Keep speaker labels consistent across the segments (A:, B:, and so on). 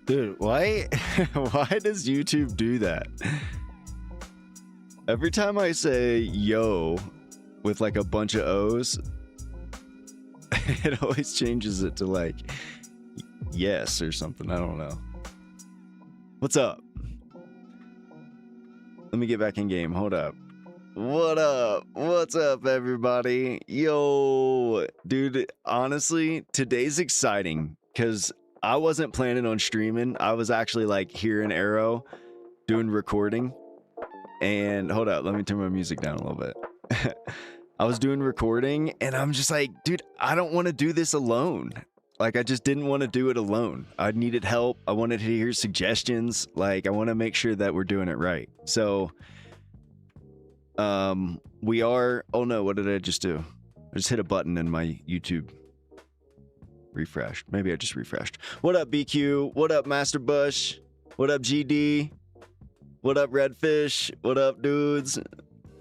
A: Dude, why why does YouTube do that? Every time I say yo with like a bunch of O's, it always changes it to like yes or something. I don't know. What's up? Let me get back in game. Hold up. What up? What's up, everybody? Yo, dude, honestly, today's exciting because I wasn't planning on streaming. I was actually like here in Aero doing recording. And hold up, let me turn my music down a little bit. I was doing recording and I'm just like, dude, I don't want to do this alone. Like, I just didn't want to do it alone. I needed help. I wanted to hear suggestions. Like, I want to make sure that we're doing it right. So, we are, oh no, what did I just do? I just hit a button and my YouTube refreshed. Maybe I just refreshed. What up, BQ? What up, Master Bush? What up, GD? What up, Redfish? What up, dudes?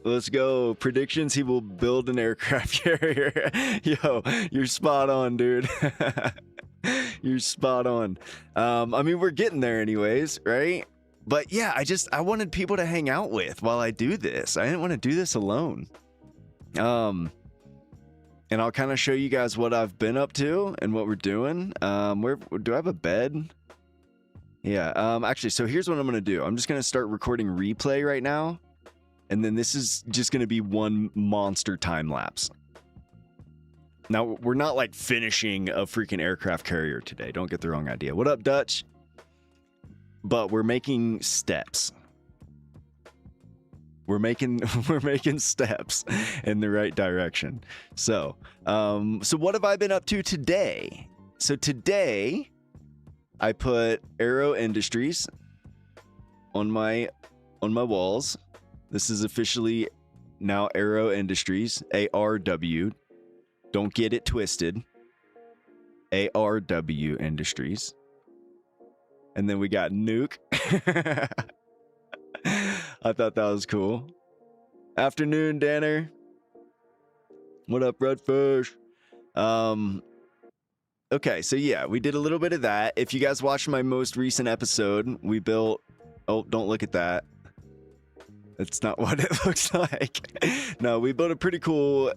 A: Let's go. Predictions, he will build an aircraft carrier. Yo, you're spot on, dude. You're spot on. I mean, we're getting there anyways, right? But yeah, I wanted people to hang out with while I do this. I didn't want to do this alone. And I'll kind of show you guys what I've been up to and what we're doing. Where do I have a bed? Yeah, actually, so here's what I'm going to do. I'm just going to start recording replay right now. And then this is just going to be one monster time lapse. Now, we're not like finishing a freaking aircraft carrier today. Don't get the wrong idea. What up, Dutch? But we're making steps. We're making steps in the right direction. So what have I been up to today? So today I put Aero Industries on my walls. This is officially now Aero Industries, ARW. Don't get it twisted. ARW Industries. And then we got Nuke. I thought that was cool. Afternoon, Danner. What up, Redfish? Okay, so yeah, we did a little bit of that. If you guys watched my most recent episode, we built... Oh, don't look at that. That's not what it looks like. No, we built a pretty cool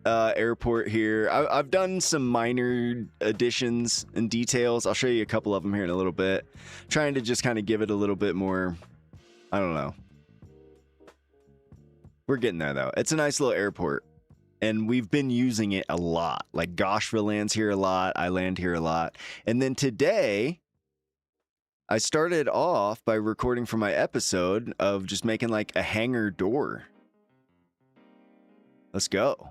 A: airport here. I've done some minor additions and details. I'll show you a couple of them here in a little bit. Trying to just kind of give it a little bit more... I don't know. We're getting there, though. It's a nice little airport. And we've been using it a lot. Like, Goshva lands here a lot. I land here a lot. And then today, I started off by recording for my episode of just making, like, a hangar door. Let's go.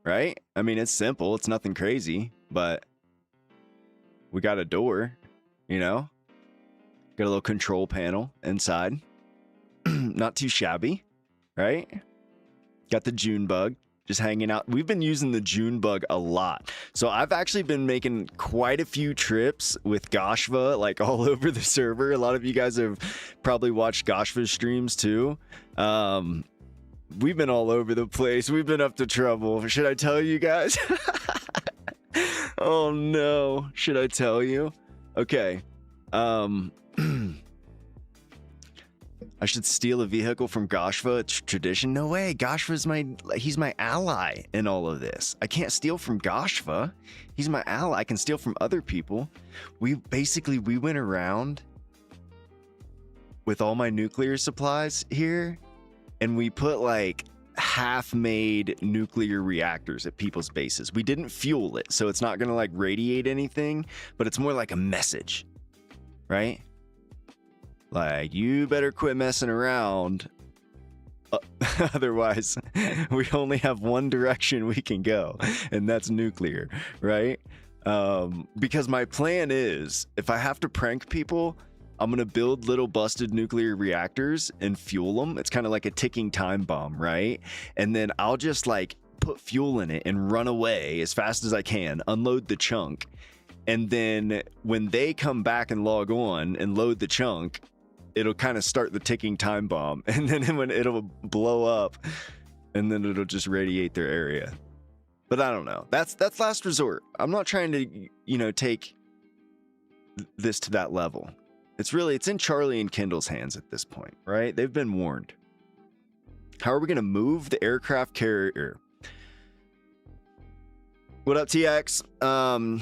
A: Right? I mean, it's simple. It's nothing crazy. But we got a door, you know? Got a little control panel inside. Not too shabby, right? Got the June bug just hanging out. We've been using the June bug a lot. So I've actually been making quite a few trips with Goshva, like all over the server. A lot of you guys have probably watched Goshva's streams too. We've been all over the place. We've been up to trouble. Should I tell you guys? Oh no. Should I tell you? Okay. I should steal a vehicle from Goshva. It's tradition. No way. Goshva's he's my ally in all of this. I can't steal from Goshva. He's my ally. I can steal from other people. We went around with all my nuclear supplies here, and we put like half-made nuclear reactors at people's bases. We didn't fuel it, so it's not gonna like radiate anything, but it's more like a message, right? Like, you better quit messing around. Otherwise, we only have one direction we can go, and that's nuclear, right? Because my plan is, if I have to prank people, I'm going to build little busted nuclear reactors and fuel them. It's kind of like a ticking time bomb, right? And then I'll just, like, put fuel in it and run away as fast as I can, unload the chunk. And then when they come back and log on and load the chunk, it'll kind of start the ticking time bomb, and then when it'll blow up, and then it'll just radiate their area. But I don't know. That's last resort. I'm not trying to, you know, take this to that level. It's in Charlie and Kendall's hands at this point, right? They've been warned. How are we going to move the aircraft carrier? What up, TX? I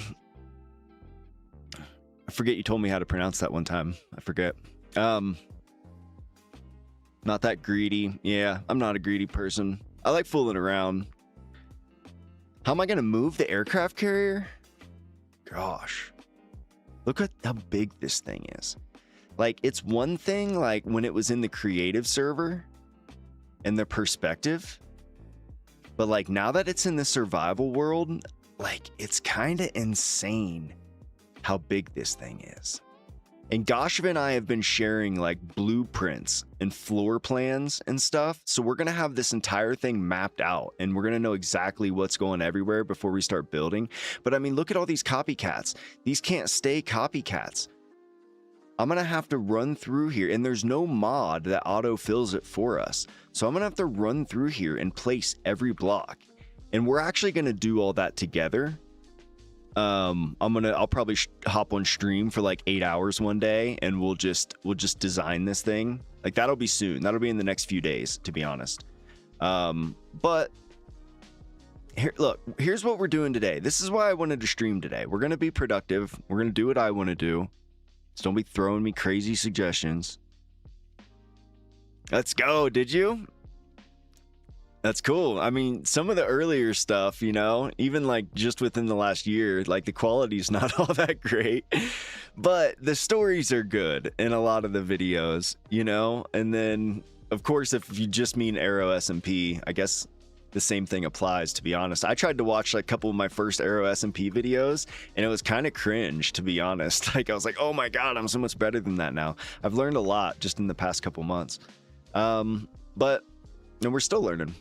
A: forget you told me how to pronounce that one time. I forget. Not that greedy. Yeah, I'm not a greedy person. I like fooling around. How am I going to move the aircraft carrier? Gosh. Look at how big this thing is. Like, it's one thing, like, when it was in the creative server and the perspective. But, like, now that it's in the survival world, like, it's kind of insane how big this thing is. And Goshiv and I have been sharing like blueprints and floor plans and stuff. So we're going to have this entire thing mapped out and we're going to know exactly what's going everywhere before we start building. But I mean, look at all these copycats. These can't stay copycats. I'm going to have to run through here and there's no mod that auto fills it for us. So I'm going to have to run through here and place every block. And we're actually going to do all that together. I'll probably hop on stream for like 8 hours one day and we'll just design this thing. Like that'll be soon. That'll be in the next few days, to be honest. But here, look, here's what we're doing today. This is why I wanted to stream today. We're going to be productive. We're going to do what I want to do. So don't be throwing me crazy suggestions. Let's go. Did you? That's cool. I mean, some of the earlier stuff, you know, even like just within the last year, like the quality's not all that great, but the stories are good in a lot of the videos, you know? And then, of course, if you just mean Aero SMP, I guess the same thing applies, to be honest. I tried to watch like a couple of my first Aero SMP videos and it was kind of cringe, to be honest. Like I was like, oh my God, I'm so much better than that now. I've learned a lot just in the past couple months. But and we're still learning.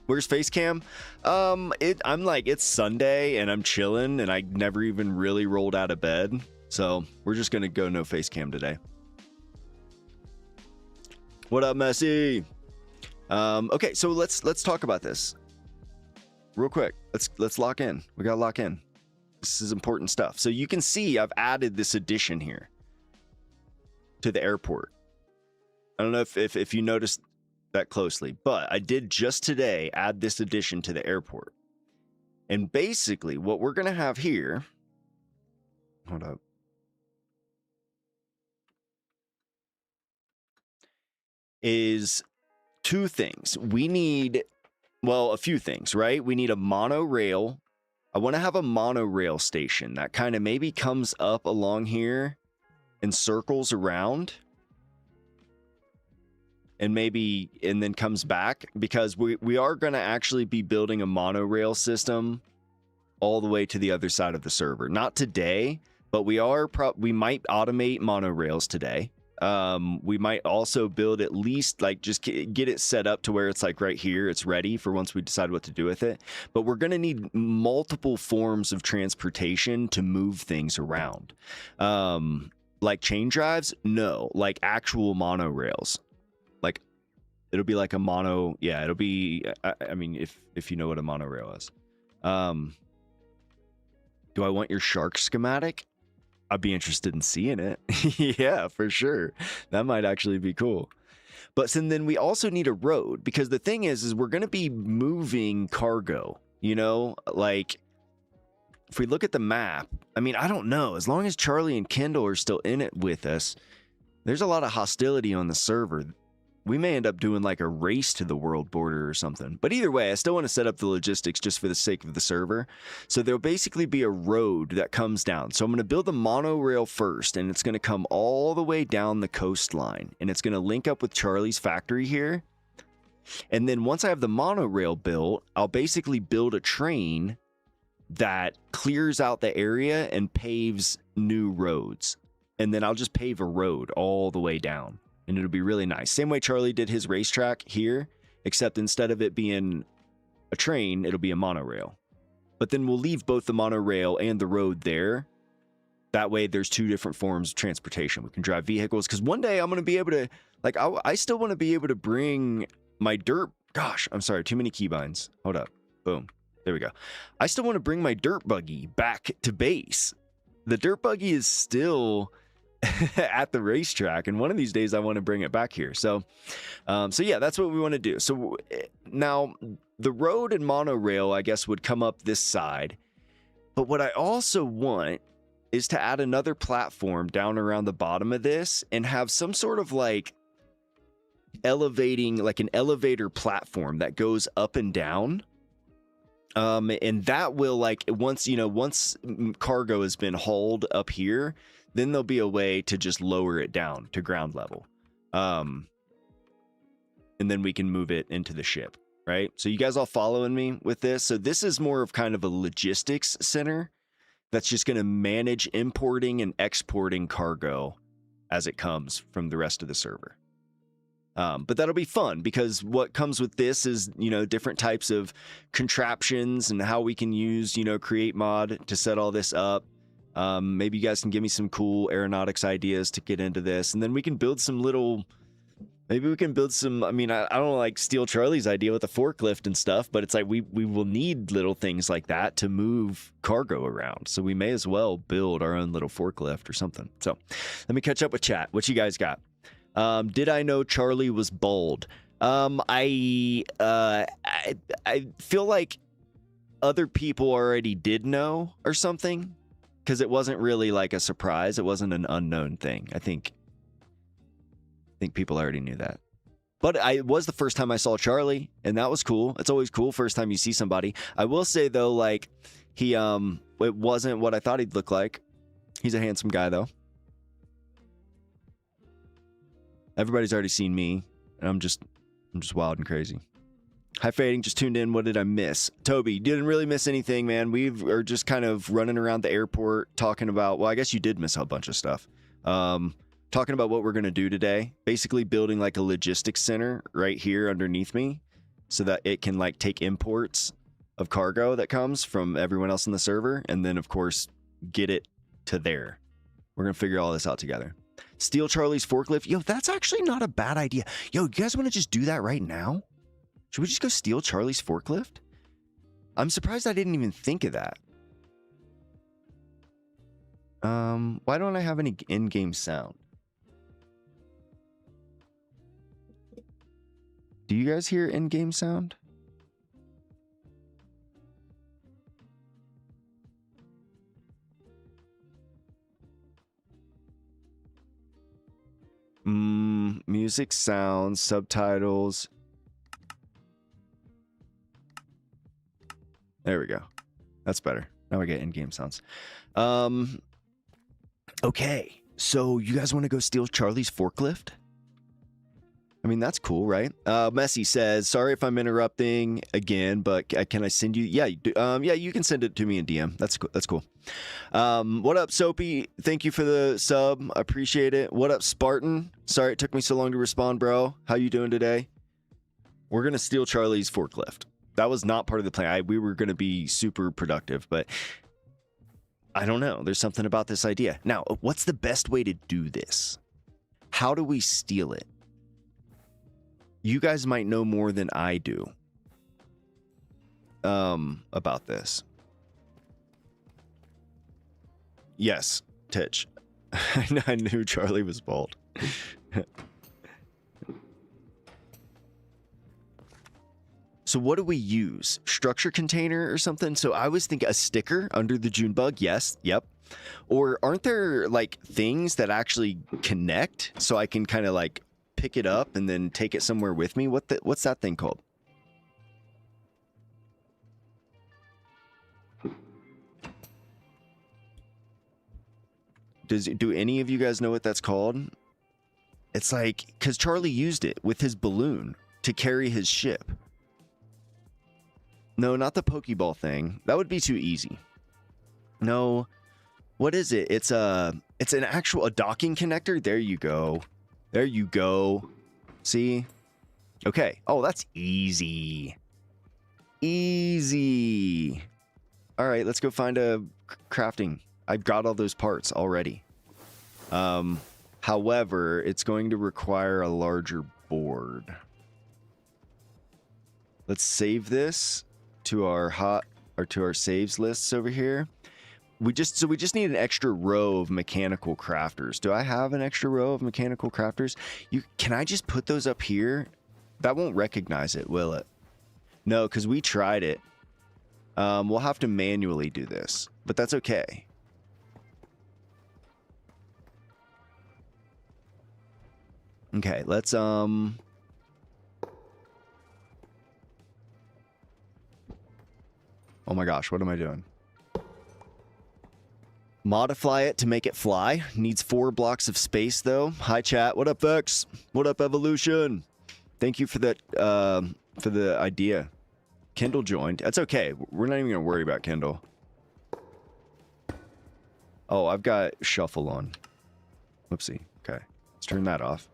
A: Where's Facecam? I'm like, it's Sunday and I'm chilling and I never even really rolled out of bed. So we're just gonna go no Facecam today. What up, Messi? Okay, so let's talk about this real quick. Let's lock in. We gotta lock in. This is important stuff. So you can see I've added this addition here to the airport. I don't know if you noticed that closely, but I did just today add this addition to the airport. And basically what we're going to have here, hold up, is two things. We need, well, a few things, right? We need a monorail. I want to have a monorail station that kind of maybe comes up along here and circles around. And then comes back, because we are going to actually be building a monorail system all the way to the other side of the server. Not today, but we might automate monorails today. We might also build at least like just get it set up to where it's like right here, it's ready for once we decide what to do with it. But we're going to need multiple forms of transportation to move things around. Like chain drives? No, like actual monorails. Like it'll be like a mono, yeah, it'll be, I mean, if you know what a monorail is. Do I want your shark schematic? I'd be interested in seeing it. Yeah, for sure. That might actually be cool. But then we also need a road, because the thing is we're going to be moving cargo, you know, like if we look at the map, I mean, I don't know, as long as Charlie and Kendall are still in it with us, there's a lot of hostility on the server. We may end up doing like a race to the world border or something. But either way, I still want to set up the logistics just for the sake of the server. So there'll basically be a road that comes down. So I'm going to build the monorail first, and it's going to come all the way down the coastline. And it's going to link up with Charlie's factory here. And then once I have the monorail built, I'll basically build a train that clears out the area and paves new roads. And then I'll just pave a road all the way down. And it'll be really nice. Same way Charlie did his racetrack here, except instead of it being a train, it'll be a monorail. But then we'll leave both the monorail and the road there. That way there's two different forms of transportation. We can drive vehicles, because one day I'm going to be able to, like, I still want to be able to bring my dirt. Gosh, I'm sorry, too many keybinds. Hold up. Boom. There we go. I still want to bring my dirt buggy back to base. The dirt buggy is still at the racetrack, and one of these days I want to bring it back here. So yeah, that's what we want to do. So now the road and monorail, I guess, would come up this side, but what I also want is to add another platform down around the bottom of this and have some sort of like elevating, like an elevator platform that goes up and down. And that will, like, once cargo has been hauled up here, then there'll be a way to just lower it down to ground level. And then we can move it into the ship, right? So you guys all following me with this? So this is more of kind of a logistics center that's just going to manage importing and exporting cargo as it comes from the rest of the server. But that'll be fun because what comes with this is, different types of contraptions and how we can use, createmod to set all this up. Maybe you guys can give me some cool aeronautics ideas to get into this, and then we can build some little, maybe we can build some, I don't like steal Charlie's idea with a forklift and stuff, but it's like we will need little things like that to move cargo around. So we may as well build our own little forklift or something. So let me catch up with chat. What you guys got? Did I know Charlie was bald? I feel like other people already did know or something, because it wasn't really like a surprise. It wasn't an unknown thing. I think people already knew that. But it was the first time I saw Charlie, and that was cool. It's always cool first time you see somebody. I will say though, like he it wasn't what I thought he'd look like. He's a handsome guy though. Everybody's already seen me, and I'm just wild and crazy. Hi, Fading, just tuned in. What did I miss? Toby, you didn't really miss anything, man. We are just kind of running around the airport talking about, well, I guess you did miss a bunch of stuff. Talking about what we're going to do today. Basically building like a logistics center right here underneath me so that it can like take imports of cargo that comes from everyone else in the server, and then, of course, get it to there. We're going to figure all this out together. Steal Charlie's forklift. Yo, that's actually not a bad idea. Yo, you guys want to just do that right now? Should we just go steal Charlie's forklift? I'm surprised I didn't even think of that. Why don't I have any in-game sound? Do you guys hear in-game sound? Music, sounds, subtitles. There we go. That's better. Now I get in-game sounds. Okay. So you guys want to go steal Charlie's forklift? I mean, that's cool, right? Messi says, sorry if I'm interrupting again, but can I send you? Yeah, yeah, you can send it to me in DM. That's cool. That's cool. What up, Soapy? Thank you for the sub. I appreciate it. What up, Spartan? Sorry it took me so long to respond, bro. How you doing today? We're going to steal Charlie's forklift. That was not part of the plan. We were going to be super productive, but I don't know. There's something about this idea. Now, what's the best way to do this? How do we steal it? You guys might know more than I do about this. Yes, Titch. I knew Charlie was bald. So what do we use? Structure container or something? So I was thinking a sticker under the June bug. Yes. Yep. Or aren't there like things that actually connect so I can kind of like pick it up and then take it somewhere with me? What's that thing called? Do any of you guys know what that's called? It's like, because Charlie used it with his balloon to carry his ship. No, not the Pokeball thing. That would be too easy. No. What is it? It's an actual docking connector. There you go. There you go. See? Okay. Oh, that's easy. Easy. All right, let's go find a crafting. I've got all those parts already. However, it's going to require a larger board. Let's save this to our saves lists over here. we just need an extra row of mechanical crafters. Do I have an extra row of mechanical crafters? Can I just put those up here? That won't recognize it, will it? No, because we tried it. We'll have to manually do this, but that's okay. Okay, let's oh my gosh, what am I doing? Modify it to make it fly. Needs 4 blocks of space though. Hi chat. What up, Vex? What up, Evolution? Thank you for that for the idea. Kendall joined. That's okay. We're not even gonna worry about Kendall. Oh, I've got shuffle on. Whoopsie. Okay. Let's turn that off.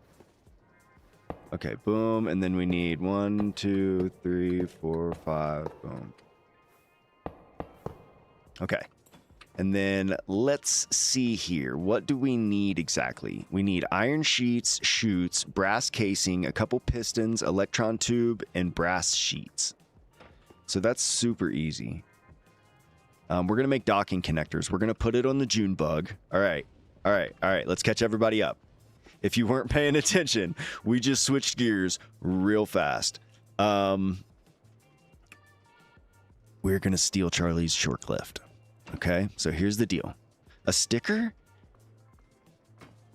A: Okay, boom, and then we need 1, 2, 3, 4, 5, boom. Okay. And then let's see here. What do we need exactly? We need iron sheets, chutes, brass casing, a couple pistons, electron tube, and brass sheets. So that's super easy. We're going to make docking connectors. We're going to put it on the June bug. All right. Let's catch everybody up. If you weren't paying attention, we just switched gears real fast. We're going to steal Charlie's short lift. Okay, so here's the deal. A sticker?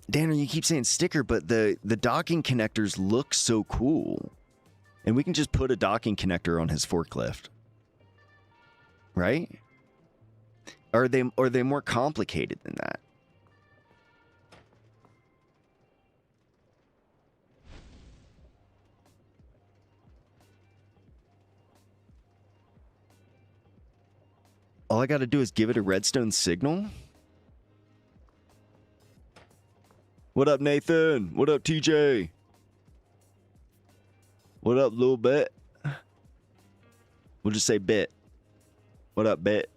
A: Danner, you keep saying sticker, but the docking connectors look so cool. And we can just put a docking connector on his forklift. Right? Are they more complicated than that? All I got to do is give it a redstone signal? What up, Nathan? What up, TJ? What up, little bit? We'll just say bit. What up, bit?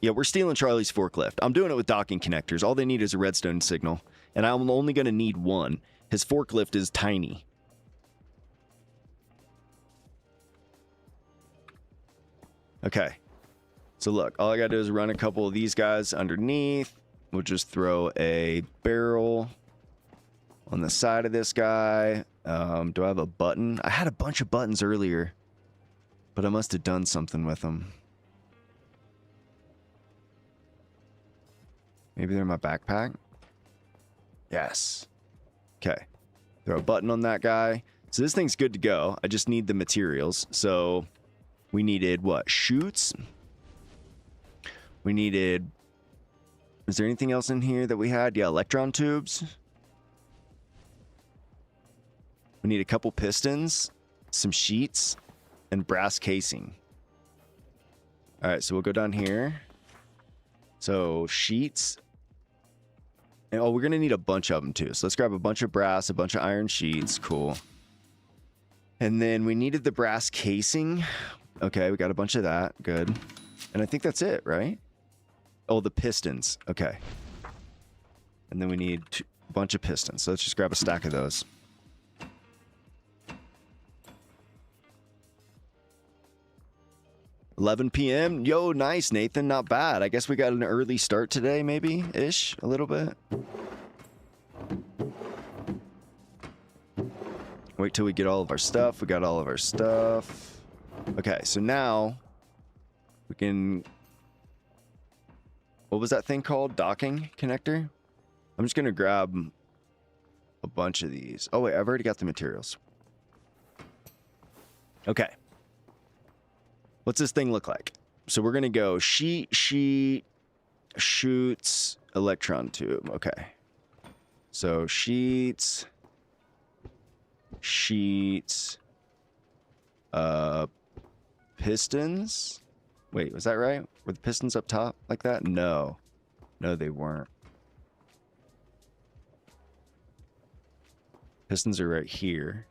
A: Yeah, we're stealing Charlie's forklift. I'm doing it with docking connectors. All they need is a redstone signal. And I'm only going to need one. His forklift is tiny. Okay. So look, all I gotta do is run a couple of these guys underneath. We'll just throw a barrel on the side of this guy. Do I have a button? I had a bunch of buttons earlier, but I must have done something with them. Maybe they're in my backpack? Yes. Okay. Throw a button on that guy. So this thing's good to go. I just need the materials. So we needed what? Chutes? We needed... Is there anything else in here that we had? Yeah, electron tubes. We need a couple pistons, some sheets, and brass casing. All right, so we'll go down here. So sheets. And, oh, we're going to need a bunch of them too. So let's grab a bunch of brass, a bunch of iron sheets. Cool. And then we needed the brass casing. Okay, we got a bunch of that. Good. And I think that's it, right? Oh, the pistons. Okay. And then we need a bunch of pistons. So let's just grab a stack of those. $11 p.m. Yo, nice, Nathan. Not bad. I guess we got an early start today, maybe? Ish? A little bit. Wait till we get all of our stuff. We got all of our stuff. Okay, so now we can... What was that thing called? Docking connector? I'm just going to grab a bunch of these. Oh, wait, I've already got the materials. Okay. What's this thing look like? So we're going to go sheet, shoots, electron tube. Okay. So sheets, pistons. Wait, was that right? Were the pistons up top like that? No. No, they weren't. Pistons are right here.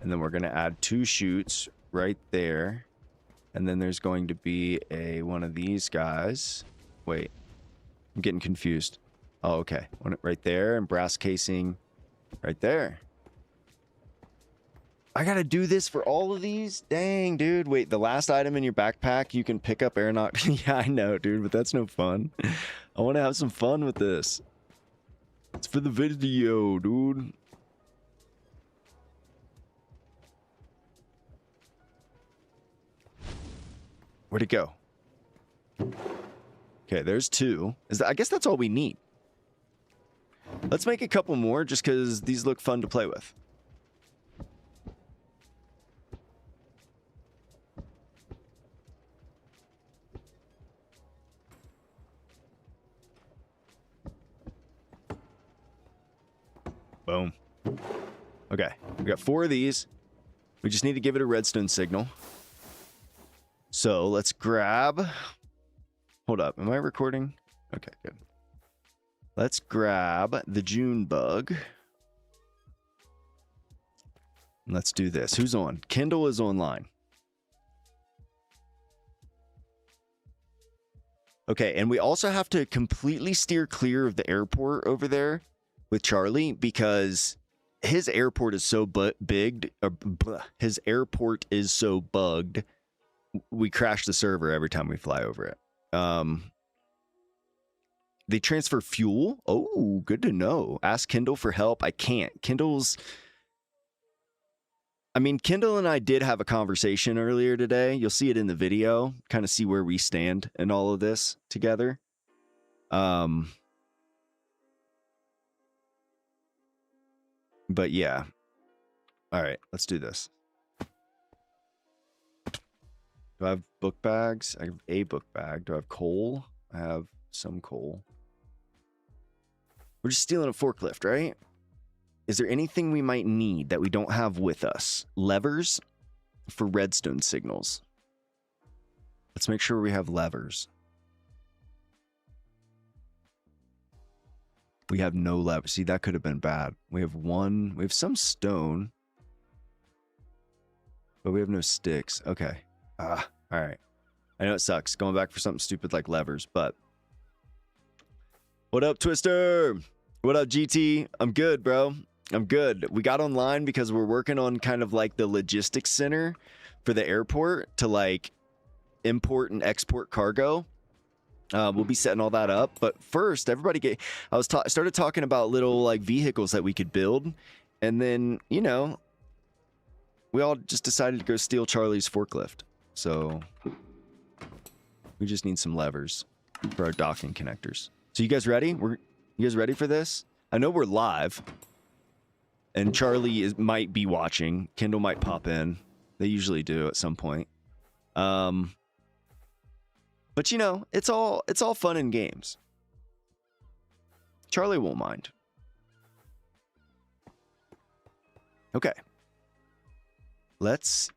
A: And then we're going to add 2 chutes right there. And then there's going to be one of these guys. Wait, I'm getting confused. Oh, okay. One right there and brass casing right there. I gotta do this for all of these? Dang, dude. Wait, the last item in your backpack, you can pick up Aeronautics. Yeah, I know, dude, but that's no fun. I want to have some fun with this. It's for the video, dude. Where'd it go? Okay, there's 2. I guess that's all we need. Let's make a couple more just because these look fun to play with. Boom. Okay, we got 4 of these. We just need to give it a redstone signal. So let's grab... Hold up, am I recording? Okay, good. Let's grab the June bug. Let's do this. Who's on? Kindle is online. Okay, and we also have to completely steer clear of the airport over there with Charlie because his airport is so big. His airport is so bugged. We crash the server every time we fly over it. They transfer fuel. Oh, good to know. Ask Kindle for help. I can't. Kindle and I did have a conversation earlier today. You'll see it in the video. Kind of see where we stand in all of this together. But yeah. All right, let's do this. Do I have book bags? I have a book bag. Do I have coal? I have some coal. We're just stealing a forklift, right? Is there anything we might need that we don't have with us? Levers for redstone signals. Let's make sure we have levers. We have no levers. See, that could have been bad. We have one. We have some stone. But we have no sticks. Okay. All right. I know it sucks going back for something stupid like levers, but... What up, Twister? What up, GT? I'm good, bro. I'm good. We got online because we're working on kind of like the logistics center for the airport to like import and export cargo. We'll be setting all that up. But first, everybody started talking about little like vehicles that we could build. And then, you know, we all just decided to go steal Charlie's forklift. So we just need some levers for our docking connectors. So you guys ready? You guys ready for this? I know we're live. And Charlie might be watching. Kindle might pop in. They usually do at some point. But you know, it's all fun and games. Charlie won't mind. Okay. Let's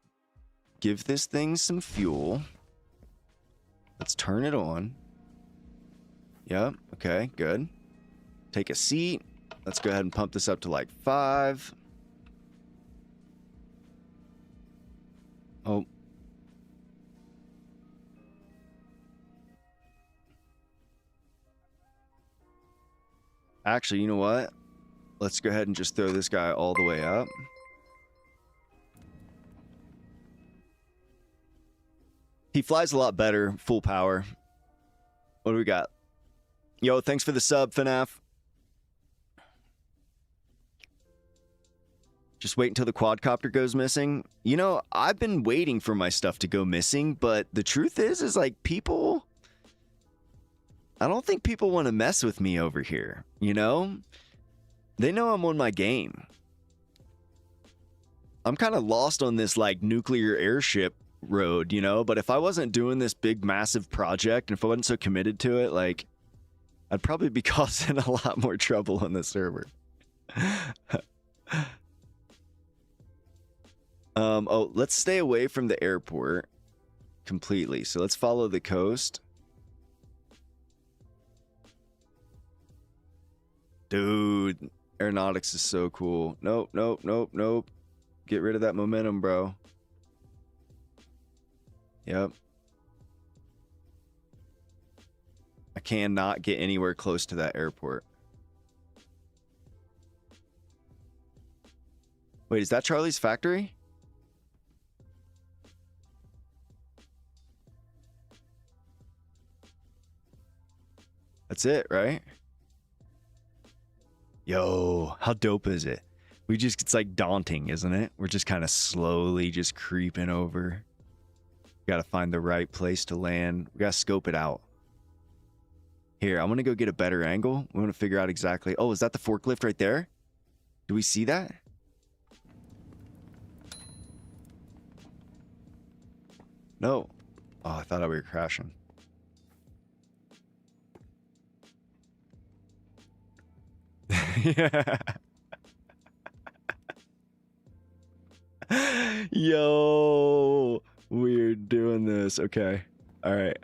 A: give this thing some fuel. Let's turn it on. Yep. Okay, good. Take a seat. Let's go ahead and pump this up to like 5. Oh. Actually, you know what? Let's go ahead and just throw this guy all the way up. He flies a lot better, full power. What do we got? Yo, thanks for the sub, FNAF. Just wait until the quadcopter goes missing. You know, I've been waiting for my stuff to go missing, but the truth is like people... I don't think people want to mess with me over here, you know? They know I'm on my game. I'm kind of lost on this, like, nuclear airship road, you know? But if I wasn't doing this big, massive project, and if I wasn't so committed to it, like, I'd probably be causing a lot more trouble on the server. Oh, let's stay away from the airport completely. So let's follow the coast. Dude, Aeronautics is so cool. Nope, nope, nope, nope. Get rid of that momentum, bro. Yep. I cannot get anywhere close to that airport. Wait, is that Charlie's factory? That's it, right? Yo, how dope is it? It's like daunting, isn't it? We're just kind of slowly just creeping over. We gotta find the right place to land. We gotta scope it out. Here, I'm gonna go get a better angle. We want to figure out exactly. Oh, is that the forklift right there? Do we see that? No. Oh, I thought we were crashing. Yeah. Yo, we're doing this. Okay. All right.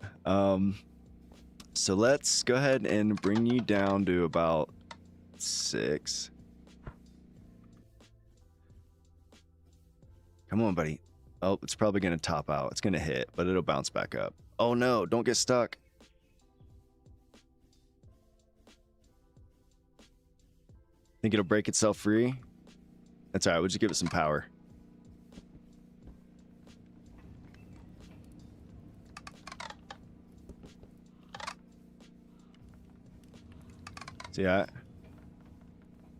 A: So let's go ahead and bring you down to about 6. Come on, buddy. Oh, it's probably going to top out. It's going to hit, but it'll bounce back up. Oh no, don't get stuck. Think it'll break itself free? That's all right. We'll just give it some power. See that?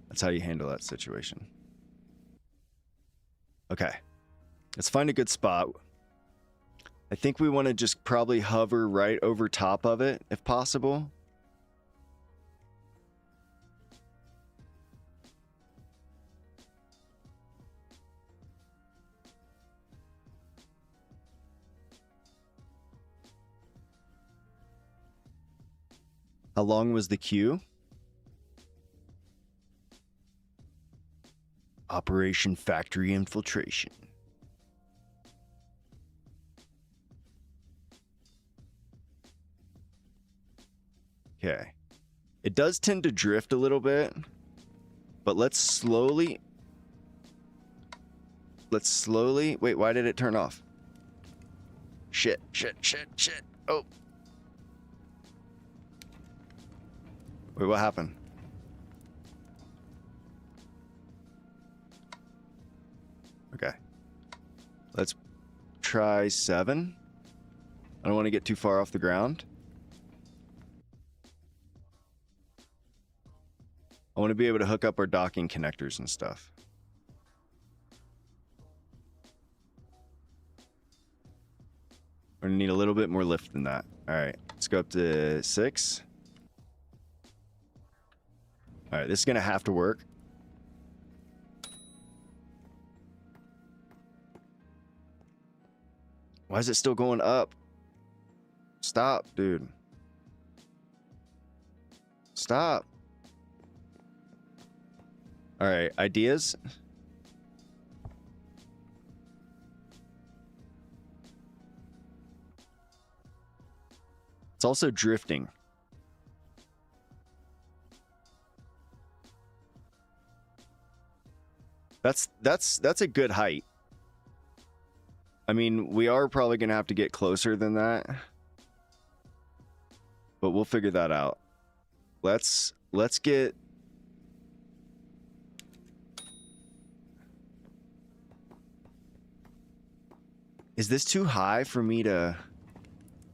A: That's how you handle that situation. Okay. Let's find a good spot. I think we want to just probably hover right over top of it, if possible. How long was the queue? Operation Factory Infiltration. Okay. It does tend to drift a little bit, but let's slowly... Wait, why did it turn off? Shit. Oh. Wait, what happened? Okay. Let's try 7. I don't want to get too far off the ground. I want to be able to hook up our docking connectors and stuff. We're going to need a little bit more lift than that. All right, let's go up to 6. All right, this is going to have to work. Why is it still going up? Stop, dude. Stop. All right, ideas? It's also drifting. That's a good height. I mean, we are probably going to have to get closer than that. But we'll figure that out. Let's get... Is this too high for me to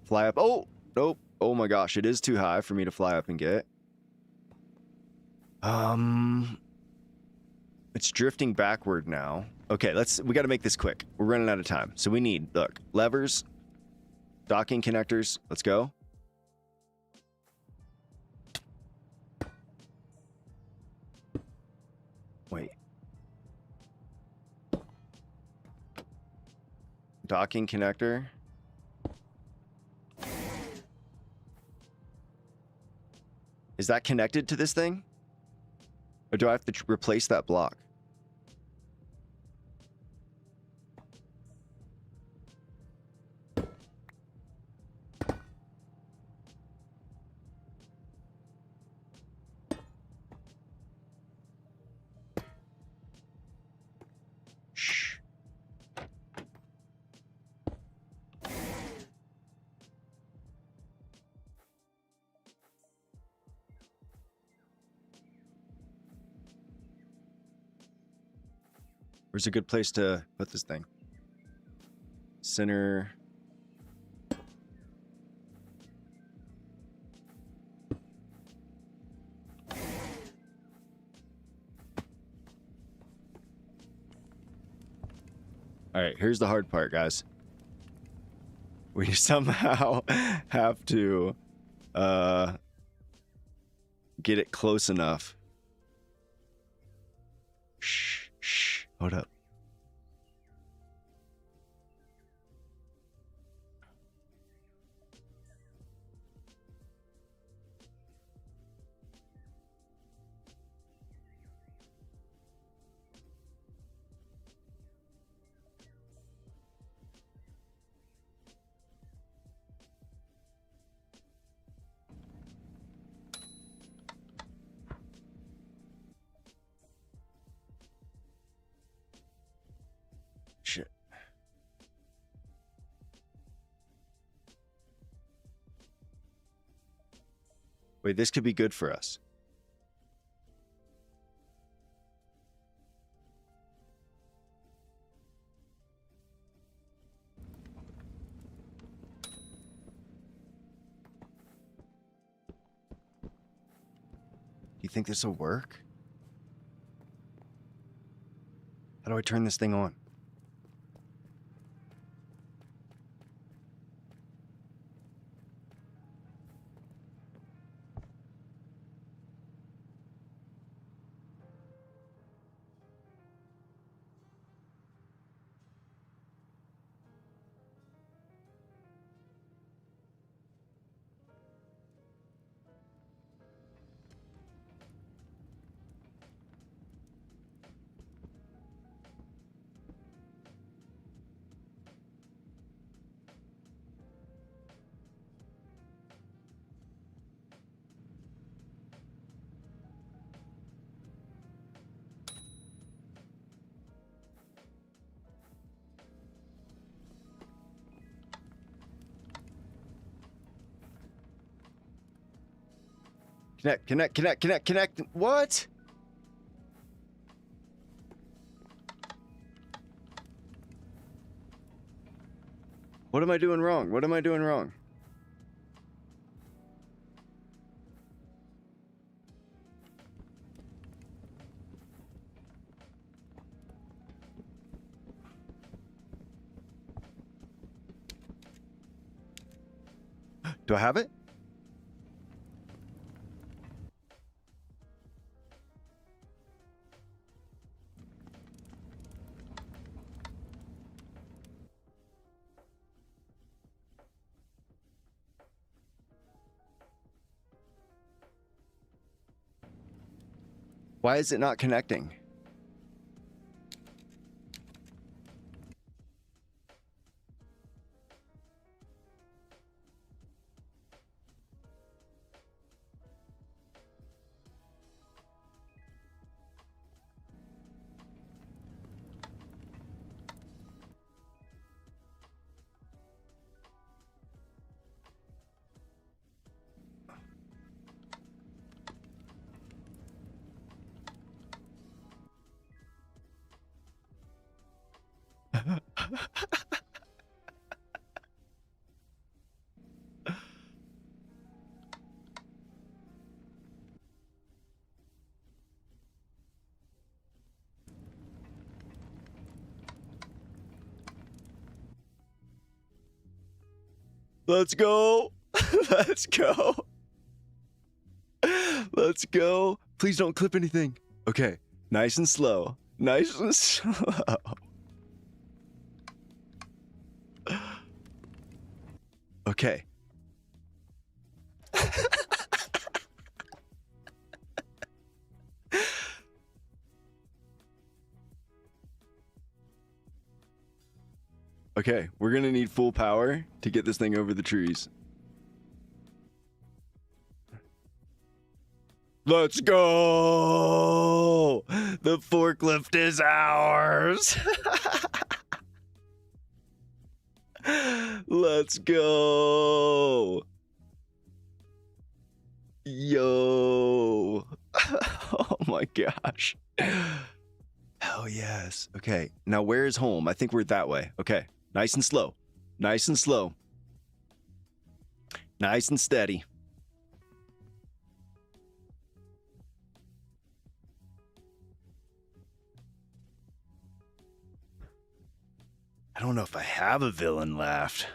A: fly up? Oh, nope. Oh my gosh, it is too high for me to fly up and get. It's drifting backward now. Okay, we got to make this quick. We're running out of time. So we need, look, levers, docking connectors. Let's go. Wait. Docking connector. Is that connected to this thing? Or do I have to replace that block? Shh. Where's a good place to put this thing? Center. All right, here's the hard part, guys. We somehow have to get it close enough. Shh, hold up. Shit. Wait, this could be good for us. You think this will work? How do I turn this thing on? Connect. What? What am I doing wrong? What am I doing wrong? Do I have it? Why is it not connecting? Let's go. Let's go. Let's go. Please don't clip anything. Okay. Nice and slow. Nice and slow. Okay. Okay, we're gonna need full power to get this thing over the trees. Let's go! The forklift is ours! Let's go! Yo! Oh my gosh. Hell yes. Okay, now where is home? I think we're that way. Okay, nice and slow. Nice and slow. Nice and steady. I don't know if I have a villain left.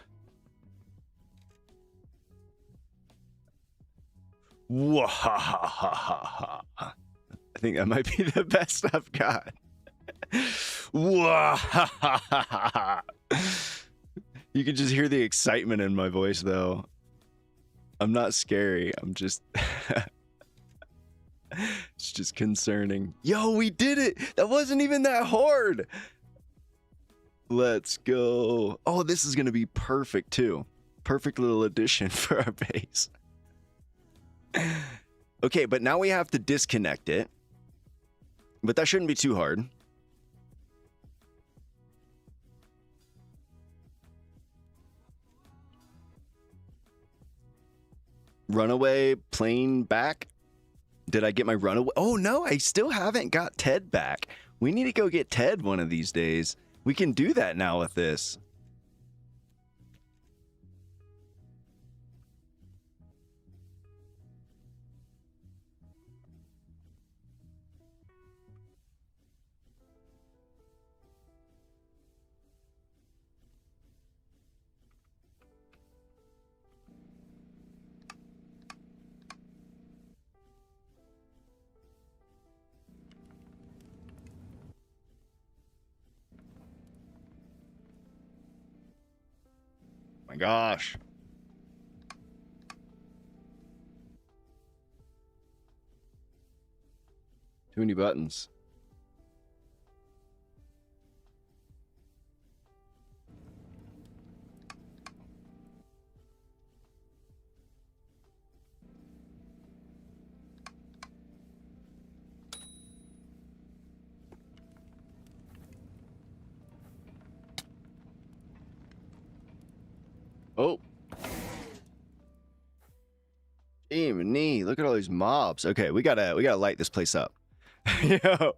A: Wahahaha. I think that might be the best I've got. Wahahaha. You can just hear the excitement in my voice, though. I'm not scary. I'm just... It's just concerning. Yo, we did it! That wasn't even that hard! Let's go. Oh, this is going to be perfect, too. Perfect little addition for our base. Okay, but now we have to disconnect it. But that shouldn't be too hard. Runaway plane back. Did I get my runaway? Oh, no, I still haven't got Ted back. We need to go get Ted one of these days. We can do that now with this. My gosh. Too many buttons. Oh. Knee, look at all these mobs. Okay, we gotta light this place up. Yo,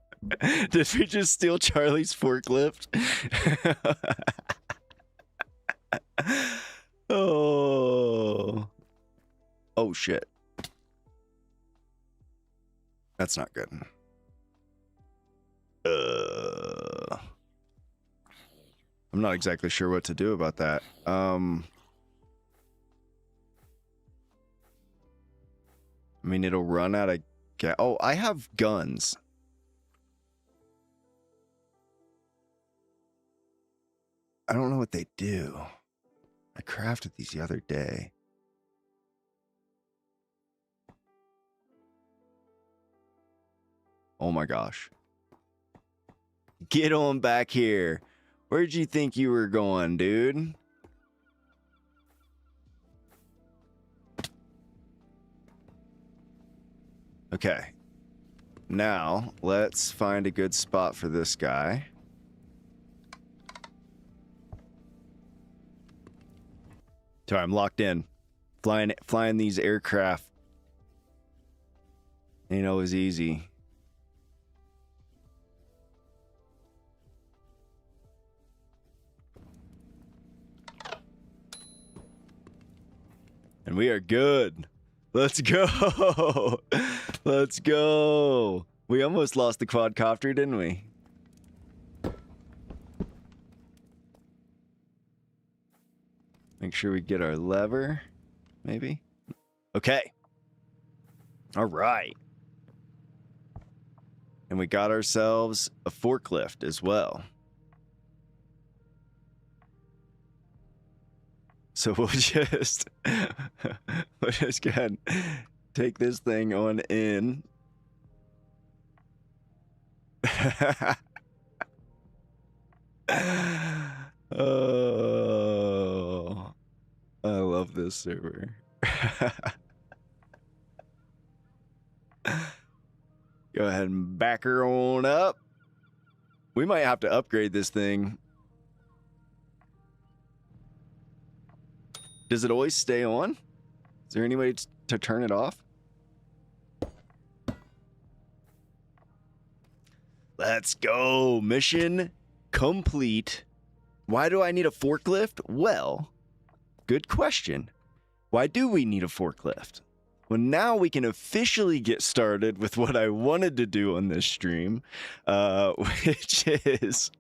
A: did we just steal Charlie's forklift? Oh. Oh shit. That's not good. I'm not exactly sure what to do about that. I mean, it'll run out of gas. Oh, I have guns. I don't know what they do. I crafted these the other day. Oh my gosh. Get on back here. Where'd you think you were going, dude? Okay. Now, let's find a good spot for this guy. Sorry, I'm locked in. Flying these aircraft ain't always easy. And we are good. Let's go. Let's go. We almost lost the quadcopter, didn't we? Make sure we get our lever, maybe. Okay. All right. And we got ourselves a forklift as well. So we'll just go ahead and take this thing on in. Oh, I love this server. Go ahead and back her on up. We might have to upgrade this thing. Does it always stay on? Is there any way to turn it off? Let's go. Mission complete. Why do I need a forklift? Well, good question. Why do we need a forklift? Well, now we can officially get started with what I wanted to do on this stream, which is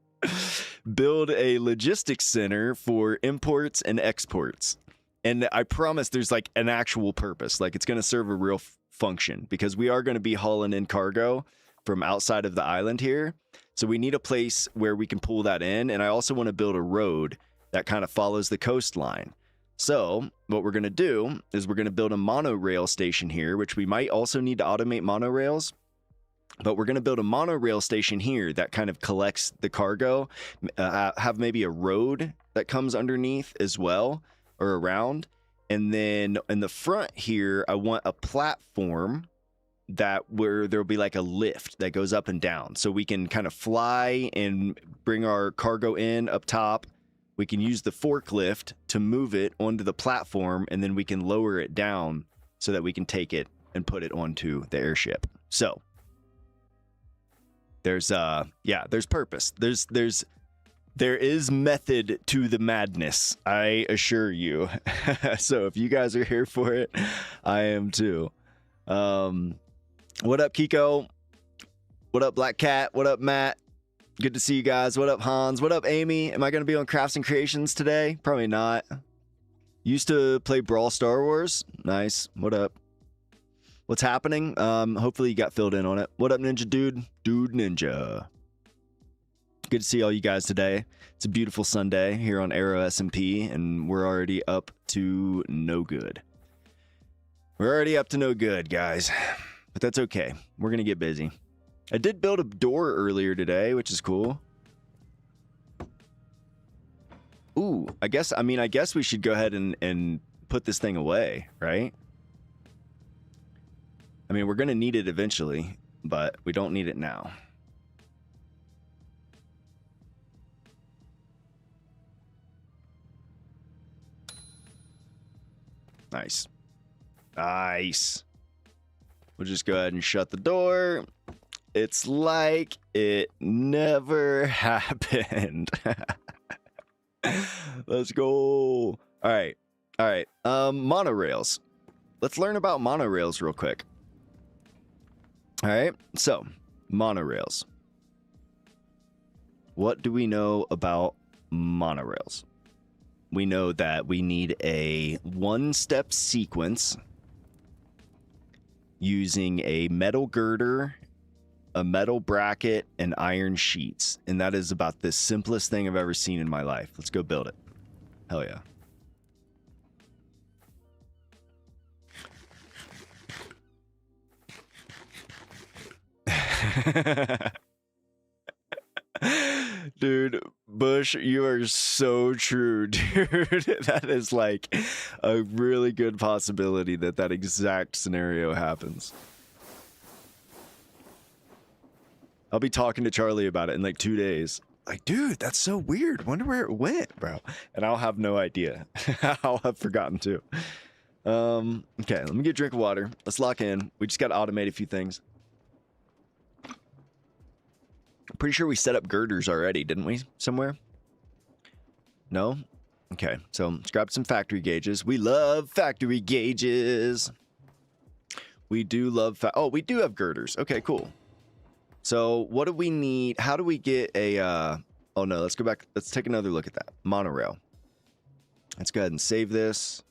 A: build a logistics center for imports and exports. And I promise there's like an actual purpose. Like it's going to serve a real function because we are going to be hauling in cargo from outside of the island here. So we need a place where we can pull that in. And I also want to build a road that kind of follows the coastline. So what we're going to do is we're going to build a monorail station here, which we might also need to automate monorails. But we're going to build a monorail station here that kind of collects the cargo, have maybe a road that comes underneath as well or around. And then in the front here, I want a platform that where there'll be like a lift that goes up and down. So we can kind of fly and bring our cargo in up top. We can use the forklift to move it onto the platform, and then we can lower it down so that we can take it and put it onto the airship. So there's purpose. There is method to the madness, I assure you. So if you guys are here for it, I am too. What up, Kiko? What up, Black Cat? What up, Matt? Good to see you guys. What up, Hans? What up, Amy? Am I going to be on Crafts and Creations today? Probably not. Used to play Brawl Star Wars. Nice. What up? What's happening? Hopefully you got filled in on it. What up, Ninja Dude? Dude Ninja. Good to see all you guys today. It's a beautiful Sunday here on Aero SMP, and we're already up to no good. We're already up to no good, guys. But that's okay. We're going to get busy. I did build a door earlier today, which is cool. Ooh, I guess we should go ahead and put this thing away, right? I mean, we're going to need it eventually, but we don't need it now. Nice. Nice. We'll just go ahead and shut the door. It's like it never happened. Let's go. All right. Monorails. Let's learn about monorails real quick. All right. So, monorails. What do we know about monorails? We know that we need a one-step sequence using a metal girder, a metal bracket, and iron sheets. And that is about the simplest thing I've ever seen in my life. Let's go build it. Hell yeah. Dude, Bush, you are so true, dude. That is like a really good possibility that exact scenario happens. I'll be talking to Charlie about it in like 2 days. Like, dude, that's so weird. Wonder where it went, bro. And I'll have no idea. I'll have forgotten too. Okay, let me get a drink of water. Let's lock in. We just got to automate a few things. I'm pretty sure we set up girders already, didn't we? Somewhere? No? Okay, so let's grab some factory gauges. We love factory gauges. We do love... Oh, we do have girders. Okay, cool. So what do we need? How do we get a... Oh, no, let's go back. Let's take another look at that. Monorail. Let's go ahead and save this.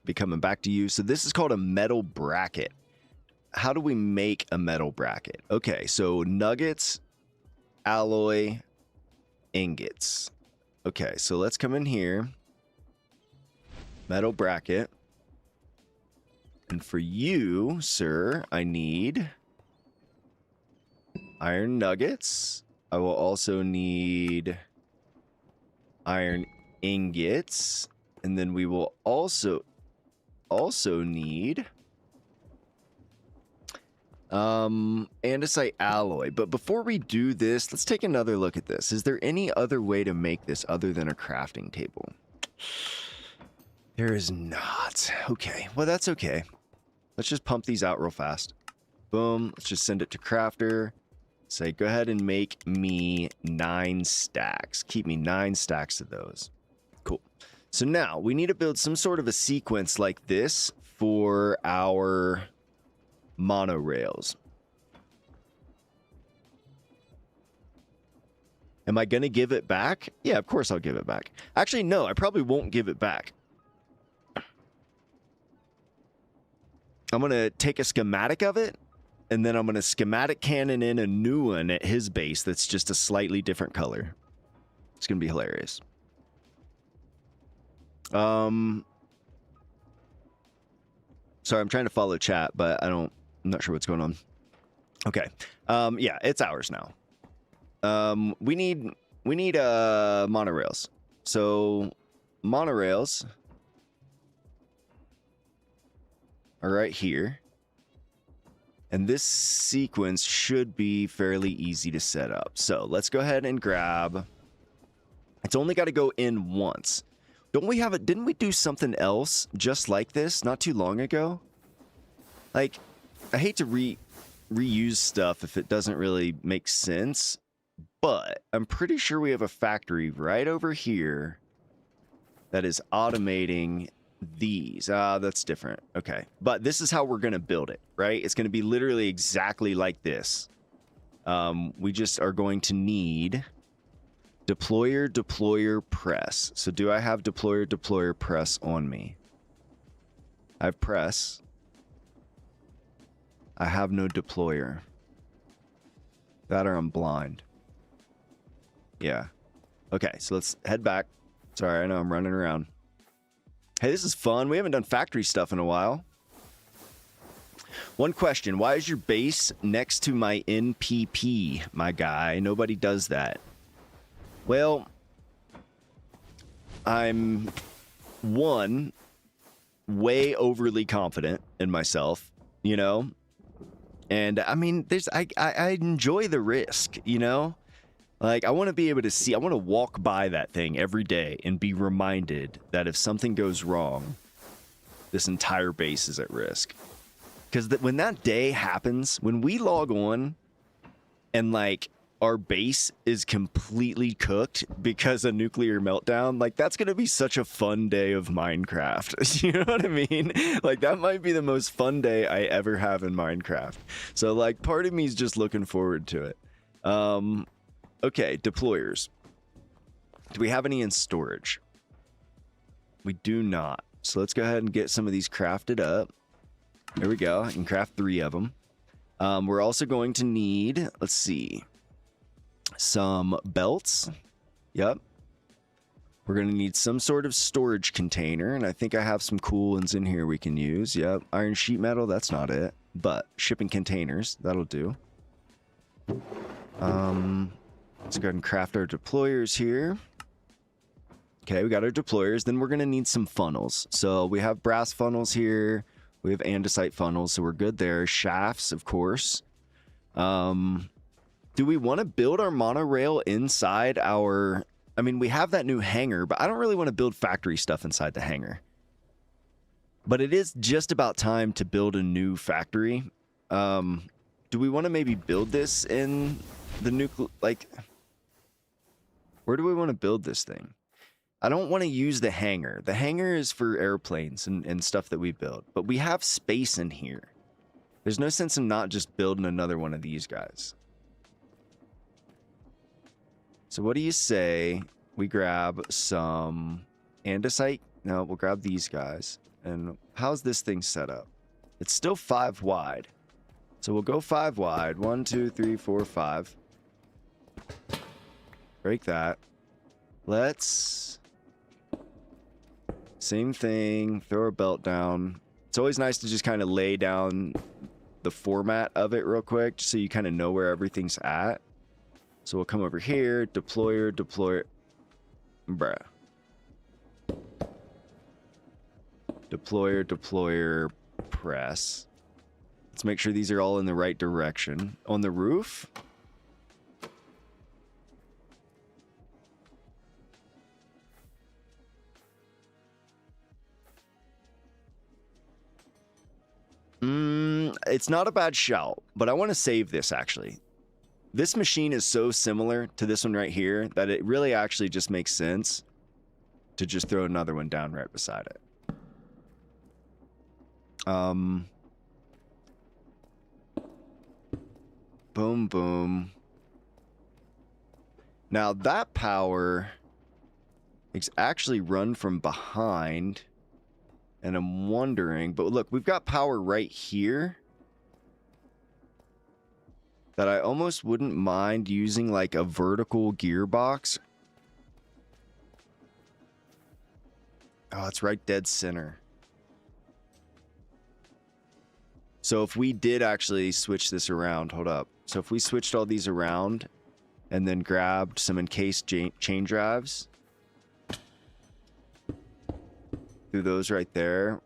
A: Be coming back to you. So this is called a metal bracket. How do we make a metal bracket? Okay, so nuggets... alloy, ingots. Okay, so let's come in here. Metal bracket. And for you, sir, I need iron nuggets. I will also need iron ingots. And then we will also need andesite alloy. But before we do this, let's take another look at this. Is there any other way to make this other than a crafting table? There is not. Okay, well, that's okay. Let's just pump these out real fast. Boom. Let's just send it to crafter. Say, go ahead and make me 9 stacks. Keep me 9 stacks of those. Cool. So now we need to build some sort of a sequence like this for our monorails. Am I going to give it back? Yeah, of course I'll give it back. Actually, no, I probably won't give it back. I'm going to take a schematic of it, and then I'm going to schematic cannon in a new one at his base that's just a slightly different color. It's going to be hilarious. Sorry, I'm trying to follow chat, but I'm not sure what's going on. Okay. Yeah, it's ours now. We need monorails. So monorails are right here. And this sequence should be fairly easy to set up. So let's go ahead and grab. It's only got to go in once. Don't we have it? Didn't we do something else just like this not too long ago? Like, I hate to reuse stuff if it doesn't really make sense, but I'm pretty sure we have a factory right over here that is automating these. That's different. Okay. But this is how we're going to build it, right? It's going to be literally exactly like this. We just are going to need deployer, press. So do I have deployer, press on me? I have press. I have no deployer. That or I'm blind. Yeah. Okay, so let's head back. Sorry, I know I'm running around. Hey, this is fun. We haven't done factory stuff in a while. One question. Why is your base next to my NPP, my guy? Nobody does that. Well, I'm, one, way overly confident in myself, you know? And, I mean, I enjoy the risk, you know? Like, I want to be able to see, I want to walk by that thing every day and be reminded that if something goes wrong, this entire base is at risk. Because when that day happens, when we log on and, like, our base is completely cooked because of nuclear meltdown, like, that's going to be such a fun day of Minecraft. You know what I mean? Like, that might be the most fun day I ever have in Minecraft. So, like, part of me is just looking forward to it. Okay, deployers. Do we have any in storage? We do not. So let's go ahead and get some of these crafted up. There we go. I can craft 3 of them. We're also going to need, let's see, some belts. Yep. We're going to need some sort of storage container, and I think I have some cool ones in here we can use. Yep. Iron sheet metal, that's not it, but shipping containers, that'll do. Let's go ahead and craft our deployers here. Okay, we got our deployers. Then we're going to need some funnels. So we have brass funnels here. We have andesite funnels, so we're good there. Shafts, of course. Do we want to build our monorail inside our... I mean, we have that new hangar, but I don't really want to build factory stuff inside the hangar. But it is just about time to build a new factory. Do we want to maybe build this in the nuclear... Like, where do we want to build this thing? I don't want to use the hangar. The hangar is for airplanes and stuff that we build. But we have space in here. There's no sense in not just building another one of these guys. So what do you say we grab some andesite? No, we'll grab these guys. And how's this thing set up? It's still 5 wide. So we'll go 5 wide. 1, 2, 3, 4, 5. Break that. Let's... Same thing. Throw a belt down. It's always nice to just kind of lay down the format of it real quick, just so you kind of know where everything's at. So we'll come over here, deployer, bruh. Deployer, press. Let's make sure these are all in the right direction. On the roof. It's not a bad shout, but I want to save this actually. This machine is so similar to this one right here that it really actually just makes sense to just throw another one down right beside it. Boom, boom. Now that power is actually run from behind. And I'm wondering, but look, we've got power right here that I almost wouldn't mind using like a vertical gearbox. Oh, it's right dead center. So if we did actually switch this around, hold up. So if we switched all these around and then grabbed some encased chain drives, through those right there.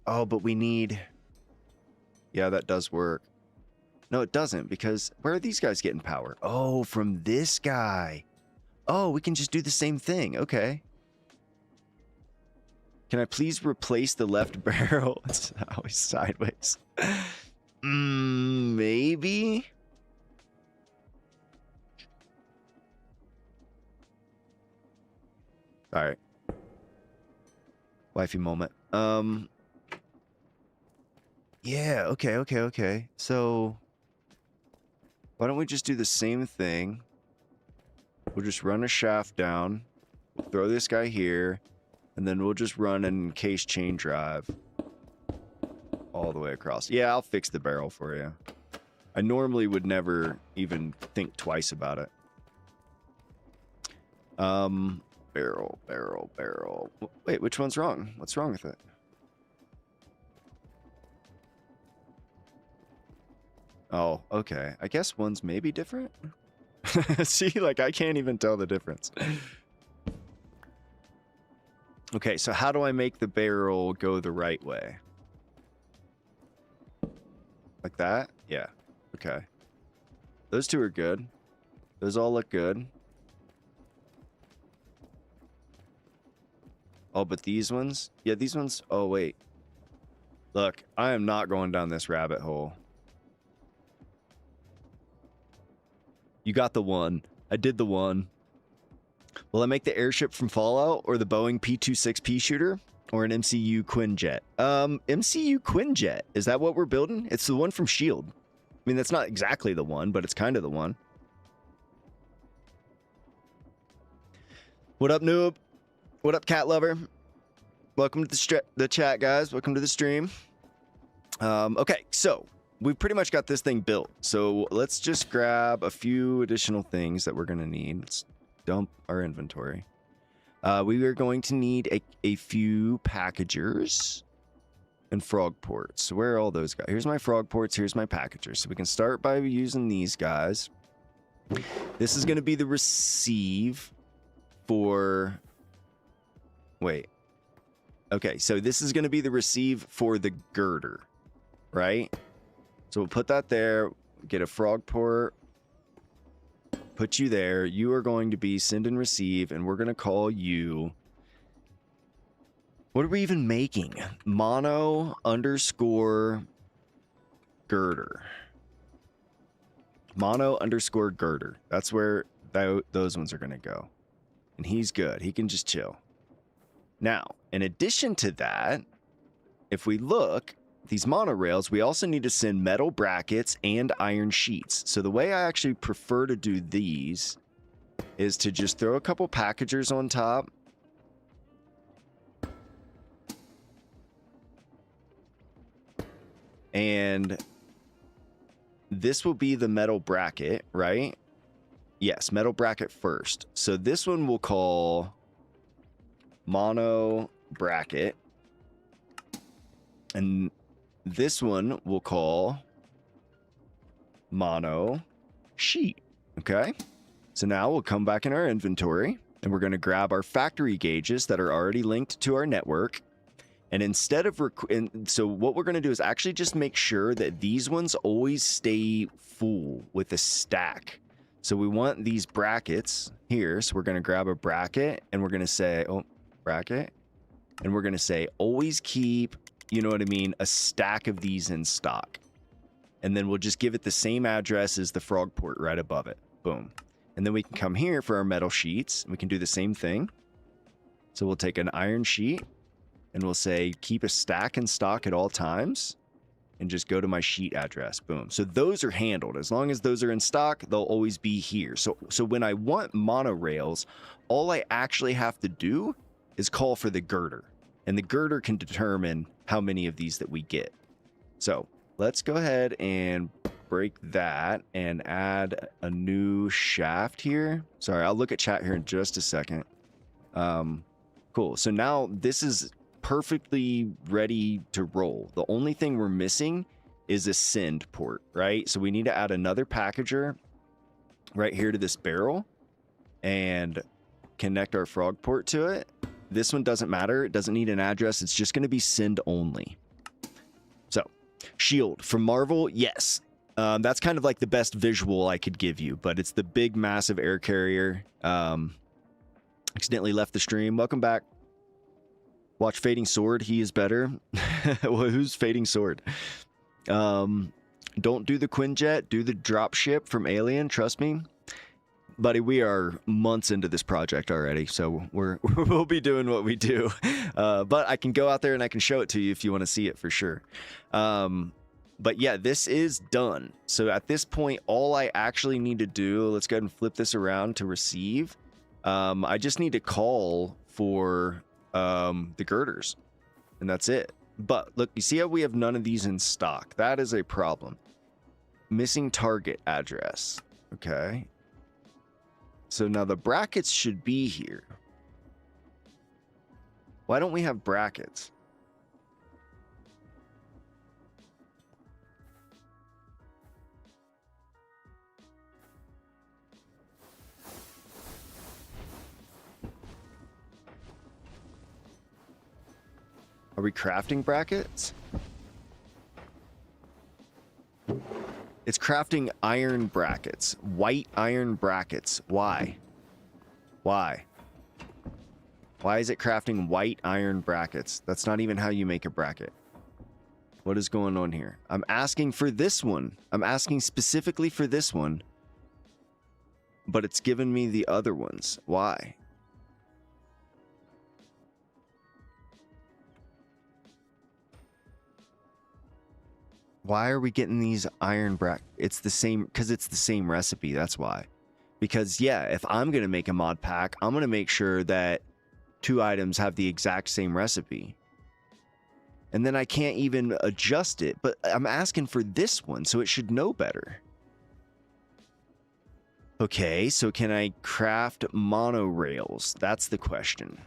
A: Oh, but we need... Yeah, that does work. No, it doesn't, because where are these guys getting power? Oh, from this guy. Oh, we can just do the same thing. Okay. Can I please replace the left barrel? It's always sideways. Maybe? All right. Wifey moment. Yeah, okay. So, why don't we just do the same thing? We'll just run a shaft down. We'll throw this guy here. And then we'll just run an encased chain drive all the way across. Yeah, I'll fix the barrel for you. I normally would never even think twice about it. Barrel. Wait, which one's wrong? What's wrong with it? Oh, okay. I guess one's maybe different. See, like I can't even tell the difference. Okay, so how do I make the barrel go the right way? Like that? Yeah. Okay. Those two are good. Those all look good. Oh, but these ones? Yeah, these ones... Oh, wait. Look, I am not going down this rabbit hole. You got the one. I did the one. Will I make the airship from Fallout or the Boeing P-26P shooter or an MCU Quinjet? MCU Quinjet. Is that what we're building? It's the one from S.H.I.E.L.D. I mean, that's not exactly the one, but it's kind of the one. What up, noob? What up, cat lover? Welcome to the chat, guys. Welcome to the stream. Okay, so we've pretty much got this thing built. So let's just grab a few additional things that we're going to need. Let's dump our inventory. We are going to need a few packagers and frog ports. So where are all those guys? Here's my frog ports. Here's my packagers. So we can start by using these guys. This is going to be the receive for... Wait. Okay, so this is going to be the receive for the girder, right? So we'll put that there, get a frog port, put you there. You are going to be send and receive, and we're going to call you... What are we even making? Mono underscore girder. Mono underscore girder. That's where those ones are going to go. And he's good. He can just chill. Now, in addition to that, if we look, these monorails, we also need to send metal brackets and iron sheets. So the way I actually prefer to do these is to just throw a couple packagers on top. And this will be the metal bracket, right? Yes, metal bracket first. So this one we'll call mono bracket. And this one we'll call mono sheet. Okay. So now we'll come back in our inventory and we're going to grab our factory gauges that are already linked to our network. And instead of, so what we're going to do is actually just make sure that these ones always stay full with a stack. So we want these brackets here. So we're going to grab a bracket and we're going to say, oh, bracket. And we're going to say, always keep, you know what I mean, a stack of these in stock. And then we'll just give it the same address as the frog port right above it. Boom. And then we can come here for our metal sheets. And we can do the same thing. So we'll take an iron sheet and we'll say, keep a stack in stock at all times. and just go to my sheet address. Boom. So those are handled. As long as those are in stock, they'll always be here. So when I want monorails, all I actually have to do is call for the girder, and the girder can determine how many of these that we get. So let's go ahead and break that and add a new shaft here. Sorry, I'll look at chat here in just a second. Cool. So now this is perfectly ready to roll. The only thing we're missing is a send port, right? So we need to add another packager right here to this barrel and connect our frog port to it. This one doesn't matter. It doesn't need an address. It's just going to be send only. So shield from Marvel. Yes. That's kind of like the best visual I could give you, but it's the big, massive air carrier. Accidentally left the stream. Welcome back. Watch Fading Sword. He is better. Well, who's Fading Sword? Don't do the Quinjet. Do the dropship from Alien. Trust me. Buddy, we are months into this project already, so we'll be doing what we do. But I can go out there and I can show it to you if you want to see it for sure. But yeah, this is done. So at this point, all I actually need to do, let's go ahead and flip this around to receive. I just need to call for the girders, and that's it. But look, you see how we have none of these in stock? That is a problem. Missing target address. Okay. So now the brackets should be here. Why don't we have brackets? Are we crafting brackets? It's crafting iron brackets. White iron brackets. Why? Why? Why is it crafting white iron brackets? That's not even how you make a bracket. What is going on here? I'm asking for this one. I'm asking specifically for this one. But it's given me the other ones. Why? Why are we getting these iron brackets? It's the same, because it's the same recipe, that's why. Because yeah, if I'm going to make a mod pack, I'm going to make sure that 2 items have the exact same recipe. And then I can't even adjust it, but I'm asking for this one, so it should know better. Okay, so can I craft monorails? That's the question.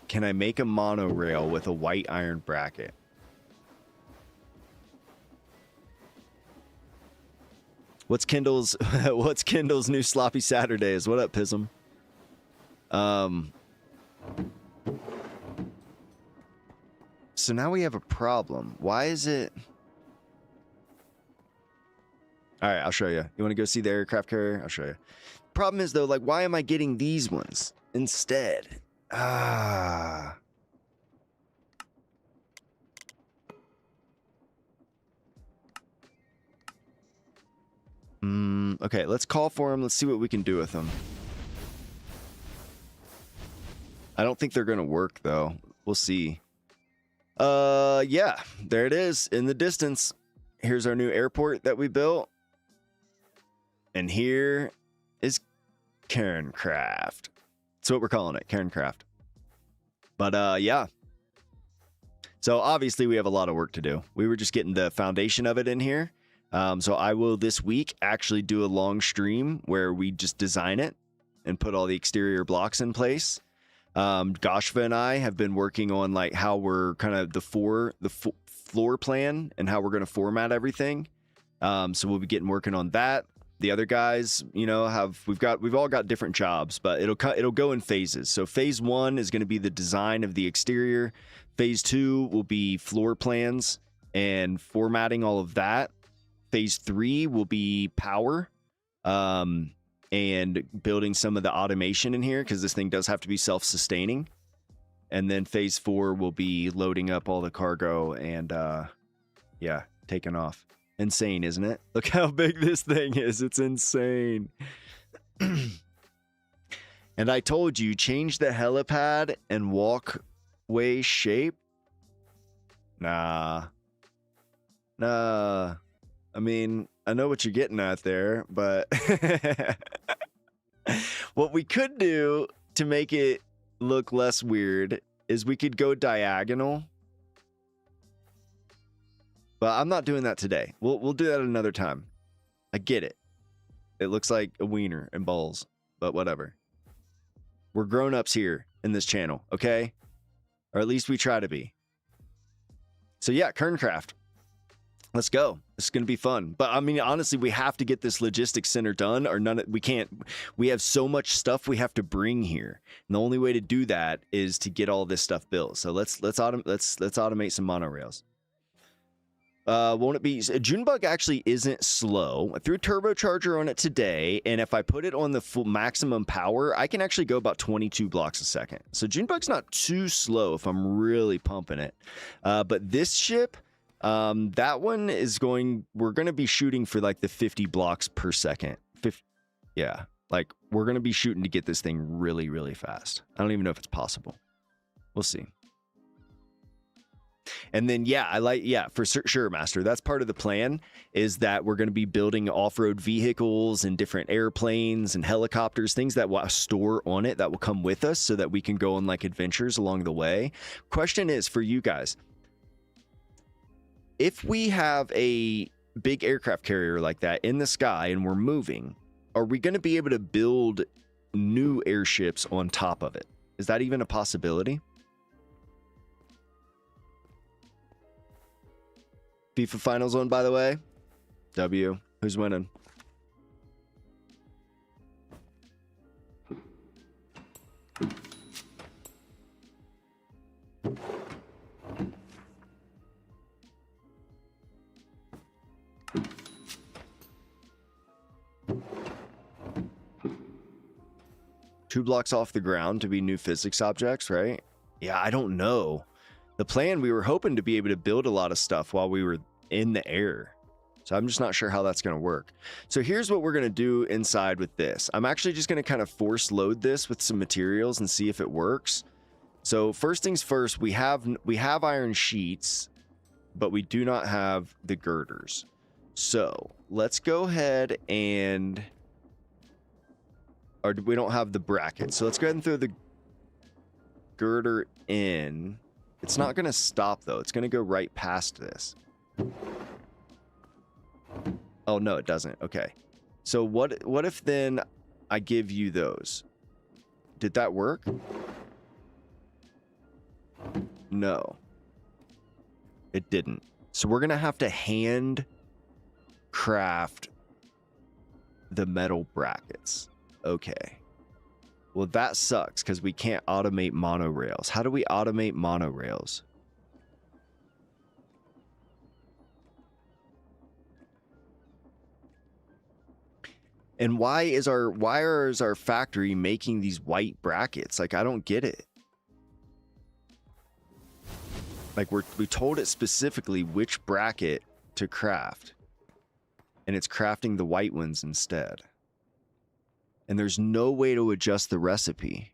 A: Can I make a monorail with a white iron bracket? What's Kindle's new sloppy Saturdays? What up, Pism? So now we have a problem. Why is it? All right, I'll show you. You want to go see the aircraft carrier? I'll show you. Problem is though, like, why am I getting these ones instead? Ah. Okay, let's call for them. Let's see what we can do with them. I don't think they're gonna work though. We'll see. Yeah, there it is in the distance. Here's our new airport that we built. And here is AirCraft. That's what we're calling it, AirCraft. But yeah. So obviously we have a lot of work to do. We were just getting the foundation of it in here. So I will this week actually do a long stream where we just design it and put all the exterior blocks in place. Goshva and I have been working on like how we're kind of the floor plan and how we're going to format everything. So we'll be working on that. The other guys, you know, we've all got different jobs, but it'll go in phases. So phase 1 is going to be the design of the exterior. Phase 2 will be floor plans and formatting all of that. Phase 3 will be power and building some of the automation in here because this thing does have to be self-sustaining. And then phase 4 will be loading up all the cargo and yeah, taking off. Insane, isn't it? Look how big this thing is. It's insane. And I told you, change the helipad and walkway shape. Nah. Nah. I mean, I know what you're getting at there, but what we could do to make it look less weird is we could go diagonal. But I'm not doing that today. We'll do that another time. I get it. It looks like a wiener and balls, but whatever. We're grown-ups here in this channel, okay? Or at least we try to be. So yeah, Kerncraft. Let's go. This is going to be fun. But I mean, honestly, we have to get this logistics center done, or we can't. We have so much stuff we have to bring here. And the only way to do that is to get all this stuff built. So let's automate some monorails. Won't it be? Junebug actually isn't slow. I threw a turbocharger on it today, and if I put it on the full maximum power, I can actually go about 22 blocks a second. So Junebug's not too slow if I'm really pumping it. But this ship, that one is we're going to be shooting for like the 50 blocks per second. Yeah, like we're going to be shooting to get this thing really, really fast. I don't even know if it's possible. We'll see. And then, yeah, for sure, Master. That's part of the plan, is that we're going to be building off-road vehicles and different airplanes and helicopters, things that will store on it that will come with us so that we can go on like adventures along the way. Question is for you guys, if we have a big aircraft carrier like that in the sky and we're moving, are we going to be able to build new airships on top of it? Is that even a possibility? FIFA finals on, by the way. W. Who's winning? Two blocks off the ground to be new physics objects, right? Yeah, I don't know. The plan, we were hoping to be able to build a lot of stuff while we were in the air. So I'm just not sure how that's going to work. So here's what we're going to do inside with this. I'm actually just going to kind of force load this with some materials and see if it works. So first things first, we have iron sheets, but we do not have the girders. So let's go ahead and, or we don't have the bracket. So let's go ahead and throw the girder in. It's not going to stop, though. It's going to go right past this. Oh, no, it doesn't. Okay. So what if then I give you those? Did that work? No. It didn't. So we're going to have to hand craft the metal brackets. Okay. Well, that sucks because we can't automate monorails. How do we automate monorails? And why is our factory making these white brackets? Like, I don't get it. Like, we told it specifically which bracket to craft, and it's crafting the white ones instead. And there's no way to adjust the recipe.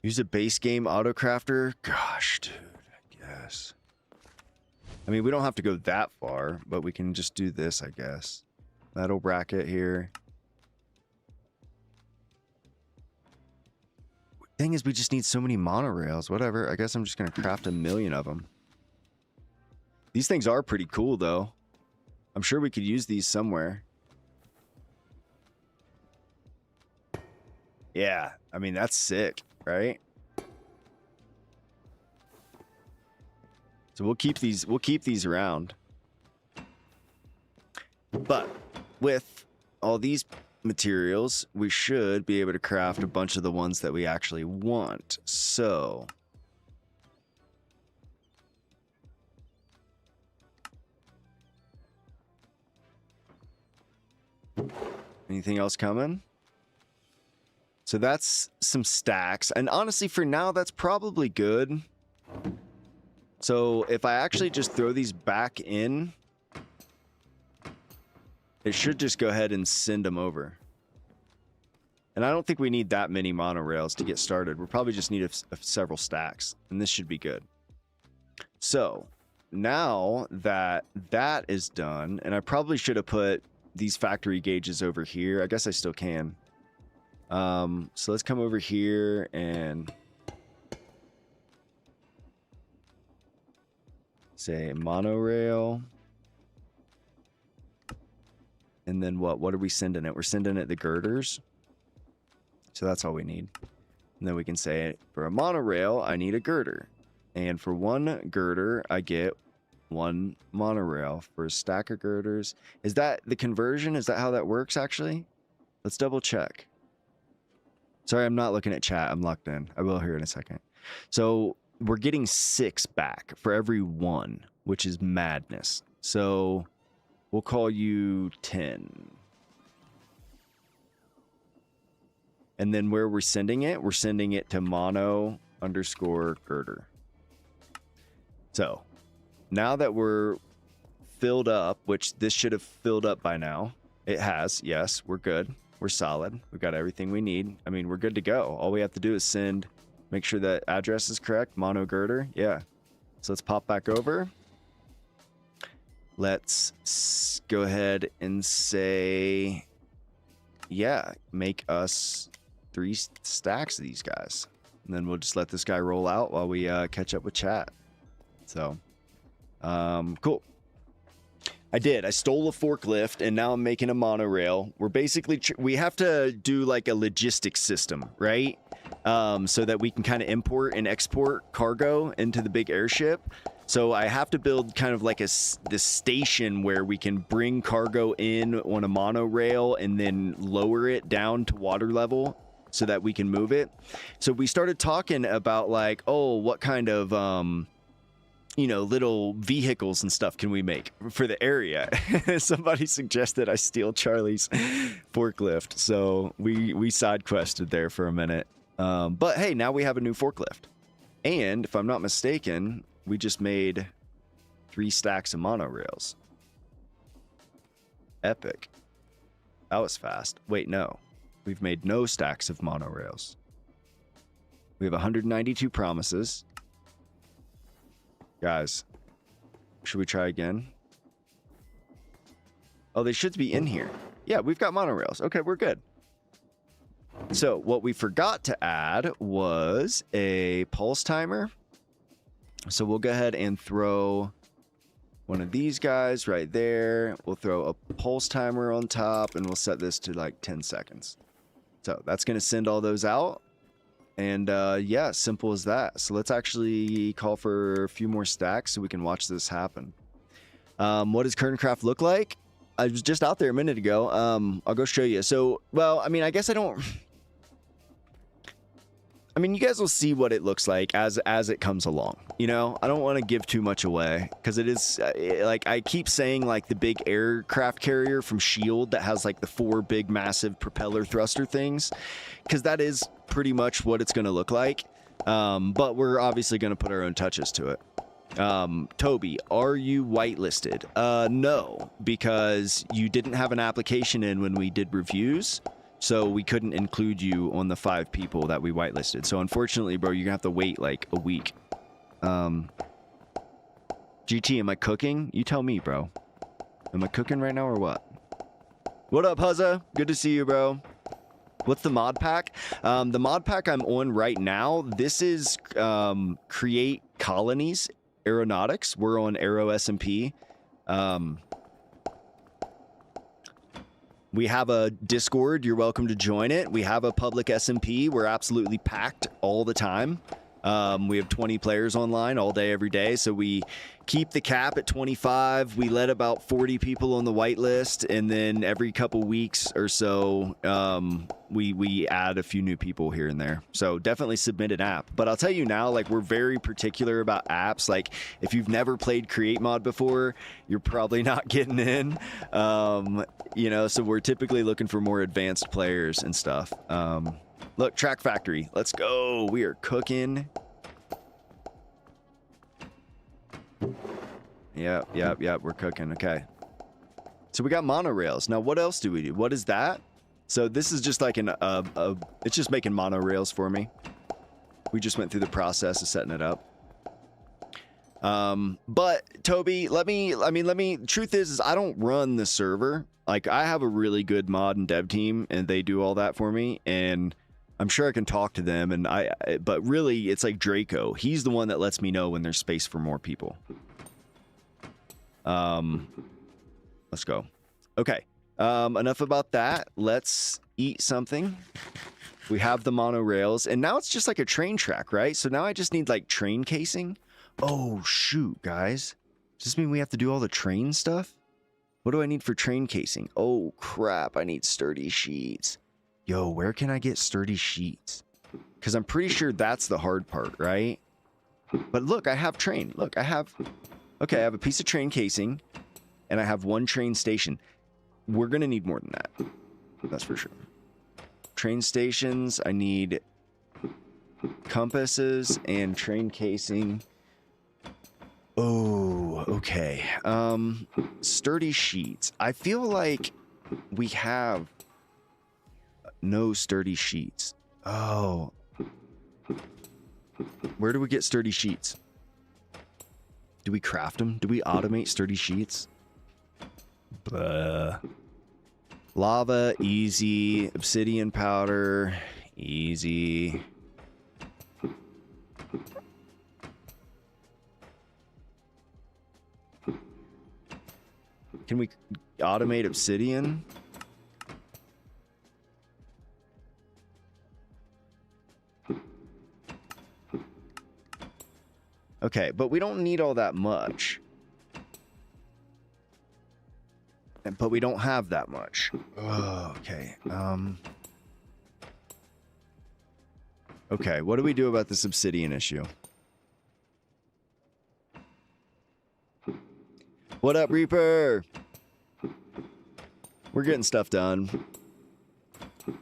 A: Use a base game autocrafter? Gosh, dude, I guess. I mean, we don't have to go that far, but we can just do this, I guess. Metal bracket here. Thing is, we just need so many monorails. Whatever. I guess I'm just going to craft 1 million of them. These things are pretty cool, though. I'm sure we could use these somewhere. Yeah. I mean, that's sick, right? So we'll keep these around. But with all these materials, we should be able to craft a bunch of the ones that we actually want. So anything else coming? So that's some stacks, and honestly for now that's probably good. So if I actually just throw these back in, it should just go ahead and send them over. And I don't think we need that many monorails to get started. We'll probably just need several stacks, and this should be good. So now that that is done, and I probably should have put these factory gauges over here. I guess I still can. So let's come over here and say monorail. And then what are we sending it? We're sending it the girders. So that's all we need. And then we can say, for a monorail, I need a girder. And for one girder, I get one monorail. For a stack of girders. Is that the conversion? Is that how that works, actually? Let's double check. Sorry, I'm not looking at chat. I'm locked in. I will here in a second. So we're getting 6 back for every 1, which is madness. So we'll call you 10. And then where we're sending it to mono_girder. So now that we're filled up, which this should have filled up by now. It has, yes, we're good. We're solid. We've got everything we need. I mean, we're good to go. All we have to do is send, make sure that address is correct, mono girder. Yeah. So let's pop back over. Let's go ahead and say, yeah, make us 3 stacks of these guys. And then we'll just let this guy roll out while we catch up with chat. So, cool. I stole a forklift and now I'm making a monorail. We're basically, we have to do like a logistics system, right? So that we can kind of import and export cargo into the big airship. So I have to build kind of like this station where we can bring cargo in on a monorail and then lower it down to water level so that we can move it. So we started talking about like, oh, what kind of, you know, little vehicles and stuff can we make for the area? Somebody suggested I steal Charlie's forklift. So we side quested there for a minute. But hey, now we have a new forklift. And if I'm not mistaken, we just made 3 stacks of monorails. Epic. That was fast. Wait, no. We've made no stacks of monorails. We have 192 promises. Guys, should we try again? Oh, they should be in here. Yeah, we've got monorails. Okay, we're good. So what we forgot to add was a pulse timer. So we'll go ahead and throw one of these guys right there. We'll throw a pulse timer on top and we'll set this to like 10 seconds. So that's going to send all those out. And yeah, simple as that. So let's actually call for a few more stacks so we can watch this happen. What does Kerncraft look like? I was just out there a minute ago. I'll go show you. So, well, I mean, I guess I don't... I mean, you guys will see what it looks like as it comes along. You know, I don't want to give too much away because it is like I keep saying like the big aircraft carrier from Shield that has like the 4 big massive propeller thruster things, because that is pretty much what it's going to look like. But we're obviously going to put our own touches to it. Toby, are you whitelisted? No, because you didn't have an application in when we did reviews. So we couldn't include you on the 5 people that we whitelisted. So unfortunately, bro, you're gonna have to wait like a week. GT, am I cooking? You tell me, bro. Am I cooking right now or what? What up, Huzza? Good to see you, bro. What's the mod pack? The mod pack I'm on right now, this is Create Colonies, Aeronautics. We're on Aero SMP. We have a Discord. You're welcome to join it. We have a public SMP. We're absolutely packed all the time. We have 20 players online all day, every day. So we keep the cap at 25. We let about 40 people on the whitelist. And then every couple weeks or so, we add a few new people here and there. So definitely submit an app. But I'll tell you now, like, we're very particular about apps. Like, if you've never played createmod before, you're probably not getting in. You know, so we're typically looking for more advanced players and stuff. Look, Track Factory. Let's go. We are cooking. Yep. We're cooking. Okay. So we got monorails. Now, what else do we do? What is that? So this is just like it's just making monorails for me. We just went through the process of setting it up. But Toby, truth is I don't run the server. Like, I have a really good mod and dev team, and they do all that for me, and I'm sure I can talk to them, and but really, it's like Draco. He's the one that lets me know when there's space for more people. Let's go. Okay. Enough about that. Let's eat something. We have the monorails, and now it's just like a train track, right? So now I just need, like, train casing. Oh, shoot, guys. Does this mean we have to do all the train stuff? What do I need for train casing? Oh, crap. I need sturdy sheets. Yo, where can I get sturdy sheets? Because I'm pretty sure that's the hard part, right? But look, I have train. Look, I have a piece of train casing, and I have one train station. We're going to need more than that. That's for sure. Train stations, I need compasses and train casing. Oh, okay. Sturdy sheets. I feel like we have no sturdy sheets. Oh. Where do we get sturdy sheets? Do we craft them? Do we automate sturdy sheets? Blah. Lava, easy. Obsidian powder, easy. Can we automate obsidian? Okay, but we don't need all that much. But we don't have that much. Oh, okay. Okay, what do we do about this obsidian issue? What up, Reaper? We're getting stuff done.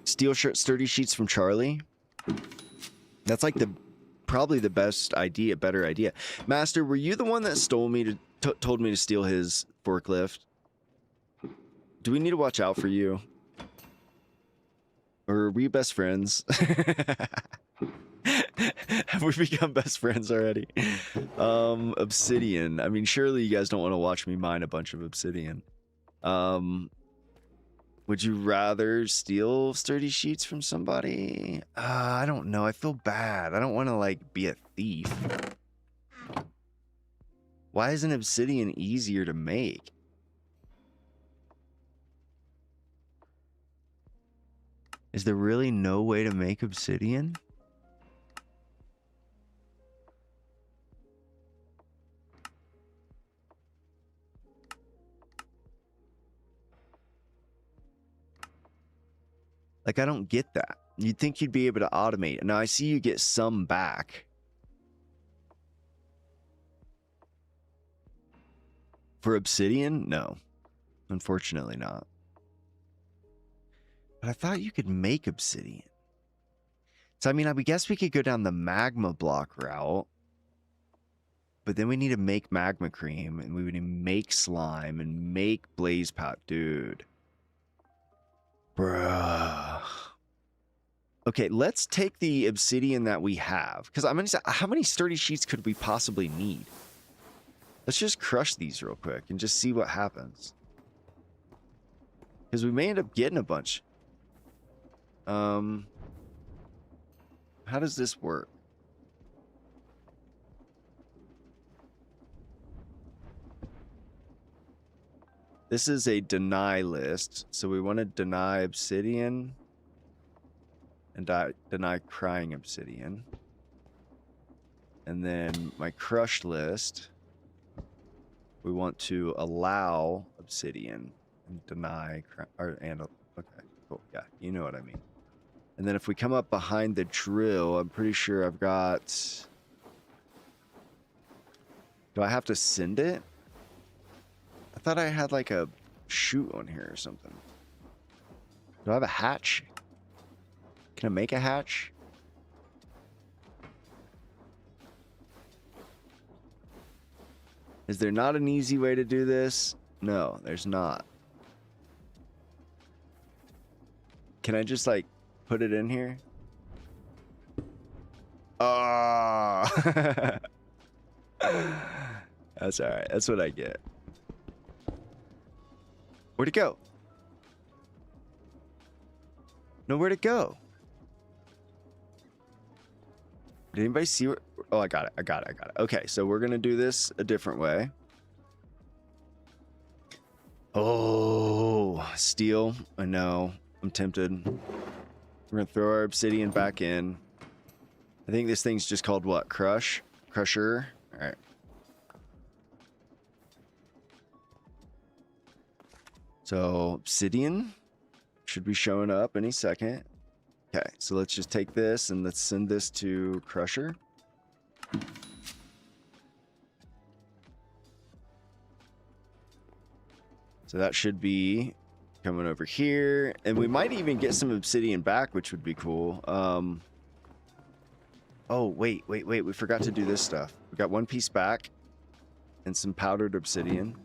A: Steel shirt, sturdy sheets from Charlie. That's like probably the best idea, better idea. Master, were you the one that stole me told me to steal his forklift? Do we need to watch out for you? Or are we best friends? Have we become best friends already? Obsidian. I mean, surely you guys don't want to watch me mine a bunch of obsidian. Would you rather steal sturdy sheets from somebody? I don't know. I feel bad. I don't want to, like, be a thief. Why isn't obsidian easier to make? Is there really no way to make obsidian? Like, I don't get that. You'd think you'd be able to automate it. Now, I see you get some back. For obsidian? No. Unfortunately not. But I thought you could make obsidian. So, I mean, I guess we could go down the magma block route. But then we need to make magma cream. And we would need to make slime and make blaze powder. Dude. Bruh. Okay, let's take the obsidian that we have. Because I'm going to say, how many sturdy sheets could we possibly need? Let's just crush these real quick and just see what happens. Because we may end up getting a bunch. How does this work? This is a deny list. So we want to deny obsidian and deny crying obsidian. And then my crush list, we want to allow obsidian and deny okay, cool. Yeah, you know what I mean. And then if we come up behind the drill, I'm pretty sure I've got... Do I have to send it? I thought I had like a chute on here or something. Do I have a hatch? Can I make a hatch? Is there not an easy way to do this? No, there's not. Can I just like put it in here? Oh. That's all right. That's what I get. Where'd it go? No, where'd it go? Did anybody see where? Oh, I got it. I got it. I got it. Okay, so we're gonna do this a different way. Oh, steel. I know. I'm tempted. We're gonna throw our obsidian back in. I think this thing's just called what? Crusher. All right. So obsidian should be showing up any second. Okay, so let's just take this and let's send this to Crusher. So that should be coming over here, and we might even get some obsidian back, which would be cool. Oh, wait, we forgot to do this stuff. We got one piece back and some powdered obsidian.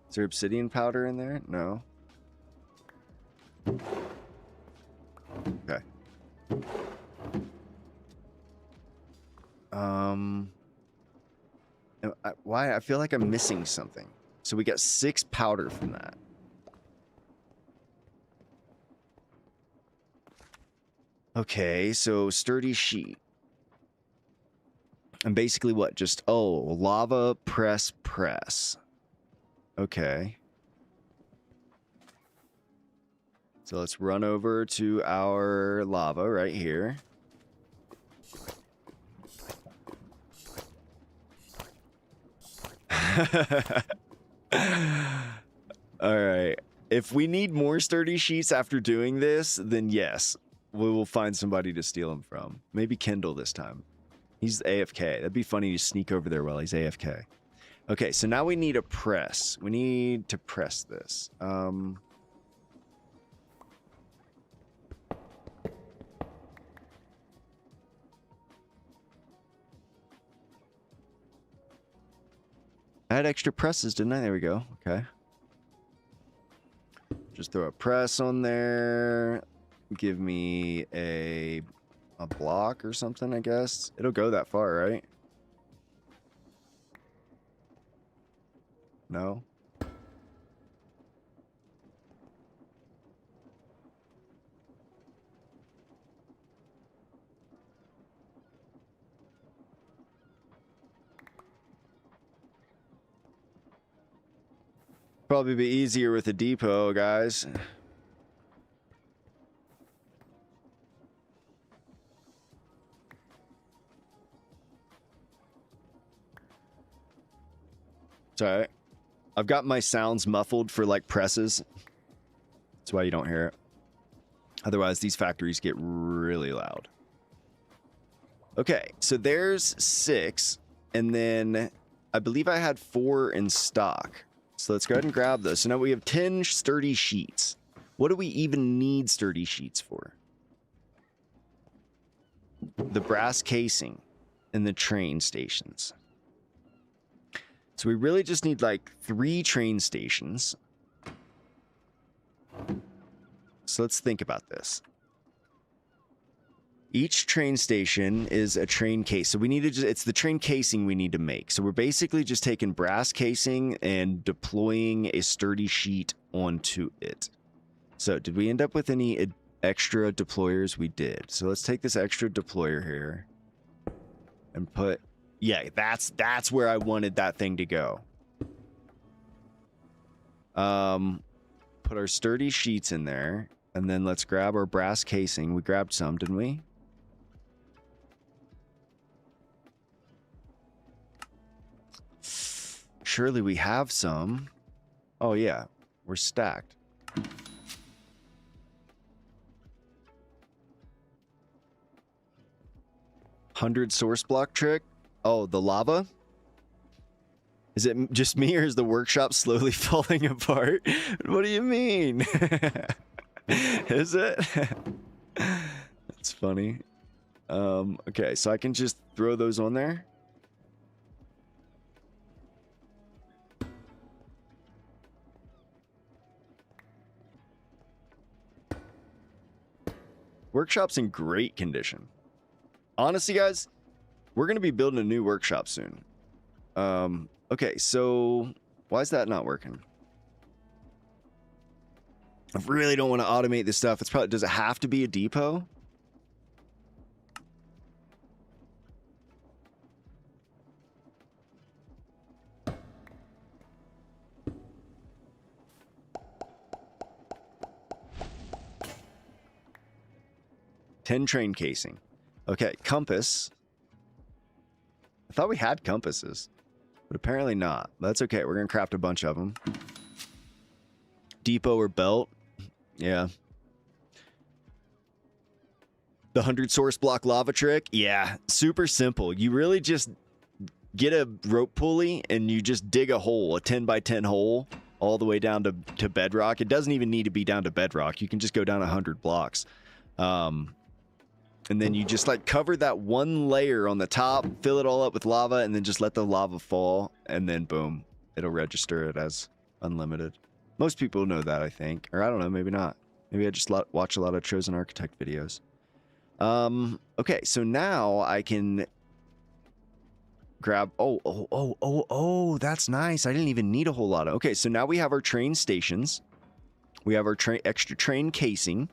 A: Is there obsidian powder in there? No. Okay. Why? I feel like I'm missing something. So we got 6 powder from that. Okay, so sturdy sheet. And basically what? Just, oh, lava press. Okay. So let's run over to our lava right here. All right. If we need more sturdy sheets after doing this, then yes, we will find somebody to steal them from. Maybe Kendall this time. He's AFK. That'd be funny to sneak over there while he's AFK. Okay, so now we need a press. We need to press this. I had extra presses, didn't I? There we go. Okay. Just throw a press on there. Give me a block or something, I guess. It'll go that far, right? No? Probably be easier with a depot, guys. It's all right. I've got my sounds muffled for like presses. That's why you don't hear it. Otherwise, these factories get really loud. Okay, so there's 6. And then I believe I had 4 in stock. So let's go ahead and grab those. So now we have 10 sturdy sheets. What do we even need sturdy sheets for? The brass casing and the train stations. So we really just need like 3 train stations. So let's think about this. Each train station is a train case. So we need to it's the train casing we need to make. So we're basically just taking brass casing and deploying a sturdy sheet onto it. So did we end up with any extra deployers? We did. So let's take this extra deployer here and put, yeah, that's where I wanted that thing to go. Put our sturdy sheets in there, and then let's grab our brass casing. We grabbed some, didn't we? Surely we have some. Oh yeah, we're stacked. $100 source block trick? Oh, the lava? Is it just me, or is the workshop slowly falling apart? What do you mean? Is it? That's funny. Okay, so I can just throw those on there. Workshop's in great condition. Honestly, guys, we're going to be building a new workshop soon. Okay, so why is that not working? I really don't want to automate this stuff. It's probably, does it have to be a depot? Ten train casing. Okay, compass. I thought we had compasses, but apparently not. That's okay. We're going to craft a bunch of them. Depot or belt. Yeah. The 100 source block lava trick. Yeah, super simple. You really just get a rope pulley and you just dig a hole, a 10 by 10 hole, all the way down to bedrock. It doesn't even need to be down to bedrock. You can just go down 100 blocks. And then you just like cover that one layer on the top, fill it all up with lava, and then just let the lava fall, and then boom, it'll register it as unlimited. Most people know that, I think. Or I don't know, maybe not. Maybe I just watch a lot of Chosen Architect videos. Okay, so now I can grab... Oh, that's nice. I didn't even need a whole lot of... Okay, so now we have our train stations. We have our extra train casing.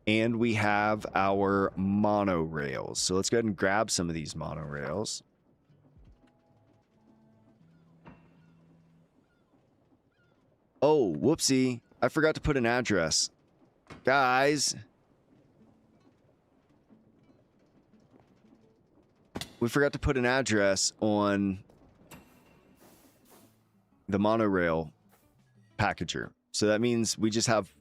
A: And we have our monorails. So let's go ahead and grab some of these monorails. Oh, whoopsie. I forgot to put an address. Guys. We forgot to put an address on the monorail packager. So that means we just have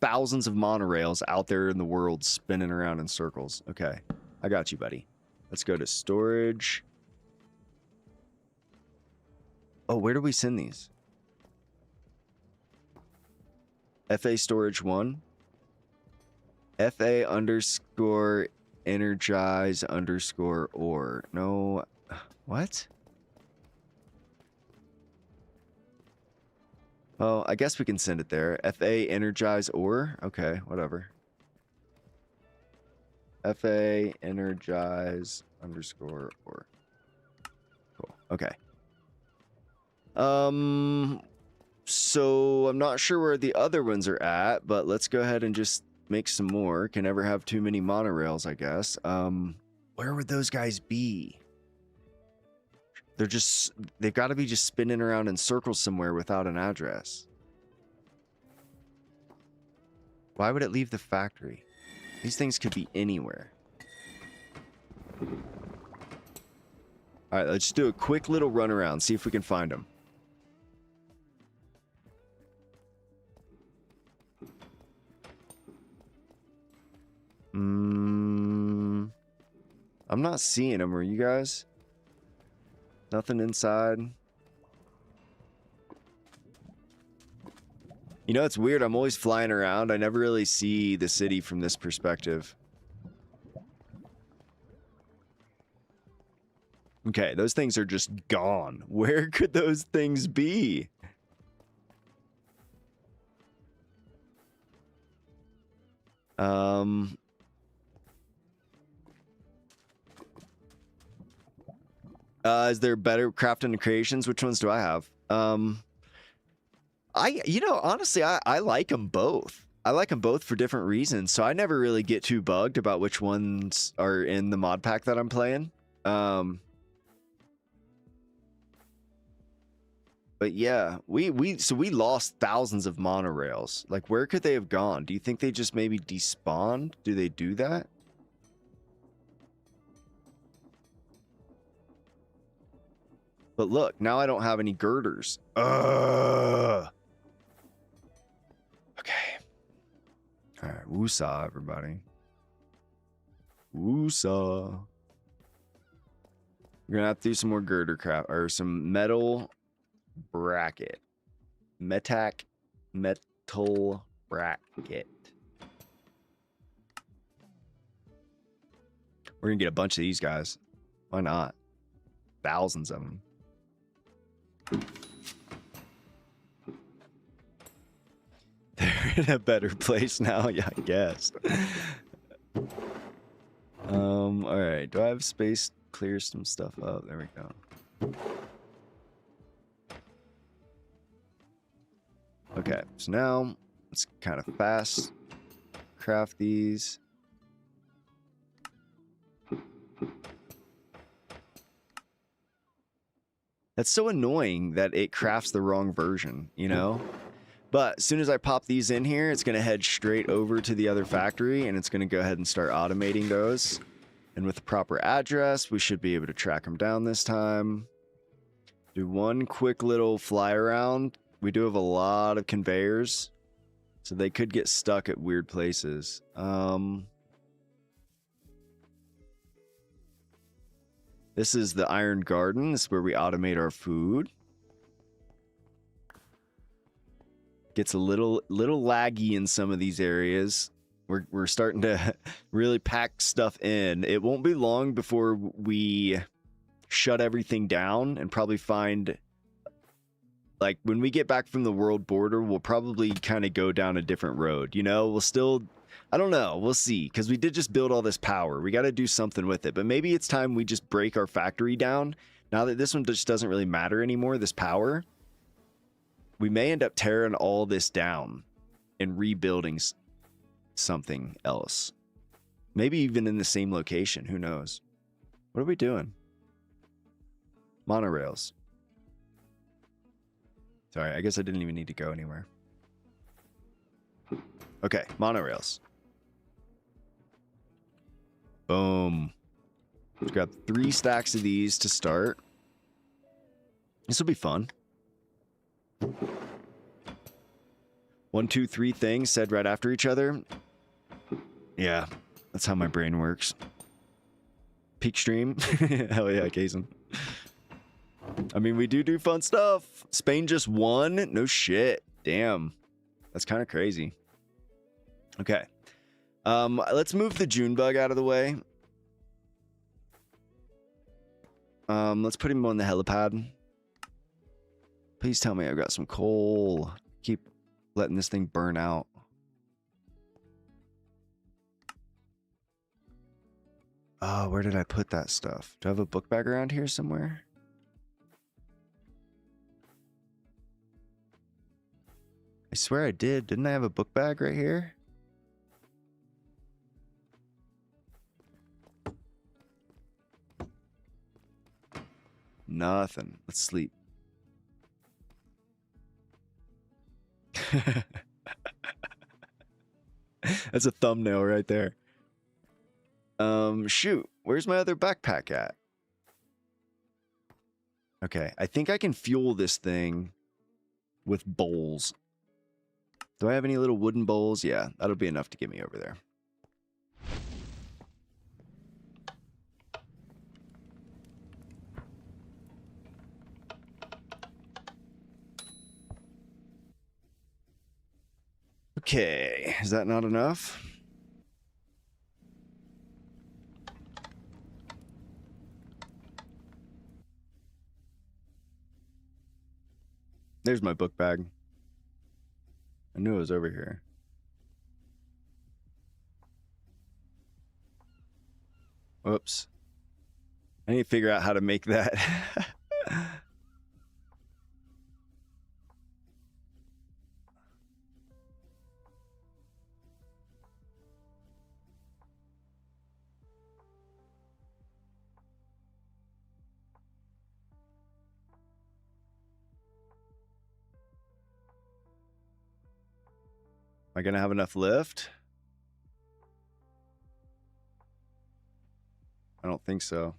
A: thousands of monorails out there in the world spinning around in circles. Okay, I got you, buddy. Let's go to storage. Oh, where do we send these? FA storage 1. FA underscore energize underscore or. No. What? Well, I guess we can send it there. FA energize or. Okay, whatever. FA energize underscore or. Cool. Okay. So I'm not sure where the other ones are at, but let's go ahead and just make some more. Can never have too many monorails, I guess. Where would those guys be? They've got to be just spinning around in circles somewhere without an address. Why would it leave the factory? These things could be anywhere. All right, let's do a quick little run around, see if we can find them. I'm not seeing them. Are you guys? Nothing inside. You know, it's weird. I'm always flying around. I never really see the city from this perspective. Okay, those things are just gone. Where could those things be? Is there better crafting and creations? Which ones do I have? You know, honestly, I like them both. I like them both for different reasons. So I never really get too bugged about which ones are in the mod pack that I'm playing. But yeah, we lost thousands of monorails. Like, where could they have gone? Do you think they just maybe despawned? Do they do that? But look, now I don't have any girders. Okay. All right, woosah, everybody. Woosah. We're gonna have to do some more girder craft, or some metal bracket. Metal bracket. We're gonna get a bunch of these guys. Why not? Thousands of them. They're in a better place now, yeah, I guess. All right. Do I have space to clear some stuff up? There we go. Okay, so now let's kind of fast craft these. That's so annoying that it crafts the wrong version, you know? But as soon as I pop these in here, it's going to head straight over to the other factory, and it's going to go ahead and start automating those. And with the proper address, we should be able to track them down this time. Do one quick little fly around. We do have a lot of conveyors, so they could get stuck at weird places. This is the Iron Garden. This is where we automate our food. Gets a little laggy in some of these areas. We're starting to really pack stuff in. It won't be long before we shut everything down and probably find, like, when we get back from the world border, we'll probably kind of go down a different road. You know, we'll still, I don't know, we'll see, because we did just build all this power. We got to do something with it, but maybe it's time we just break our factory down. Now that this one just doesn't really matter anymore, this power, we may end up tearing all this down and rebuilding something else. Maybe even in the same location. Who knows? What are we doing? Monorails. Sorry, I guess I didn't even need to go anywhere. Okay, monorails. Boom. We've got 3 stacks of these to start. This will be fun. 1, 2, 3 things said right after each other. Yeah, that's how my brain works. Peak stream. Hell yeah, Kazan. I mean, we do fun stuff. Spain just won? No shit. Damn. That's kind of crazy. Okay. Let's move the June bug out of the way. Let's put him on the helipad. Please tell me I've got some coal. Keep letting this thing burn out. Oh, where did I put that stuff? Do I have a book bag around here somewhere? I swear I did. Didn't I have a book bag right here? Nothing. Let's sleep. That's a thumbnail right there. Shoot. Where's my other backpack at? Okay, I think I can fuel this thing with bowls. Do I have any little wooden bowls? Yeah, that'll be enough to get me over there. Okay, is that not enough? There's my book bag. I knew it was over here. Whoops. I need to figure out how to make that. Am I gonna have enough lift? I don't think so.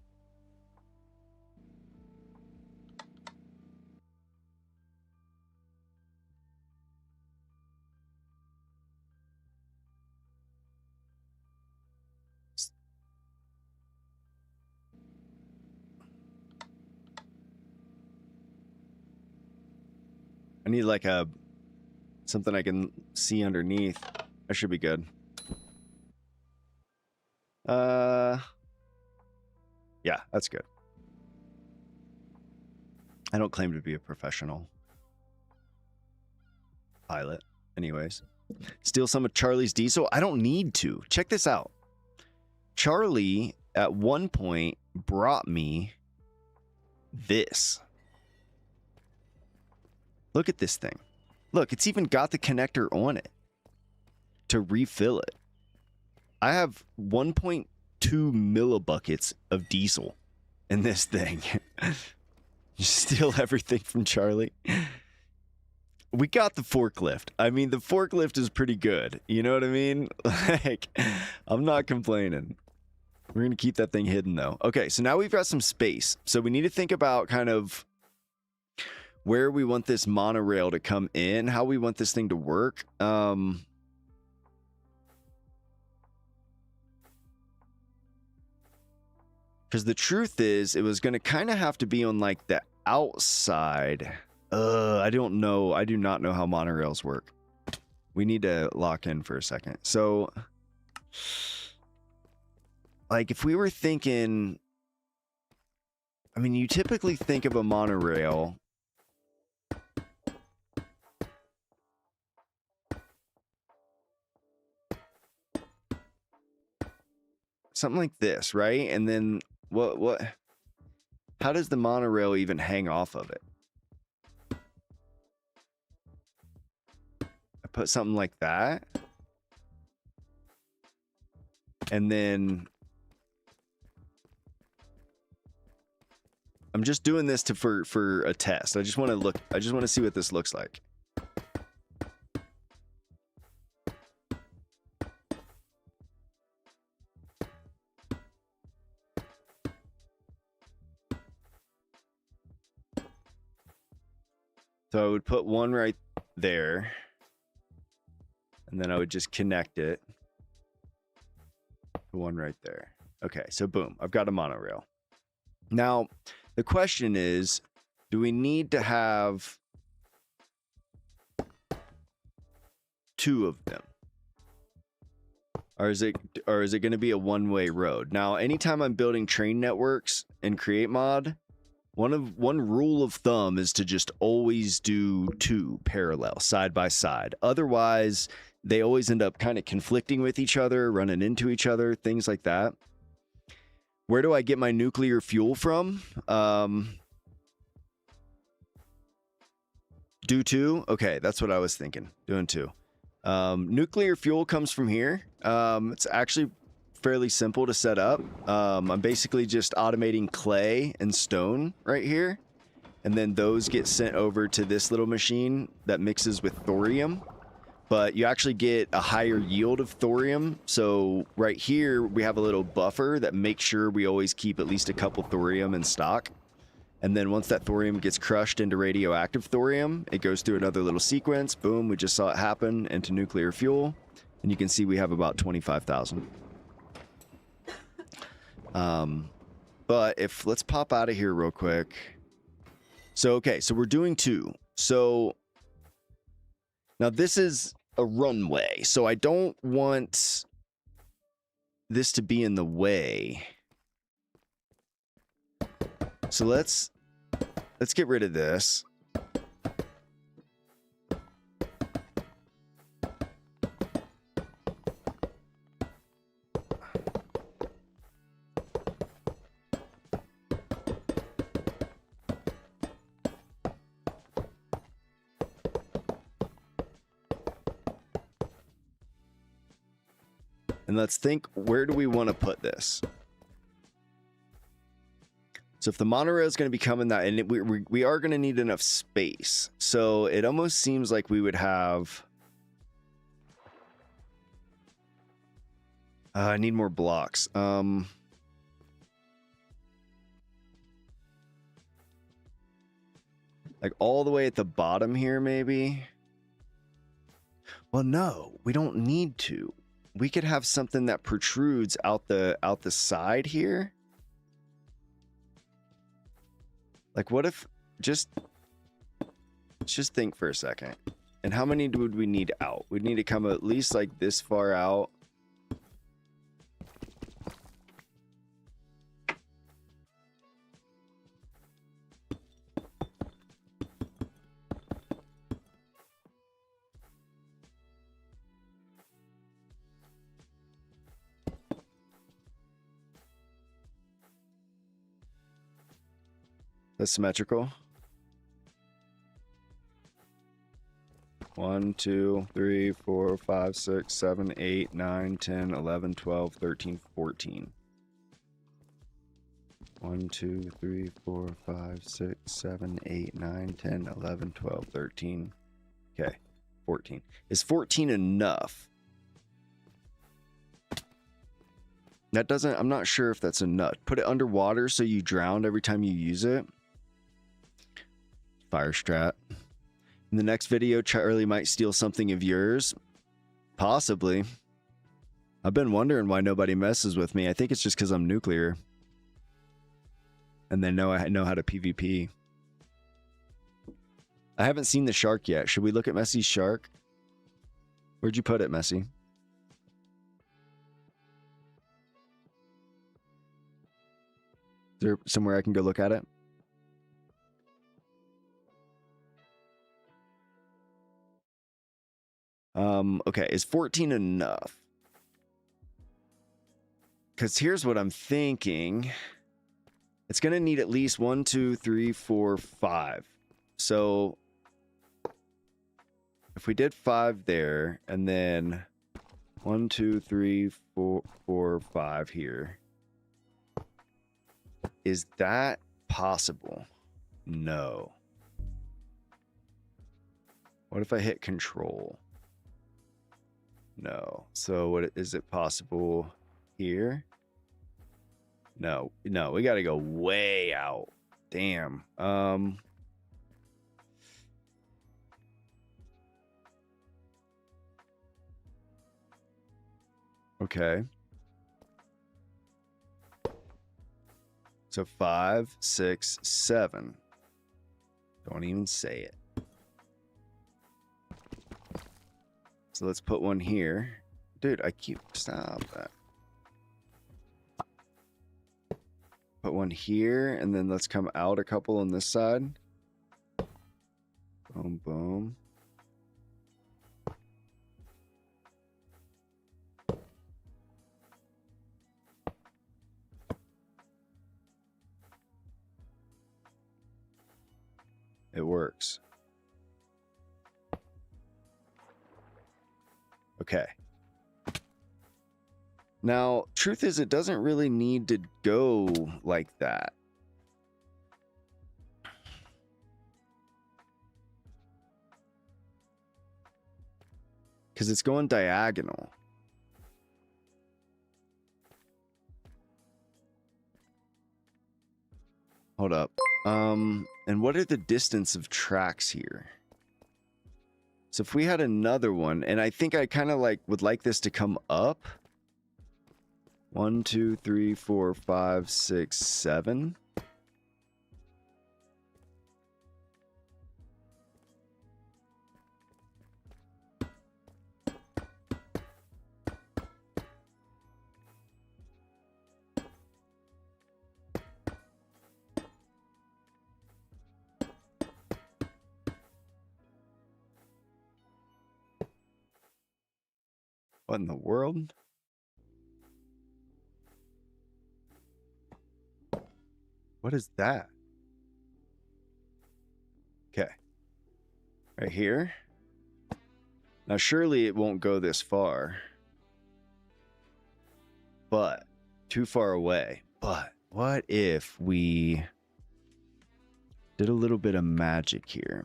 A: I need like a something I can see underneath. That should be good. Yeah, that's good. I don't claim to be a professional pilot. Anyways. Steal some of Charlie's diesel? I don't need to. Check this out. Charlie, at one point, brought me this. Look at this thing. Look, it's even got the connector on it to refill it. I have 1.2 millibuckets of diesel in this thing. You steal everything from Charlie. We got the forklift. I mean, the forklift is pretty good. You know what I mean? Like, I'm not complaining. We're going to keep that thing hidden, though. Okay, so now we've got some space. So we need to think about kind of where we want this monorail to come in, how we want this thing to work. Because the truth is, it was going to kind of have to be on, like, the outside. I don't know. I do not know how monorails work. We need to lock in for a second. So, like, if we were thinking, I mean, you typically think of a monorail something like this, right? And then what how does the monorail even hang off of it? Put something like that, and then I'm just doing this for a test. I just want to see what this looks like. So I would put one right there. And then I would just connect it to one right there. Okay, so boom, I've got a monorail. Now, the question is, do we need to have two of them? Or is it going to be a one-way road? Now, anytime I'm building train networks in createmod, one rule of thumb is to just always do two parallel, side by side. Otherwise, they always end up kind of conflicting with each other, running into each other, things like that. Where do I get my nuclear fuel from? Do two? Okay, that's what I was thinking. Doing two. Nuclear fuel comes from here. It's actually fairly simple to set up. I'm basically just automating clay and stone right here. And then those get sent over to this little machine that mixes with thorium. But you actually get a higher yield of thorium. So right here, we have a little buffer that makes sure we always keep at least a couple thorium in stock. And then once that thorium gets crushed into radioactive thorium, it goes through another little sequence. Boom, we just saw it happen into nuclear fuel. And you can see we have about 25,000. But let's pop out of here real quick. So, okay, so we're doing two. So now this is a runway, so I don't want this to be in the way. So let's get rid of this. And let's think, where do we want to put this? So if the monorail is going to be coming that, and we are going to need enough space. So it almost seems like we would have... I need more blocks. Like all the way at the bottom here, maybe? Well, no, we don't need to. We could have something that protrudes out the side here. Like, what if let's just think for a second. And how many would we need out? We'd need to come at least like this far out. That's symmetrical. 1, 2, 3, 4, 5, 6, 7, 8, 9, 10, 11, 12, 13, 14. 1, 2, 3, 4, 5, 6, 7, 8, 9, 10, 11, 12, 13. Okay, 14. Is 14 enough? That doesn't, I'm not sure if that's enough. Put it underwater so you drown every time you use it. Fire strat. In the next video, Charlie might steal something of yours. Possibly. I've been wondering why nobody messes with me. I think it's just because I'm nuclear. And they know I know how to PvP. I haven't seen the shark yet. Should we look at Messy's shark? Where'd you put it, Messy? Is there somewhere I can go look at it? Okay, is 14 enough? Because here's what I'm thinking. It's going to need at least 1, 2, 3, 4, 5. So if we did 5 there, and then 1, 2, 3, 4, 5 here. Is that possible? No. What if I hit control? No. So what is it possible here? No. No, we got to go way out. Damn. Okay. So 5, 6, 7. Don't even say it. So let's put one here. Dude, I keep... Stop that. Put one here, and then let's come out a couple on this side. Boom, boom. It works. Okay. Now, truth is, it doesn't really need to go like that. Because it's going diagonal. Hold up. And what are the distance of tracks here? So if we had another one, and I think I kind of like would like this to come up. 1, 2, 3, 4, 5, 6, 7. What in the world? What is that? Okay. Right here. Now, surely it won't go this far. But, too far away. But, what if we did a little bit of magic here?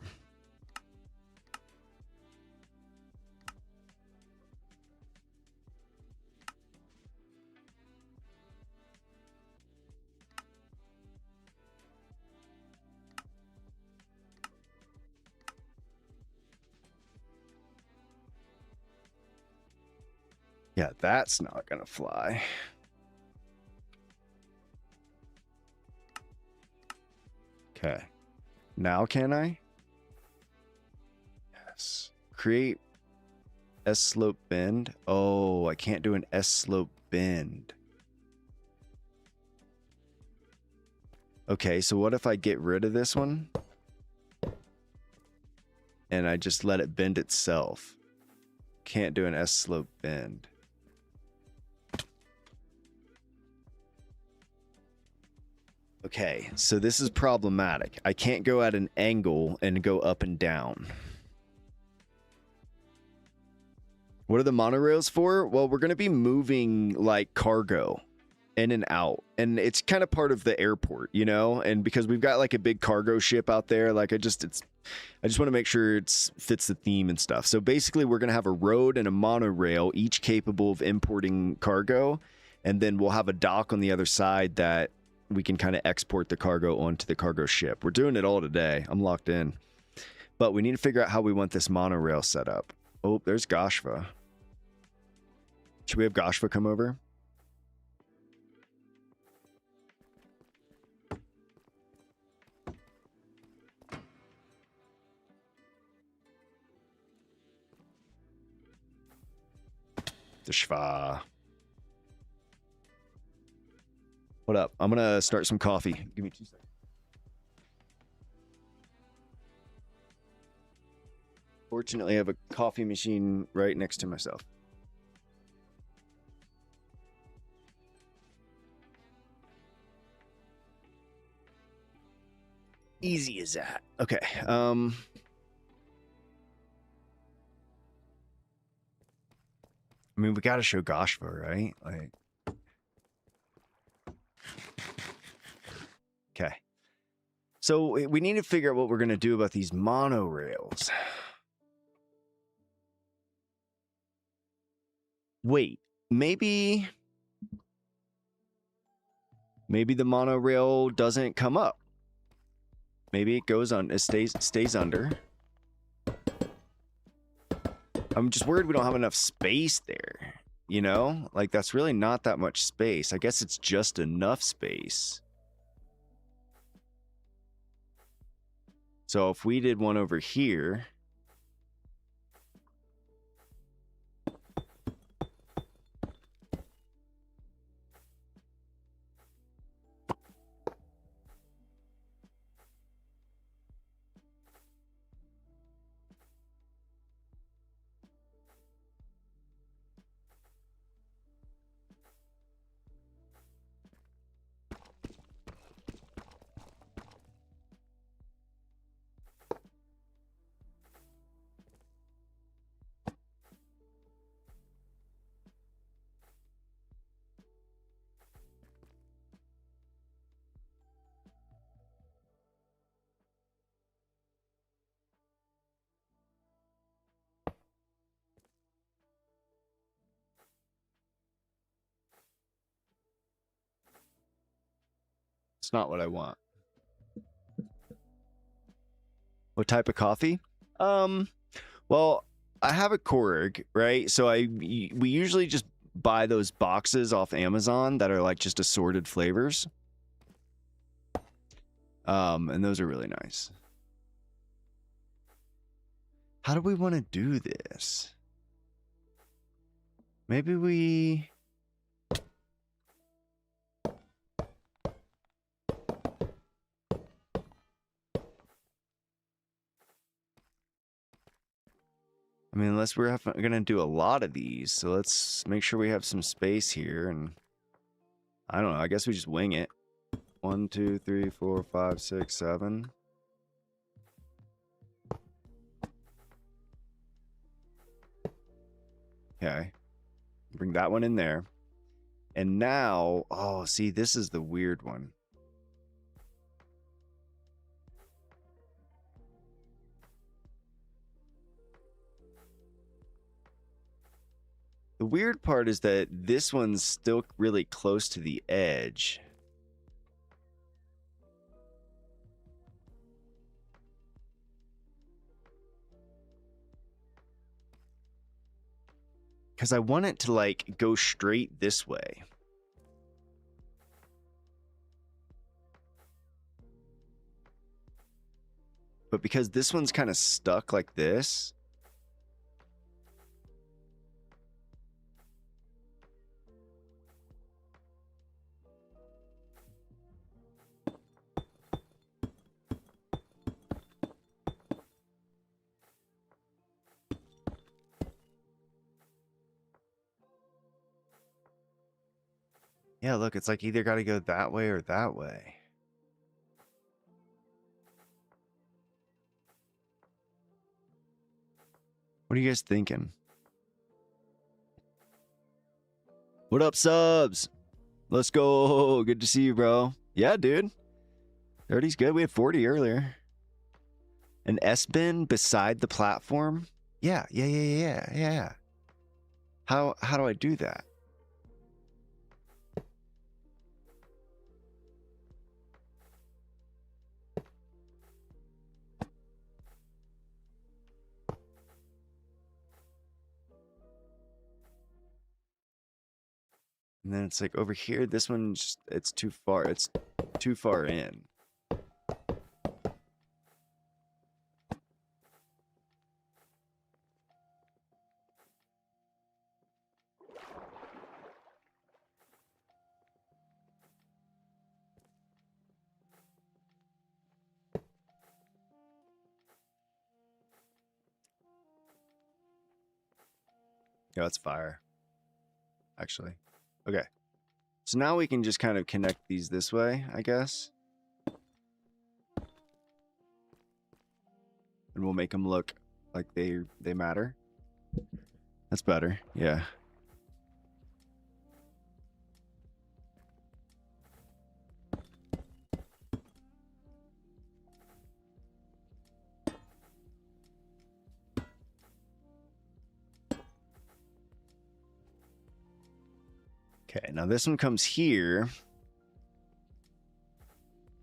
A: Yeah, that's not gonna fly. Okay. Now can I? Yes. Create S-slope bend. Oh, I can't do an S-slope bend. Okay, so what if I get rid of this one? And I just let it bend itself. Can't do an S-slope bend. Okay, so this is problematic. I can't go at an angle and go up and down. What are the monorails for? Well, we're going to be moving like cargo in and out, and it's kind of part of the airport, you know, and because we've got like a big cargo ship out there, like I just want to make sure it fits the theme and stuff. So basically we're going to have a road and a monorail, each capable of importing cargo, and then we'll have a dock on the other side that we can kind of export the cargo onto the cargo ship. We're doing it all today. I'm locked in, but we need to figure out how we want this monorail set up. Oh, there's Goshva. Should we have Goshva come over? The Shva. What up? I'm gonna start some coffee. Give me 2 seconds. Fortunately, I have a coffee machine right next to myself. Easy as that. Okay. I mean, we gotta show Goshva, right? Like, okay. So we need to figure out what we're gonna do about these monorails. Wait, maybe the monorail doesn't come up. Maybe it goes on, it stays under. I'm just worried we don't have enough space there, you know? Like, that's really not that much space. I guess it's just enough space. So if we did one over here, it's not what I want. What type of coffee? Well, I have a Keurig, right? So we usually just buy those boxes off Amazon that are like just assorted flavors. And those are really nice. How do we want to do this? Maybe we... I mean, unless we're going to do a lot of these, so let's make sure we have some space here, and I don't know, I guess we just wing it. 1, 2, 3, 4, 5, 6, 7. Okay. Bring that one in there. And now, oh, see, this is the weird one. The weird part is that this one's still really close to the edge. Because I want it to, like, go straight this way. But because this one's kind of stuck like this... Yeah, look, it's like either got to go that way or that way. What are you guys thinking? What up, subs? Let's go. Good to see you, bro. Yeah, dude. 30's good. We had 40 earlier. An S-bin beside the platform? Yeah. How do I do that? And then it's like over here, this one just, it's too far. It's too far in. Yeah, that's fire. Actually. Okay. So now we can just kind of connect these this way, I guess. And we'll make them look like they matter. That's better. Yeah. Okay, now this one comes here.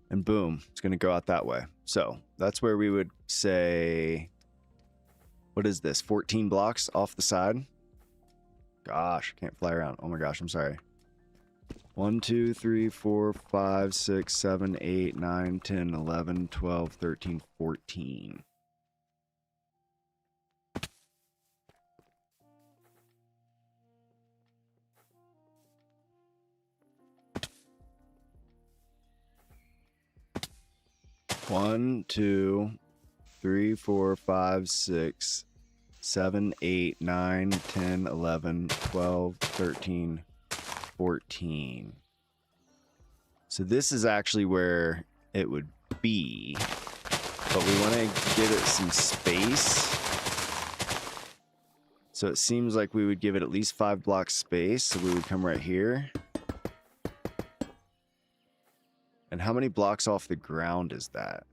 A: And boom, it's going to go out that way. So that's where we would say, what is this? 14 blocks off the side? Gosh, can't fly around. Oh my gosh, I'm sorry. 1, 2, 3, 4, 5, 6, 7, 8, 9, 10, 11, 12, 13, 14. One, 2, 3, 4, 5, 6, 7, 8, 9, 10, 11, 12, 13, 14. So this is actually where it would be, but we want to give it some space. So it seems like we would give it at least 5 blocks space. So we would come right here. And how many blocks off the ground is that?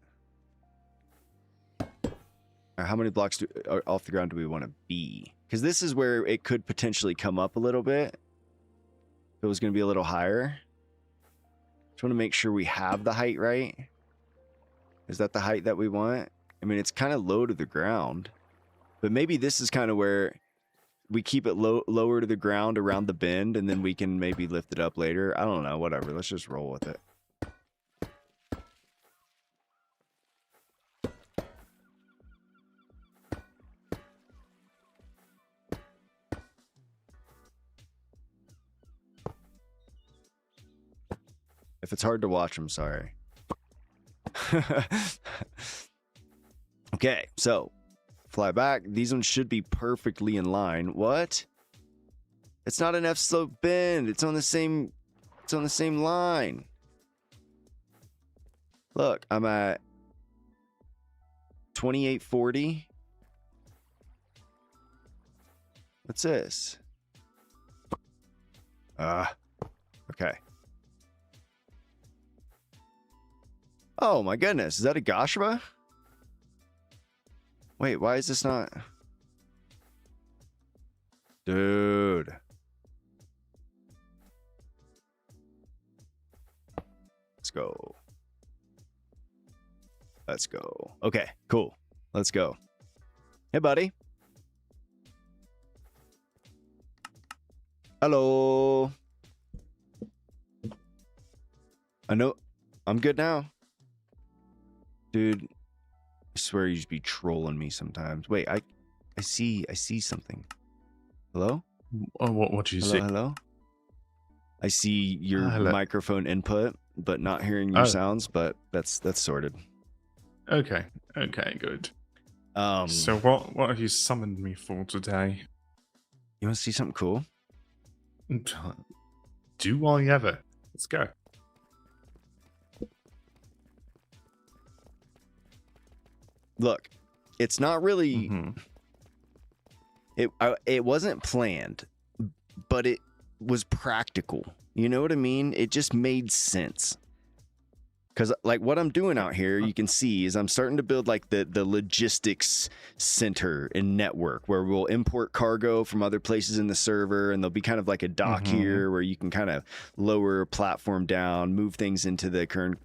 A: Or how many blocks off the ground do we want to be? Because this is where it could potentially come up a little bit. If it was going to be a little higher. Just want to make sure we have the height right. Is that the height that we want? I mean, it's kind of low to the ground. But maybe this is kind of where we keep it lower to the ground around the bend. And then we can maybe lift it up later. I don't know. Whatever. Let's just roll with it. If it's hard to watch, I'm sorry. Okay, so fly back. These ones should be perfectly in line. What? It's not an F-slope bend. It's on the same. It's on the same line. Look, I'm at 2840. What's this? Okay. Oh my goodness, is that a Gashra? Wait, why is this not? Dude. Let's go. Let's go. Okay, cool. Let's go. Hey, buddy. Hello. I know. I'm good now. Dude, I swear you just be trolling me sometimes. Wait, I see something. Hello?
B: Oh, what do you see?
A: Hello? I see your microphone input, but not hearing your sounds, but that's sorted.
B: Okay, good. So what have you summoned me for today?
A: You want to see something cool?
B: Do I ever? Let's go.
A: Look, it's not really It wasn't planned, but it was practical. You know what I mean? It just made sense. Because like what I'm doing out here, you can see is I'm starting to build like the logistics center and network where we'll import cargo from other places in the server, and there'll be kind of like a dock here where you can kind of lower a platform down, move things into the AirCraft.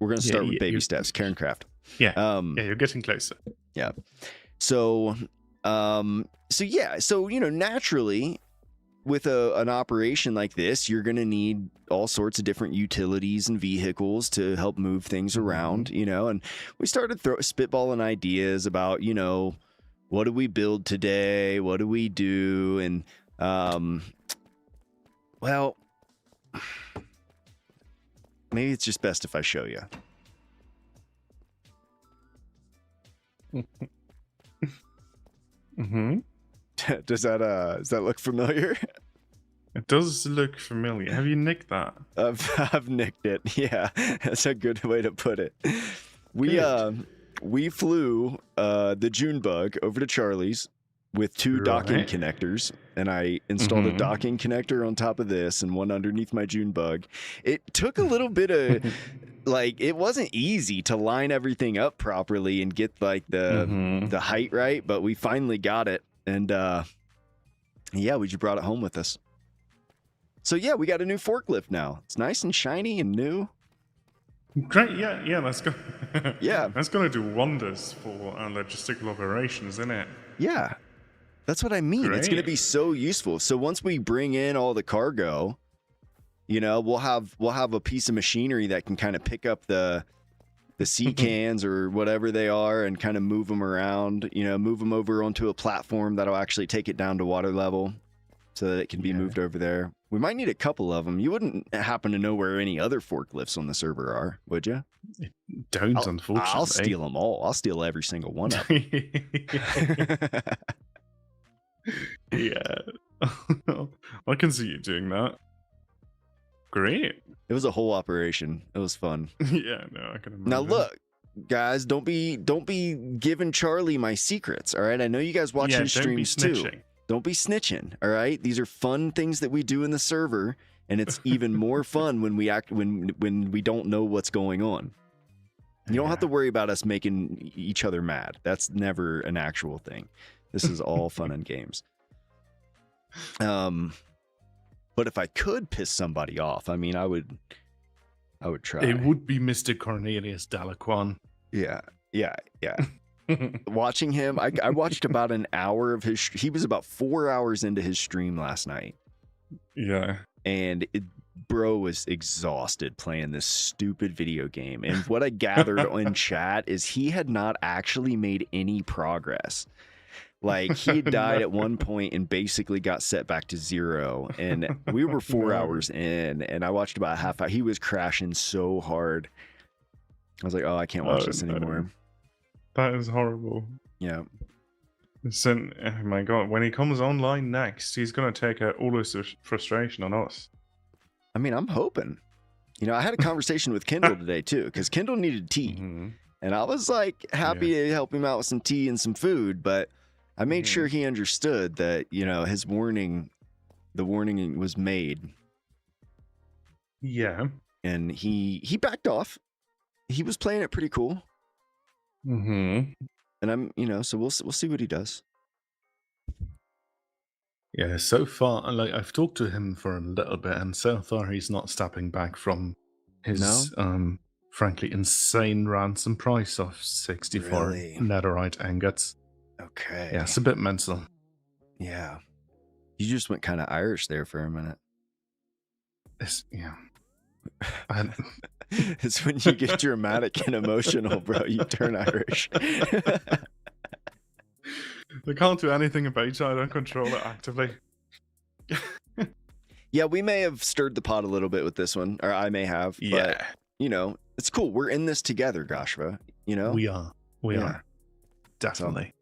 A: We're gonna start with baby steps. AirCraft.
B: Yeah. You're getting closer.
A: Yeah. So naturally, with an operation like this, you're going to need all sorts of different utilities and vehicles to help move things around, and we started spitballing ideas about, what do we build today? What do we do? And, well, maybe it's just best if I show you. Does that look familiar?
B: It does look familiar. Have you nicked that?
A: I've nicked it. Yeah, that's a good way to put it. We flew the June bug over to Charlie's with two docking connectors, and I installed a docking connector on top of this and one underneath my June bug. It took a little bit of like, it wasn't easy to line everything up properly and get like the height right, but we finally got it. And we just brought it home with us. So yeah, we got a new forklift now. It's nice and shiny and new.
B: Great, yeah, that's go.
A: Yeah,
B: that's going to do wonders for logistical operations, isn't it?
A: Yeah, that's what I mean. Great. It's going to be so useful. So once we bring in all the cargo, we'll have a piece of machinery that can kind of pick up the sea cans or whatever they are and kind of move them around. Move them over onto a platform that'll actually take it down to water level, so that it can be moved over there. We might need a couple of them. You wouldn't happen to know where any other forklifts on the server are, would you?
B: Don't, unfortunately.
A: I'll steal them all. I'll steal every single one of them.
B: Yeah. I can see you doing that. Great.
A: It was a whole operation. It was fun.
B: Yeah, no, I can imagine.
A: Now look, guys, don't be giving Charlie my secrets, all right? I know you guys watch his streams too. Don't be snitching, all right? These are fun things that we do in the server, and it's even more fun when we don't know what's going on. You don't have to worry about us making each other mad. That's never an actual thing. This is all fun and games. But if I could piss somebody off, I mean, I would try.
B: It would be Mr. Cornelius Delaquan.
A: Yeah. Watching him, I watched about an hour of his. He was about 4 hours into his stream last night.
B: Yeah,
A: and bro was exhausted playing this stupid video game. And what I gathered in chat is he had not actually made any progress. Like, he died at one point and basically got set back to 0. And we were 4 hours in, and I watched about a half hour. He was crashing so hard. I was like, oh, I can't watch this anymore.
B: That is horrible.
A: Yeah.
B: So, oh my god, when he comes online next, he's going to take out all this frustration on us.
A: I mean, I'm hoping. I had a conversation with Kendall today, too, because Kendall needed tea. And I was, like, happy to help him out with some tea and some food, but I made sure he understood that, his warning, the warning was made.
B: Yeah.
A: And he backed off. He was playing it pretty cool. And I'm, so we'll see what he does.
B: Yeah, so far, like, I've talked to him for a little bit, and so far he's not stepping back from his, frankly, insane ransom price of 64 netherite ingots.
A: Okay.
B: Yeah, it's a bit mental.
A: Yeah. You just went kind of Irish there for a minute.
B: Yeah.
A: It's when you get dramatic and emotional, bro. You turn Irish.
B: They can't do anything about it. I don't control it actively.
A: Yeah, we may have stirred the pot a little bit with this one, or I may have. But, it's cool. We're in this together, Goshva.
B: We are. We are. Definitely.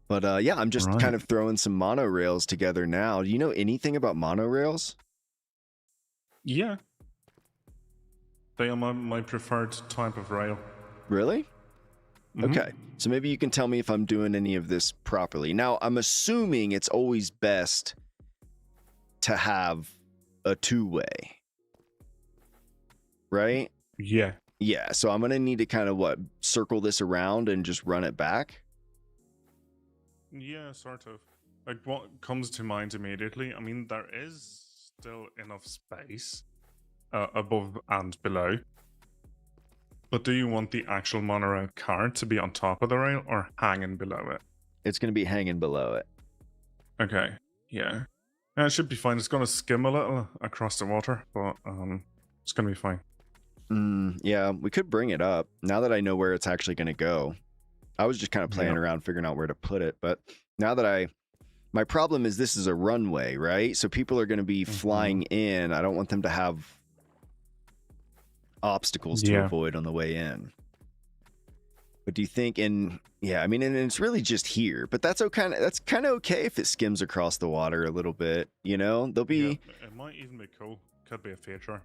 A: But I'm just kind of throwing some monorails together now. Do you know anything about monorails?
B: Yeah. They are my preferred type of rail.
A: Really? Okay, so maybe you can tell me if I'm doing any of this properly. Now, I'm assuming it's always best to have a two-way, right?
B: Yeah.
A: Yeah, so I'm going to need to kind of, circle this around and just run it back?
B: Yeah, sort of. Like, what comes to mind immediately, I mean, there is still enough space above and below. But do you want the actual monorail car to be on top of the rail or hanging below it?
A: It's going to be hanging below it.
B: Okay, yeah. It should be fine. It's going to skim a little across the water, but it's going to be fine.
A: Yeah, we could bring it up now that I know where it's actually going to go. I was just kind of playing around, figuring out where to put it. But now that my problem is this is a runway, right? So people are going to be flying in. I don't want them to have obstacles to avoid on the way in. But do you think, and it's really just here, but that's kind of okay if it skims across the water a little bit, there'll be,
B: it might even be cool. Could be a feature.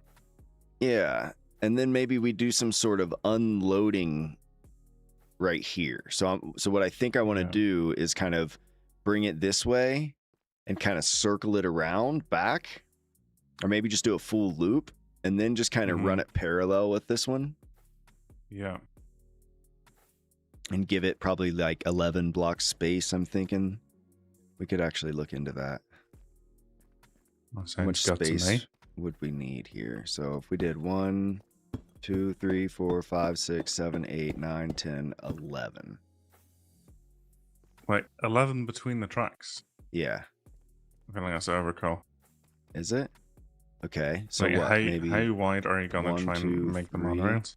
A: Yeah. And then maybe we do some sort of unloading right here. So what I think I want to do is kind of bring it this way and kind of circle it around back, or maybe just do a full loop and then just kind of run it parallel with this one.
B: Yeah.
A: And give it probably like 11 blocks space. I'm thinking we could actually look into that. How much space would we need here? So if we did 1, 2, 3, 4, 5, 6, 7, 8, 9, 10, 11.
B: Wait, 11 between the tracks?
A: Yeah.
B: I feel like that's overkill.
A: Is it? Okay. So
B: wait,
A: maybe
B: how wide are you going to try and make the monorails?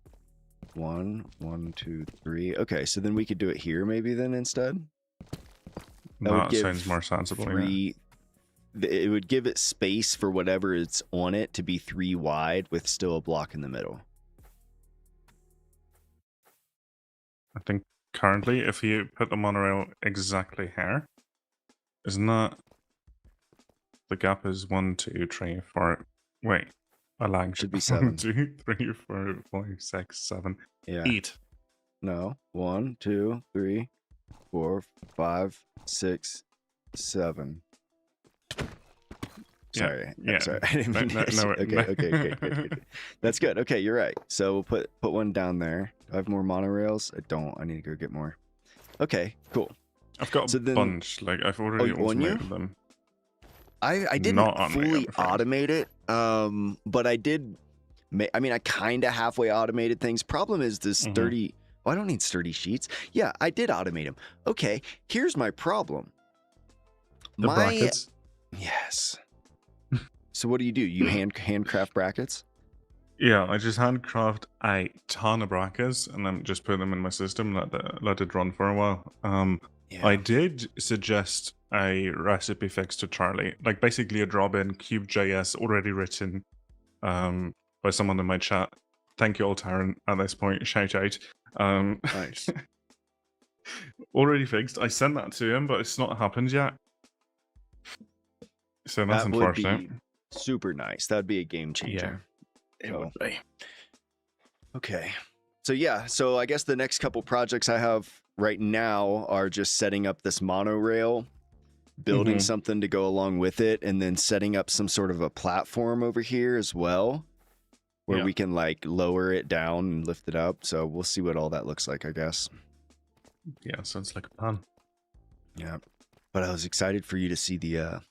A: 1, 1, 2, 3. Okay, so then we could do it here maybe then instead?
B: That sounds more sensible.
A: It would give it space for whatever it's on it to be 3 wide with still a block in the middle.
B: I think currently, if you put the monorail exactly here, isn't that the gap is 1, 2, 3, 4. Wait, a lag
A: should be 7.
B: 1, 2, 3, 4, 5, 6, 7, 8.
A: No, 1, 2, 3, 4, 5, 6, 7. Sorry.
B: Yeah.
A: Sorry. I didn't mean Okay, good. That's good. Okay, you're right. So we'll put one down there. Do I have more monorails? I don't. I need to go get more. Okay, cool.
B: I've got a bunch. Like, I've already automated them.
A: I didn't fully automate it, but I did. I kind of halfway automated things. Problem is this sturdy. Oh, I don't need sturdy sheets. Yeah, I did automate them. Okay, here's my problem.
B: The brackets?
A: Yes. So what do? You handcraft brackets?
B: Yeah, I just handcraft a ton of brackets and then just put them in my system, let it run for a while. I did suggest a recipe fix to Charlie, like basically a drop-in Cube.js already written by someone in my chat. Thank you all, Taryn, at this point. Shout out.
A: Nice.
B: Already fixed. I sent that to him, but it's not happened yet. So that's unfortunate.
A: Would be super nice. That'd be a game changer.
B: Yeah, it would be.
A: Okay. So I guess the next couple projects I have right now are just setting up this monorail, building something to go along with it, and then setting up some sort of a platform over here as well, where we can like lower it down and lift it up. So we'll see what all that looks like, I guess.
B: Yeah, sounds like a plan.
A: Yeah. But I was excited for you to see the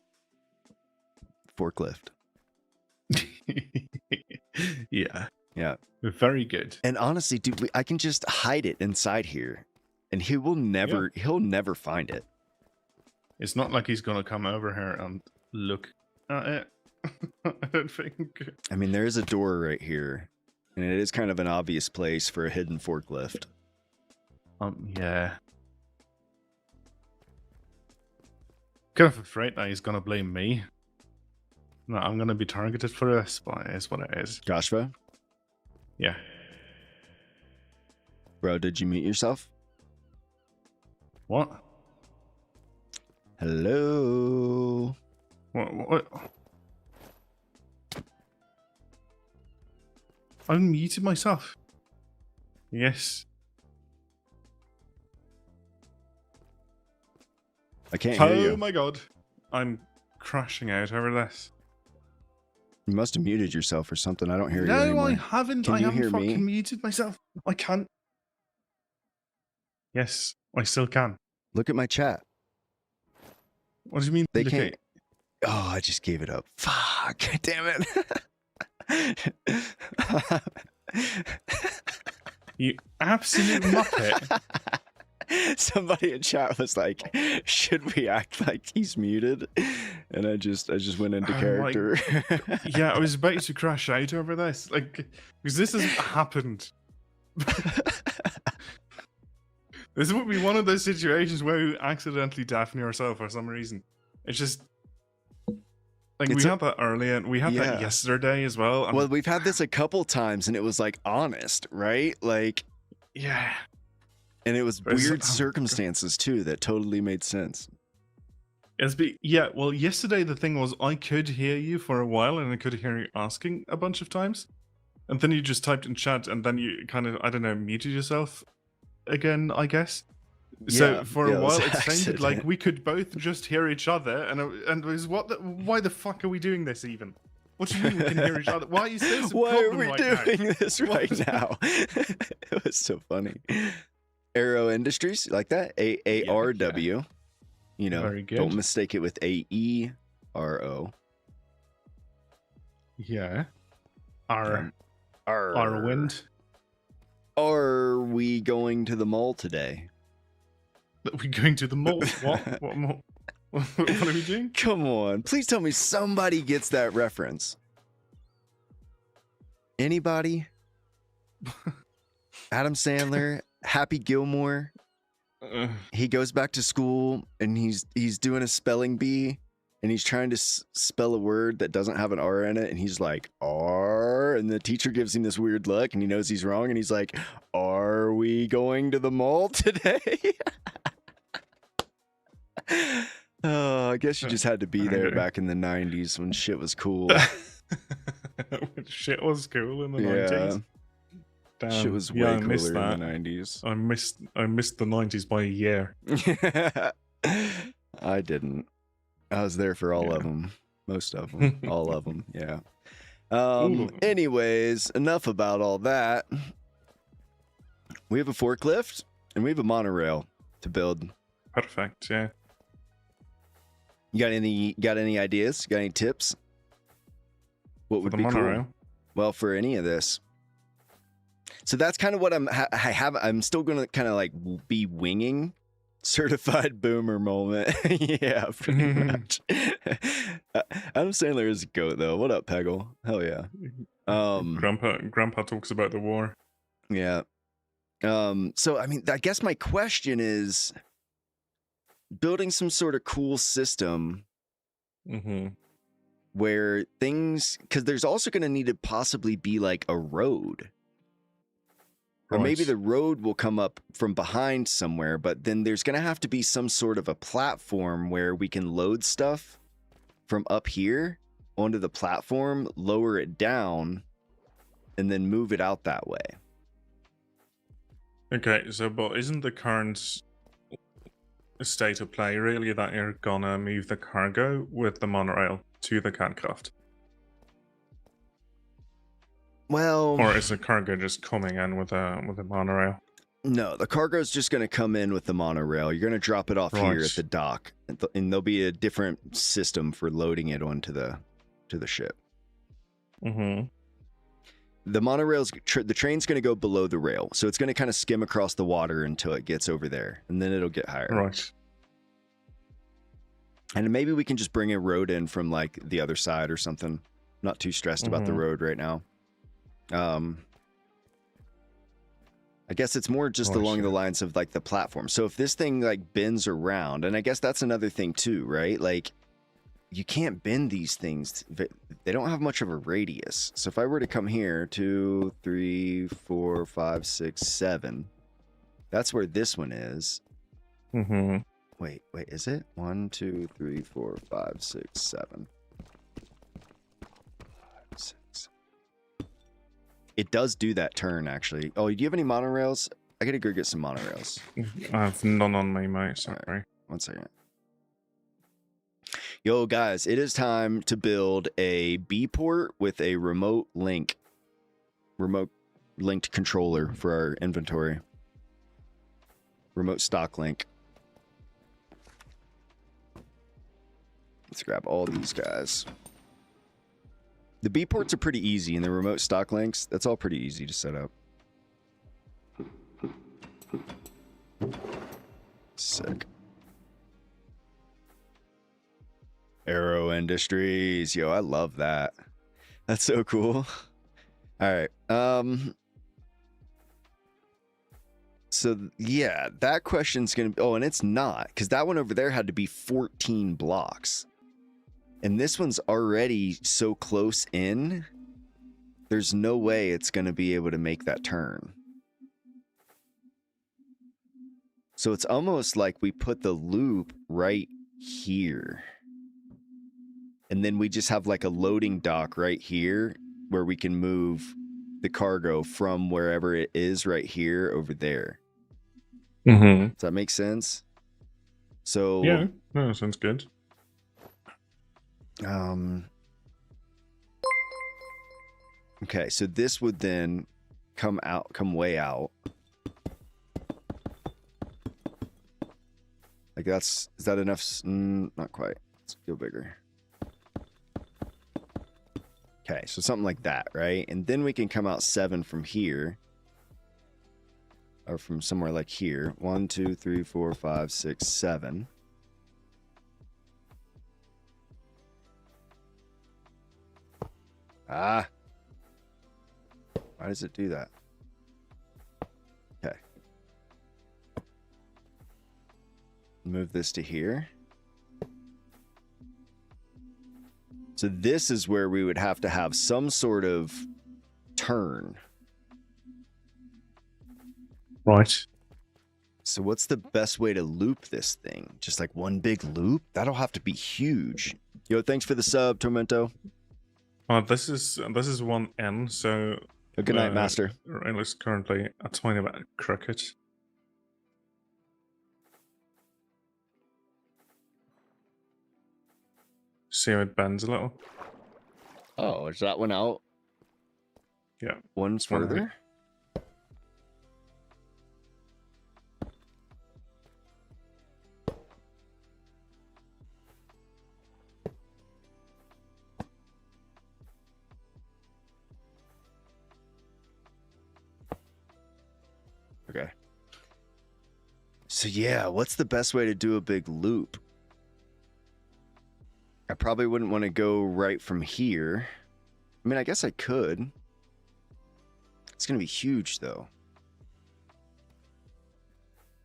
A: forklift. Yeah.
B: Very good.
A: And honestly, dude, I can just hide it inside here, and he'll never find it.
B: It's not like he's gonna come over here and look at it. I don't think.
A: I mean, there is a door right here, and it is kind of an obvious place for a hidden forklift.
B: Yeah. Kind of afraid that he's gonna blame me. No, I'm gonna be targeted for this, but it is what it is.
A: Joshua?
B: Yeah.
A: Bro, did you mute yourself?
B: What?
A: Hello?
B: What? I muted myself. Yes.
A: I can't hear you.
B: Oh my god. I'm crashing out over this.
A: You must have muted yourself or something. I don't hear you anymore.
B: No, I haven't.
A: Can
B: I
A: you
B: haven't
A: hear
B: fucking
A: me?
B: muted myself. I can't. Yes, I still can.
A: Look at my chat.
B: What do you mean?
A: They can't. Oh, I just gave it up. Fuck. Damn it.
B: You absolute muppet.
A: Somebody in chat was like, should we act like he's muted? And I just went into character.
B: Yeah, I was about to crash out over this. Like, because this has happened. This would be one of those situations where you accidentally deafen yourself for some reason. It's just like we had that earlier, and we had that yesterday as well.
A: Well, we've had this a couple times, and it was like honest, right? Like,
B: yeah.
A: And it was weird circumstances too that totally made sense.
B: Yeah, well, yesterday the thing was I could hear you for a while, and I could hear you asking a bunch of times, and then you just typed in chat, and then you kind of, I don't know, muted yourself again, I guess. So for a while it sounded like we could both just hear each other, and it was why the fuck are we doing this even? What do you mean we can hear each other? Why are you saying some
A: Why are we
B: right
A: doing
B: now?
A: this right now? It was so funny. Aero Industries, like that? ARW. Yeah. You know,
B: very good.
A: Don't mistake it with AERO.
B: Yeah. Our wind.
A: Are we going to the mall today?
B: Are we going to the mall? What? What are we doing?
A: Come on. Please tell me somebody gets that reference. Anybody? Adam Sandler, Happy Gilmore. He goes back to school and he's doing a spelling bee and he's trying to spell a word that doesn't have an R in it, and he's like, R, and the teacher gives him this weird look and he knows he's wrong and he's like, are we going to the mall today? Oh, I guess you just had to be there back in the 90s when shit was cool.
B: Shit was cool in the 90s. Damn.
A: Shit was way cooler in the 90s.
B: I missed the 90s by a year.
A: I didn't. I was there for all of them. Most of them. All of them. Yeah. Anyways, enough about all that. We have a forklift and we have a monorail to build.
B: Perfect. Yeah.
A: You got any ideas? Got any tips? What would be cool? Well, for any of this. So that's kind of what I'm still going to kind of like be winging. Certified boomer moment. Yeah, pretty much. Adam Sandler is a goat though. What up, Peggle? Hell yeah.
B: Grandpa talks about the war.
A: Yeah. So I mean, I guess my question is building some sort of cool system where things, because there's also going to need to possibly be like a road. Or maybe the road will come up from behind somewhere, but then there's going to have to be some sort of a platform where we can load stuff from up here onto the platform, lower it down, and then move it out that way.
B: Okay, so but isn't the current state of play really that you're gonna move the cargo with the monorail to the catcraft?
A: Well,
B: or is the cargo just coming in with a monorail?
A: No, the cargo is just going to come in with the monorail. You're going to drop it off here at the dock, and there'll be a different system for loading it onto the ship. The monorail's the train's going to go below the rail, so it's going to kind of skim across the water until it gets over there, and then it'll get higher.
B: Right.
A: And maybe we can just bring a road in from like the other side or something. Not too stressed about the road right now. I guess it's more just along the lines of like the platform. So if this thing like bends around, and I guess that's another thing too, right? Like you can't bend these things. They don't have much of a radius. So if I were to come here, 2, 3, 4, 5, 6, 7, that's where this one is. Wait, is it? 1, 2, 3, 4, 5, 6, 7. It does do that turn, actually. Oh, do you have any monorails? I gotta go get some monorails.
B: I have none on me, mate. Sorry.
A: Right. 1 second. Yo, guys, it is time to build a B port with a remote linked controller for our inventory. Remote stock link. Let's grab all these guys. The B ports are pretty easy, and the remote stock links, that's all pretty easy to set up. Sick. Aero Industries. Yo, I love that. That's so cool. All right. So yeah, that question's gonna be, oh, and it's not, because that one over there had to be 14 blocks. And this one's already so close in, there's no way it's gonna be able to make that turn. So it's almost like we put the loop right here. And then we just have like a loading dock right here where we can move the cargo from wherever it is right here over there.
B: Mm-hmm.
A: Does that make sense? So
B: yeah, no, sounds good.
A: Okay, so this would then come way out. Like is that enough? Not quite. Let's go bigger. Okay, so something like that, right? And then we can come out 7 from here. Or from somewhere like here. 1, 2, 3, 4, 5, 6, 7. Ah. Why does it do that? Okay. Move this to here. So this is where we would have to have some sort of turn.
B: Right.
A: So what's the best way to loop this thing? Just like one big loop? That'll have to be huge. Yo, thanks for the sub, Tormento.
B: This is 1N, so
A: Oh, good night, Master.
B: It looks currently a tiny bit crooked. See how it bends a little?
A: Oh, is that one out?
B: Yeah.
A: One's further? Okay. So yeah, what's the best way to do a big loop? I probably wouldn't want to go right from here. I mean, I guess I could. It's going to be huge, though.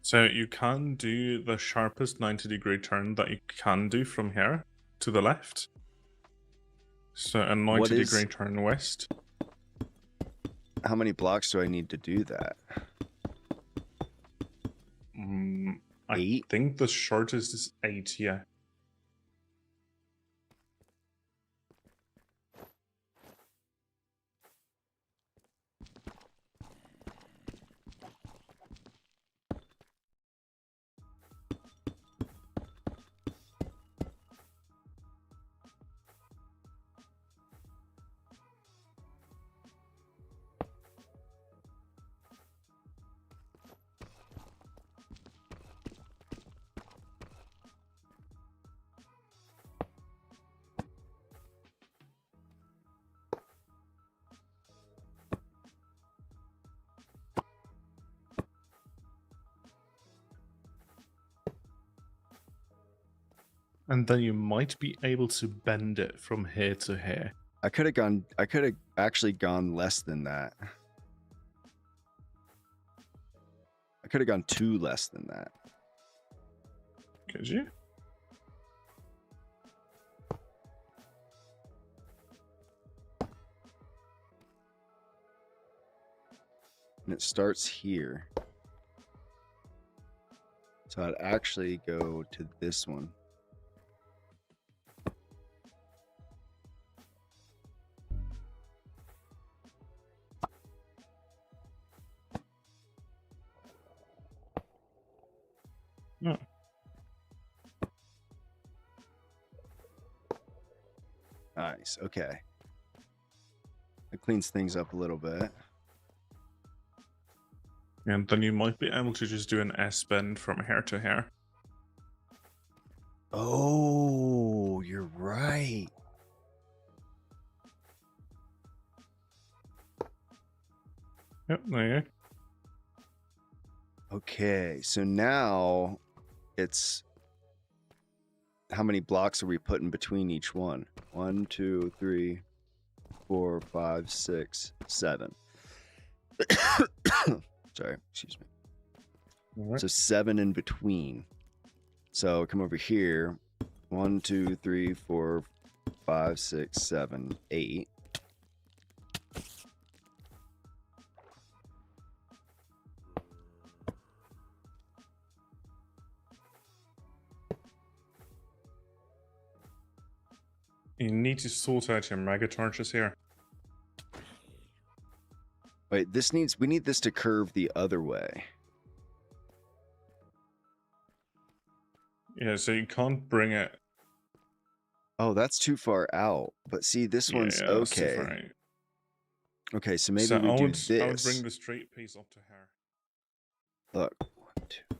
B: So you can do the sharpest 90-degree turn that you can do from here to the left. So a 90-degree turn west.
A: How many blocks do I need to do that?
B: 8? I
A: 8?
B: think the shortest is 8, yeah. And then you might be able to bend it from here to here.
A: I could have actually gone less than that. I could have gone 2 less than that.
B: Could you?
A: And it starts here. So I'd actually go to this one.
B: No.
A: Nice. Okay. It cleans things up a little bit.
B: And then you might be able to just do an S bend from hair to hair.
A: Oh, you're right.
B: Yep, there you go.
A: Okay, so now it's how many blocks are we putting between each one? 1, 2, 3, 4, 5, 6, 7. Sorry, excuse me.
B: Right.
A: So 7 in between. So come over here. 1, 2, 3, 4, 5, 6, 7, 8.
B: You need to sort out your mega torches here.
A: Wait, we need this to curve the other way.
B: Yeah, so you can't bring it.
A: Oh, that's too far out. But see, this one's
B: Yeah, that's too far
A: okay.
B: out.
A: Okay, so maybe
B: So
A: we do this.
B: I would bring the straight piece up to hair.
A: Look. 1, 2.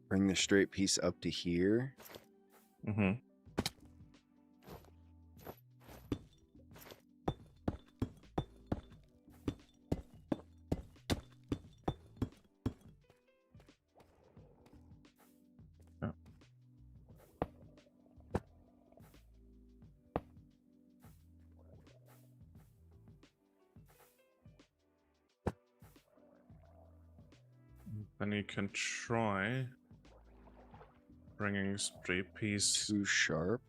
A: Bring the straight piece up to here.
B: Mm-hmm. Yeah. Then you can try bringing straight piece.
A: Too sharp.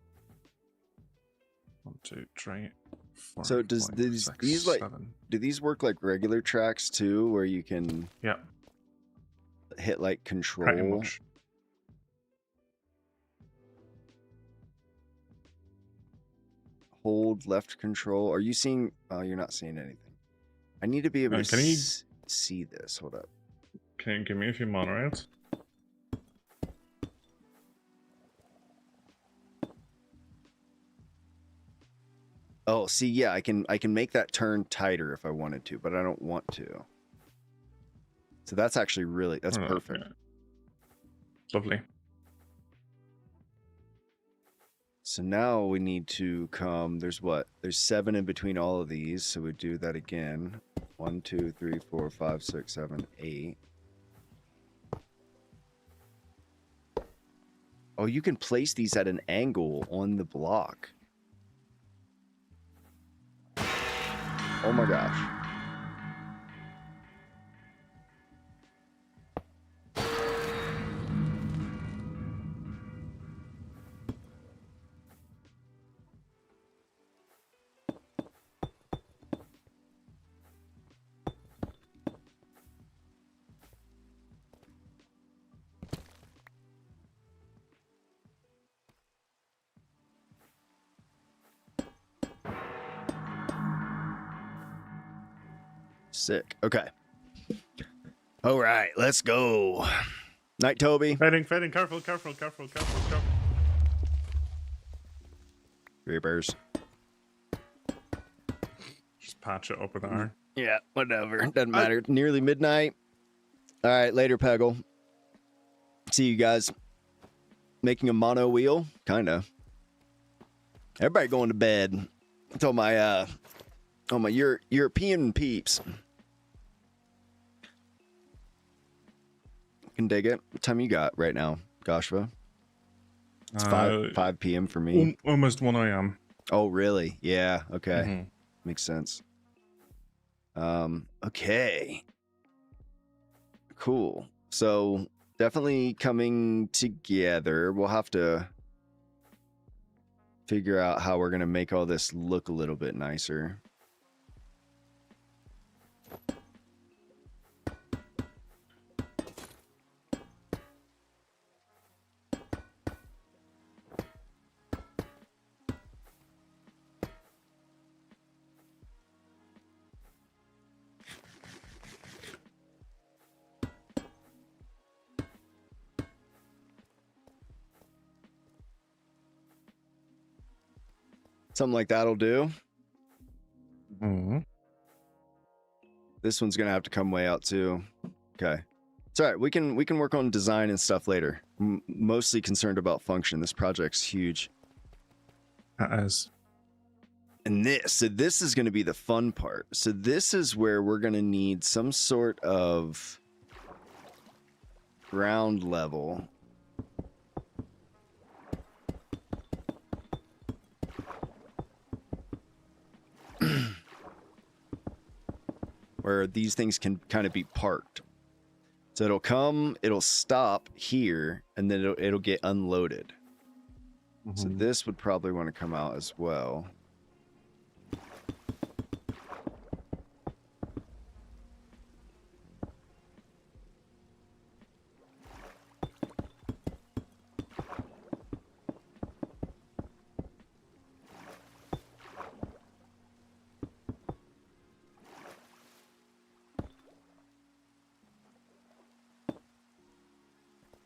B: 1, 2, 3, 4.
A: So does
B: 5,
A: these
B: 6,
A: like
B: 7.
A: do these work like regular tracks too, where you can hit like control?
B: Pretty much.
A: Hold left control. Are you seeing? Oh, you're not seeing anything. I need to be able to see this. Hold up.
B: Can you give me a few monorails?
A: Oh, see, yeah, I can make that turn tighter if I wanted to, but I don't want to. So that's actually that's perfect.
B: Yeah. Lovely.
A: So now we need to come. There's 7 in between all of these. So we do that again. 1, 2, 3, 4, 5, 6, 7, 8. Oh, you can place these at an angle on the block. Oh my gosh. Sick. Okay. All right, let's go. Night, Toby.
B: Fading. Careful.
A: Reapers.
B: Just patch it up with iron.
A: Yeah, whatever. Doesn't matter. Nearly midnight. All right, later, Peggle. See you guys. Making a mono wheel? Kinda. Everybody going to bed. I told my European peeps. Can dig it. What time you got right now, Goshva? It's 5 p.m. for me.
B: Almost 1 a.m.
A: Oh, really? Yeah. Okay.
B: Mm-hmm.
A: Makes sense. Okay. Cool. So definitely coming together. We'll have to figure out how we're going to make all this look a little bit nicer. Something like that'll do.
B: Mm-hmm.
A: This one's gonna have to come way out too. Okay. It's all right. We can work on design and stuff later. Mostly concerned about function. This project's huge.
B: That is.
A: And this is going to be the fun part. So this is where we're going to need some sort of ground level. Where these things can kind of be parked. So it'll stop here, and then it'll get unloaded. Mm-hmm. So this would probably want to come out as well.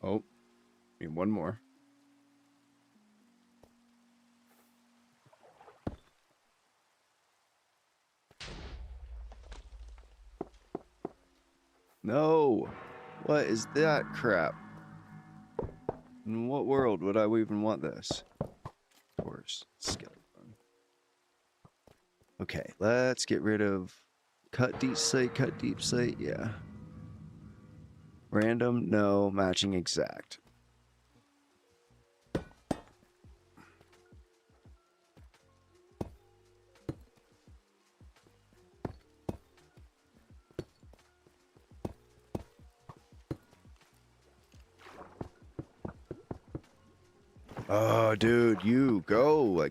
A: Oh, need one more. No, what is that crap? In what world would I even want this? Of course, skeleton. Okay, let's get rid of cut deep slate, yeah. Random, no, matching exact. Oh, dude, you go.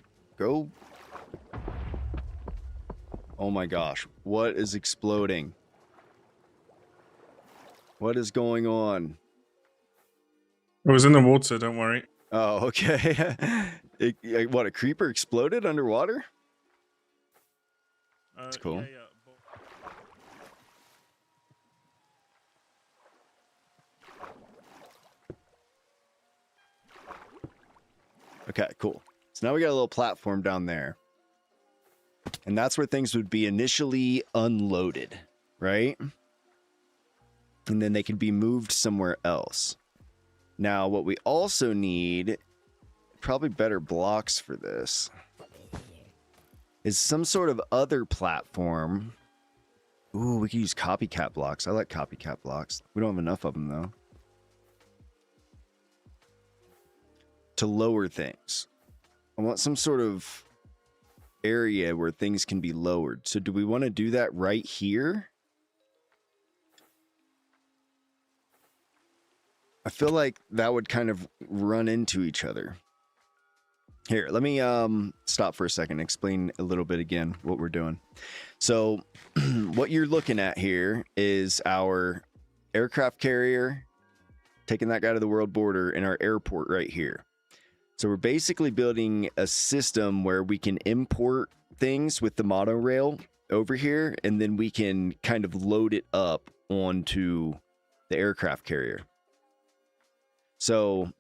A: Oh my gosh, what is exploding? What is going on?
B: It was in the water, don't worry.
A: Oh, okay. What, a creeper exploded underwater? That's cool.
B: Yeah.
A: Okay, cool. So now we got a little platform down there. And that's where things would be initially unloaded, right? And then they can be moved somewhere else. Now, what we also need, probably better blocks for this, is some sort of other platform. Ooh, we could use copycat blocks. I like copycat blocks. We don't have enough of them, though. To lower things. I want some sort of area where things can be lowered. So do we want to do that right here? I feel like that would kind of run into each other. Here, let me stop for a second, explain a little bit again what we're doing. So what you're looking at here is our aircraft carrier, taking that guy to the world border, and our airport right here. So we're basically building a system where we can import things with the monorail over here, and then we can kind of load it up onto the aircraft carrier. So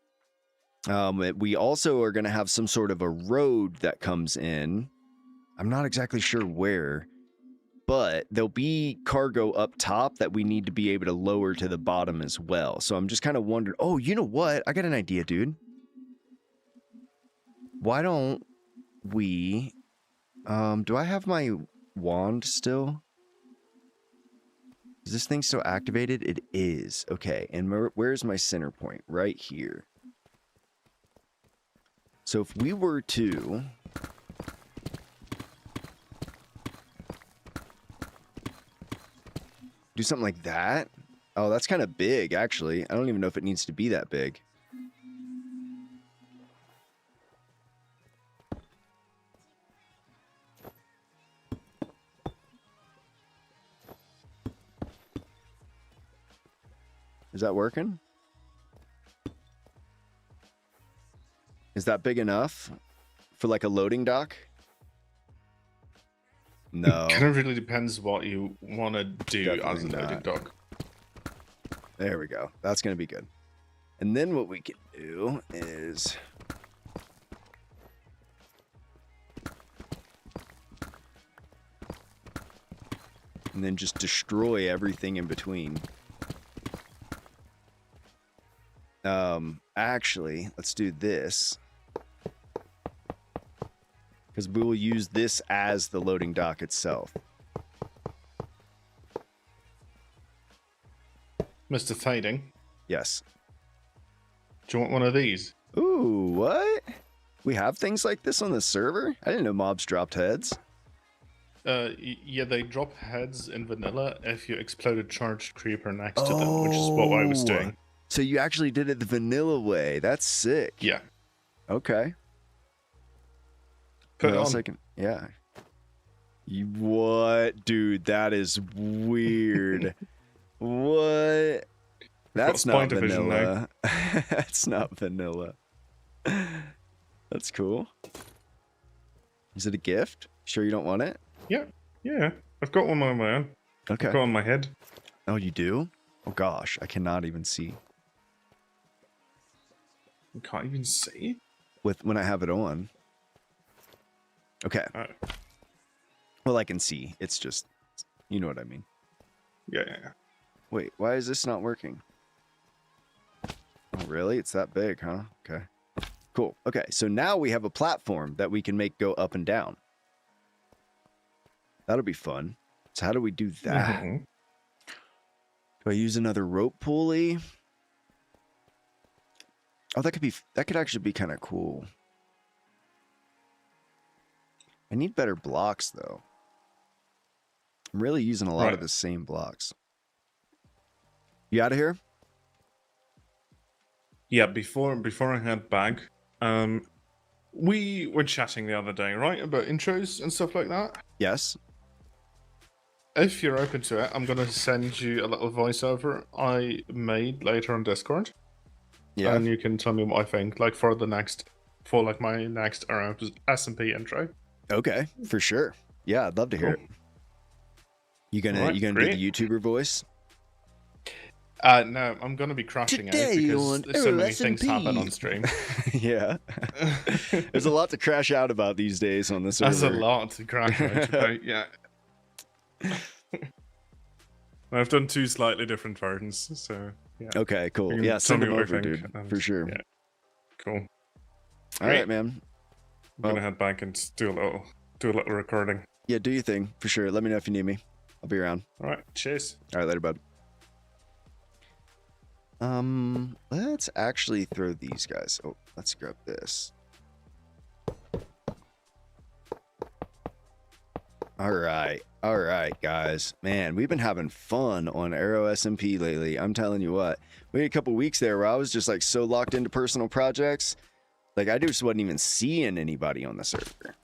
A: we also are going to have some sort of a road that comes in. I'm not exactly sure where, but there'll be cargo up top that we need to be able to lower to the bottom as well. So I'm just kind of wondering, oh, you know what? I got an idea, dude. Why don't we, do I have my wand still? Is this thing still activated? It is. Okay, and where's my center point? Right here. So if we were to do something like that. Oh, that's kind of big, actually. I don't even know if it needs to be that big. Is that working? Is that big enough for like a loading dock? No.
B: It kind of really depends what you want to do as a loading dock.
A: There we go. That's going to be good. And then what we can do is and then just destroy everything in between. Actually, let's do this. Because we will use this as the loading dock itself.
B: Mr. Fading.
A: Yes.
B: Do you want one of these?
A: Ooh, what? We have things like this on the server? I didn't know mobs dropped heads.
B: Yeah, they drop heads in vanilla if you explode a charged creeper next to them, which is what I was doing.
A: So you actually did it the vanilla way. That's sick.
B: Yeah.
A: Okay.
B: Put
A: what
B: it
A: else
B: on.
A: I can... Yeah. What? Dude, that is weird. What? That's not vanilla. That's not vanilla. That's cool. Is it a gift? Sure you don't want it?
B: Yeah. Yeah. I've got one on my own.
A: Okay.
B: I've got on my head.
A: Oh, you do? Oh gosh, I cannot even see.
B: You can't even see?
A: When I have it on. Okay.
B: Oh.
A: Well, I can see. It's just, you know what I mean.
B: Yeah.
A: Wait, why is this not working? Oh, really? It's that big, huh? Okay. Cool. Okay, so now we have a platform that we can make go up and down. That'll be fun. So how do we do that?
B: Mm-hmm.
A: Do I use another rope pulley? Oh, that could actually be kind of cool. I need better blocks though. I'm really using a lot of the same blocks. You out of here?
B: Yeah, before I head back, we were chatting the other day, right, about intros and stuff like that?
A: Yes.
B: If you're open to it, I'm going to send you a little voiceover I made later on Discord.
A: Yeah.
B: And you can tell me what I think, like for my next Aero SMP intro.
A: Okay, for sure. Yeah, I'd love to hear it. You gonna do the YouTuber voice?
B: No, I'm gonna be crashing out because so many things happen on stream.
A: Yeah. There's a lot to crash out about these days on the server.
B: There's a lot to crash out about, yeah. I've done 2 slightly different versions, so yeah.
A: Okay, cool. Yeah, send them over, dude, for sure.
B: Yeah. Cool.
A: All right, man.
B: I'm gonna head back and do a little recording.
A: Yeah, do your thing for sure. Let me know if you need me. I'll be around.
B: All right, cheers.
A: All right, later, bud. Let's actually throw these guys. Oh, let's grab this. All right, guys. Man, we've been having fun on Aero SMP lately. I'm telling you what. We had a couple weeks there where I was just like so locked into personal projects. Like I just wasn't even seeing anybody on the server.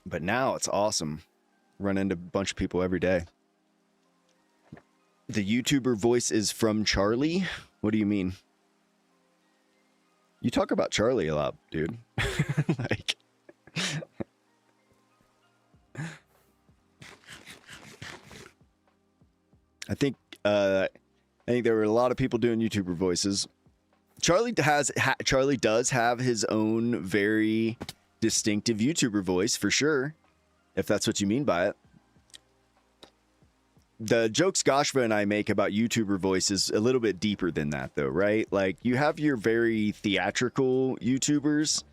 A: But now it's awesome. Run into a bunch of people every day. The YouTuber voice is from Charlie? What do you mean? You talk about Charlie a lot, dude. Like... I think there were a lot of people doing YouTuber voices. Charlie does have his own very distinctive YouTuber voice for sure, if that's what you mean by it. The jokes Goshva and I make about YouTuber voice is a little bit deeper than that though, right? Like you have your very theatrical YouTubers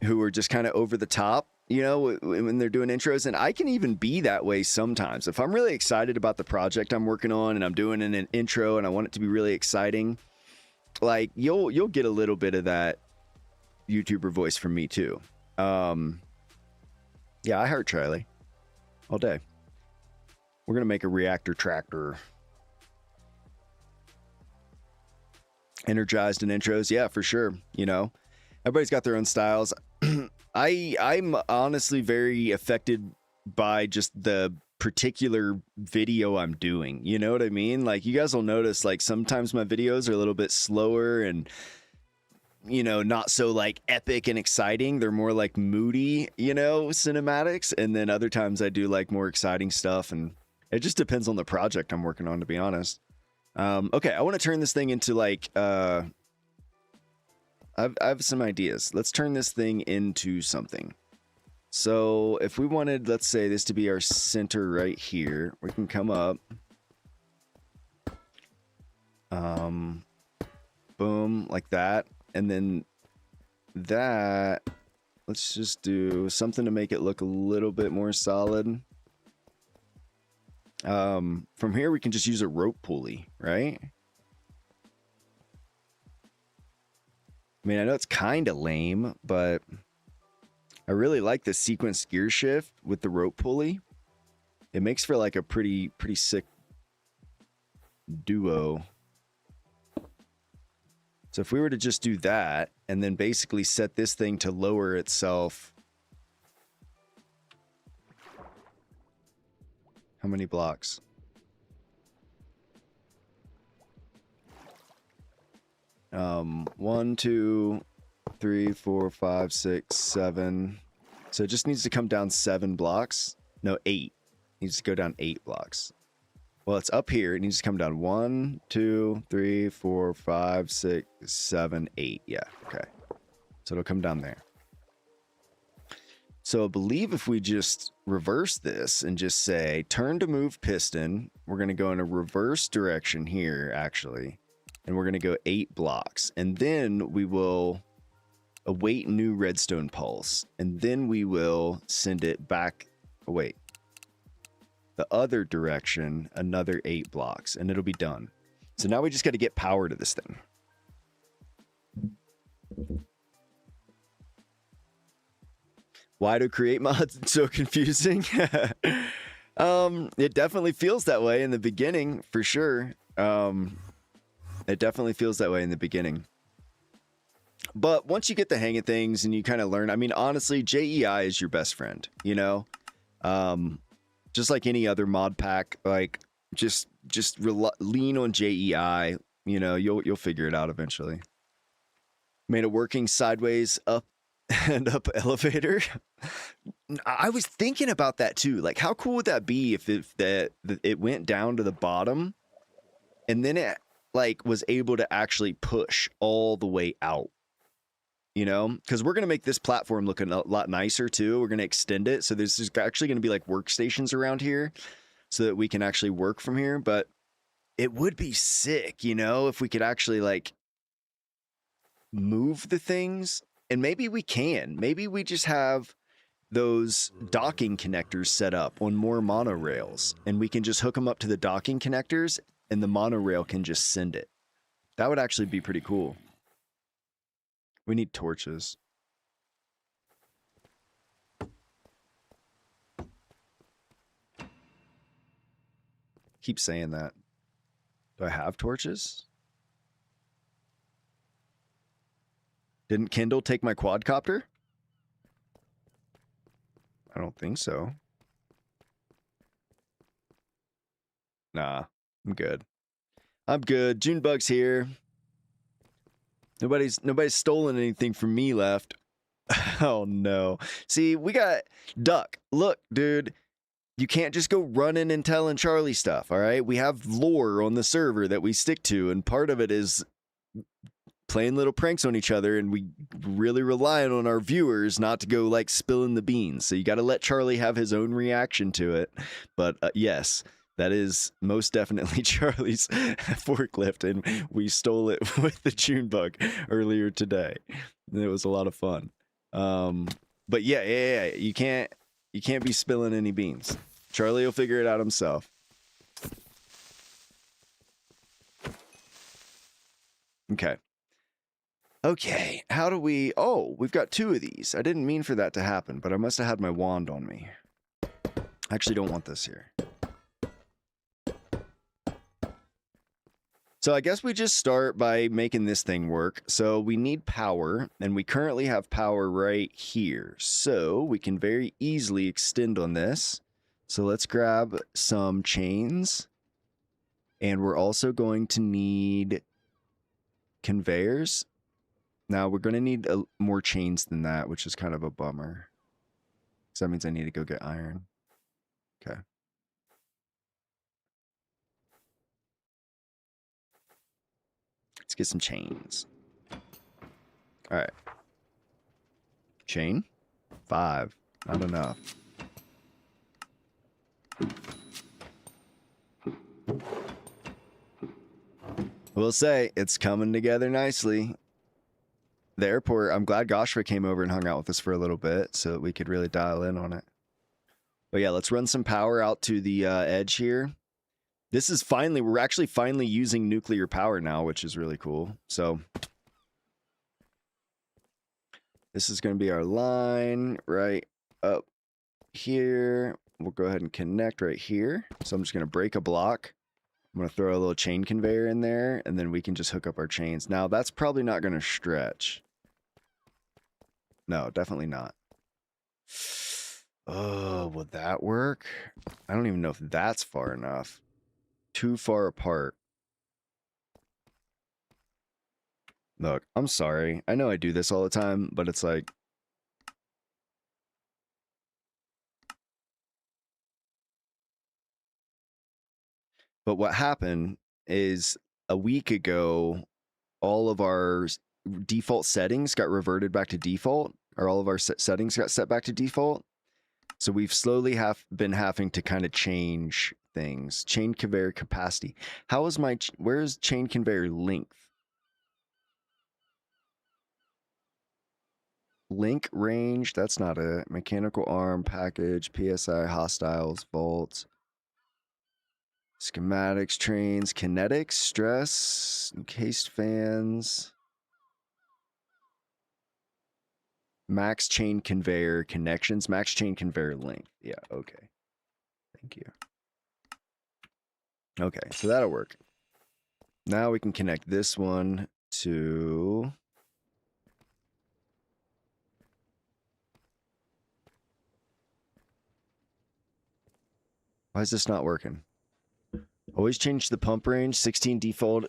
A: who are just kind of over the top, you know, when they're doing intros. And I can even be that way sometimes. If I'm really excited about the project I'm working on and I'm doing an intro and I want it to be really exciting, like you'll get a little bit of that YouTuber voice from me too. Yeah, I heard Charlie all day. We're going to make a reactor tractor. Energized in intros. Yeah, for sure. You know, everybody's got their own styles. I'm honestly very affected by just the particular video I'm doing. You know what I mean? Like you guys will notice like sometimes my videos are a little bit slower and, you know, not so like epic and exciting. They're more like moody, you know, cinematics. And then other times I do like more exciting stuff, and it just depends on the project I'm working on, to be honest. Okay, I want to turn this thing into like, I have some ideas. Let's turn this thing into something. So if we wanted, let's say, this to be our center right here, we can come up. Boom, like that. And then that, let's just do something to make it look a little bit more solid. From here, we can just use a rope pulley, right? I mean, I know it's kind of lame, but I really like the sequence gear shift with the rope pulley. It makes for like a pretty sick duo. So if we were to just do that and then basically set this thing to lower itself. How many blocks? One, 2, 3, 4, 5, 6, 7. So it just needs to come down 7 blocks. No, 8. It needs to go down 8 blocks. Well, it's up here. It needs to come down 1, 2, 3, 4, 5, 6, 7, 8. Yeah, okay. So it'll come down there. So I believe if we just reverse this and just say turn to move piston, we're going to go in a reverse direction here, actually. And we're going to go 8 blocks. And then we will await new redstone pulse. And then we will send it back. Oh, wait. The other direction, another 8 blocks. And it'll be done. So now we just got to get power to this thing. Why do create mods so confusing? It definitely feels that way in the beginning, for sure. It definitely feels that way in the beginning. But once you get the hang of things and you kind of learn, I mean, honestly, JEI is your best friend, you know? Just like any other mod pack, like just lean on JEI, you know, you'll figure it out eventually. Made a working sideways up and up elevator. I was thinking about that too. Like, how cool would that be if it went down to the bottom and then it like was able to actually push all the way out, you know? Because we're going to make this platform look a lot nicer too. We're going to extend it. So there's actually going to be like workstations around here so that we can actually work from here. But it would be sick, you know, if we could actually like move the things. And maybe we can. Maybe we just have those docking connectors set up on more monorails and we can just hook them up to the docking connectors and the monorail can just send it. That would actually be pretty cool. We need torches. Keep saying that. Do I have torches? Didn't Kindle take my quadcopter? I don't think so. Nah, I'm good. I'm good. Junebug's here. Nobody's stolen anything from me left. Oh no. See, we got Duck. Look, dude. You can't just go running and telling Charlie stuff, all right? We have lore on the server that we stick to, and part of it is playing little pranks on each other, and we really rely on our viewers not to go like spilling the beans. So you got to let Charlie have his own reaction to it. But yes, that is most definitely Charlie's forklift, and we stole it with the Junebug earlier today. And it was a lot of fun. But yeah, you can't be spilling any beans. Charlie will figure it out himself. Okay, how do we... Oh, we've got 2 of these. I didn't mean for that to happen, but I must have had my wand on me. I actually don't want this here. So I guess we just start by making this thing work. So we need power, and we currently have power right here. So we can very easily extend on this. So let's grab some chains. And we're also going to need conveyors. Now we're going to need more chains than that, which is kind of a bummer. So that means I need to go get iron. Okay. Let's get some chains. All right. Chain. 5. Not enough. We'll say it's coming together nicely. The airport, I'm glad Goshra came over and hung out with us for a little bit so that we could really dial in on it. But yeah, let's run some power out to the edge here. This is finally, we're actually finally using nuclear power now, which is really cool. So this is going to be our line right up here. We'll go ahead and connect right here. So I'm just going to break a block. I'm going to throw a little chain conveyor in there, and then we can just hook up our chains. Now, that's probably not going to stretch. No, definitely not. Oh, would that work? I don't even know if that's far enough. Too far apart. Look, I'm sorry. I know I do this all the time, but it's like... But what happened is a week ago, all of our default settings got reverted back to default, or all of our settings got set back to default. So we've slowly been having to kind of change things. Chain conveyor capacity. How is my... Where is chain conveyor length? Link range, that's not it. Mechanical arm, package, PSI, hostiles, volts. Schematics, trains, kinetics, stress, encased fans. Max chain conveyor connections, max chain conveyor length. Yeah, okay. Thank you. Okay, so that'll work. Now we can connect this one to... Why is this not working? Always change the pump range. 16 default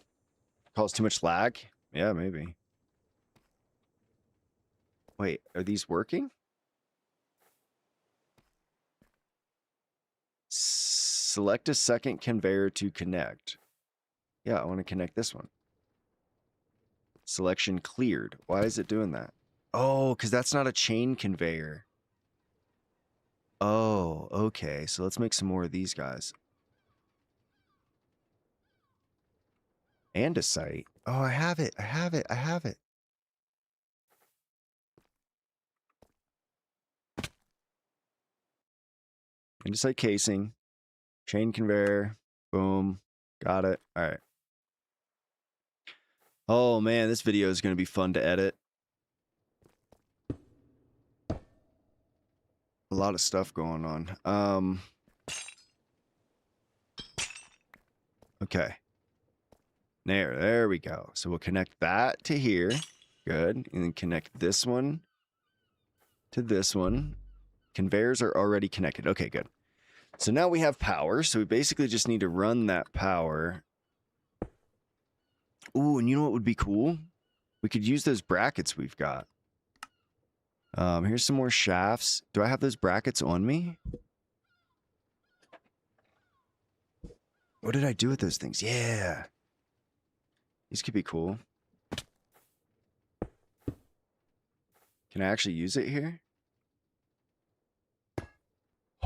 A: cause too much lag. Yeah, maybe. Wait, are these working? Select a second conveyor to connect. Yeah, I want to connect this one. Selection cleared. Why is it doing that? Oh, because that's not a chain conveyor. Oh, okay. So let's make some more of these guys. Andesite. Oh, I have it. I have it. I have it. Andesite casing. Chain conveyor. Boom. Got it. All right. Oh, man. This video is going to be fun to edit. A lot of stuff going on. Okay. There we go. So we'll connect that to here. Good. And then connect this one to this one. Conveyors are already connected. Okay, good. So now we have power. So we basically just need to run that power. Ooh, and you know what would be cool? We could use those brackets we've got. Here's some more shafts. Do I have those brackets on me? What did I do with those things? Yeah. These could be cool. Can I actually use it here?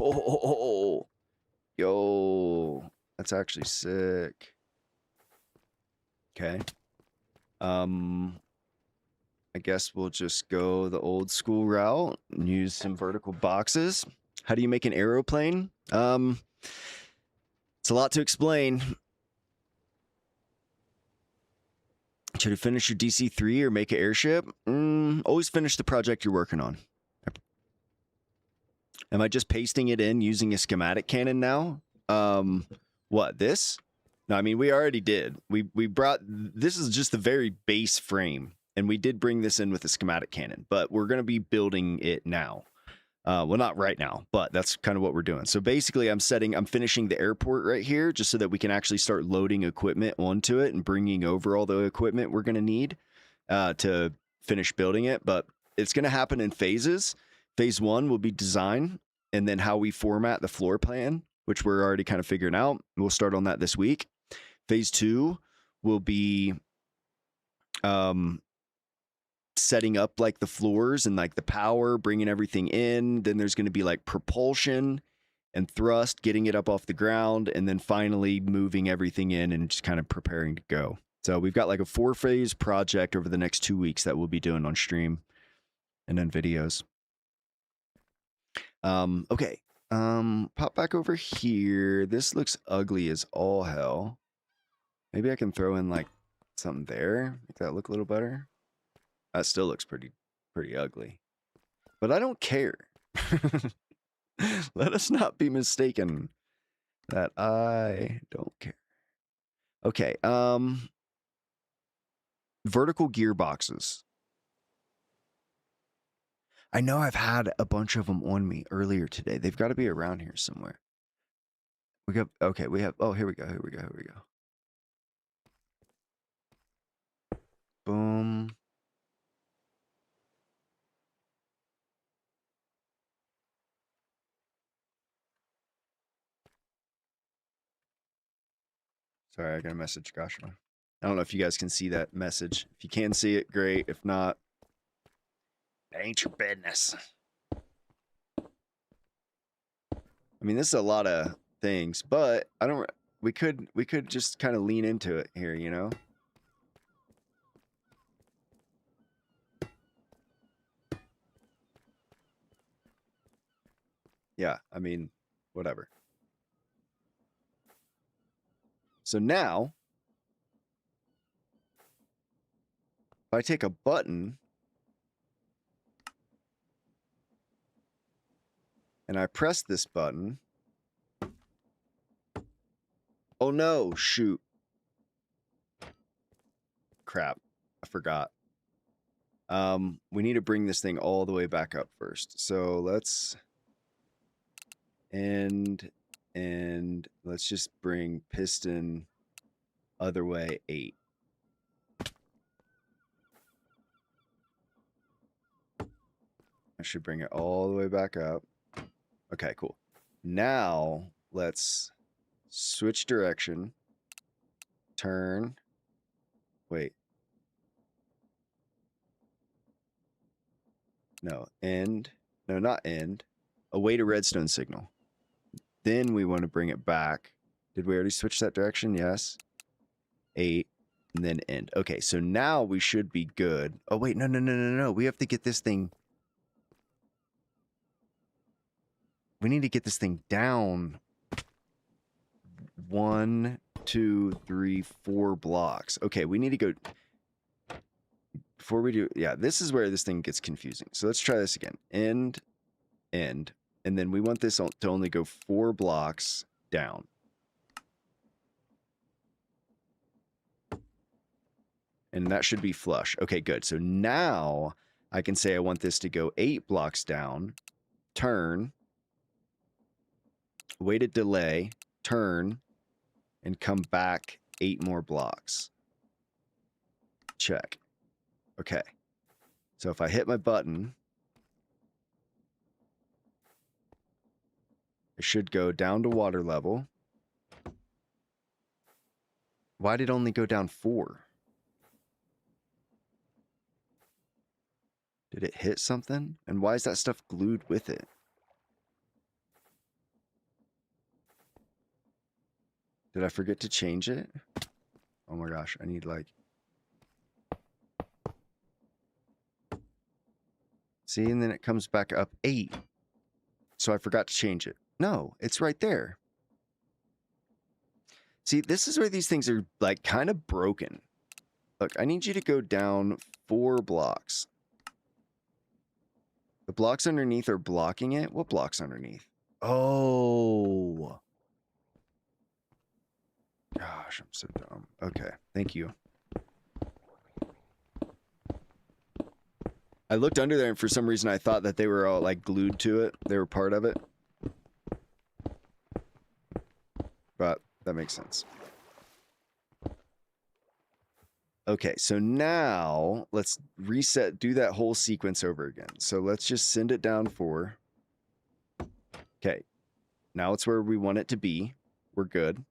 A: Oh, yo, that's actually sick. Okay. I guess we'll just go the old school route and use some vertical boxes. How do you make an aeroplane? It's a lot to explain. Should you finish your DC-3 or make an airship? Always finish the project you're working on. Am I just pasting it in using a schematic cannon now? What, this? No, I mean, we already did. We brought... This is just the very base frame. And we did bring this in with a schematic cannon. But we're going to be building it now. Well, not right now, but that's kind of what we're doing. So basically, I'm finishing the airport right here just so that we can actually start loading equipment onto it and bringing over all the equipment we're going to need to finish building it. But it's going to happen in phases. Phase 1 will be design and then how we format the floor plan, which we're already kind of figuring out. We'll start on that this week. Phase 2 will be setting up like the floors and like the power, bringing everything in. Then there's going to be like propulsion and thrust, getting it up off the ground, and then finally moving everything in and just kind of preparing to go. So we've got like a 4-phase project over the next 2 weeks that we'll be doing on stream and then videos. Okay. Pop back over here. This looks ugly as all hell. Maybe I can throw in like something there, make that look a little better. That still looks pretty ugly. But I don't care. Let us not be mistaken that I don't care. Okay, vertical gearboxes. I know I've had a bunch of them on me earlier today. They've got to be around here somewhere. We got, okay, we have, oh, here we go. Boom. Sorry, I got a message, Joshua. I don't know if you guys can see that message. If you can see it, great. If not, that ain't your business. I mean, this is a lot of things, but I don't. We could just kind of lean into it here, you know. Yeah, I mean, whatever. So now, if I take a button and I press this button, oh no, shoot. Crap, I forgot. We need to bring this thing all the way back up first. So let's and let's just bring piston other way 8. I should bring it all the way back up. Okay, cool. Now let's switch direction. Turn. Wait. No, end. No, not end. Await a redstone signal. Then we want to bring it back. Did we already switch that direction? Yes. 8. And then end. Okay, so now we should be good. Oh, wait. No. We have to get this thing. We need to get this thing down 1, 2, 3, 4 blocks. Okay, we need to go. Before we do, yeah, this is where this thing gets confusing. So let's try this again. End. And then we want this to only go 4 blocks down. And that should be flush. Okay, good. So now I can say I want this to go 8 blocks down, turn, wait a delay, turn, and come back 8 more blocks. Check. Okay. So if I hit my button, it should go down to water level. Why did it only go down 4? Did it hit something? And why is that stuff glued with it? Did I forget to change it? Oh my gosh, I need like... See, and then it comes back up 8. So I forgot to change it. No, it's right there. See, this is where these things are like kind of broken. Look, I need you to go down 4 blocks. The blocks underneath are blocking it. What blocks underneath? Oh. Gosh, I'm so dumb. Okay, thank you. I looked under there and for some reason I thought that they were all like glued to it. They were part of it. But that makes sense. Okay, so now let's reset, do that whole sequence over again. So let's just send it down 4. Okay, now it's where we want it to be. We're good.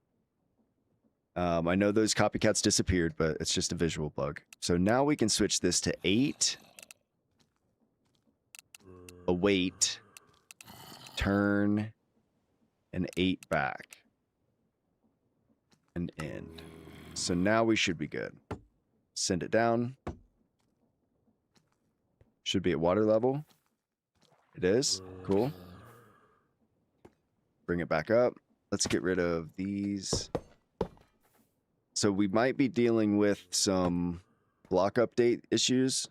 A: I know those copycats disappeared, but it's just a visual bug. So now we can switch this to 8 await, turn, and 8 back. And end. So now we should be good. Send it down. Should be at water level. It is. Cool. Bring it back up. Let's get rid of these. So we might be dealing with some block update issues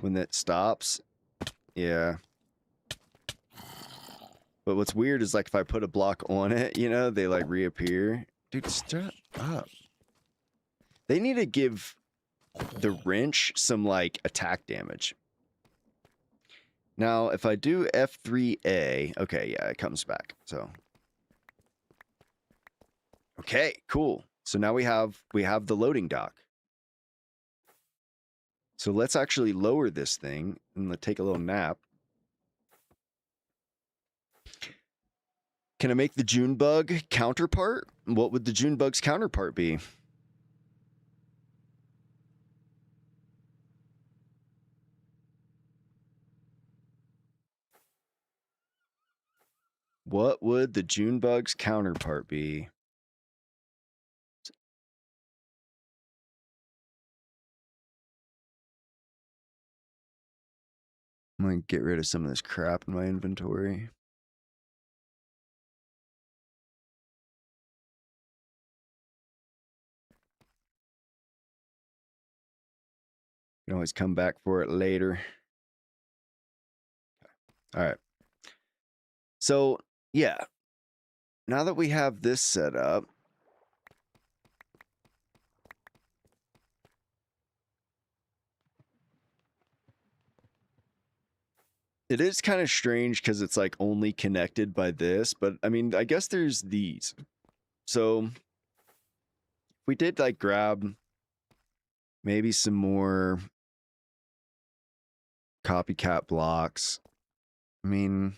A: when that stops. Yeah. But what's weird is like if I put a block on it, you know, they like reappear. Dude, shut up. They need to give the wrench some like attack damage. Now, if I do F3A, okay, yeah, it comes back. So, okay, cool. So now we have the loading dock. So let's actually lower this thing and let's take a little nap. Can I make the June bug counterpart? What would the June bug's counterpart be? What would the June bug's counterpart be? I'm going to get rid of some of this crap in my inventory. You can always come back for it later. All right. So, yeah. Now that we have this set up, it is kind of strange because it's like only connected by this, but I mean, I guess there's these. So we did like grab maybe some more copycat blocks. I mean,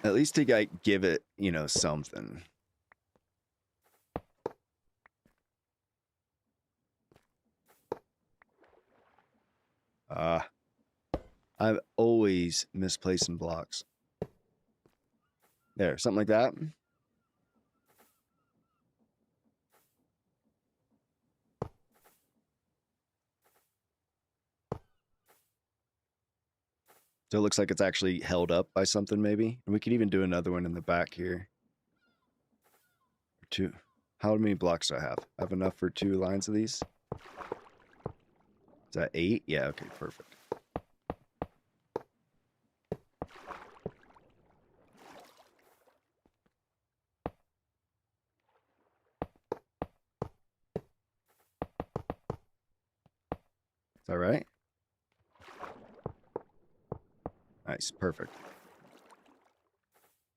A: at least to like give it, you know, something. I've always misplacing blocks. There, something like that. So it looks like it's actually held up by something maybe. And we could even do another one in the back here. 2. How many blocks do I have? I have enough for 2 lines of these? Is that 8? Yeah, okay, perfect. Is that right? Nice, perfect.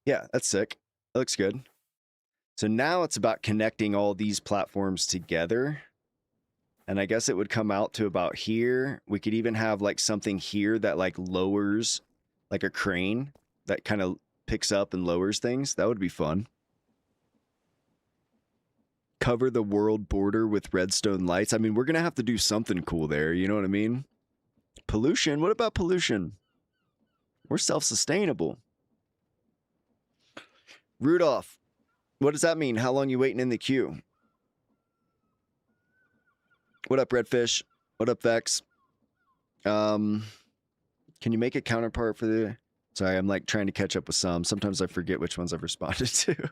A: Yeah, that's sick. That looks good. So now it's about connecting all these platforms together. And I guess it would come out to about here. We could even have like something here that like lowers, like a crane that kind of picks up and lowers things. That would be fun. Cover the world border with redstone lights. I mean, we're going to have to do something cool there. You know what I mean? Pollution. What about pollution? We're self-sustainable. Rudolph. What does that mean? How long you waiting in the queue? What up, Redfish? What up, Vex? Can you make a counterpart for the... Sorry, I'm like trying to catch up with some. Sometimes I forget which ones I've responded to.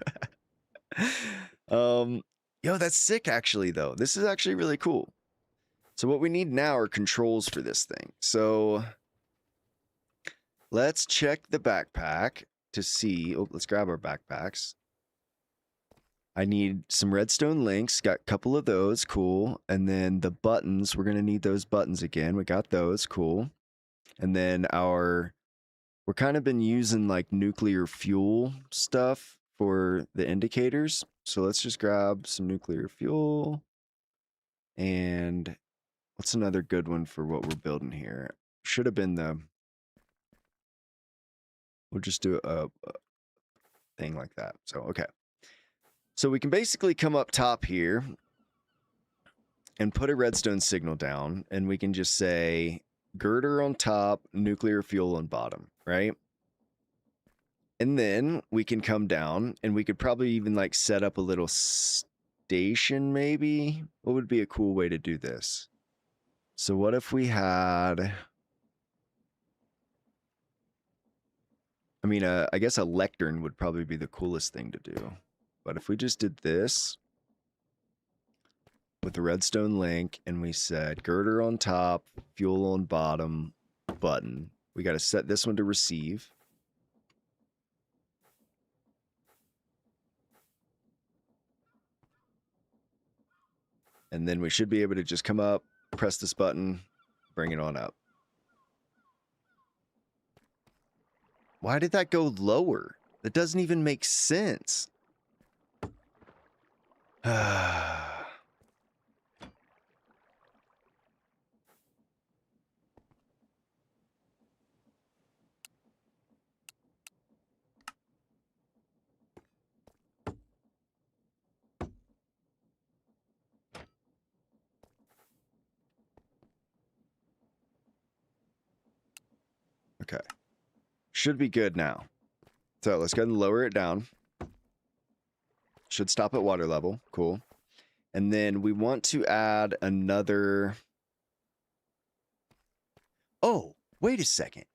A: Yo, that's sick, actually, though. This is actually really cool. So what we need now are controls for this thing. So let's check the backpack to see... Oh, let's grab our backpacks. I need some redstone links. Got a couple of those. Cool. And then the buttons. We're going to need those buttons again. We got those. Cool. And then we're kind of been using like nuclear fuel stuff for the indicators. So let's just grab some nuclear fuel. And what's another good one for what we're building here? Should have been we'll just do a thing like that. So, okay. So we can basically come up top here and put a redstone signal down, and we can just say girder on top, nuclear fuel on bottom, right? And then we can come down, and we could probably even like set up a little station maybe. What would be a cool way to do this? So what if we had... I mean, I guess a lectern would probably be the coolest thing to do. But if we just did this with the redstone link and we said girder on top, fuel on bottom, button. We got to set this one to receive. And then we should be able to just come up, press this button, bring it on up. Why did that go lower? That doesn't even make sense. Okay. Should be good now. So let's go ahead and lower it down. Should stop at water level. Cool. And then we want to add another... Oh, wait a second.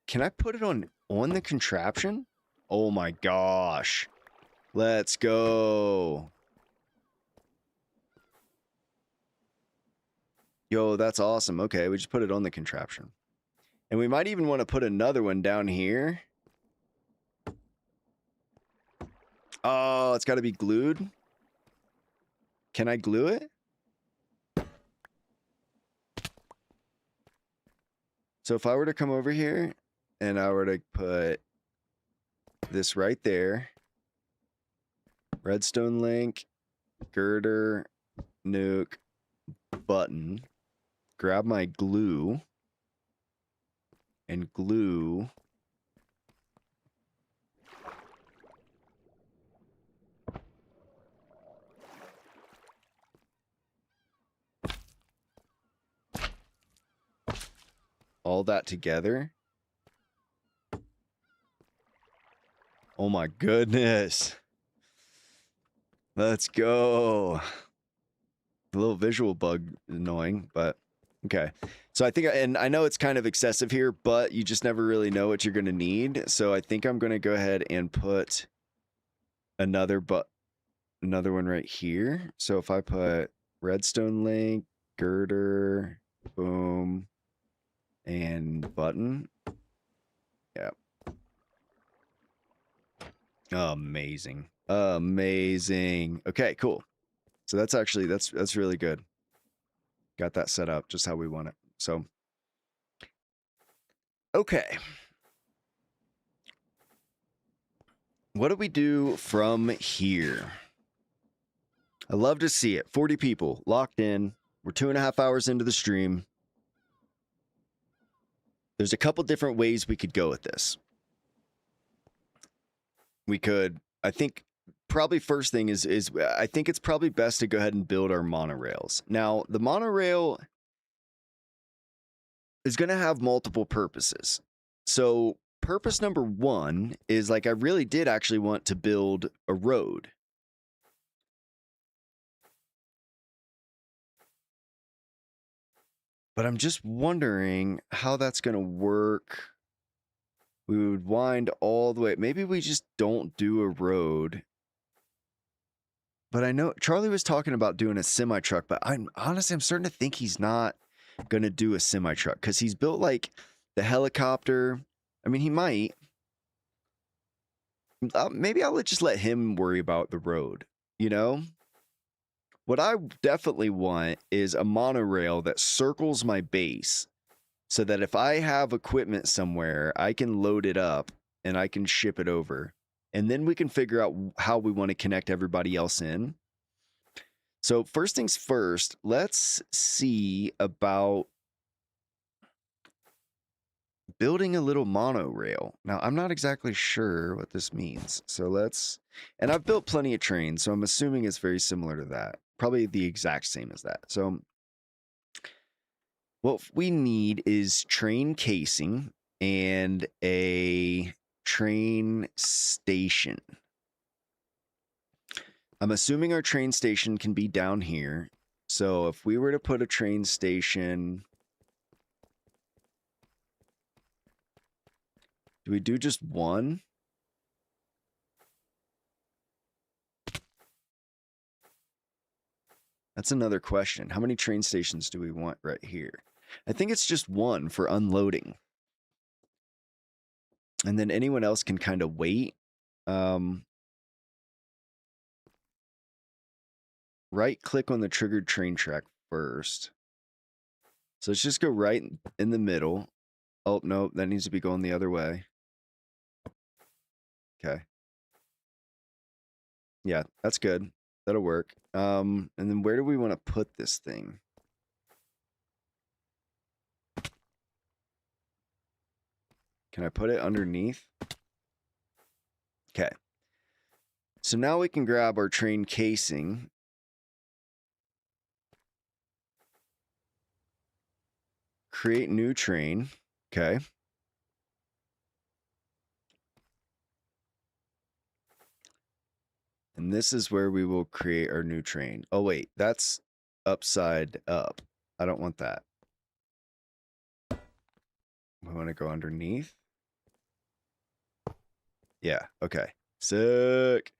A: Can I put it on the contraption? Oh my gosh. Let's go. Yo, that's awesome. Okay, we just put it on the contraption. And we might even want to put another one down here. Oh, it's got to be glued. Can I glue it? So if I were to come over here and I were to put this right there, redstone link, girder, nuke, button, grab my glue, and glue all that together. Oh my goodness. Let's go. A little visual bug annoying, but okay. So I think, and I know it's kind of excessive here, but you just never really know what you're going to need. So I think I'm going to go ahead and put another one right here. So if I put redstone link, girder, boom, and button. Yeah. Amazing. Amazing. Okay, cool. So that's actually, that's really good. Got that set up just how we want it. So, okay. What do we do from here? I love to see it. 40 people locked in. We're 2.5 hours into the stream. There's a couple different ways we could go with this. We could, I think, probably first thing is I think it's probably best to go ahead and build our monorails. Now, the monorail is going to have multiple purposes. So purpose number one is like I really did actually want to build a road. But I'm just wondering how that's going to work. We would wind all the way. Maybe we just don't do a road. But I know Charlie was talking about doing a semi-truck, but I'm starting to think he's not going to do a semi-truck because he's built like the helicopter. I mean, he might. Maybe I'll just let him worry about the road, you know? What I definitely want is a monorail that circles my base so that if I have equipment somewhere, I can load it up and I can ship it over. And then we can figure out how we want to connect everybody else in. So first things first, let's see about building a little monorail. Now, I'm not exactly sure what this means. So let's, and I've built plenty of trains, so I'm assuming it's very similar to that. Probably the exact same as that. So what we need is train casing and a train station. I'm assuming our train station can be down here. So if we were to put a train station, do we do just one? That's another question. How many train stations do we want right here? I think it's just one for unloading. And then anyone else can kind of wait. Right click on the triggered train track first. So let's just go right in the middle. Oh, no, that needs to be going the other way. Okay. Yeah, that's good. That'll work. And then where do we want to put this thing? Can I put it underneath? Okay. So now we can grab our train casing. Create new train. Okay. And this is where we will create our new train. Oh, wait, that's upside up. I don't want that. We want to go underneath. Yeah, okay. Sick.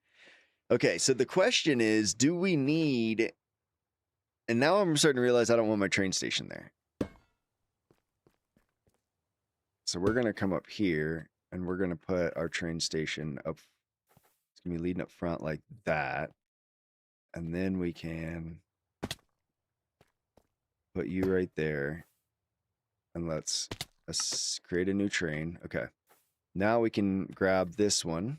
A: Okay, so the question is, do we need... And now I'm starting to realize I don't want my train station there. So we're going to come up here, and we're going to put our train station up. It's going to be leading up front like that. And then we can put you right there. And let's create a new train. Okay. Now we can grab this one.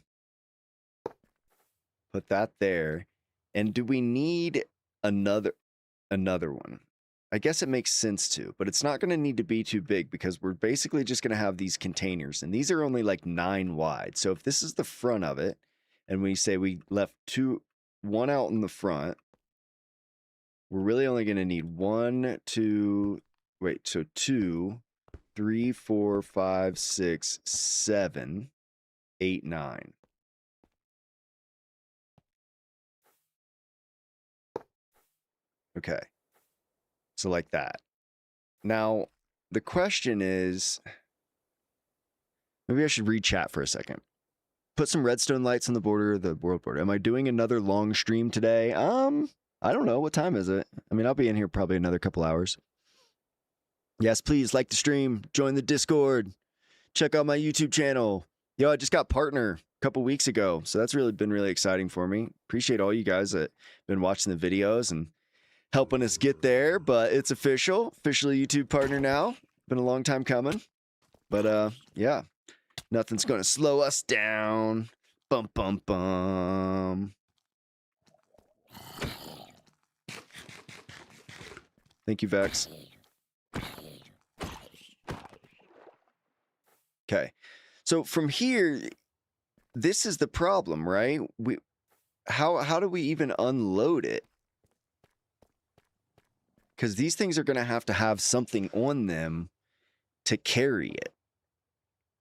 A: Put that there. And do we need another one? I guess it makes sense to, but it's not going to need to be too big because we're basically just going to have these containers, and these are only like 9 wide. So if this is the front of it, and we say we left one out in the front, we're really only going to need 1, 2, wait, so 2, 3, 4, 5, 6, 7, 8, 9. Okay. So like that. Now, the question is, maybe I should read chat for a second. Put some redstone lights on the border of the world border. Am I doing another long stream today? I don't know. What time is it? I mean, I'll be in here probably another couple hours. Yes, please like the stream. Join the Discord. Check out my YouTube channel. Yo, I just got partner a couple weeks ago, so that's been really exciting for me. Appreciate all you guys that have been watching the videos and helping us get there, but it's officially YouTube partner now. Been a long time coming, but yeah, nothing's gonna slow us down. Bum bum bum. Thank you, Vex. Okay, so from here, this is the problem, right? How do we even unload it? Because these things are going to have something on them to carry it,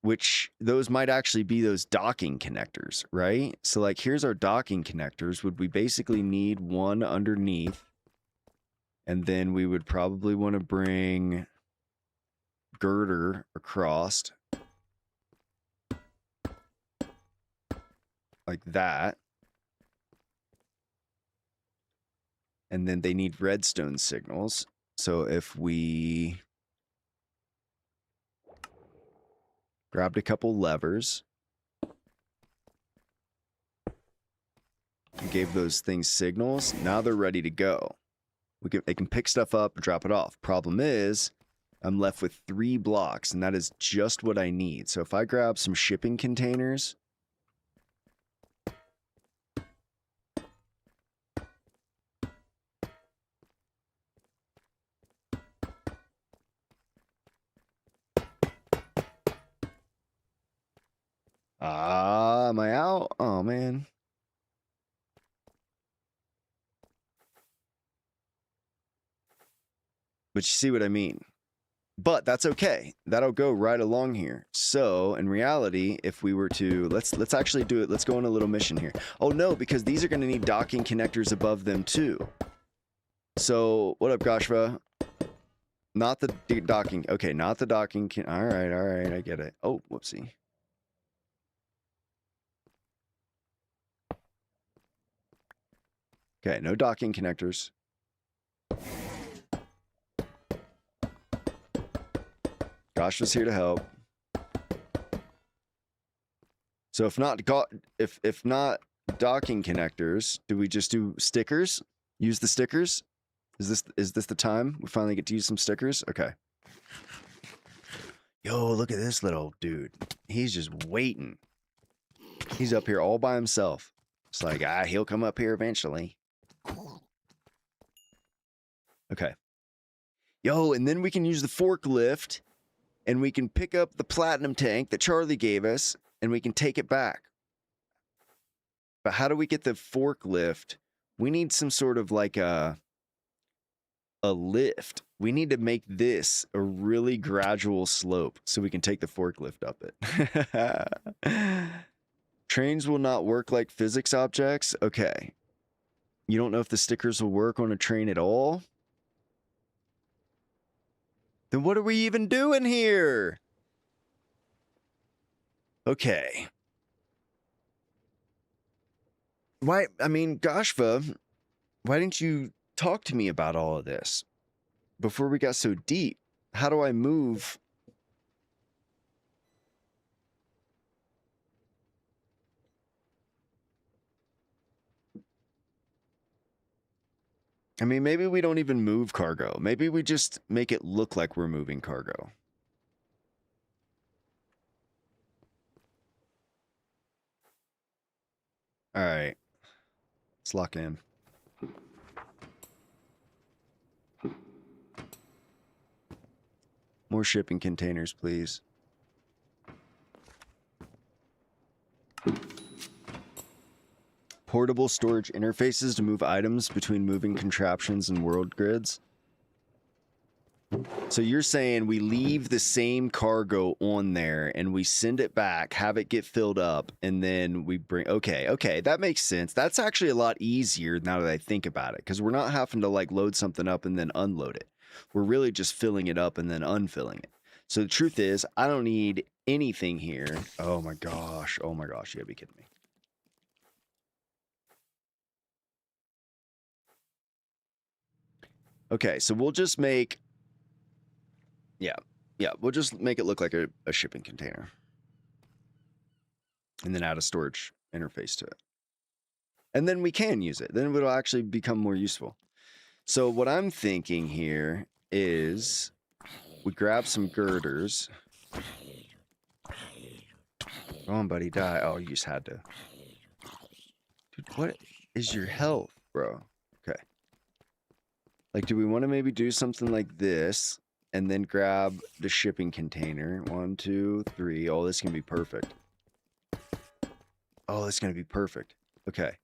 A: which those might actually be those docking connectors, right? So like, here's our docking connectors. Would we basically need one underneath? And then we would probably want to bring girder across like that. And then they need redstone signals. So if we grabbed a couple levers and gave those things signals, now they're ready to go. They can pick stuff up and drop it off. Problem is, I'm left with 3 blocks, and that is just what I need. So if I grab some shipping containers, Ah, am I out? Oh, man. But you see what I mean? But that's okay. That'll go right along here. So in reality, if we were to, let's actually do it. Let's go on a little mission here. Oh no, because these are going to need docking connectors above them too. So what up, Goshva? Not the docking. Okay, not the docking. All right, I get it. Oh, whoopsie. Okay, no docking connectors. Gosh was here to help. So if not docking connectors, do we just do stickers? Use the stickers? Is this the time we finally get to use some stickers? Okay. Yo, look at this little dude. He's just waiting. He's up here all by himself. It's like, he'll come up here eventually. Okay. Yo, and then we can use the forklift and we can pick up the platinum tank that Charlie gave us and we can take it back. But how do we get the forklift? We need some sort of like a lift. We need to make this a really gradual slope so we can take the forklift up it. Trains will not work like physics objects. Okay. You don't know if the stickers will work on a train at all? Then what are we even doing here? Okay. Why, I mean, Goshva, why didn't you talk to me about all of this before we got so deep? How do I move? I mean, maybe we don't even move cargo. Maybe we just make it look like we're moving cargo. All right. Let's lock in. More shipping containers, please. Portable storage interfaces to move items between moving contraptions and world grids. So you're saying we leave the same cargo on there and we send it back, have it get filled up, and then we bring... Okay, that makes sense. That's actually a lot easier now that I think about it, because we're not having to like load something up and then unload it. We're really just filling it up and then unfilling it. So the truth is, I don't need anything here. Oh my gosh, you gotta be kidding me. Okay, so we'll just make... Yeah, we'll just make it look like a shipping container. And then add a storage interface to it. And then we can use it. Then it'll actually become more useful. So what I'm thinking here is we grab some girders. Come on, buddy, die. Oh, you just had to. Dude, what is your health, bro? Okay. Like, do we want to maybe do something like this and then grab the shipping container? 1, 2, 3. Oh, this can be perfect. Oh, this is going to be perfect. Okay.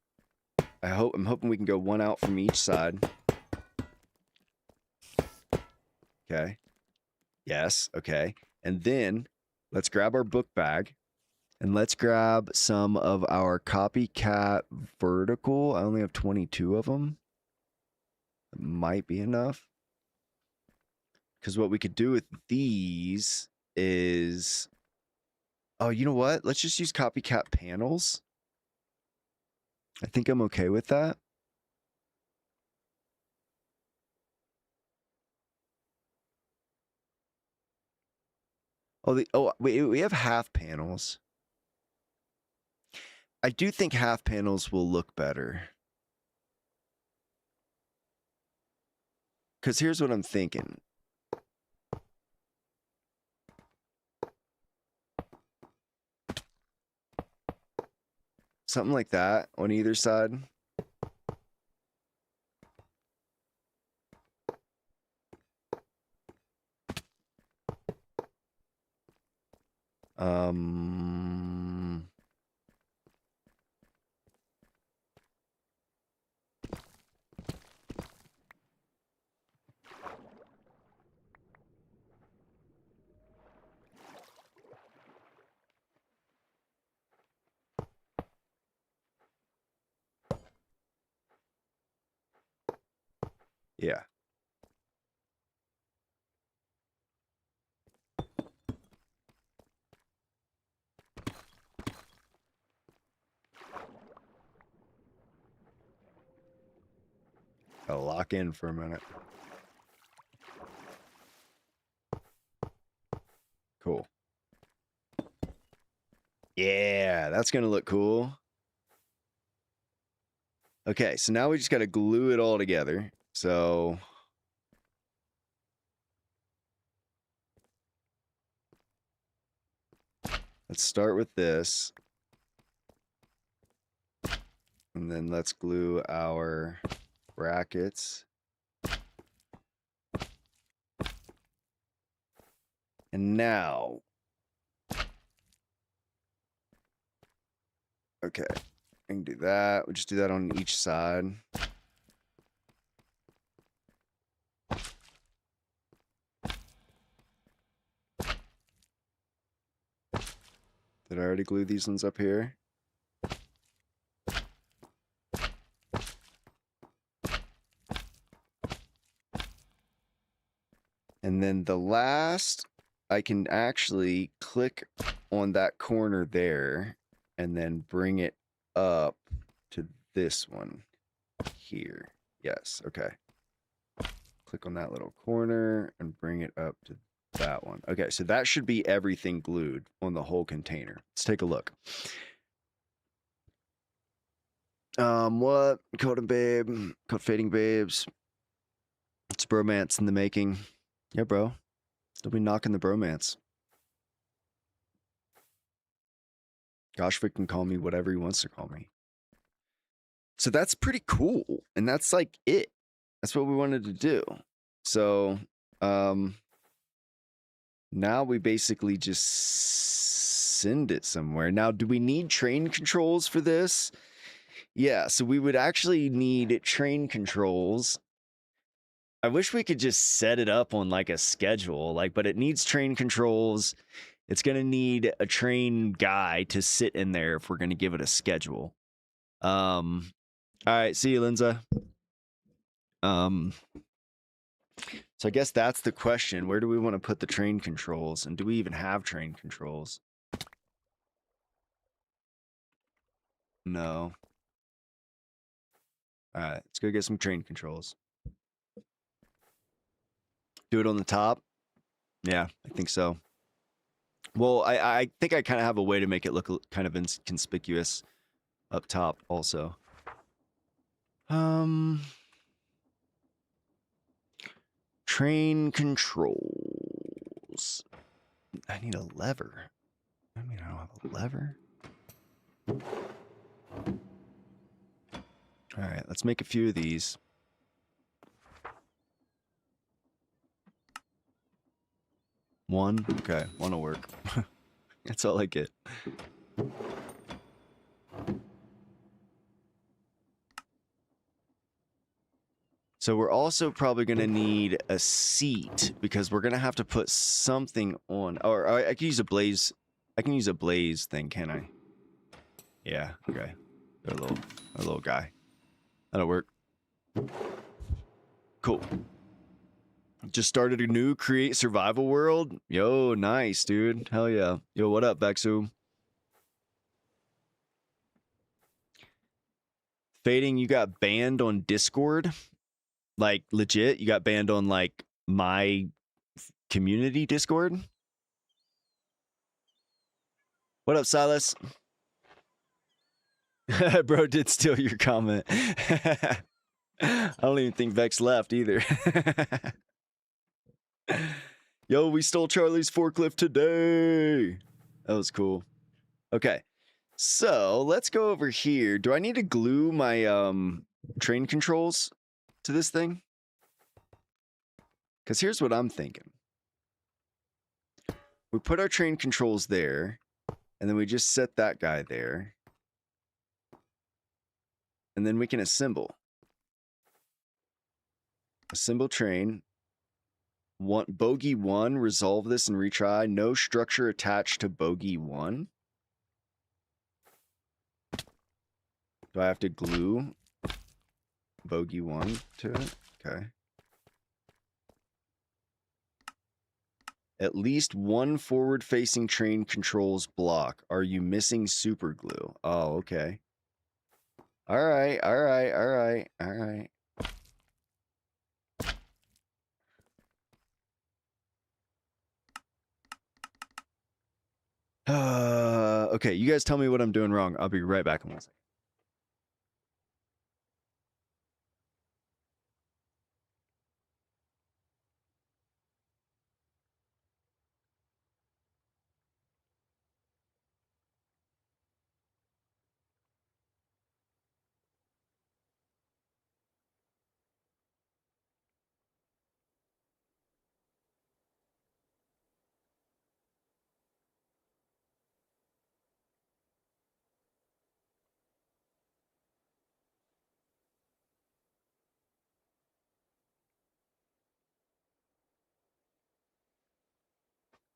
A: I'm hoping we can go one out from each side. Okay. Yes. Okay. And then let's grab our book bag and let's grab some of our copycat vertical. I only have 22 of them. It might be enough. Because what we could do with these is... Oh, you know what? Let's just use copycat panels. I think I'm okay with that. We have half panels. I do think half panels will look better. Because here's what I'm thinking. Something like that on either side. Yeah. Gotta lock in for a minute. Cool. Yeah, that's gonna look cool. Okay, so now we just gotta glue it all together. So let's start with this. And then let's glue our brackets. And now, okay, I can do that. We'll just do that on each side. Did I already glue these ones up here? And then the last, I can actually click on that corner there and then bring it up to this one here. Yes, okay. Click on that little corner and bring it up to that one. Okay, so that should be everything glued on the whole container. Let's take a look. What? Code babe. Code fading babes. It's bromance in the making. Yeah, bro. Don't be knocking the bromance. Goshvik can call me whatever he wants to call me. So that's pretty cool. And that's like it. That's what we wanted to do. So, now we basically just send it somewhere. Now, do we need train controls for this? Yeah, so we would actually need train controls. I wish we could just set it up on like a schedule, like, but it needs train controls. It's going to need a train guy to sit in there if we're going to give it a schedule. All right, see you, Linza. So I guess that's the question. Where do we want to put the train controls? And do we even have train controls? No. All right, let's go get some train controls. Do it on the top? Yeah, I think so. Well, I think I kind of have a way to make it look kind of inconspicuous up top also. Train controls. I need a lever. I mean, I don't have a lever. All right, let's make a few of these. One? Okay, one will work. That's all I get. So we're also probably going to need a seat because we're going to have to put something on. Or I can use a blaze. I can use a blaze thing, can I? Yeah, okay. A little guy. That'll work. Cool. Just started a new create survival world. Yo, nice, dude. Hell yeah. Yo, what up, Vexu? Fading, you got banned on Discord? Like, legit? You got banned on, like, my community Discord? What up, Silas? Bro did steal your comment. I don't even think Vex left either. Yo, we stole Charlie's forklift today. That was cool. Okay. So let's go over here. Do I need to glue my train controls to this thing? Because here's what I'm thinking. We put our train controls there, and then we just set that guy there. And then we can assemble. Assemble train. Bogey 1, resolve this and retry. No structure attached to bogey 1. Do I have to glue bogey 1 to it? Okay. At least one forward-facing train controls block. Are you missing super glue? Oh, okay. All right, all right, all right, all right. Okay, you guys tell me what I'm doing wrong. I'll be right back in 1 second.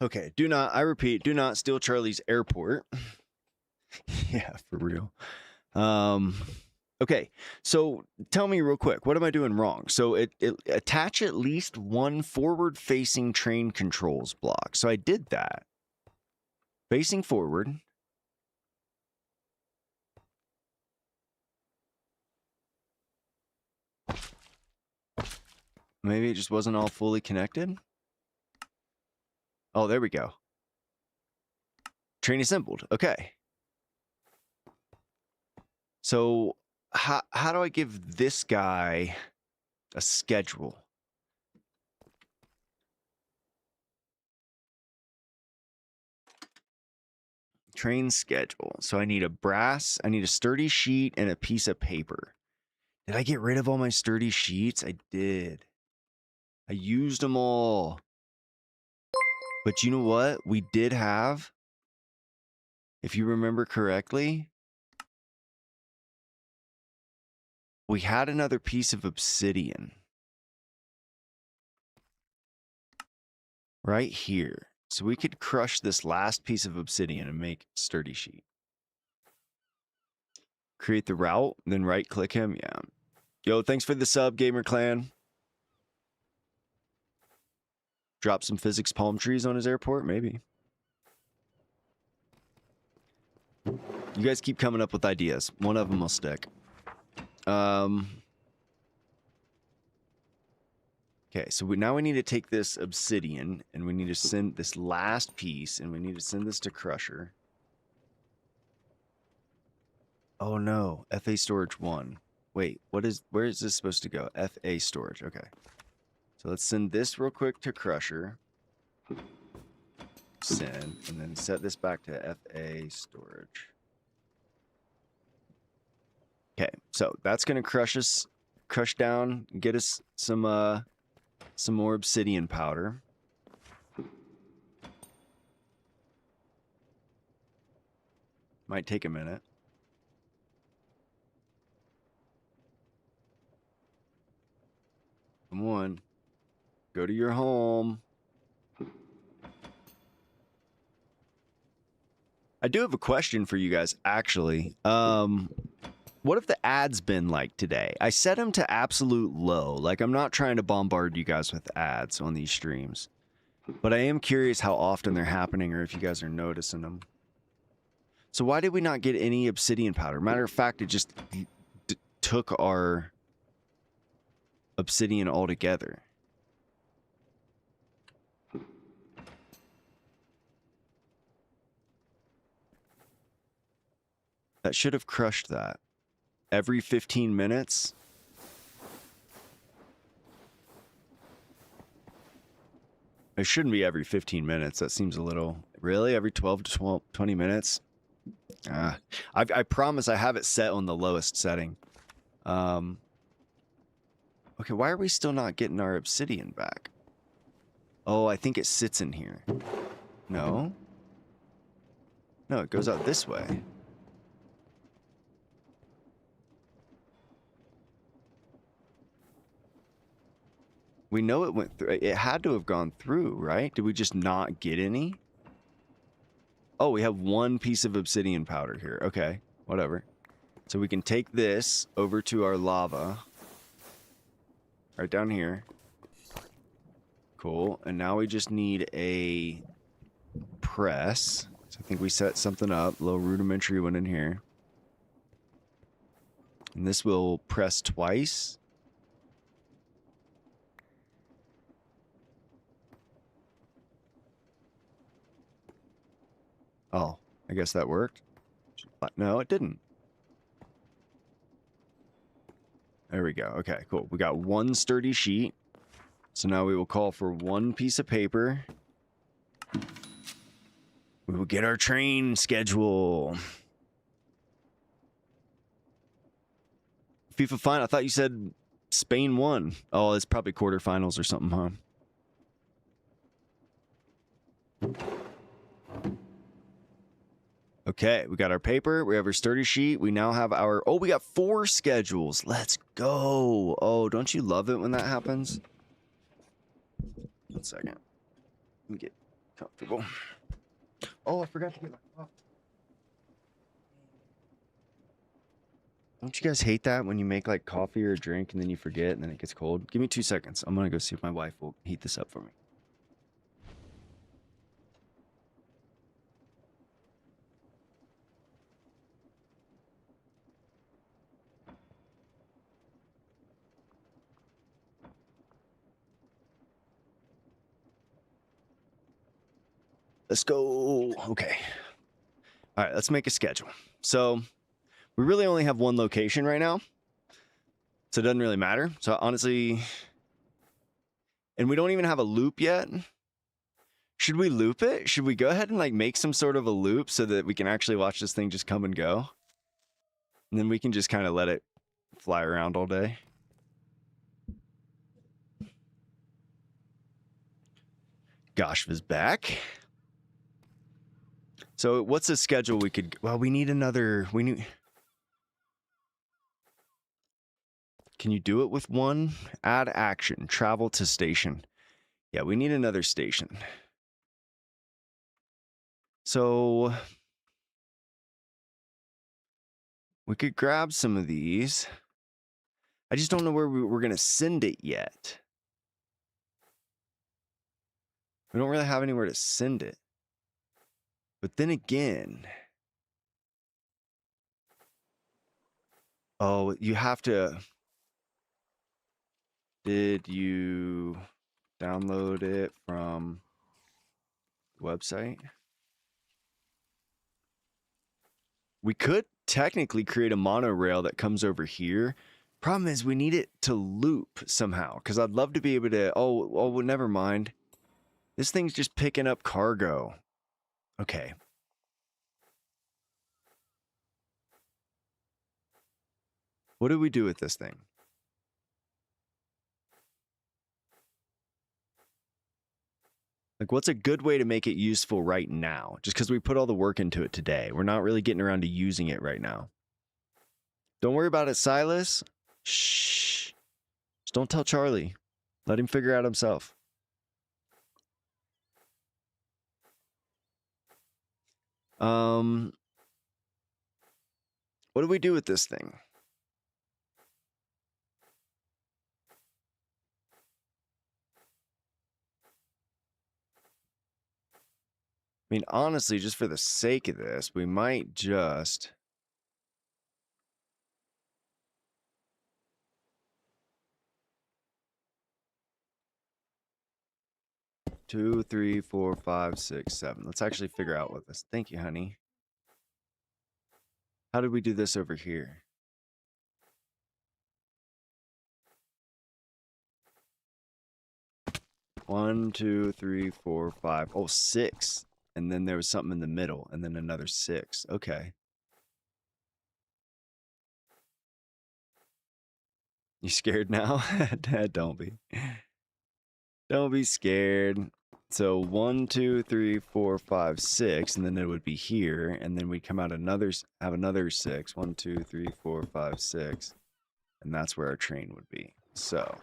A: Okay, I repeat, do not steal Charlie's airport. Yeah, for real. Okay, so tell me real quick, what am I doing wrong? So it attach at least one forward-facing train controls block. So I did that. Facing forward. Maybe it just wasn't all fully connected. Oh, there we go. Train assembled. Okay. So how do I give this guy a schedule? Train schedule. So I need a sturdy sheet and a piece of paper. Did I get rid of all my sturdy sheets? I did. I used them all. But you know what? We did have, if you remember correctly, we had another piece of obsidian. Right here. So we could crush this last piece of obsidian and make sturdy sheet. Create the route, then right click him. Yeah. Yo, thanks for the sub, Gamer Clan. Drop some physics palm trees on his airport? Maybe. You guys keep coming up with ideas. One of them will stick. Okay, so now we need to take this obsidian, and we need to send this last piece, and we need to send this to Crusher. Oh no, FA storage 1. Wait, where is this supposed to go? FA storage, okay. So let's send this real quick to Crusher. Send, and then set this back to FA storage. Okay, so that's gonna crush down, get us some more obsidian powder. Might take a minute. Come on. Go to your home. I do have a question for you guys, actually. What have the ads been like today? I set them to absolute low. Like, I'm not trying to bombard you guys with ads on these streams. But I am curious how often they're happening or if you guys are noticing them. So why did we not get any obsidian powder? Matter of fact, it just took our obsidian altogether. That should have crushed that. Every 15 minutes? It shouldn't be every 15 minutes. That seems a little... Really? Every 12 to 20 minutes? I promise I have it set on the lowest setting. Okay, why are we still not getting our obsidian back? Oh, I think it sits in here. No? No, it goes out this way. We know it went through. It had to have gone through, right? Did we just not get any? Oh, we have one piece of obsidian powder here. Okay, whatever. So we can take this over to our lava. Right down here. Cool. And now we just need a press. So I think we set something up. A little rudimentary one in here. And this will press twice. Oh, I guess that worked. No, it didn't. There we go. Okay, cool. We got one sturdy sheet. So now we will call for one piece of paper. We will get our train schedule. FIFA final. I thought you said Spain won. Oh, it's probably quarterfinals or something, huh? Okay, we got our paper. We have our sturdy sheet. We now have our... Oh, we got 4 schedules. Let's go. Oh, don't you love it when that happens? 1 second. Let me get comfortable. Oh, I forgot to get my coffee. Don't you guys hate that when you make like coffee or a drink and then you forget and then it gets cold? Give me 2 seconds. I'm going to go see if my wife will heat this up for me. Let's go. Okay. All right, let's make a schedule. So we really only have one location right now. So it doesn't really matter. So honestly, and we don't even have a loop yet. Should we loop it? Should we go ahead and like make some sort of a loop so that we can actually watch this thing just come and go? And then we can just kind of let it fly around all day. Gosh is back. So what's the schedule we could... Well, we need another... We need... Can you do it with one? Add action. Travel to station. Yeah, we need another station. So... We could grab some of these. I just don't know where we're going to send it yet. We don't really have anywhere to send it. But then again... Oh, you have to... Did you download it from the website? We could technically create a monorail that comes over here. Problem is we need it to loop somehow, because I'd love to be able to... Oh, well, never mind. This thing's just picking up cargo. Okay. What do we do with this thing? Like, what's a good way to make it useful right now? Just because we put all the work into it today. We're not really getting around to using it right now. Don't worry about it, Silas. Shh. Just don't tell Charlie. Let him figure out himself. What do we do with this thing? I mean, honestly, just for the sake of this, we might just... Two, 3, 4, 5, 6, 7. Let's actually figure out what this... Thank you, honey. How did we do this over here? One, 2, 3, 4, 5. Oh, 6. And then there was something in the middle, and then another 6. Okay. You scared now? Don't be. Don't be scared. So 1, 2, 3, 4, 5, 6, and then it would be here, and then we'd come out have another 6. 1, 2, 3, 4, 5, 6, and that's where our train would be. So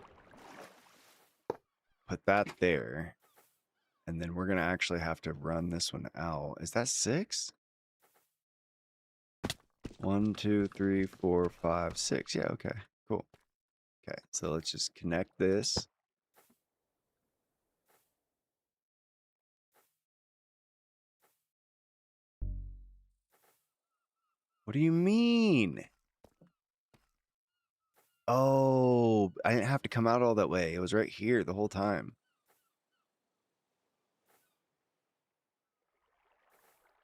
A: put that there, and then we're gonna actually have to run this one out. Is that 6? 1, 2, 3, 4, 5, 6. Yeah, okay, cool. Okay, so let's just connect this. What do you mean? Oh, I didn't have to come out all that way. It was right here the whole time.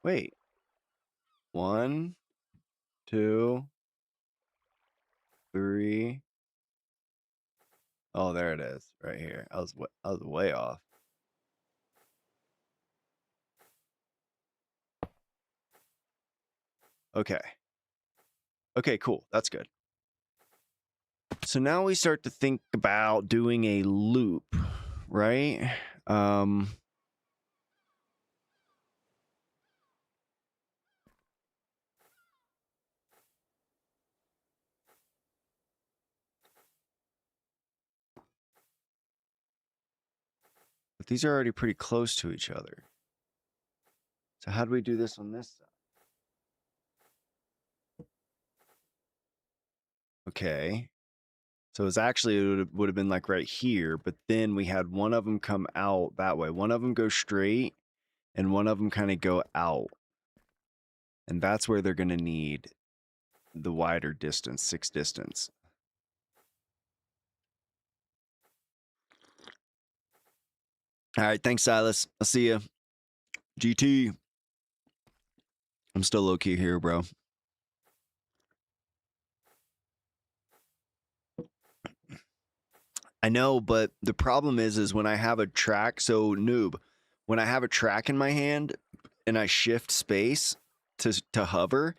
A: Wait. 1, 2, 3. Oh, there it is, right here. I was way off. Okay. Okay, cool. That's good. So now we start to think about doing a loop, right? But these are already pretty close to each other. So how do we do this on this side? Okay. So it's actually, it would have been like right here, but then we had one of them come out that way. One of them go straight and one of them kind of go out. And that's where they're going to need the wider distance, 6 distance. All right, thanks, Silas. I'll see you. GT. I'm still low-key here, bro. I know, but the problem is when I have a track, so noob, when I have a track in my hand and I shift space to hover,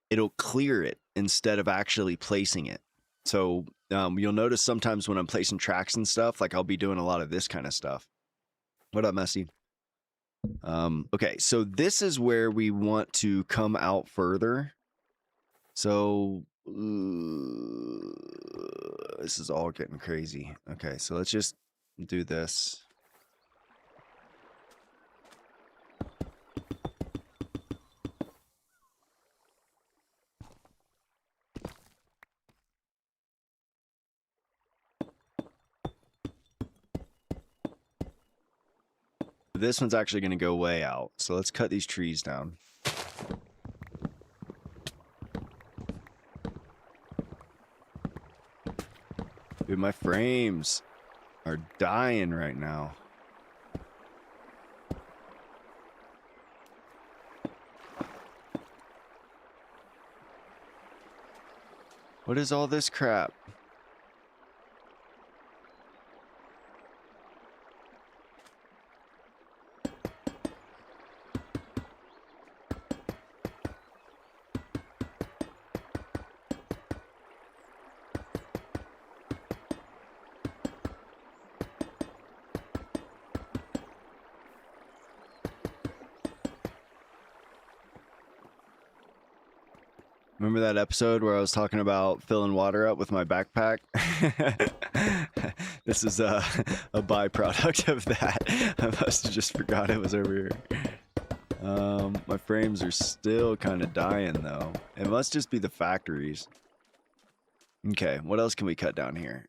A: it'll clear it instead of actually placing it. So you'll notice sometimes when I'm placing tracks and stuff, like I'll be doing a lot of this kind of stuff. What up, Messi? Okay, so this is where we want to come out further. So this is all getting crazy. Okay, so let's just do this. This one's actually going to go way out. So let's cut these trees down. Dude, my frames are dying right now. What is all this crap? Remember that episode where I was talking about filling water up with my backpack? This is a byproduct of that. I must have just forgot it was over here. My frames are still kind of dying though. It must just be the factories. Okay, what else can we cut down here?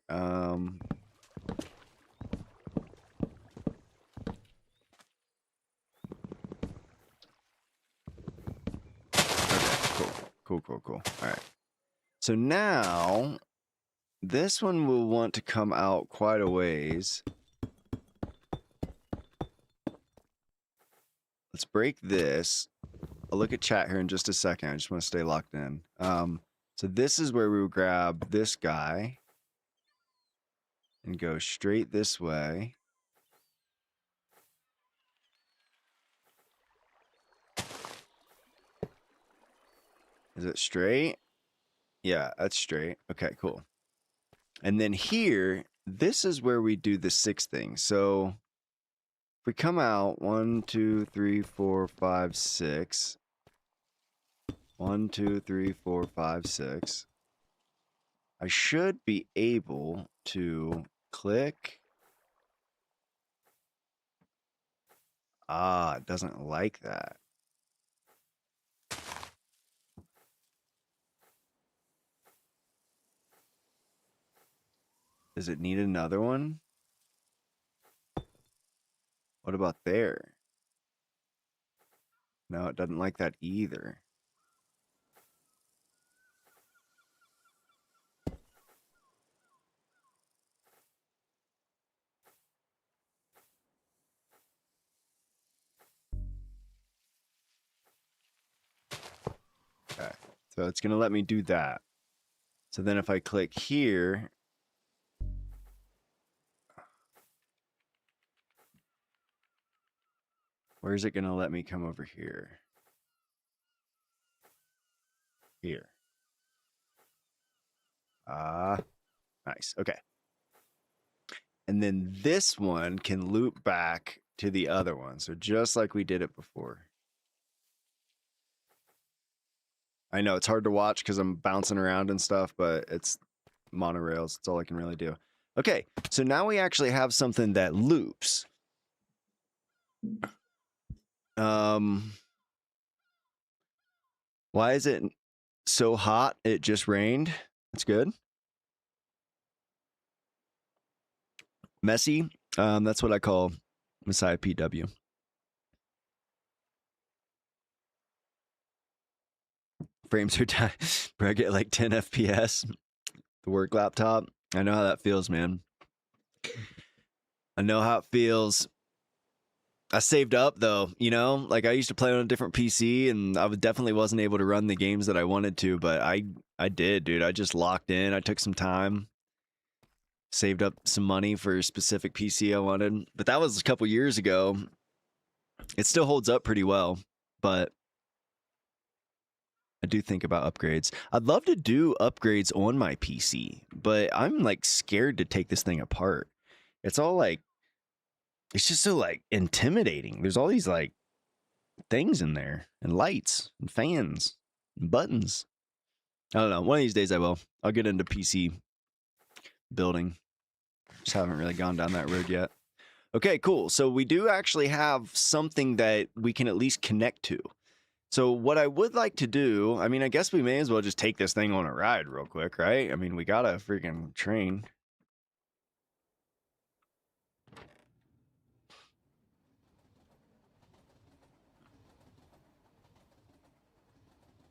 A: Cool. All right. So now, this one will want to come out quite a ways. Let's break this. I'll look at chat here in just a second. I just want to stay locked in. So this is where we will grab this guy and go straight this way. Is it straight? Yeah, that's straight. Okay, cool. And then here, this is where we do the 6 thing. So if we come out 1, 2, 3, 4, 5, 6. 1, 2, 3, 4, 5, 6. I should be able to click. Ah, it doesn't like that. Does it need another one? What about there? No, it doesn't like that either. So it's going to let me do that. So then if I click here, where is it going to let me come over here? Here. Nice. Okay. And then this one can loop back to the other one. So just like we did it before. I know it's hard to watch because I'm bouncing around and stuff, but it's monorails. It's all I can really do. Okay, so now we actually have something that loops. Why is it so hot? It just rained. That's good. Messy. That's what I call Messiah PW. Frames are tight. Bro, I get like 10 FPS. The work laptop. I know how that feels, man. I know how it feels. I saved up though, you know, like I used to play on a different PC and I definitely wasn't able to run the games that I wanted to, but I did, dude. I just locked in. I took some time, saved up some money for a specific PC I wanted, but that was a couple years ago. It still holds up pretty well, but I do think about upgrades. I'd love to do upgrades on my PC, but I'm like scared to take this thing apart. It's all like, it's just so like intimidating. There's all these like things in there and lights and fans and buttons. I don't know. One of these days I will. I'll get into PC building. Just haven't really gone down that road yet. Okay, cool. So we do actually have something that we can at least connect to. So what I would like to do, I mean, I guess we may as well just take this thing on a ride real quick, right? I mean, we got a freaking train.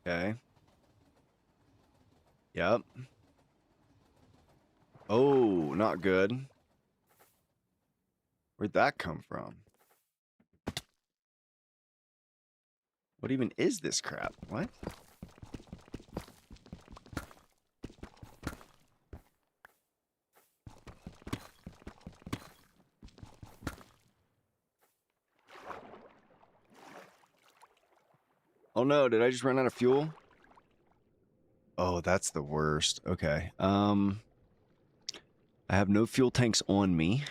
A: Okay. Yep. Oh, not good. Where'd that come from? What even is this crap? What? Oh no, did I just run out of fuel? Oh, that's the worst. Okay. I have no fuel tanks on me.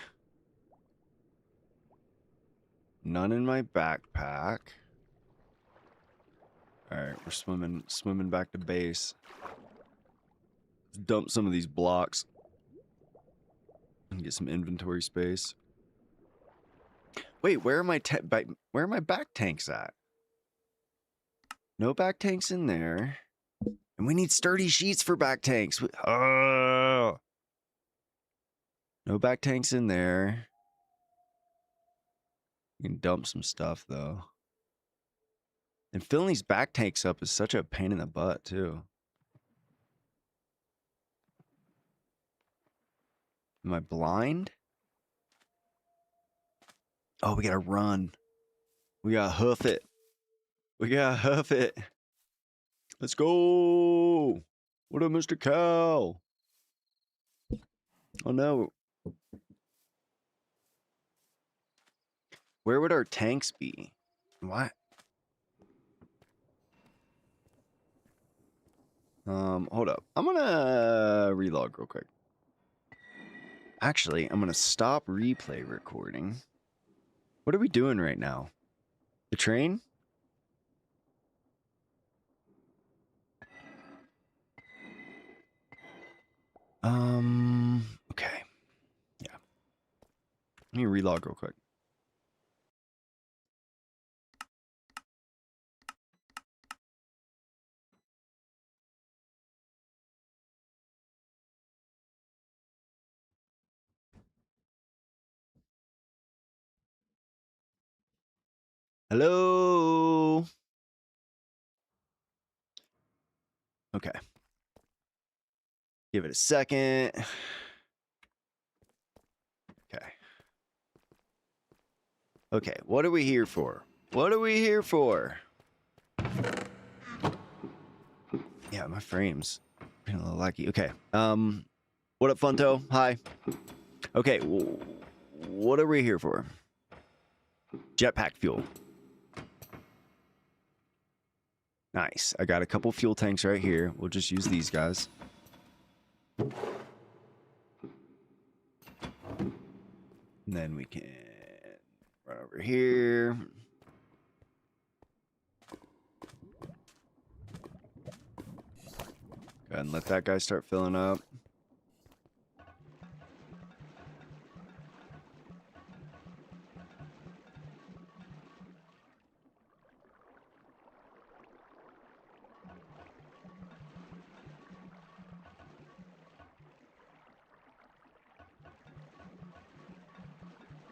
A: None in my backpack. Alright, we're swimming back to base. Let's dump some of these blocks. And get some inventory space. Wait, where are my back tanks at? No back tanks in there. And we need sturdy sheets for back tanks. Oh. No back tanks in there. You can dump some stuff though. And filling these back tanks up is such a pain in the butt too. Am I blind? Oh, we gotta run. We gotta hoof it. We gotta hoof it. Let's go. What up, Mr. Cow? Oh no. Where would our tanks be? What? Hold up. I'm gonna relog real quick. Actually, I'm gonna stop replay recording. What are we doing right now? The train? Okay. Yeah. Let me relog real quick. Hello? Okay. Give it a second. Okay. Okay, what are we here for? What are we here for? Yeah, my frame's being a little laggy. Okay. What up, Funto? Hi. Okay, what are we here for? Jetpack fuel. Nice. I got a couple fuel tanks right here. We'll just use these guys. And then we can run over here. Go ahead and let that guy start filling up.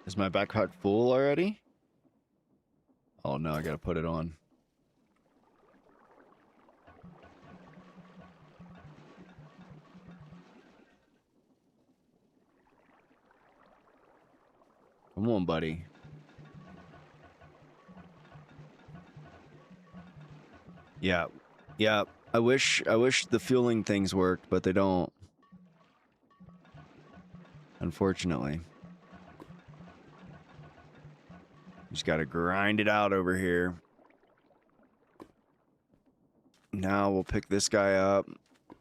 A: Is my backpack full already? Oh no, I gotta put it on. Come on, buddy. Yeah. Yeah. I wish the fueling things worked, but they don't. Unfortunately. Just gotta grind it out over here. Now we'll pick this guy up.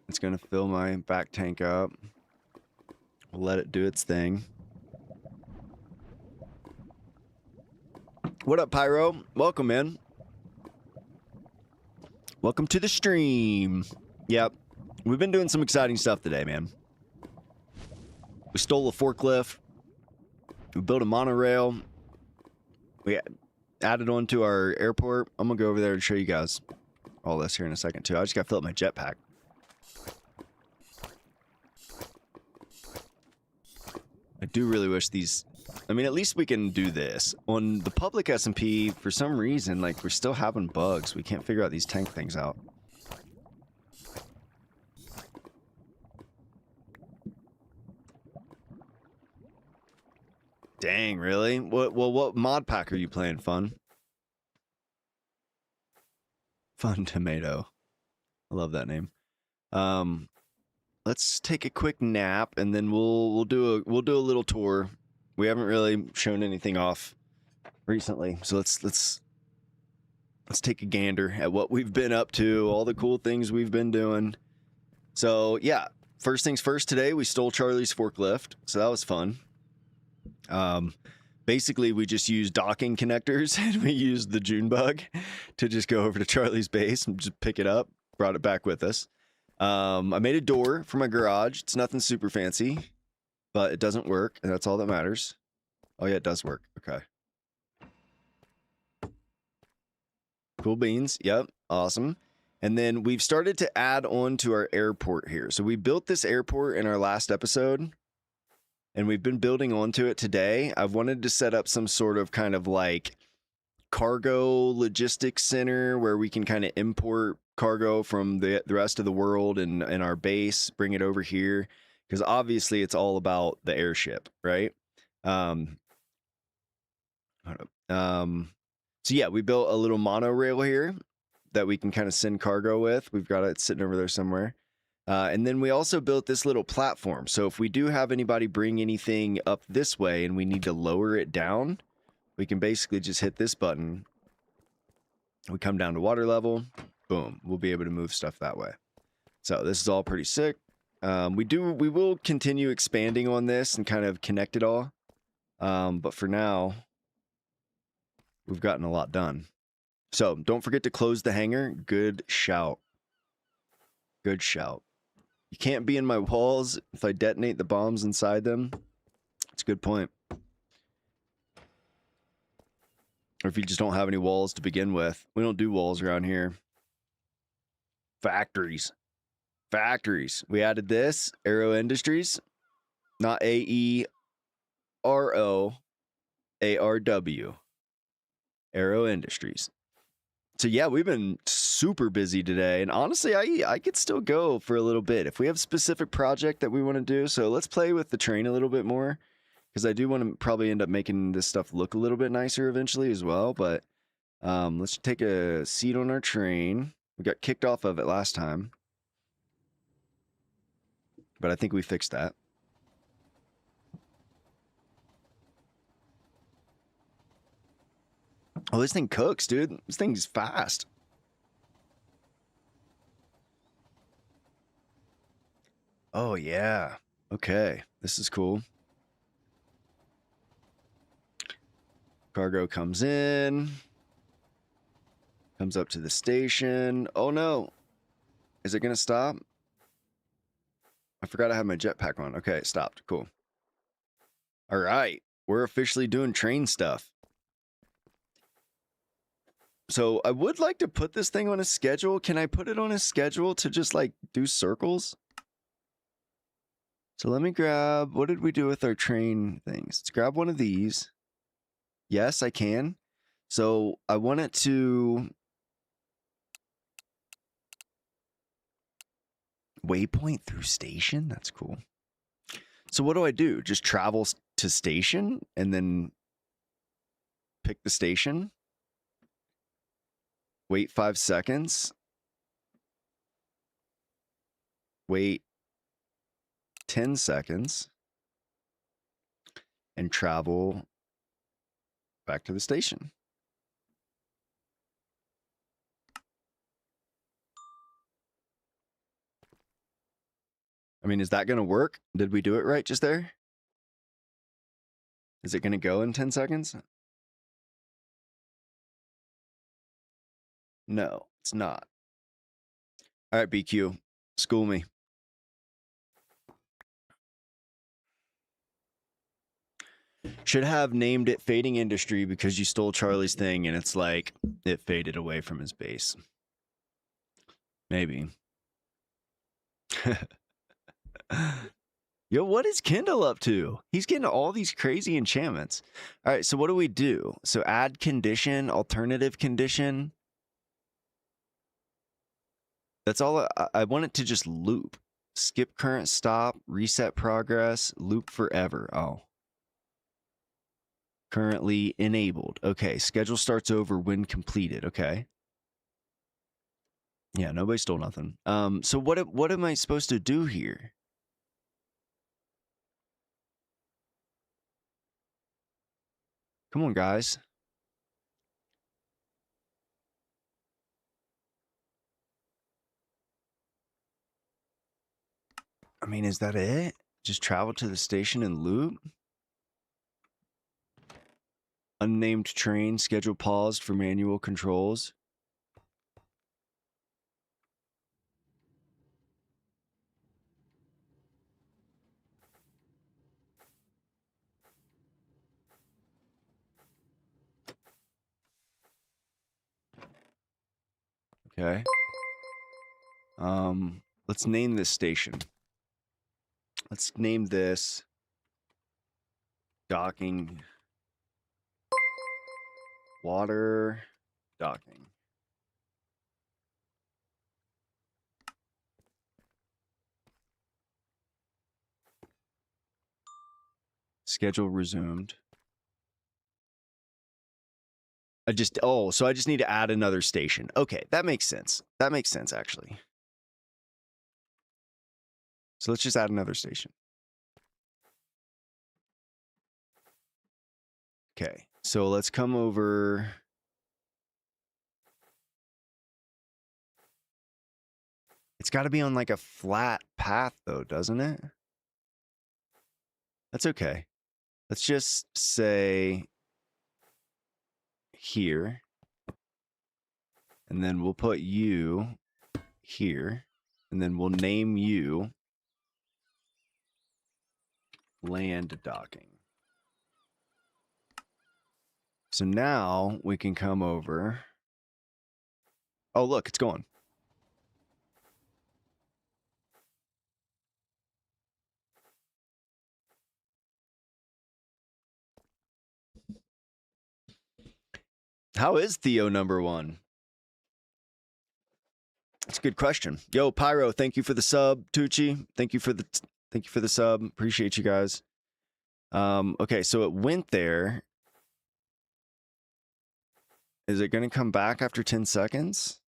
A: It's gonna fill my back tank up. We'll let it do its thing. What up, Pyro? Welcome in. Welcome to the stream. Yep. We've been doing some exciting stuff today, man. We stole a forklift. We built a monorail. We added on to our airport. I'm gonna go over there and show you guys all this here in a second, too. I just gotta fill up my jetpack. I do really wish these... I mean, at least we can do this. On the public SMP, for some reason, like, we're still having bugs. We can't figure out these tank things out. Dang, really? What mod pack are you playing, Fun? Fun Tomato. I love that name. Let's take a quick nap, and then we'll do a little tour. We haven't really shown anything off recently, so let's take a gander at what we've been up to, all the cool things we've been doing. So yeah, first things first. Today we stole Charlie's forklift, so that was fun. Basically we just used docking connectors, and we used the June bug to just go over to Charlie's base and just pick it up. Brought it back with us. I made a door for my garage. It's nothing super fancy, but it doesn't work, and that's all that matters. Oh yeah, it does work. Okay. Cool beans. Yep. Awesome. And then we've started to add on to our airport here. So we built this airport in our last episode, and we've been building onto it today. I've wanted to set up some sort of kind of like cargo logistics center where we can kind of import cargo from the rest of the world and our base, bring it over here, because obviously it's all about the airship, right? So yeah, we built a little monorail here that we can kind of send cargo with. We've got it sitting over there somewhere. And then we also built this little platform. So if we do have anybody bring anything up this way and we need to lower it down, we can basically just hit this button. We come down to water level. Boom. We'll be able to move stuff that way. So this is all pretty sick. We will continue expanding on this and kind of connect it all. But for now, we've gotten a lot done. So don't forget to close the hangar. Good shout. Good shout. You can't be in my walls if I detonate the bombs inside them. That's a good point. Or if you just don't have any walls to begin with. We don't do walls around here. Factories. Factories. We added this. Aero Industries. Not AEROARW. Aero Industries. So yeah, we've been super busy today, and honestly, I could still go for a little bit if we have a specific project that we want to do. So let's play with the train a little bit more, because I do want to probably end up making this stuff look a little bit nicer eventually as well. But let's take a seat on our train. We got kicked off of it last time. But I think we fixed that. Oh, this thing cooks, dude. This thing's fast. Oh, yeah. Okay. This is cool. Cargo comes in. Comes up to the station. Oh, no. Is it going to stop? I forgot I had my jetpack on. Okay, it stopped. Cool. All right. We're officially doing train stuff. So I would like to put this thing on a schedule. Can I put it on a schedule to just like do circles? So let me grab, what did we do with our train things? Let's grab one of these. Yes, I can. So I want it to waypoint through station. That's cool. So what do I do? Just travel to station and then pick the station. Wait 5 seconds. Wait 10 seconds. And travel back to the station. I mean, is that going to work? Did we do it right just there? Is it going to go in 10 seconds? No, it's not. All right, BQ, school me. Should have named it Fading Industry because you stole Charlie's thing and it's like it faded away from his base. Maybe. Yo, what is Kindle up to? He's getting all these crazy enchantments. All right, so what do we do? So add condition, alternative condition. That's all. I want it to just loop. Skip current stop, reset progress, loop forever. Oh. Currently enabled. Okay, schedule starts over when completed. Okay. Yeah, nobody stole nothing. So what am I supposed to do here? Come on, guys. I mean, is that it? Just travel to the station and loop? Unnamed train, schedule paused for manual controls. Okay. Let's name this station. Let's name this docking. Water docking. Schedule resumed. So I just need to add another station. Okay, that makes sense. That makes sense, actually. So let's just add another station. Okay, so let's come over. It's got to be on like a flat path though, doesn't it? That's okay. Let's just say here. And then we'll put you here. And then we'll name you land docking. So now we can come over. Oh, look, it's going. How is Theo #1? That's a good question. Yo, Pyro, thank you for the sub. Tucci, thank you for the sub. Appreciate you guys. Okay, so it went there. Is it going to come back after 10 seconds?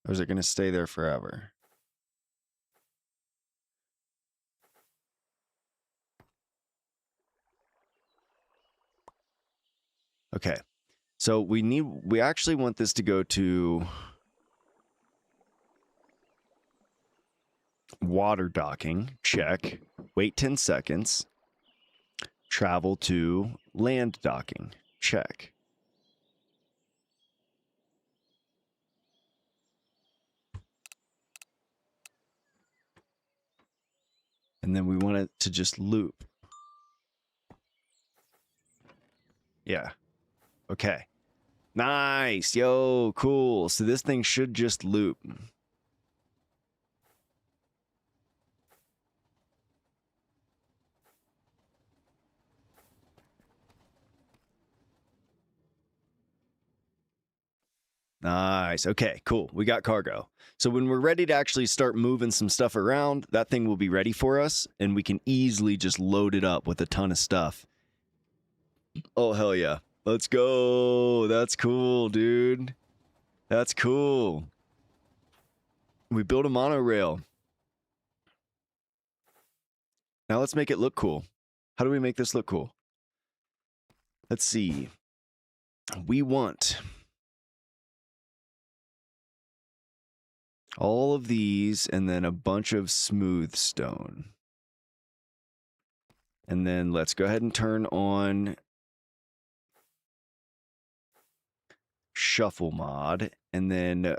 A: Or is it going to stay there forever? Okay. So we actually want this to go to water docking, check. Wait 10 seconds. Travel to land docking, check. And then we want it to just loop. Yeah. Okay. Nice. Yo, cool. So this thing should just loop. Nice. Okay, cool. We got cargo. So when we're ready to actually start moving some stuff around, that thing will be ready for us, and we can easily just load it up with a ton of stuff. Oh, hell yeah. Let's go. That's cool, dude. That's cool. We built a monorail. Now let's make it look cool. How do we make this look cool? Let's see. We want all of these and then a bunch of smooth stone. And then let's go ahead and turn on shuffle mod. And then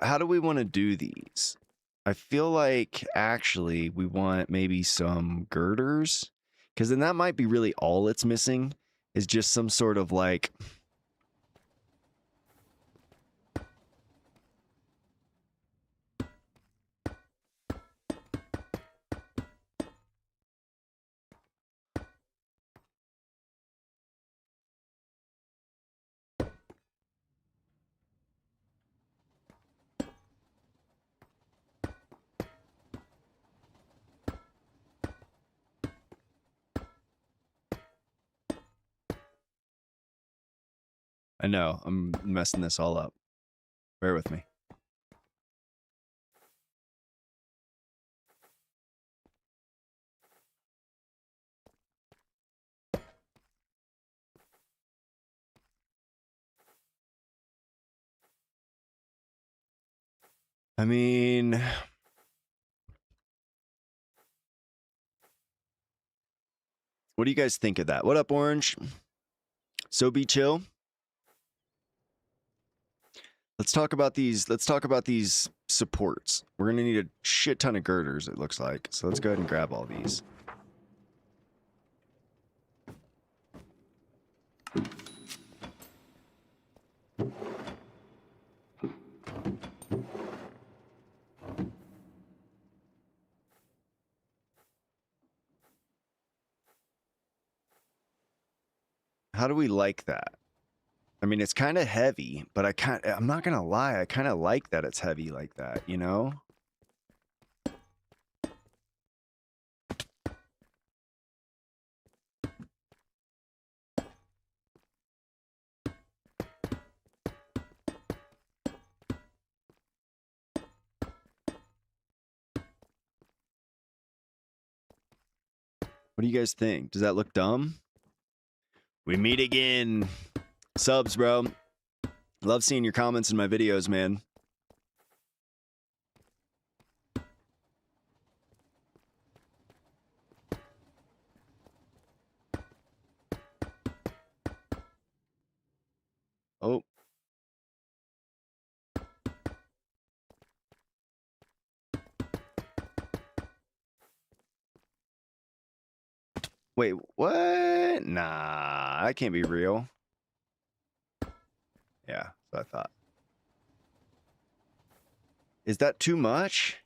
A: how do we want to do these? I feel like actually we want maybe some girders, because then that might be really all it's missing is just some sort of like I know, I'm messing this all up. Bear with me. I mean, what do you guys think of that? What up, Orange? So be chill. Let's talk about these. Let's talk about these supports. We're gonna need a shit ton of girders, it looks like. So let's go ahead and grab all these. How do we like that? I mean, it's kind of heavy, but I'm not gonna lie, I kind of like that it's heavy like that, you know? What do you guys think? Does that look dumb? We meet again. Subs, bro. Love seeing your comments in my videos, man. Oh. Wait, what? Nah, that can't be real. Yeah, that's what I thought. Is that too much?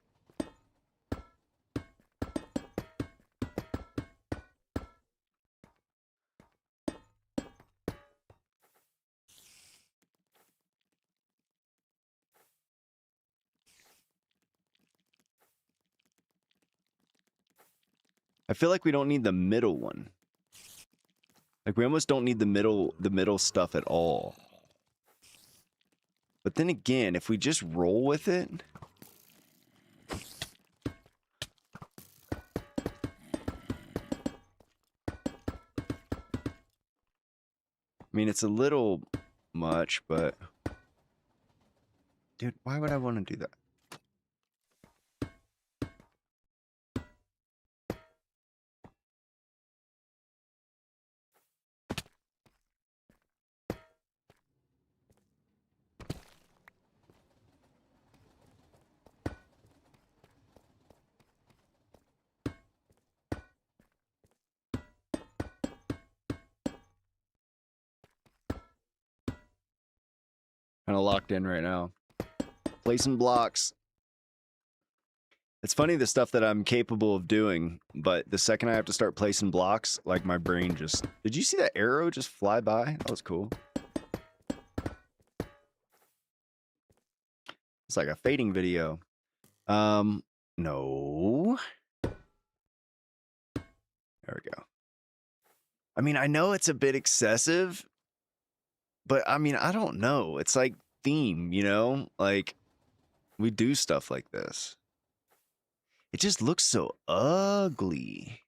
A: I feel like we don't need the middle one. Like we almost don't need the middle stuff at all. But then again, if we just roll with it, I mean, it's a little much, but... Dude, why would I want to do that? Kind of locked in right now. Placing blocks. It's funny the stuff that I'm capable of doing, but the second I have to start placing blocks, like my brain just... Did you see that arrow just fly by? That was cool. It's like a fading video. No. There we go. I mean, I know it's a bit excessive, but I mean, I don't know. It's like theme, you know? Like, we do stuff like this. It just looks so ugly.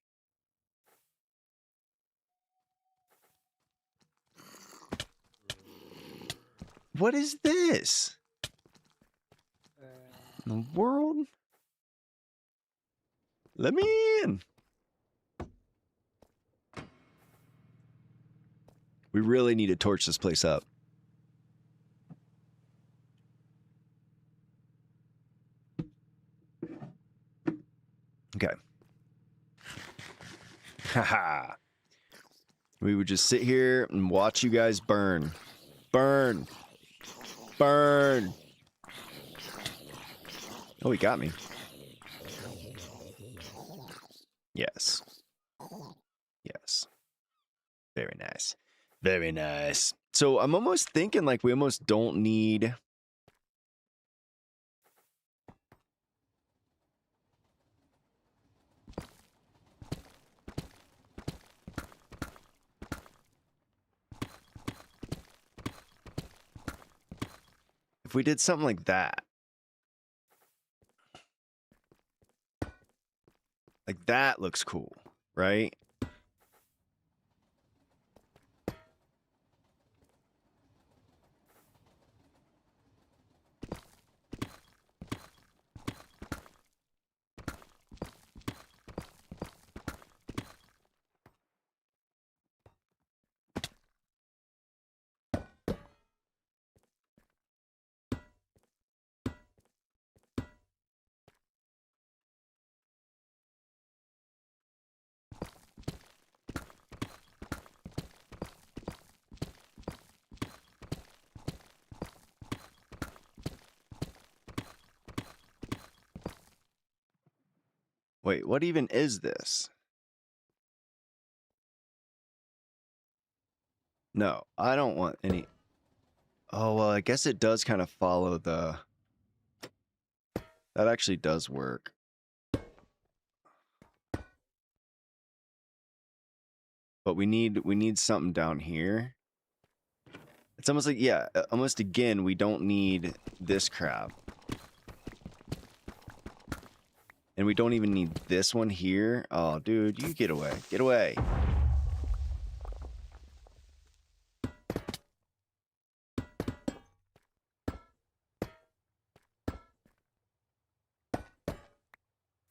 A: What is this? In the world? Let me in. We really need to torch this place up. Okay. Haha. We would just sit here and watch you guys burn. Burn. Burn. Oh, he got me. Yes. Yes. Very nice. Very nice. So I'm almost thinking like we almost don't need... If we did something like that. Like that looks cool, right? Wait, what even is this? No, I don't want any... Oh, well, I guess it does kind of follow the... That actually does work. But we need something down here. It's almost like, yeah, almost again, we don't need this crap. And we don't even need this one here. Oh, dude, you get away. Get away.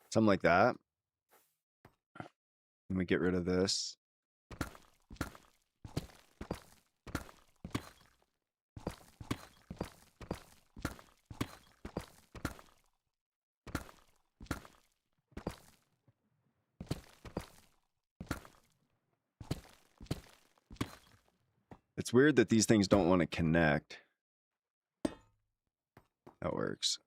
A: Something like that. Let me get rid of this. It's weird that these things don't want to connect. That works.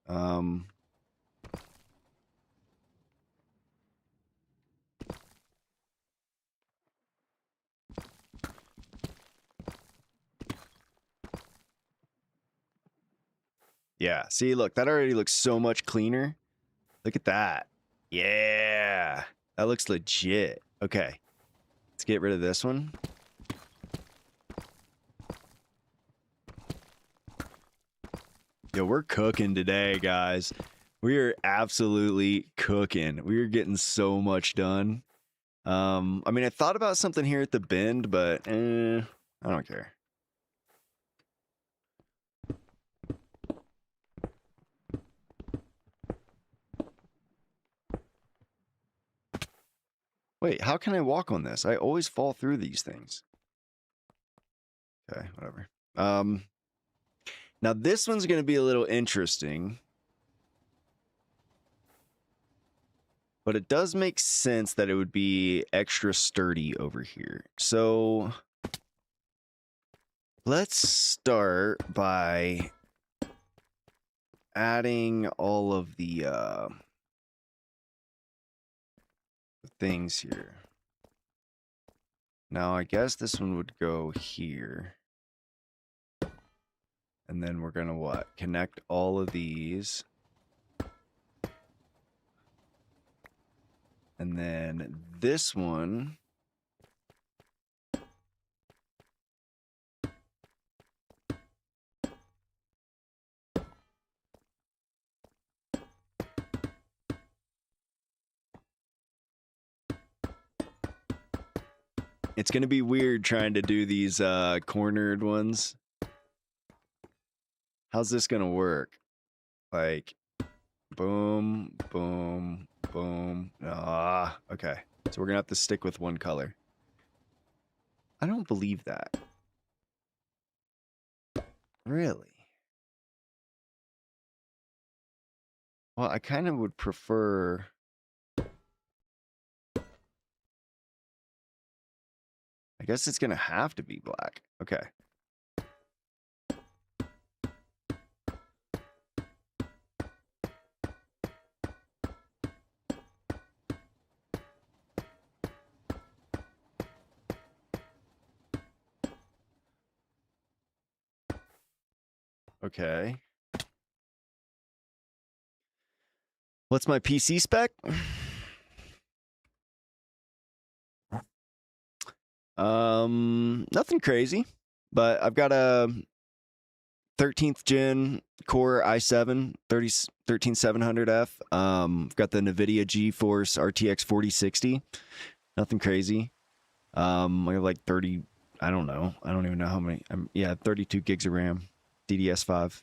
A: Yeah, see, look, that already looks so much cleaner. Look at that. Yeah, that looks legit. Okay, let's get rid of this one. Yo, we're cooking today, guys. We are absolutely cooking. We are getting so much done. I mean, I thought about something here at the bend, but I don't care. Wait, how can I walk on this? I always fall through these things. Okay, whatever. Now this one's going to be a little interesting. But it does make sense that it would be extra sturdy over here. So let's start by adding all of the things here. Now I guess this one would go here. And then we're gonna what? Connect all of these. And then this one. It's going to be weird trying to do these cornered ones. How's this going to work? Like, boom, boom, boom. Ah, okay. So we're going to have to stick with one color. I don't believe that. Really? Well, I kind of would prefer... I guess it's going to have to be black. Okay. Okay. What's my PC spec? Nothing crazy, but I've got a 13th gen Core i7 13700F. I've got the NVIDIA GeForce RTX 4060. Nothing crazy. I have like 30. I don't know. I don't even know how many. Yeah, 32 gigs of RAM. DDS5.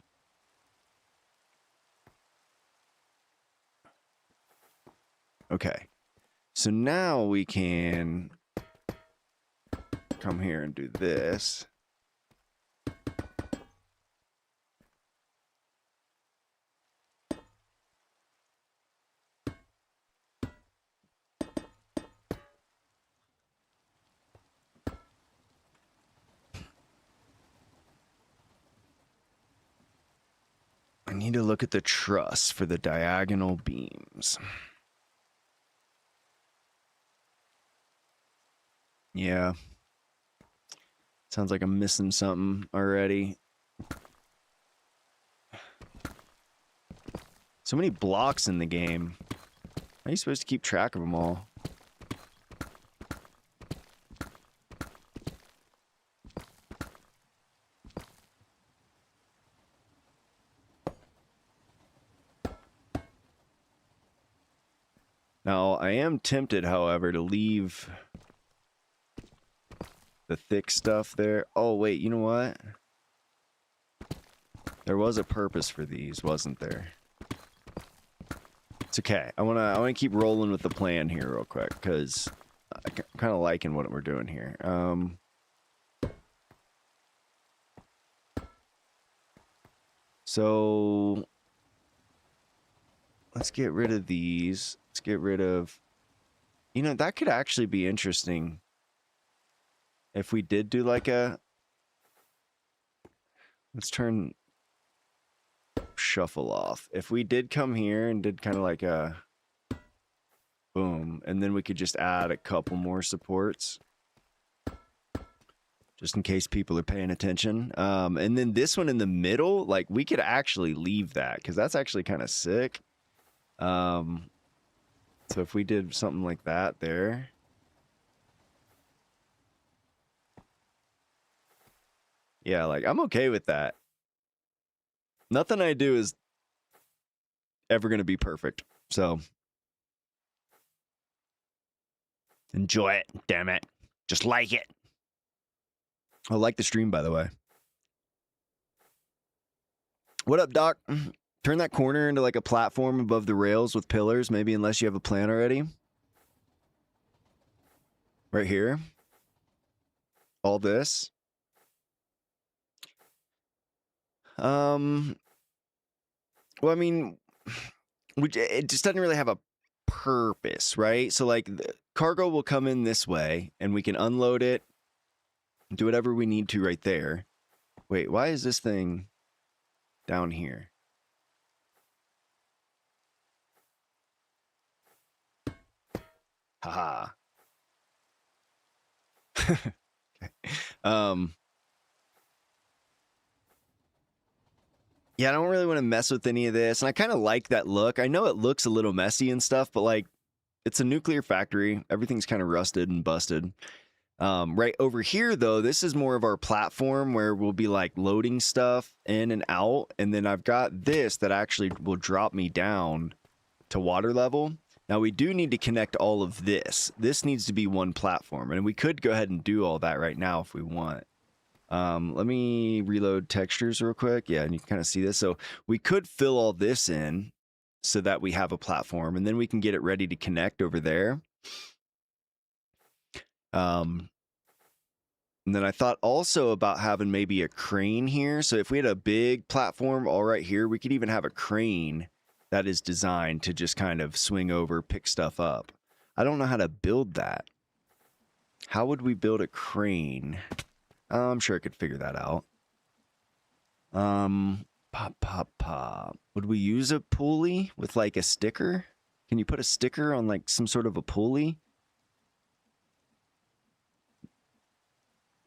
A: Okay. So now we can come here and do this. I need to look at the truss for the diagonal beams. Yeah. Sounds like I'm missing something already. So many blocks in the game. How are you supposed to keep track of them all? Now, I am tempted, however, to leave the thick stuff there. Oh, wait, you know what? There was a purpose for these, wasn't there? It's okay. I wanna keep rolling with the plan here real quick, because I'm kind of liking what we're doing here. So let's get rid of these. Let's get rid of... You know, that could actually be interesting. If we did do like a... Let's turn... Shuffle off. If we did come here and did kind of like a... Boom. And then we could just add a couple more supports. Just in case people are paying attention. And then this one in the middle, like we could actually leave that. Because that's actually kind of sick. So if we did something like that there. Yeah, like I'm okay with that. Nothing I do is ever going to be perfect. So enjoy it, damn it. Just like it. I like the stream, by the way. What up, Doc? Turn that corner into like a platform above the rails with pillars, maybe, unless you have a plan already. right here. All this. Well, I mean, it just doesn't really have a purpose, right? So like the cargo will come in this way and we can unload it, do whatever we need to right there. Wait, why is this thing down here? Haha. Okay. Yeah, I don't really want to mess with any of this, and I kind of like that look. I know it looks a little messy and stuff, but like, it's a nuclear factory. Everything's kind of rusted and busted. Right over here, though, this is more of our platform where we'll be like loading stuff in and out, and then I've got this that actually will drop me down to water level. Now, we do need to connect all of this. This needs to be one platform, and we could go ahead and do all that right now if we want. Let me reload textures real quick. Yeah, and you can kind of see this. So we could fill all this in so that we have a platform, and then we can get it ready to connect over there. And then I thought also about having maybe a crane here. So if we had a big platform all right here, we could even have a crane that is designed to just kind of swing over, pick stuff up. I don't know how to build that. How would we build a crane? I'm sure I could figure that out. Pop. Would we use a pulley with like a sticker? Can you put a sticker on like some sort of a pulley?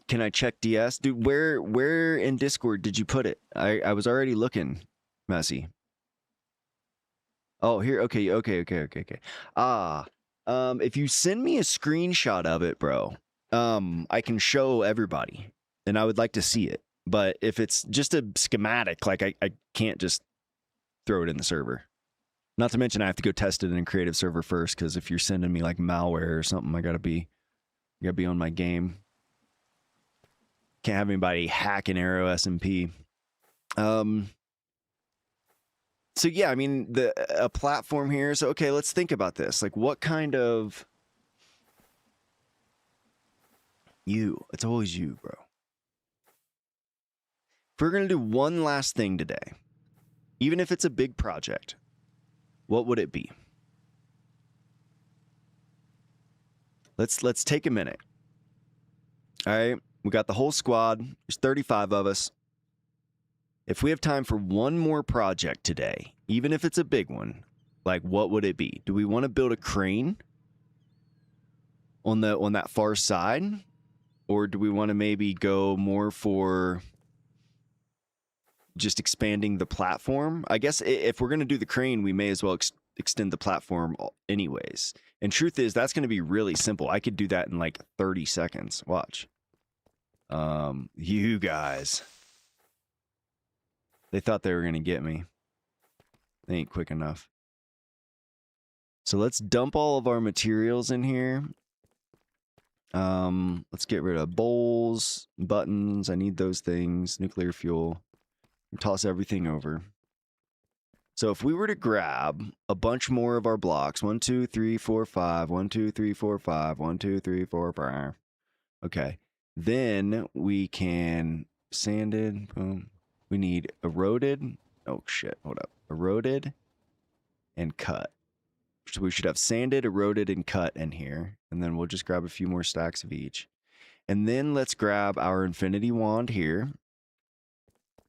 A: Can I check DS? Dude, where in Discord did you put it? I was already looking, Messy. Oh, here. Okay. If you send me a screenshot of it, bro, I can show everybody, and I would like to see it. But if it's just a schematic, like I can't just throw it in the server. Not to mention I have to go test it in a creative server first, because if you're sending me like malware or something, I gotta be on my game. Can't have anybody hacking Aero SMP. So yeah, I mean a platform here. So okay, let's think about this. Like, what kind of you? It's always you, bro. If we're gonna do one last thing today, even if it's a big project, what would it be? Let's take a minute. All right, we got the whole squad. There's 35 of us. If we have time for one more project today, even if it's a big one, like what would it be? Do we want to build a crane on that far side, or do we want to maybe go more for just expanding the platform? I guess if we're going to do the crane, we may as well extend the platform anyways. And truth is, that's going to be really simple. I could do that in like 30 seconds. Watch. You guys. They thought they were going to get me. They ain't quick enough. So let's dump all of our materials in here. Let's get rid of bowls, buttons. I need those things. Nuclear fuel. Toss everything over. So if we were to grab a bunch more of our blocks, 1, 2, 3, 4, 5, 1, 2, 3, 4, 5, 1, 2, 3, 4, 5. Okay. Then we can sanded. Boom. We need eroded. Oh shit. Hold up. Eroded and cut. So we should have sanded, eroded, and cut in here. And then we'll just grab a few more stacks of each. And then let's grab our infinity wand here.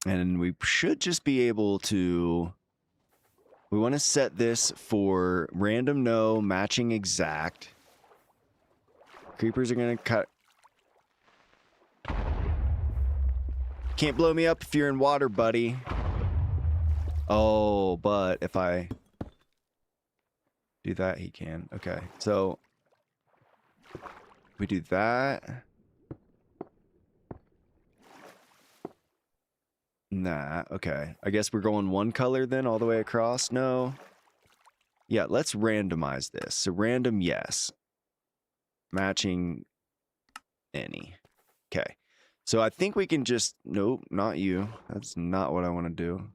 A: And we should just be able to... We want to set this for random no, matching exact. Creepers are going to cut. Can't blow me up if you're in water, buddy. Oh, but if I do that, he can. Okay, so we do that. Nah, okay. I guess we're going one color then all the way across? No. Yeah, let's randomize this. So random, yes. Matching any. Okay. So I think we can just... Nope, not you. That's not what I want to do.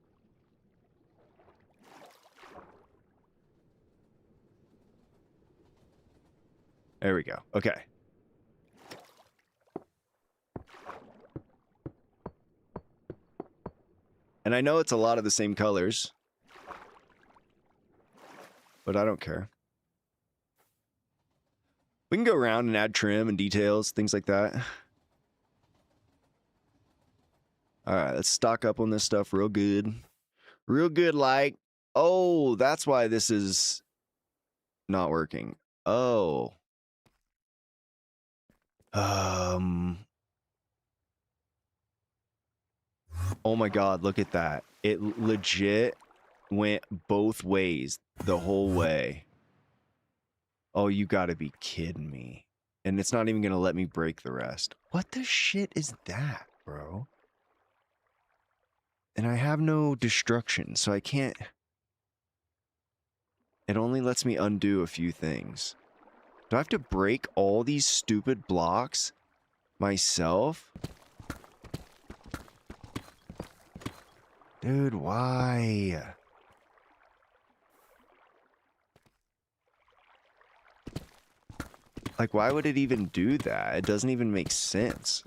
A: There we go. Okay. And I know it's a lot of the same colors, but I don't care. We can go around and add trim and details, things like that. All right, let's stock up on this stuff real good. Real good, like, oh, that's why this is not working. Oh. Oh my God, look at that. It legit went both ways the whole way. Oh, you gotta be kidding me. And it's not even gonna let me break the rest. What the shit is that, bro? And I have no destruction, so I can't... It only lets me undo a few things. Do I have to break all these stupid blocks myself? Dude, why? Like, why would it even do that? It doesn't even make sense.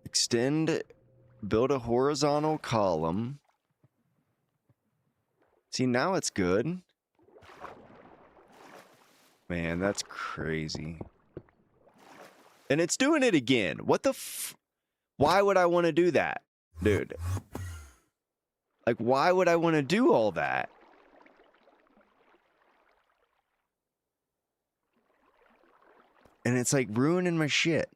A: Extend, build a horizontal column. See, now it's good. Man, that's crazy. And it's doing it again. What the f... Why would I want to do that, dude? Like, why would I want to do all that? And it's like ruining my shit.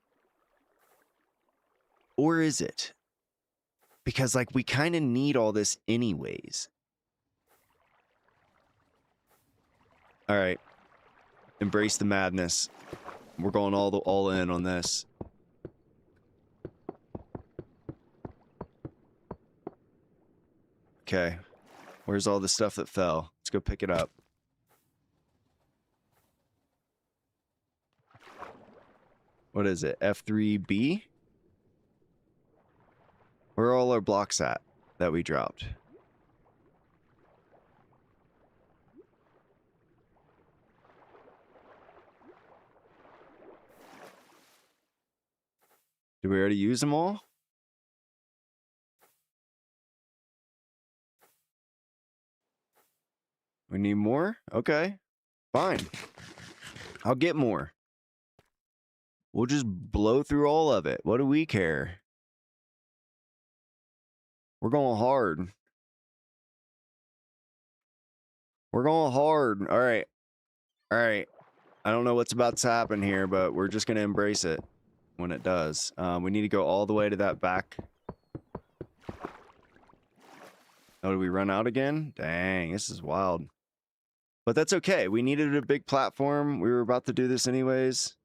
A: Or is it? Because, like, we kind of need all this anyways. All right. Embrace the madness. We're going all in on this. Okay. Where's all the stuff that fell? Let's go pick it up. What is it? F3B? Where are all our blocks at that we dropped? Did we already use them all? We need more? Okay. Fine. I'll get more. We'll just blow through all of it. What do we care? We're going hard. We're going hard. All right. All right. I don't know what's about to happen here, but we're just going to embrace it when it does. We need to go all the way to that back. Oh, did we run out again? Dang, this is wild. But that's okay. We needed a big platform. We were about to do this anyways.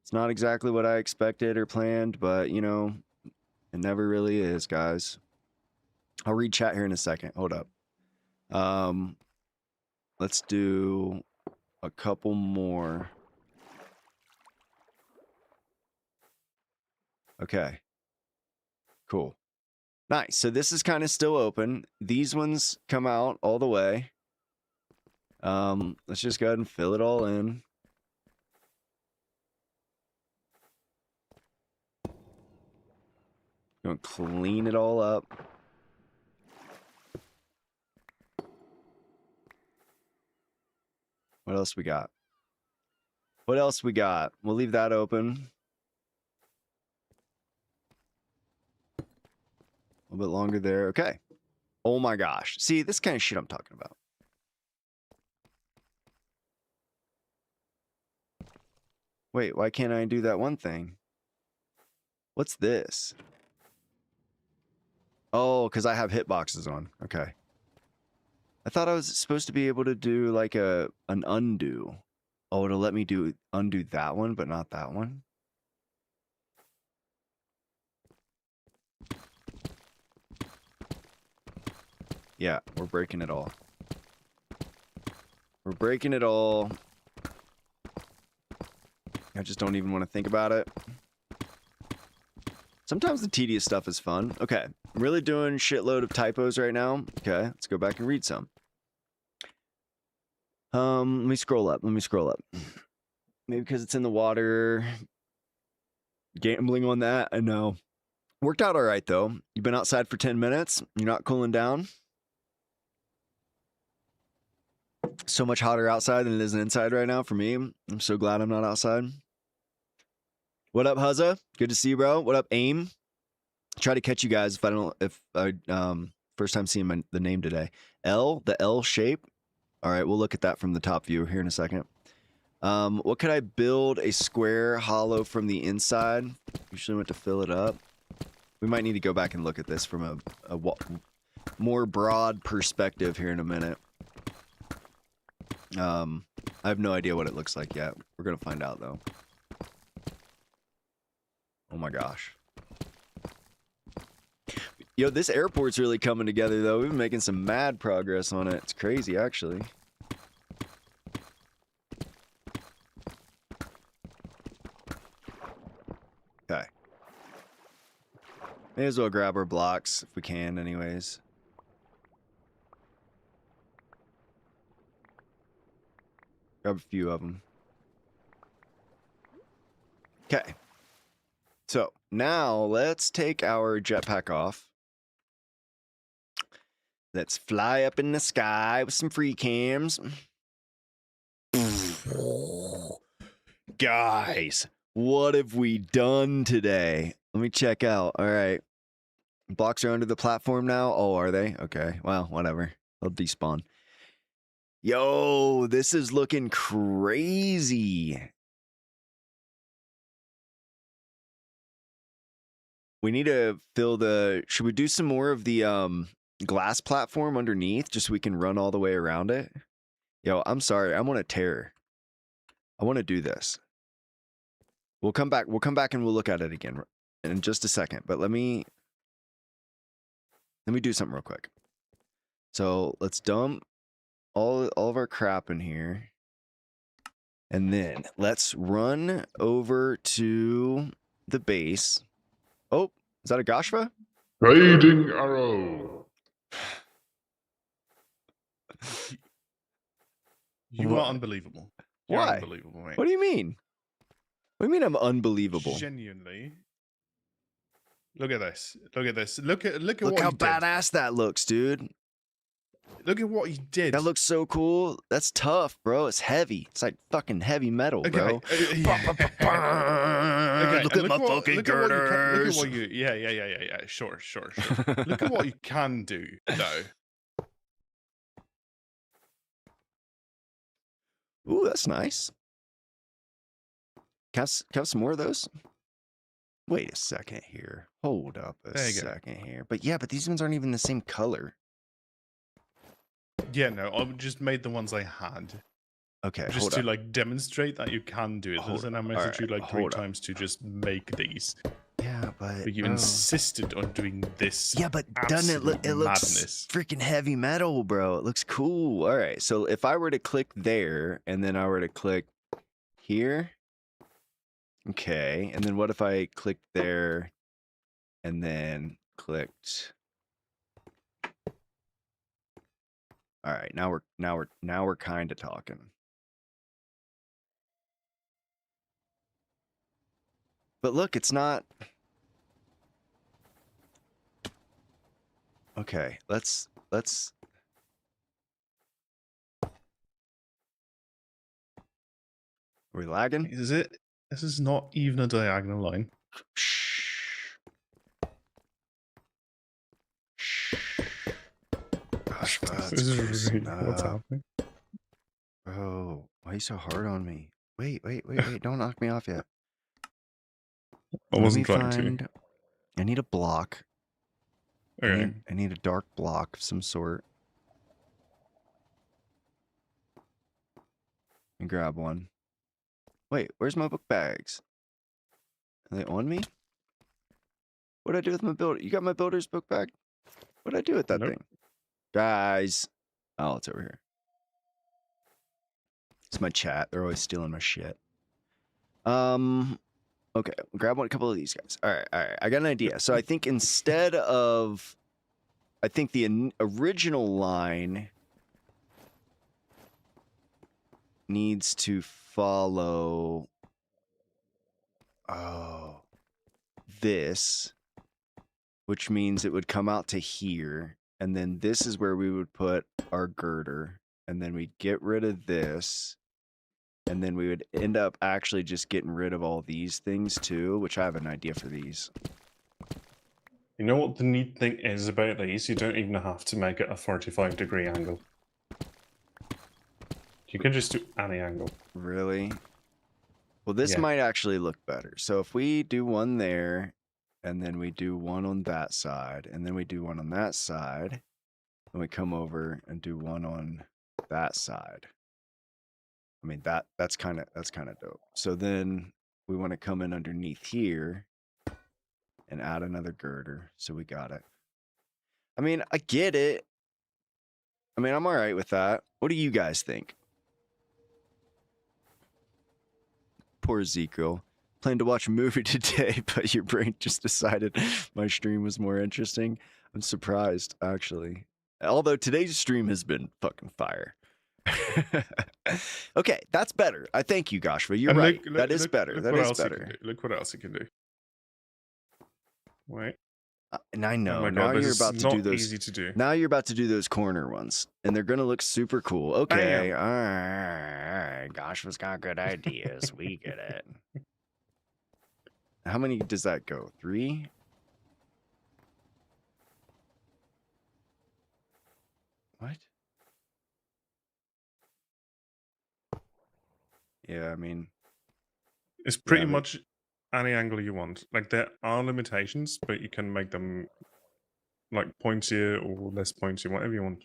A: It's not exactly what I expected or planned, but, you know, it never really is, guys. I'll read chat here in a second. Hold up. Let's do a couple more. Okay. Cool. Nice. So this is kind of still open. These ones come out all the way. Let's just go ahead and fill it all in. Gonna clean it all up. What else we got? What else we got? We'll leave that open. A little bit longer there. Okay. Oh my gosh. See, this kind of shit I'm talking about. Wait, why can't I do that one thing? What's this? Oh, because I have hitboxes on. Okay. I thought I was supposed to be able to do like an undo. Oh, it'll let me undo that one, but not that one. Yeah, we're breaking it all. We're breaking it all. I just don't even want to think about it. Sometimes the tedious stuff is fun. Okay, I'm really doing shitload of typos right now. Okay, let's go back and read some. Let me scroll up. Maybe because it's in the water. Gambling on that, I know. Worked out all right, though. You've been outside for 10 minutes. You're not cooling down. So much hotter outside than it is inside right now for me. I'm so glad I'm not outside. What up, Huzza? Good to see you, bro. What up, Aim? Try to catch you guys if I first time seeing the name today. The L shape. All right, we'll look at that from the top view here in a second. What could I build? A square hollow from the inside. Usually went to fill it up. We might need to go back and look at this from a more broad perspective here in a minute. I have no idea what it looks like yet. We're gonna find out though. Oh my gosh. Yo, this airport's really coming together though. We've been making some mad progress on it. It's crazy actually. Okay. May as well grab our blocks if we can anyways. Grab a few of them. Okay. So now let's take our jetpack off. Let's fly up in the sky with some free cams. Guys, what have we done today? Let me check out. All right. Blocks are under the platform now. Oh, are they? Okay. Well, whatever. They'll despawn. Yo, this is looking crazy. We need to fill the... Should we do some more of the glass platform underneath just so we can run all the way around it? Yo, I'm sorry. I want to tear. I want to do this. We'll come back and we'll look at it again in just a second. But let me do something real quick. So let's dump all of our crap in here. And then let's run over to the base. Oh, is that a Gashva?
B: Raiding arrow. You
A: What?
B: are unbelievable. You're
A: Why?
B: unbelievable, mate.
A: What do you mean? What do you mean I'm unbelievable?
B: Genuinely. Look at this. Look at this. Look at
A: Look
B: what
A: how
B: you did.
A: badass that looks, dude.
B: Look at what you did.
A: That looks so cool. That's tough, bro. It's heavy. It's like fucking heavy metal, bro.
B: Okay,
A: Look at my fucking girders.
B: Look at what you... Yeah. Sure. Look at what you can do, though.
A: Ooh, that's nice. Can I have some more of those? Wait a second here. Hold up a second here. But yeah, but these ones aren't even the same color.
B: Yeah, no, I just made the ones I had.
A: Okay,
B: just to like demonstrate that you can do it. Doesn't I message you like 3 times to just make these?
A: Yeah, but
B: you insisted on doing this.
A: Yeah, but doesn't it look? It looks freaking heavy metal, bro. It looks cool. All right, so if I were to click there and then I were to click here, okay, and then what if I clicked there and then clicked? All right, now we're kind of talking. But look, it's not. Okay, let's. Are we lagging?
B: Is it? This is not even a diagonal line.
A: Gosh,
B: this is really what's happening.
A: Bro, why are you so hard on me? Wait, don't knock me off yet.
B: I wasn't trying to.
A: I need a block.
B: Okay.
A: I need a dark block of some sort. And grab one. Wait, where's my book bags? Are they on me? What did I do with my builder? You got my builder's book bag? What did I do with that thing? Guys. Oh, it's over here. It's my chat. They're always stealing my shit. Okay, grab a couple of these guys. All right. I got an idea. So I think instead of, the original line needs to follow this, which means it would come out to here, and then this is where we would put our girder, and then we'd get rid of this, and then we would end up actually just getting rid of all these things too, which I have an idea for these.
B: You know what the neat thing is about these? You don't even have to make it a 45-degree angle. You can just do any angle.
A: Really? Well, this might actually look better. So if we do one there, and then we do one on that side, and then we do one on that side, and we come over and do one on that side. I mean, that's kind of dope. So then we want to come in underneath here and add another girder. So we got it. I mean, I get it. I mean, I'm all right with that. What do you guys think? Poor Ezekiel. Planned to watch a movie today, but your brain just decided my stream was more interesting. I'm surprised, actually. Although today's stream has been fucking fire. Okay, that's better. I thank you, Goshua. You're right. That is better. That is better.
B: Look what else you can do. Wait.
A: And I know.
B: Oh
A: now
B: God,
A: you're about to do those.
B: Easy to do.
A: Now you're about to do those corner ones, and they're gonna look super cool. Okay. All right. Goshua's got good ideas. We get it. How many does that go? 3? What? Yeah, I mean,
B: it's pretty much any angle you want. Like, there are limitations, but you can make them like pointier or less pointy, whatever you want.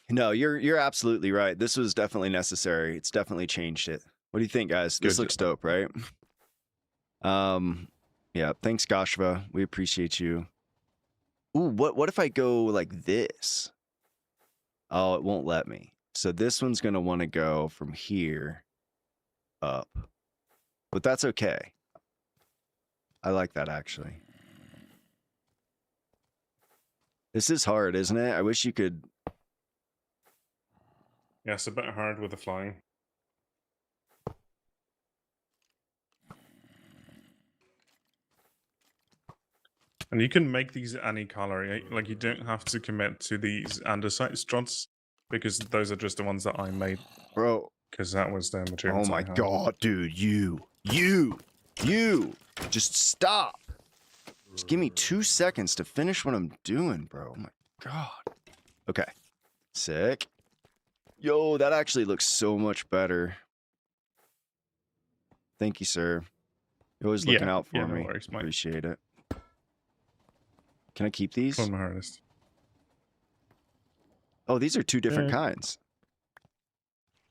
A: No, you're absolutely right. This was definitely necessary. It's definitely changed it. What do you think, guys? This looks dope, right? Yeah, thanks, Goshua. We appreciate you. Ooh, what if I go like this? Oh, it won't let me. So this one's gonna want to go from here up. But that's okay. I like that, actually. This is hard, isn't it? I wish you could...
B: Yeah, it's a bit hard with the flying. And you can make these any color. Like, you don't have to commit to these andesite struts, because those are just the ones that I made.
A: Bro.
B: Because that was the material.
A: Oh my god, dude. You. Just stop. Just give me 2 seconds to finish what I'm doing, bro. Oh my god. Okay. Sick. Yo, that actually looks so much better. Thank you, sir. You're always looking out for me. No worries, appreciate it. Can I keep these?
B: From my hardest.
A: Oh, these are 2 different kinds.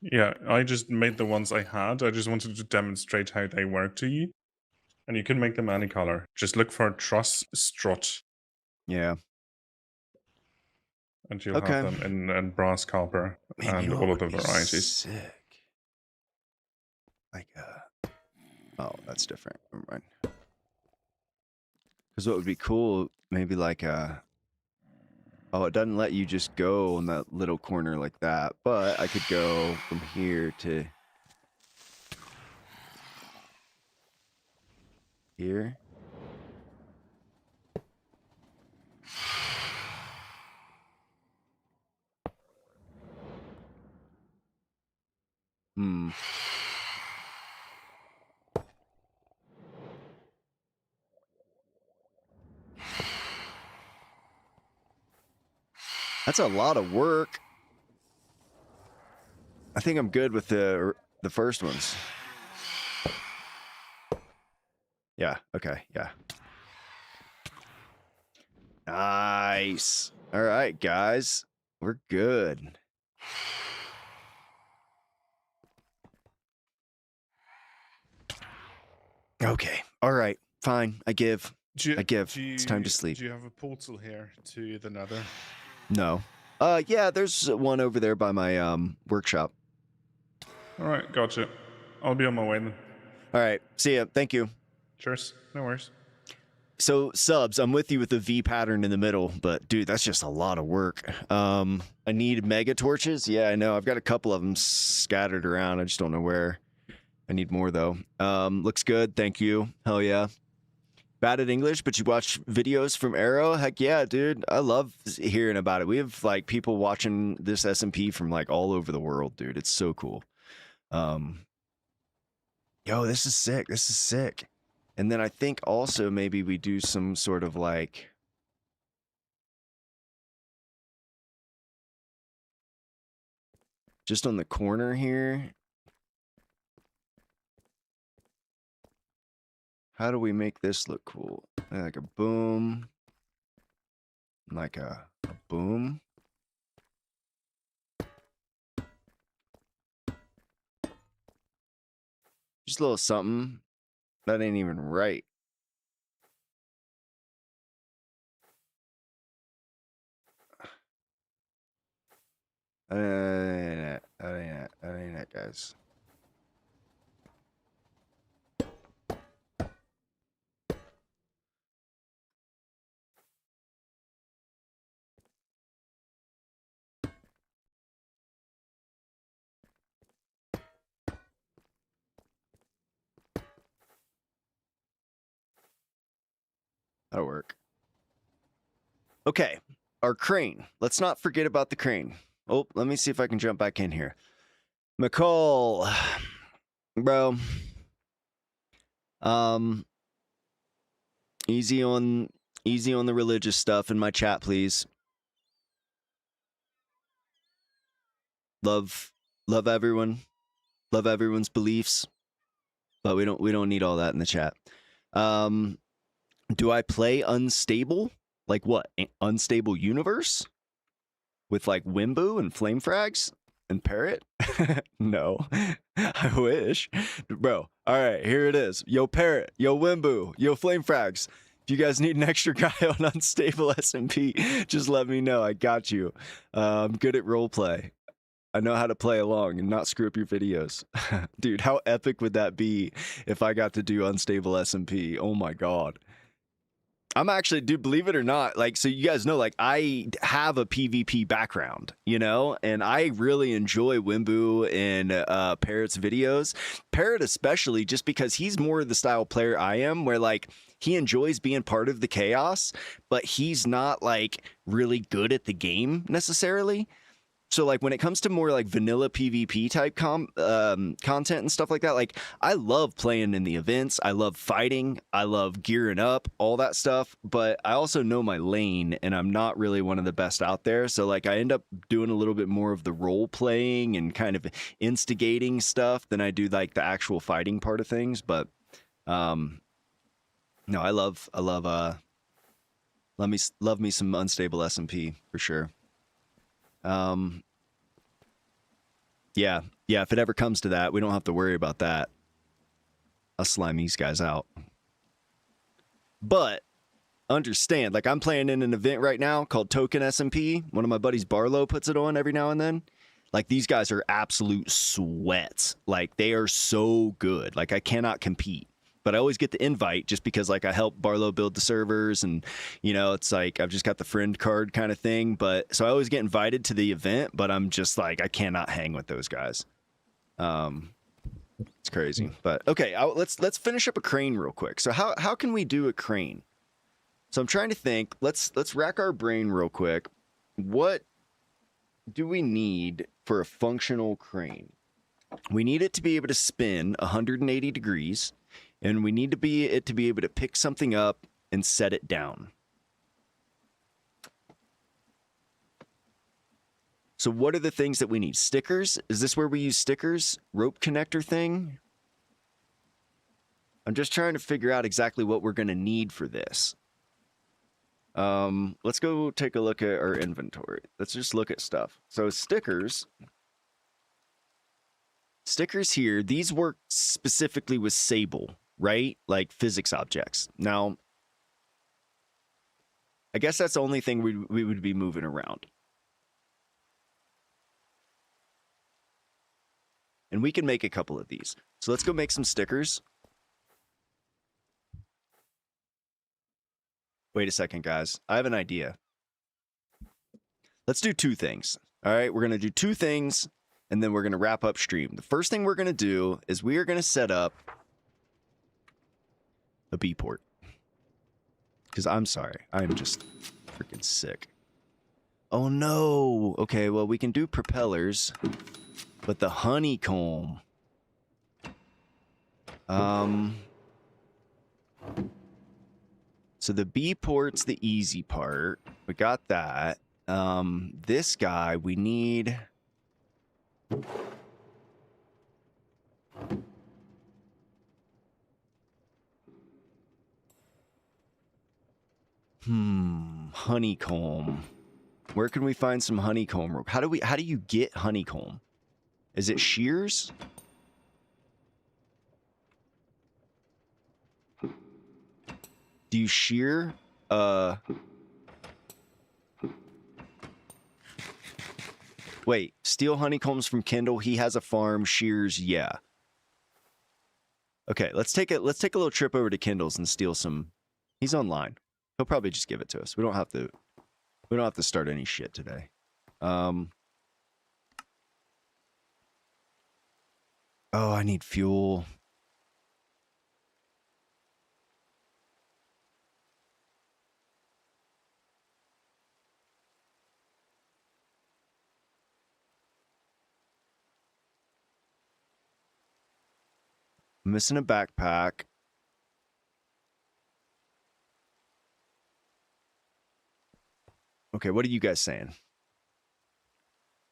B: Yeah, I just made the ones I had. I just wanted to demonstrate how they work to you. And you can make them any color. Just look for a truss strut.
A: Yeah.
B: And you'll have them in brass, copper, and all of the varieties.
A: Sick. Like, oh, that's different. Never mind. Because what would be cool, maybe like oh, it doesn't let you just go on that little corner like that, but I could go from here to here. That's a lot of work. I think I'm good with the first ones. Yeah, okay, yeah. Nice. All right, guys. We're good. Okay. All right. Fine. I give. It's time to sleep.
B: Do you have a portal here to the nether?
A: No. Yeah, there's one over there by my workshop.
B: All right, gotcha. I'll be on my way then.
A: All right. See ya. Thank you.
B: Cheers. No worries.
A: So subs, I'm with you with the V pattern in the middle, but dude, that's just a lot of work. I need mega torches. Yeah, I know. I've got a couple of them scattered around. I just don't know where. I need more though. Looks good. Thank you. Hell yeah. Bad at English, but you watch videos from Aero? Heck yeah, dude. I love hearing about it. We have like people watching this SMP from like all over the world, dude. It's so cool. Yo, this is sick. This is sick. And then I think also maybe we do some sort of like just on the corner here. How do we make this look cool? Like a boom. Like a boom. Just a little something. That ain't even right. That ain't it, guys. That'll work. Okay, our crane. Let's not forget about the crane. Oh, let me see if I can jump back in here. McCall, bro. Easy on the religious stuff in my chat, please. Love everyone. Love everyone's beliefs. But we don't need all that in the chat. Do I play unstable? Like what? Unstable universe? With like Wimbu and flame frags and parrot? No. I wish. Bro, all right, here it is. Yo parrot, yo Wimbu, yo flame frags. If you guys need an extra guy on unstable SMP, just let me know. I got you. I'm good at roleplay. I know how to play along and not screw up your videos. Dude, how epic would that be if I got to do unstable SMP? Oh my god. I'm actually, dude, believe it or not, like, so you guys know, like, I have a PvP background, you know, and I really enjoy Wimbu and Parrot's videos. Parrot especially, just because he's more the style player I am, where, like, he enjoys being part of the chaos, but he's not, like, really good at the game, necessarily. So like when it comes to more like vanilla PvP type content and stuff like that, like I love playing in the events. I love fighting. I love gearing up, all that stuff. But I also know my lane and I'm not really one of the best out there. So like I end up doing a little bit more of the role playing and kind of instigating stuff than I do like the actual fighting part of things. But no, I love love me some unstable SMP for sure. Yeah, if it ever comes to that, we don't have to worry about that. I'll slime these guys out. But understand, like I'm playing in an event right now called Token SMP. One of my buddies, Barlow, puts it on every now and then. Like these guys are absolute sweats. Like they are so good. Like I cannot compete. But I always get the invite just because like I help Barlow build the servers and, you know, it's like I've just got the friend card kind of thing. But so I always get invited to the event, but I'm just like, I cannot hang with those guys. It's crazy. But okay, let's finish up a crane real quick. So how can we do a crane? So I'm trying to think. Let's rack our brain real quick. What do we need for a functional crane? We need it to be able to spin 180 degrees. And we need it to be able to pick something up and set it down. So what are the things that we need? Stickers? Is this where we use stickers? Rope connector thing? I'm just trying to figure out exactly what we're going to need for this. Let's go take a look at our inventory. Let's just look at stuff. So stickers. Stickers here, these work specifically with Sable. Right? Like physics objects. Now, I guess that's the only thing we would be moving around. And we can make a couple of these. So let's go make some stickers. Wait a second, guys. I have an idea. Let's do two things. All right, we're going to do two things, and then we're going to wrap up stream. The first thing we're going to do is we are going to set up a B port. Because I'm sorry, I'm just freaking sick. Oh no! Okay, well, we can do propellers, but the honeycomb. So the B port's the easy part. We got that. This guy, we need... honeycomb. Where can we find some honeycomb? How do you get honeycomb? Is it shears? Do you shear? Wait, steal honeycombs from Kendall. He has a farm. Shears, yeah. Okay, let's take a little trip over to Kendall's and steal some. He's online. He'll probably just give it to us. We don't have to start any shit today. Oh, I need fuel. I'm missing a backpack. Okay, what are you guys saying?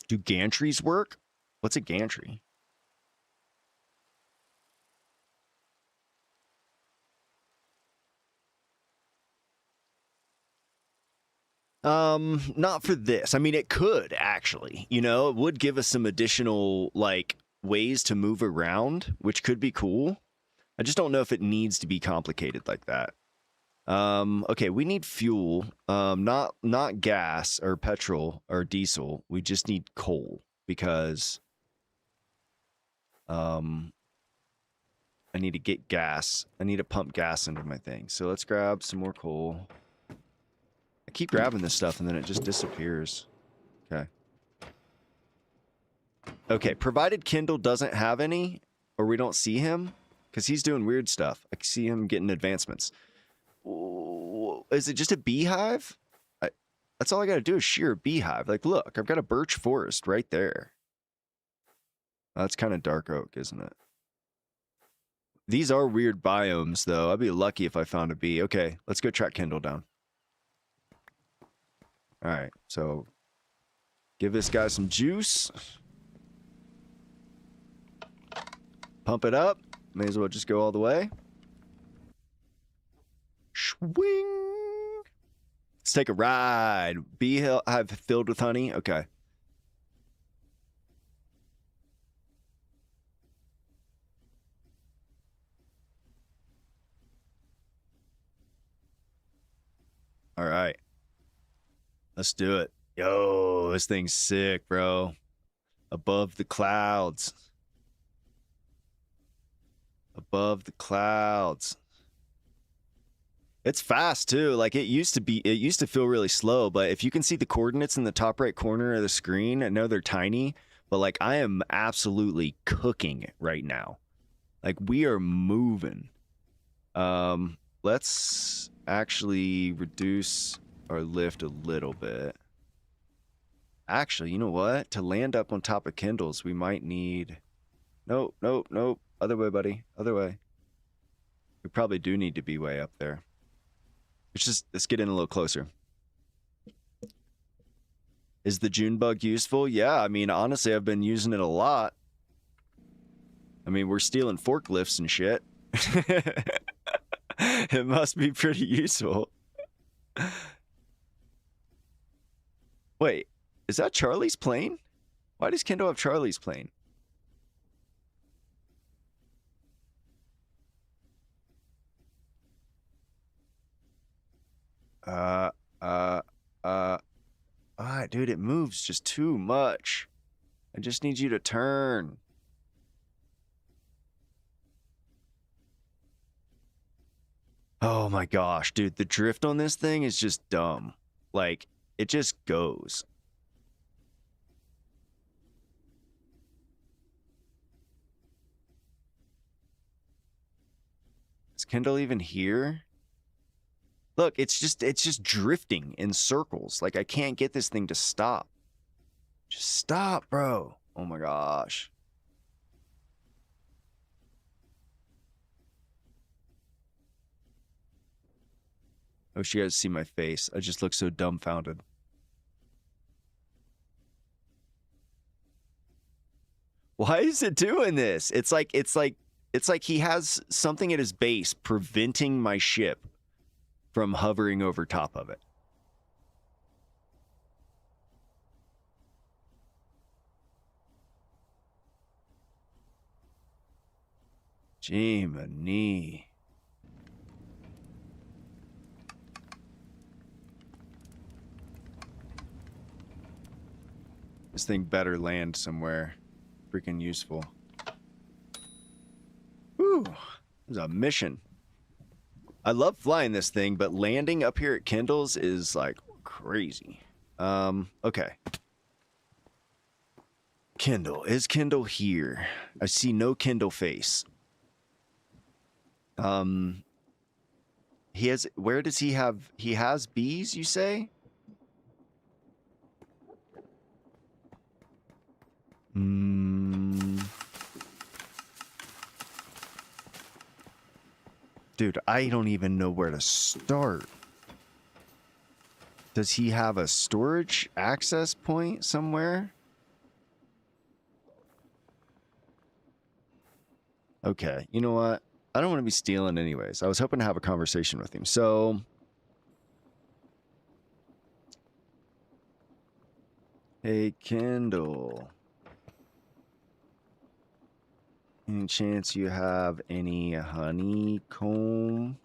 A: Do gantries work? What's a gantry? Not for this. I mean, it could actually, you know, it would give us some additional like ways to move around, which could be cool. I just don't know if it needs to be complicated like that. Okay, we need fuel. Not gas or petrol or diesel. We just need coal because I need to get gas. I need to pump gas into my thing. So let's grab some more coal. I keep grabbing this stuff and then it just disappears. Okay. Okay, provided Kendall doesn't have any or we don't see him because he's doing weird stuff. I can see him getting advancements. Is it just a beehive? That's all I got to do is shear a beehive. Like, look, I've got a birch forest right there. That's kind of dark oak, isn't it? These are weird biomes, though. I'd be lucky if I found a bee. Okay, let's go track Kendall down. All right, so give this guy some juice. Pump it up. May as well just go all the way. Swing. Let's take a ride. Beehive filled with honey. Okay. All right. Let's do it. Yo, this thing's sick, bro. Above the clouds. Above the clouds. It's fast too. Like it used to feel really slow, but if you can see the coordinates in the top right corner of the screen, I know they're tiny, but like I am absolutely cooking right now. Like we are moving. Let's actually reduce our lift a little bit. Actually, you know what? To land up on top of Kendall's, we might need... Nope. Other way, buddy. Other way. We probably do need to be way up there. Let's get in a little closer. Is the June bug useful? Yeah, I mean, honestly, I've been using it a lot. I mean, we're stealing forklifts and shit. It must be pretty useful. Wait, is that Charlie's plane? Why does Kendall have Charlie's plane? Dude, it moves just too much. I just need you to turn. Oh my gosh, dude, the drift on this thing is just dumb. Like, it just goes. Is Kindle even here? Look, it's just drifting in circles. Like, I can't get this thing to stop. Just stop, bro. Oh my gosh. I wish you guys see my face. I just look so dumbfounded. Why is it doing this? It's like he has something at his base preventing my ship from hovering over top of it. Jiminy. This thing better land somewhere freaking useful. Whew. This is a mission. I love flying this thing, but landing up here at Kindle's is like crazy. Okay. Kindle. Is Kindle here? I see no Kindle face. He has, where does he have, he has bees, you say? Dude, I don't even know where to start. Does he have a storage access point somewhere? Okay, you know what? I don't want to be stealing anyways. I was hoping to have a conversation with him. So, hey, Kendall. Any chance you have any honeycomb?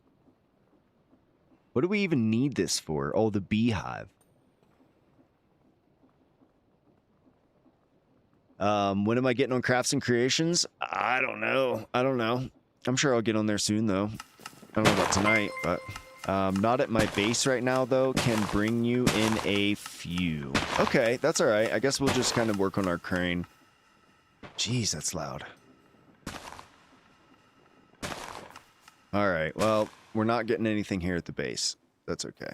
A: What do we even need this for? Oh, the beehive. When am I getting on Crafts and Creations? I don't know. I'm sure I'll get on there soon, though. I don't know about tonight, but not at my base right now, though. Can bring you in a few. Okay, that's all right. I guess we'll just kind of work on our crane. Jeez, that's loud. All right, well, we're not getting anything here at the base. That's okay.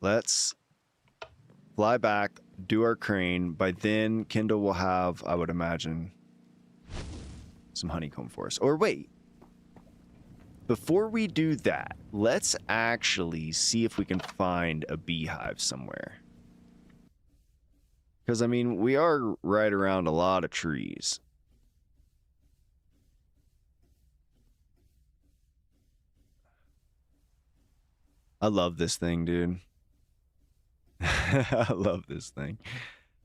A: Let's fly back, do our crane. By then, Kindle will have, I would imagine, some honeycomb for us. Or wait. Before we do that, let's actually see if we can find a beehive somewhere. Because, I mean, we are right around a lot of trees. I love this thing, dude. I love this thing.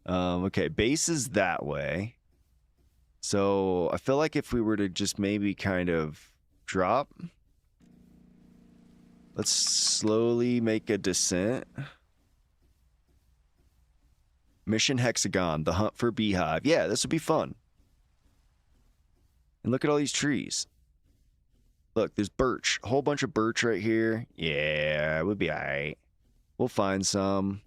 A: Okay, base is that way. So I feel like if we were to just maybe kind of drop. Let's slowly make a descent. Mission Hexagon, the hunt for beehive. Yeah, this would be fun. And look at all these trees. Look, there's birch. A whole bunch of birch right here. Yeah, it would be all right. We'll find some.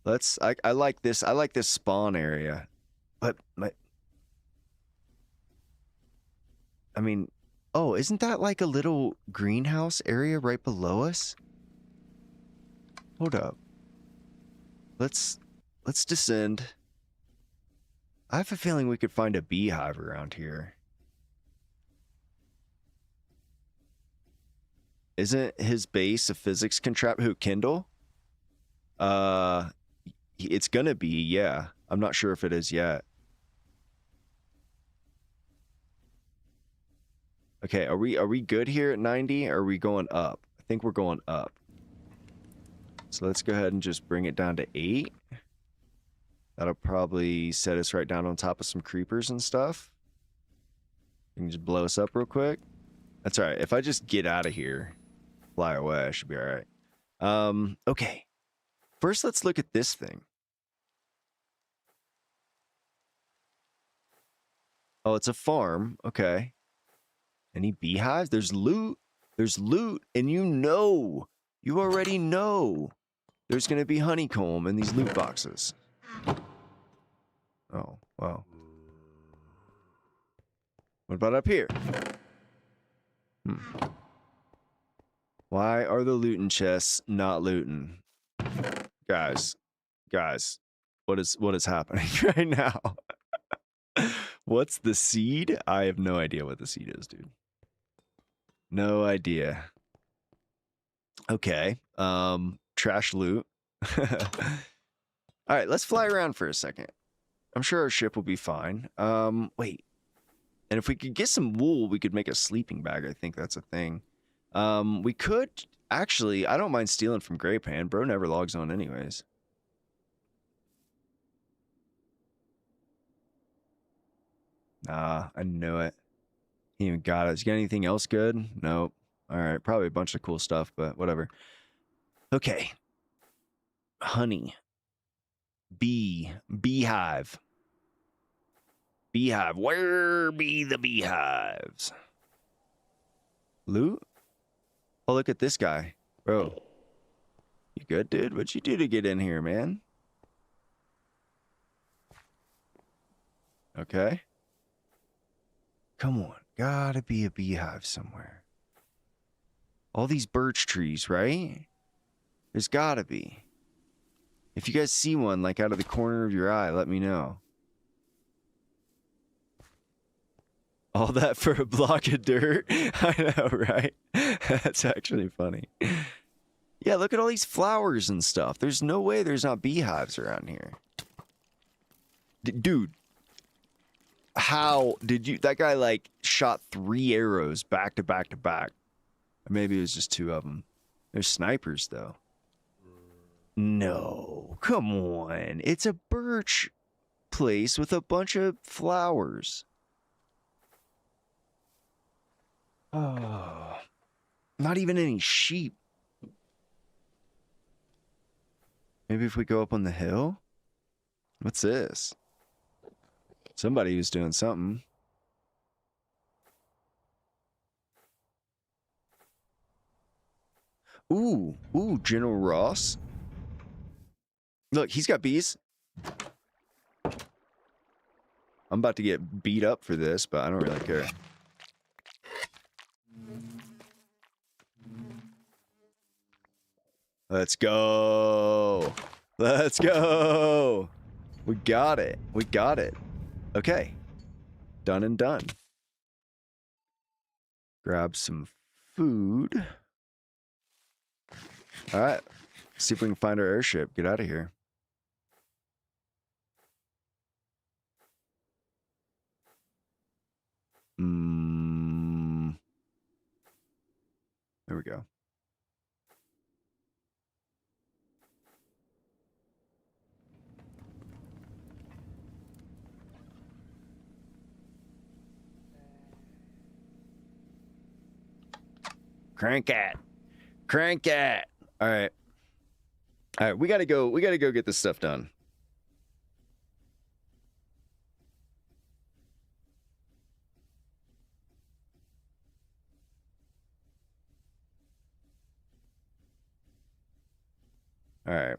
A: I like this. I like this spawn area. But I mean, oh, isn't that like a little greenhouse area right below us? Hold up. Let's descend. I have a feeling we could find a beehive around here. Isn't his base a physics contraption? Who, Kindle? It's gonna be, yeah. I'm not sure if it is yet. Okay, are we good here at 90? Or are we going up? I think we're going up. So let's go ahead and just bring it down to 8. That'll probably set us right down on top of some creepers and stuff. You can just blow us up real quick. That's all right. If I just get out of here, fly away, I should be all right. Okay. First, let's look at this thing. Oh, it's a farm. Okay. Any beehives? There's loot. There's loot. And you already know there's going to be honeycomb in these loot boxes. Oh, wow. What about up here? Why are the looting chests not looting? Guys, what is happening right now? What's the seed? I have no idea what the seed is, dude. No idea. Okay. Trash loot. All right, let's fly around for a second. I'm sure our ship will be fine. Wait. And if we could get some wool, we could make a sleeping bag. I think that's a thing. We could actually, I don't mind stealing from Grey Pan. Bro never logs on anyways. Nah, I knew it. He even got it. You got anything else good? Nope. All right, probably a bunch of cool stuff, but whatever. Okay. Honey. Beehive. Beehive. Where be the beehives? Loot? Oh, look at this guy. Bro. You good, dude? What'd you do to get in here, man? Okay. Come on. Gotta be a beehive somewhere. All these birch trees, right? There's gotta be. If you guys see one, like, out of the corner of your eye, let me know. All that for a block of dirt? I know, right? That's actually funny. Yeah, look at all these flowers and stuff. There's no way there's not beehives around here. Dude. How did you... That guy, like, shot 3 arrows back to back to back. Maybe it was just 2 of them. There's snipers, though. No. Come on. It's a birch place with a bunch of flowers. Oh. Not even any sheep. Maybe if we go up on the hill? What's this? Somebody was doing something. Ooh, General Ross. Look, he's got bees. I'm about to get beat up for this, but I don't really care. Let's go. Let's go. We got it. We got it. Okay. Done and done. Grab some food. All right. See if we can find our airship. Get out of here. There we go. Crank it. Crank it. All right. All right, we gotta go get this stuff done. All right.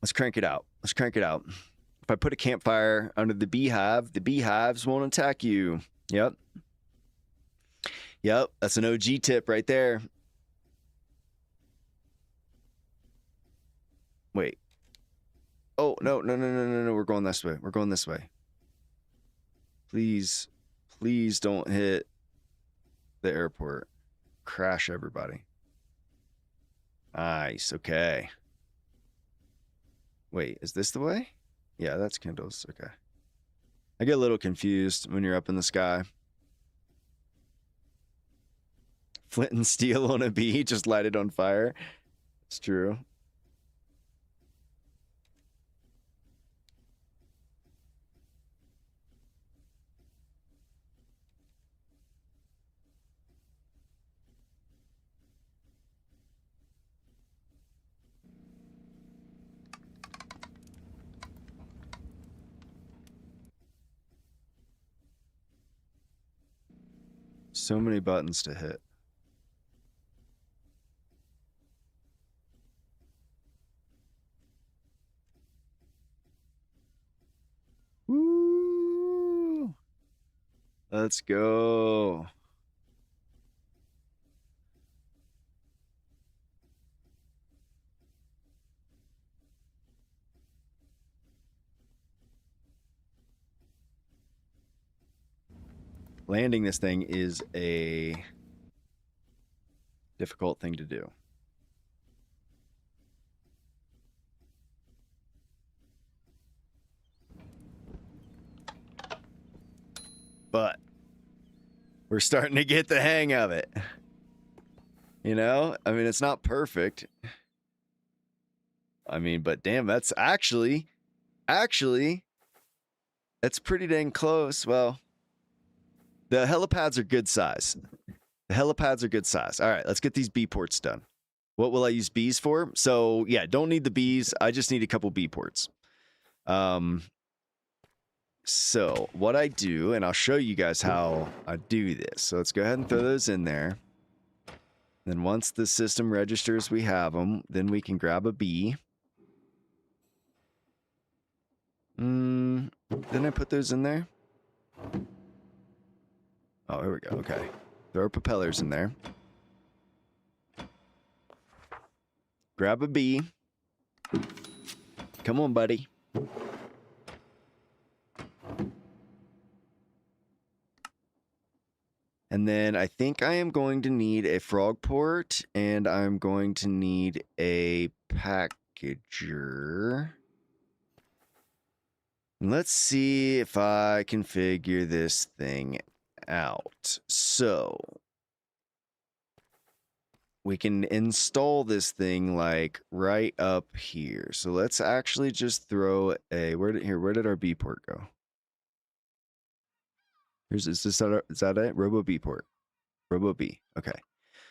A: Let's crank it out. Let's crank it out. If I put a campfire under the beehives won't attack you. Yep. Yep, that's an OG tip right there. Wait. Oh, no. We're going this way. We're going this way. Please don't hit the airport. Crash everybody. Nice, okay. Wait, is this the way? Yeah, that's Kindle's. Okay. I get a little confused when you're up in the sky. Flint and steel on a bee, just light it on fire. It's true. so many buttons to hit. Woo! Let's go. Landing this thing is a difficult thing to do. But we're starting to get the hang of it. You know? I mean, it's not perfect. I mean, but damn, that's actually, that's pretty dang close. Well, the helipads are good size. The helipads are good size. All right, let's get these B ports done. What will I use Bs for? So yeah, don't need the Bs. I just need a couple B ports. So what I do, and I'll show you guys how I do this. So let's go ahead and throw those in there. Then once the system registers we have them, then we can grab a B. Didn't I put those in there? Oh, here we go. Okay. Throw our propellers in there. Grab a B. Come on, buddy. And then I think I am going to need a frog port, and I'm going to need a packager. Let's see if I can figure this thing out. So we can install this thing like right up here. So let's actually just throw a where did our B port go? Is that it? Robo B port. Robo B. Okay.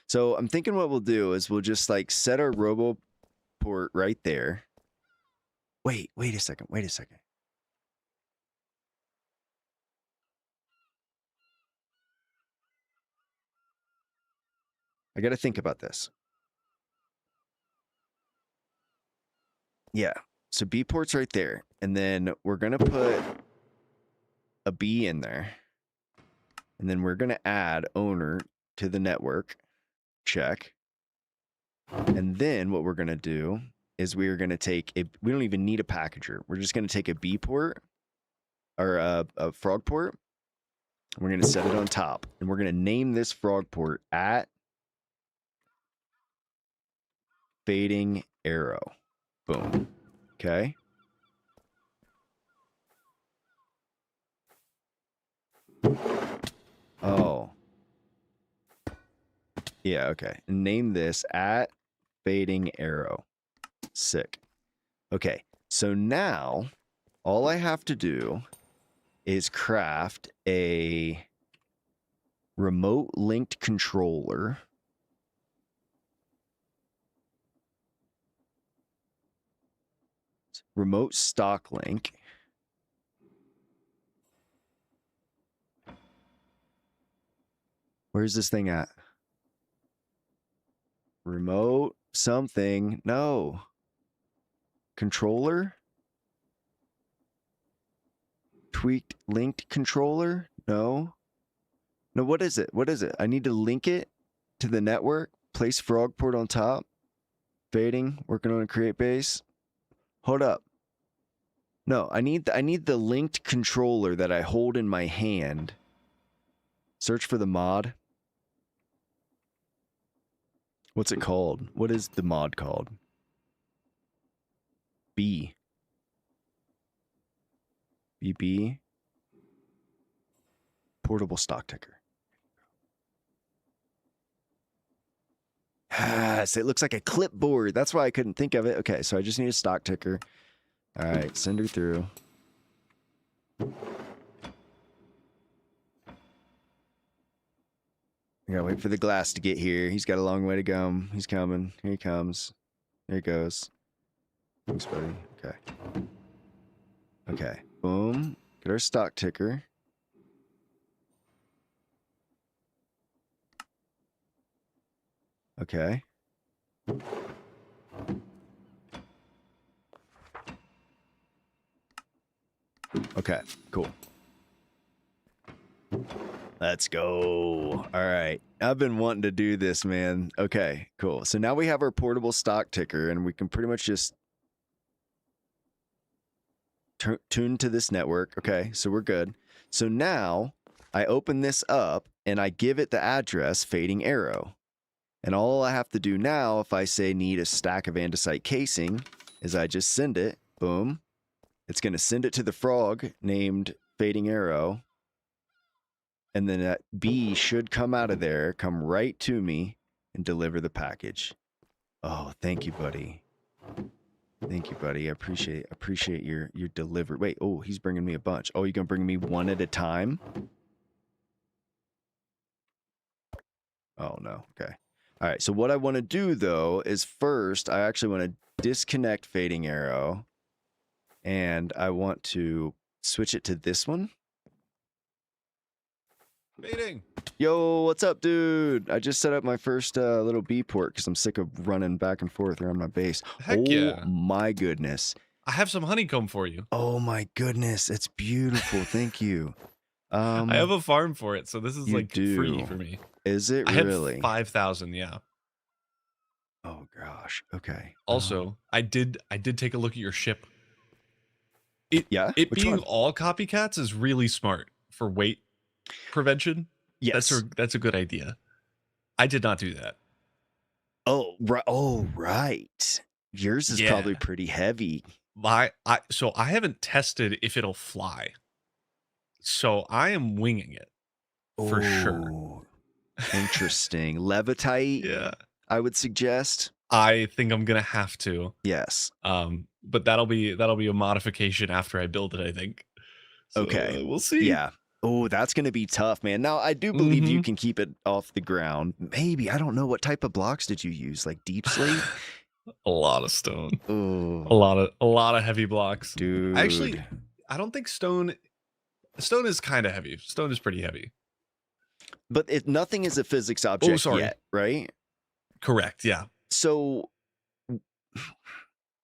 A: So I'm thinking what we'll do is we'll just like set our robo port right there. Wait a second. I got to think about this. Yeah. So B port's right there. And then we're going to put a B in there. And then we're going to add owner to the network. Check. And then what we're going to do is we don't even need a packager. We're just going to take a B port or a frog port. We're going to set it on top. And we're going to name this frog port at fading arrow. Boom. Okay. Oh. Yeah, okay. Name this at fading arrow. Sick. Okay. So now all I have to do is craft a remote linked controller. Remote stock link. Where's this thing at? Remote something. No. Controller? Tweaked linked controller? No. No, what is it? I need to link it to the network. Place frog port on top. Fading. Working on a create base. Hold up. No, I need the linked controller that I hold in my hand. Search for the mod. What's it called? What is the mod called? B. BB. Portable stock ticker. So it looks like a clipboard. That's why I couldn't think of it. Okay, so I just need a stock ticker. All right, send her through. I gotta wait for the glass to get here. He's got a long way to go. He's coming. Here he comes. There he goes. Thanks, buddy. Okay. Okay. Boom. Get our stock ticker. Okay. Okay, cool. Let's go. All right. I've been wanting to do this, man. Okay, cool. So now we have our portable stock ticker, and we can pretty much just tune to this network. Okay, so we're good. So now I open this up, and I give it the address Fading Arrow. And all I have to do now, if I say need a stack of andesite casing, is I just send it. Boom. It's going to send it to the frog named Fading Arrow. And then that bee should come out of there, come right to me, and deliver the package. Oh, thank you, buddy. Thank you, buddy. I appreciate your delivery. Wait, oh, he's bringing me a bunch. Oh, you're going to bring me one at a time? Oh, no. Okay. All right, so what I want to do, though, is first, I actually want to disconnect Fading Arrow, and I want to switch it to this one.
C: Meeting.
A: Yo, what's up, dude? I just set up my first little B port because I'm sick of running back and forth around my base.
C: Heck
A: oh,
C: yeah.
A: My goodness.
C: I have some honeycomb for you.
A: Oh, my goodness. It's beautiful. Thank you.
C: I have a farm for it, so this is like free for me.
A: Is it really?
C: I have 5,000, yeah.
A: Oh gosh. Okay.
C: Also, I did take a look at your ship.
A: Which
C: being
A: one?
C: all copycats is really smart for weight prevention.
A: Yes.
C: That's a good idea. I did not do that.
A: Oh, right. Oh, right. Yours is probably pretty heavy.
C: So I haven't tested if it'll fly. So I am winging it for sure.
A: Interesting. Levitite,
C: yeah,
A: I would suggest.
C: I think I'm gonna have to.
A: Yes.
C: But that'll be a modification after I build it, I think. So,
A: okay.
C: We'll see.
A: Yeah. Oh, that's gonna be tough, man. Now I do believe you can keep it off the ground. Maybe. I don't know. What type of blocks did you use? Like deep slate?
C: A lot of stone.
A: Oh.
C: A lot of heavy blocks.
A: Dude.
C: Actually, I don't think stone is kind of heavy. Stone is pretty heavy.
A: But nothing is a physics object yet, right?
C: Correct, yeah.
A: So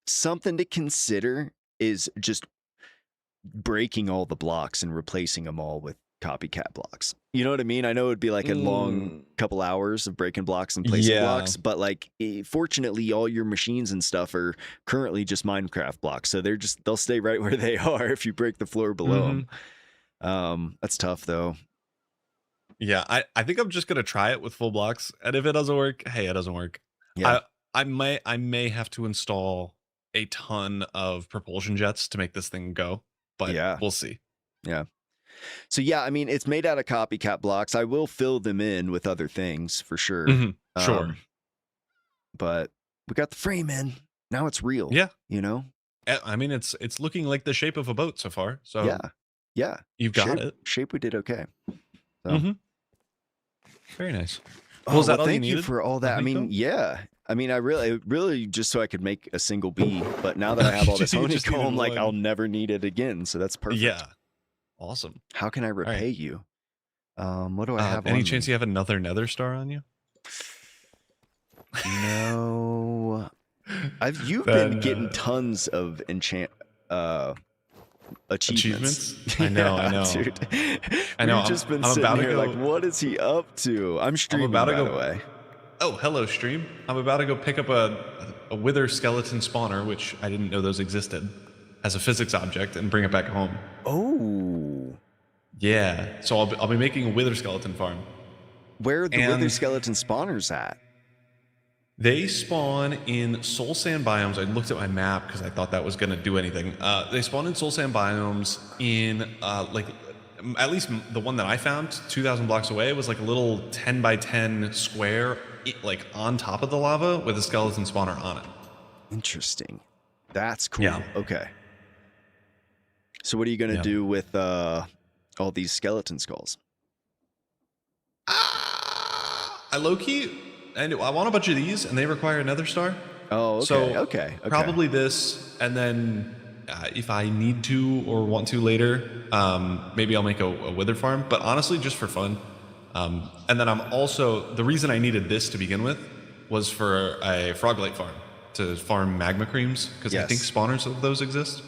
A: something to consider is just breaking all the blocks and replacing them all with copycat blocks. You know what I mean? I know it'd be like a long couple hours of breaking blocks and placing blocks, but like fortunately all your machines and stuff are currently just Minecraft blocks. So they'll stay right where they are if you break the floor below them. That's tough though.
C: Yeah, I think I'm just gonna try it with full blocks, and if it doesn't work, hey, it doesn't work.
A: Yeah.
C: I may have to install a ton of propulsion jets to make this thing go, but we'll see.
A: Yeah. So yeah, I mean, it's made out of copycat blocks. I will fill them in with other things for sure.
C: Sure.
A: But we got the frame in. Now it's real.
C: Yeah.
A: You know?
C: I mean, it's looking like the shape of a boat so far. So
A: yeah.
C: You've got it.
A: Shape we did okay. So.
C: Very nice.
A: Well, thank you for all that. I mean, yeah. I mean, I really just so I could make a single bee, but now that I have all this honeycomb, like I'll never need it again. So that's perfect.
C: Yeah. Awesome.
A: How can I repay you? What do I have?
C: Any chance you have another nether star on you?
A: No. You've been getting tons of achievements.
C: I know,
A: dude.
C: I know.
A: We've just been sitting here like, what is he up to? I'm streaming, by the way.
C: Oh, hello, stream. I'm about to go pick up a wither skeleton spawner, which I didn't know those existed, as a physics object, and bring it back home.
A: Oh.
C: Yeah. So I'll be making a wither skeleton farm.
A: Where are the wither skeleton spawners at?
C: They spawn in soul sand biomes. I looked at my map because I thought that was going to do anything. They spawn in soul sand biomes in, like, at least the one that I found 2,000 blocks away was like a little 10 by 10 square, like on top of the lava with a skeleton spawner on it.
A: Interesting. That's cool.
C: Yeah.
A: Okay. So what are you going to do with all these skeleton skulls?
C: I low-key... And I want a bunch of these, and they require another star.
A: Oh, okay.
C: So
A: okay.
C: Probably this, and then if I need to or want to later, maybe I'll make a wither farm. But honestly, just for fun. And then I'm also, the reason I needed this to begin with was for a froglight farm to farm magma creams, because I think spawners of those exist.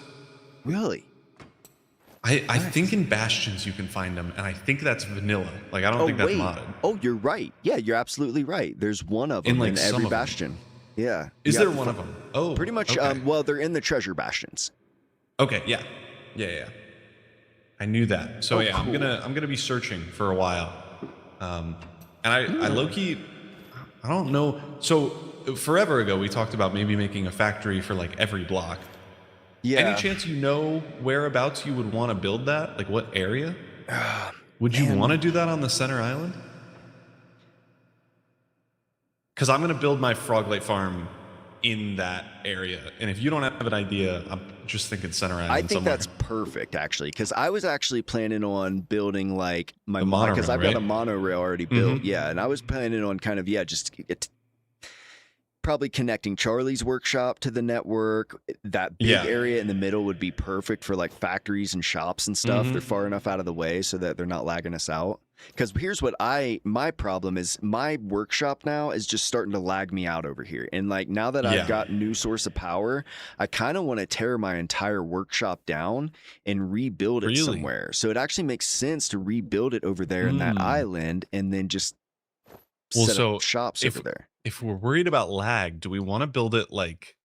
A: Really?
C: I think in Bastions you can find them, and I think that's vanilla. Like, I don't think that's modded.
A: Oh, you're right. Yeah, you're absolutely right. There's one of them in every Bastion. Yeah.
C: Is there one of them? Oh,
A: pretty much.
C: Okay.
A: Well, they're in the treasure bastions.
C: Okay. Yeah. I knew that. So yeah, cool. I'm gonna be searching for a while. And I low-key, I don't know. So forever ago we talked about maybe making a factory for like every block. Yeah. Any chance you know whereabouts you would want to build that? Like what area? Would you want to do that on the center island? Because I'm going to build my froglight farm in that area. And if you don't have an idea, I'm just thinking center island
A: I think
C: somewhere.
A: that's perfect, actually. Because I was actually planning on building like my monorail. Because I've got a monorail already built. Yeah. And I was planning on kind of, just probably connecting Charlie's workshop to the network. That big area in the middle would be perfect for like factories and shops and stuff. They're far enough out of the way so that they're not lagging us out. Because here's what my problem is, my workshop now is just starting to lag me out over here. And like now that I've got new source of power, I kind of want to tear my entire workshop down and rebuild it somewhere. So it actually makes sense to rebuild it over there in that island and then just set up shops over there.
C: If we're worried about lag, do we want to build it like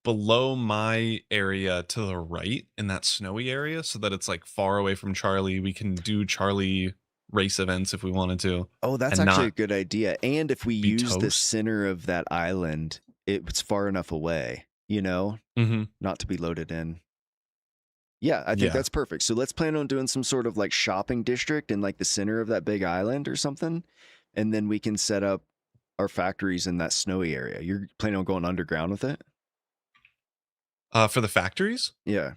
C: below my area to the right in that snowy area so that it's like far away from Charlie? We can do Charlie race events if we wanted to.
A: Oh, that's actually a good idea. And if we use the center of that island, it's far enough away, not to be loaded in. Yeah, I think that's perfect. So let's plan on doing some sort of like shopping district in like the center of that big island or something. And then we can set up our factories in that snowy area. You're planning on going underground with it?
C: For the factories?
A: Yeah.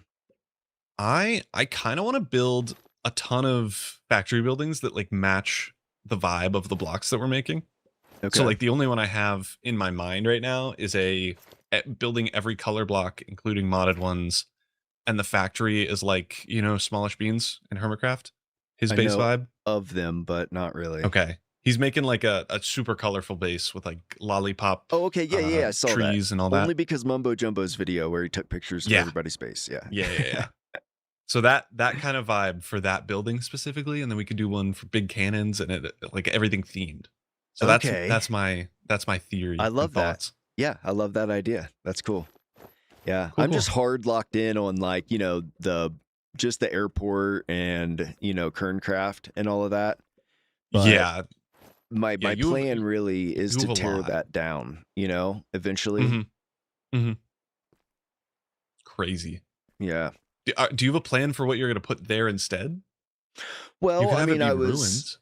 C: I kind of want to build a ton of factory buildings that like match the vibe of the blocks that we're making. Okay. So like the only one I have in my mind right now is building every color block, including modded ones. And the factory is like, Smallish Beans in Hermitcraft. His base vibe
A: of them, but not really.
C: Okay. He's making like a super colorful base with like lollipop.
A: Oh, okay. Yeah. I saw
C: trees
A: that.
C: And all that.
A: Only because Mumbo Jumbo's video where he took pictures of everybody's base.
C: Yeah. So that kind of vibe for that building specifically, and then we could do one for big cannons and like everything themed. So that's my theory.
A: I love that. Yeah, I love that idea. That's cool. Yeah, I'm just hard locked in on like just the airport and Kerncraft and all of that. But my plan really is to tear that down, eventually.
C: Crazy.
A: Yeah.
C: Do you have a plan for what you're going to put there instead?
A: Well, I was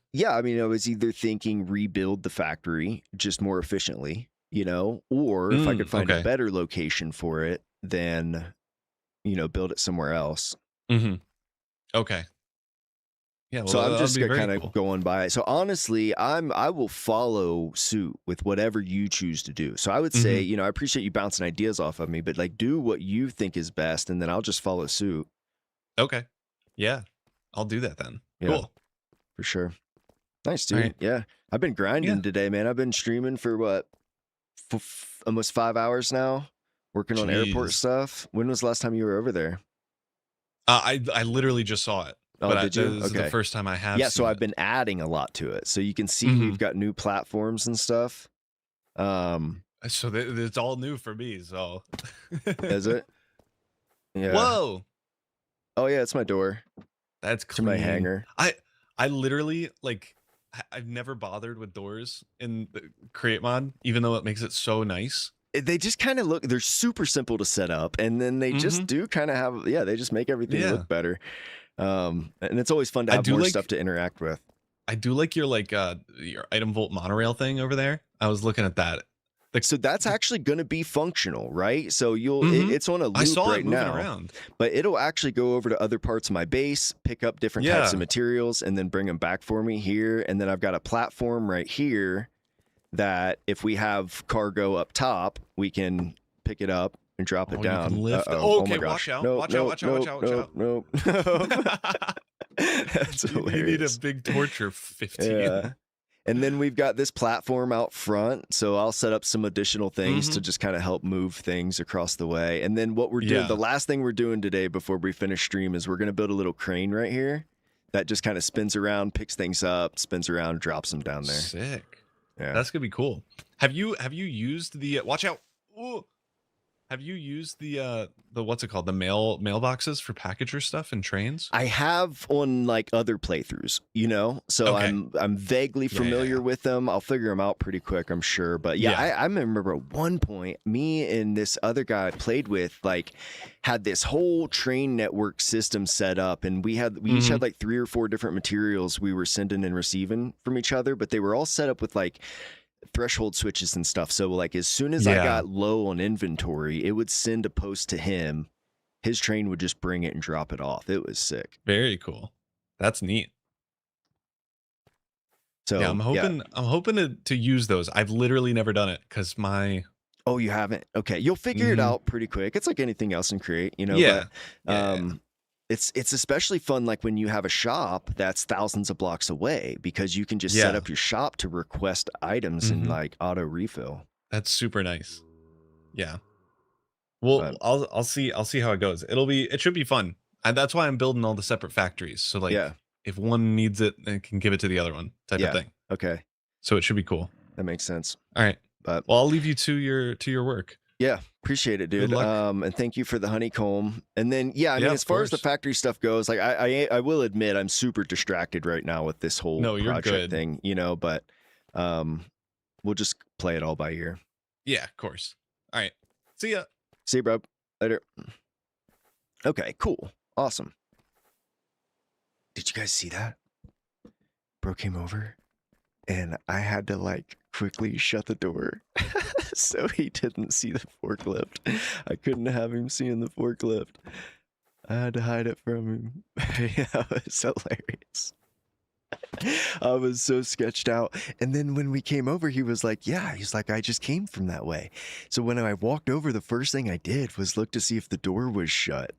A: either thinking rebuild the factory just more efficiently, or if I could find a better location for it, then, build it somewhere else.
C: Okay. Yeah,
A: so I'm just kind of going by it. So honestly, I will follow suit with whatever you choose to do. So I would say, I appreciate you bouncing ideas off of me, but like do what you think is best, and then I'll just follow suit.
C: Okay. Yeah, I'll do that then.
A: Yeah, cool. For sure. Nice, dude. Right. Yeah, I've been grinding today, man. I've been streaming for almost 5 hours now, working on airport stuff. When was the last time you were over there?
C: I literally just saw it.
A: Oh, did you?
C: This is the first time I have.
A: Yeah, so I've been adding a lot to it. So you can see we've got new platforms and stuff.
C: So it's all new for me. So
A: is it? Yeah.
C: Whoa.
A: Oh yeah, it's my door.
C: That's clean.
A: To my hangar.
C: I literally I've never bothered with doors in the create mod, even though it makes it so nice.
A: They just kind of they're super simple to set up, and then they just do kind of have they just make everything look better. And it's always fun to have more stuff to interact with.
C: I do like your your item vault monorail thing over there. I was looking at that.
A: So that's actually going to be functional, right? So it's on a loop right now, around. But it'll actually go over to other parts of my base, pick up different types of materials, and then bring them back for me here. And then I've got a platform right here that if we have cargo up top, we can pick it up and drop it down.
C: Okay,
A: oh my gosh.
C: Watch out. Watch out.
A: No. That's hilarious.
C: You need a big torture 15.
A: Yeah. And then we've got this platform out front, so I'll set up some additional things to just kind of help move things across the way. And then what we're doing, the last thing we're doing today before we finish stream is we're going to build a little crane right here that just kind of spins around, picks things up, spins around, drops them down there.
C: Sick.
A: Yeah.
C: That's going to be cool. Have you used the watch out. Ooh. Have you used the what's it called? The mailboxes for packager stuff and trains?
A: I have on like other playthroughs, you know, so
C: Okay.
A: I'm vaguely familiar with them. I'll figure them out pretty quick, I'm sure. But I remember at one point, me and this other guy I played with like had this whole train network system set up, and we each had like 3 or 4 different materials we were sending and receiving from each other, but they were all set up with like threshold switches and stuff. So like as soon as I got low on inventory, it would send a post to him. His train would just bring it and drop it off. It was sick.
C: Very cool. That's neat.
A: So
C: yeah, I'm hoping to use those. I've literally never done it because my
A: Oh, you haven't? Okay. You'll figure it out pretty quick. It's like anything else in Create, you know.
C: Yeah.
A: But, it's especially fun like when you have a shop that's thousands of blocks away, because you can just set up your shop to request items and like auto refill.
C: That's super nice. Yeah. Well, I'll see how it goes. It should be fun. And that's why I'm building all the separate factories. So like if one needs it, it can give it to the other one type of thing.
A: Okay.
C: So it should be cool.
A: That makes sense.
C: All right.
A: But
C: well, I'll leave you to your work.
A: Yeah, appreciate it, dude. And thank you for the honeycomb. And then, I mean, as far as the factory stuff goes, like I will admit I'm super distracted right now with this whole project thing, you know, but we'll just play it all by ear.
C: Yeah, of course. All right. See ya.
A: See you, bro. Later. Okay, cool. Awesome. Did you guys see that? Bro came over and I had to like quickly shut the door so he didn't see the forklift. I couldn't have him seeing the forklift. I had to hide it from him. Yeah, it was hilarious. I was so sketched out. And then when we came over, he was like, he's like, I just came from that way. So when I walked over, the first thing I did was look to see if the door was shut.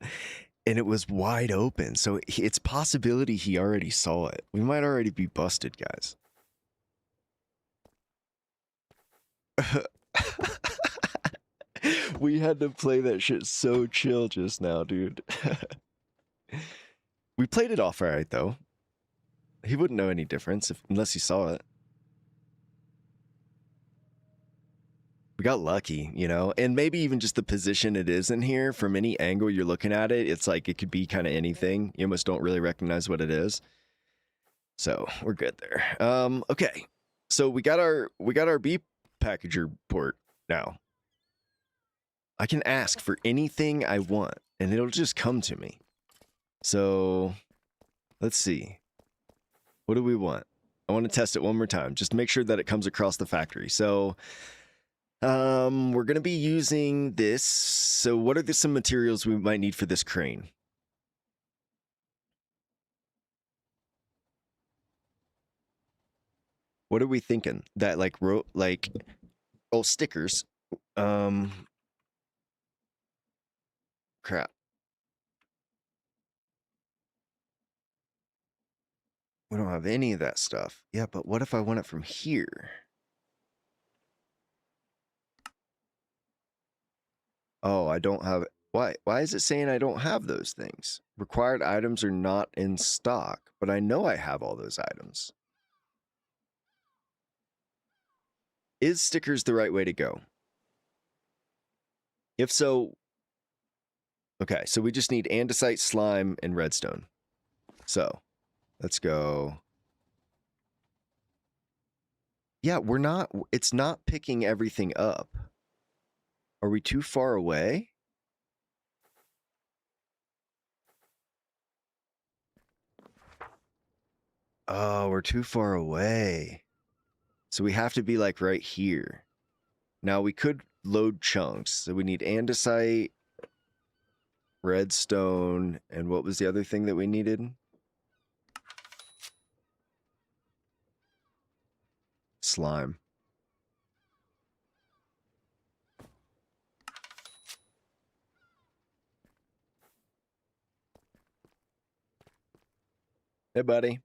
A: And it was wide open. So it's possibility he already saw it. We might already be busted, guys. We had to play that shit so chill just now, dude. We played it off all right, though. He wouldn't know any difference unless he saw it. We got lucky, you know, and maybe even just the position it is in here, from any angle you're looking at it, it's like it could be kind of anything. You almost don't really recognize what it is. So we're good there. Okay, so we got our B packager port now. I can ask for anything I want, and it'll just come to me. So let's see. What do we want? I want to test it one more time, just to make sure that it comes across the factory. So we're going to be using this. So what are some materials we might need for this crane? What are we thinking? That stickers. Crap. We don't have any of that stuff. Yeah, but what if I want it from here? Oh, I don't have it. Why? Why is it saying I don't have those things? Required items are not in stock, but I know I have all those items. Is stickers the right way to go? If so, okay, so we just need andesite, slime, and redstone. So let's go. Yeah, it's not picking everything up. Are we too far away? Oh, we're too far away. So we have to be like right here. Now we could load chunks. So we need andesite, redstone, and what was the other thing that we needed? Slime. Hey, buddy.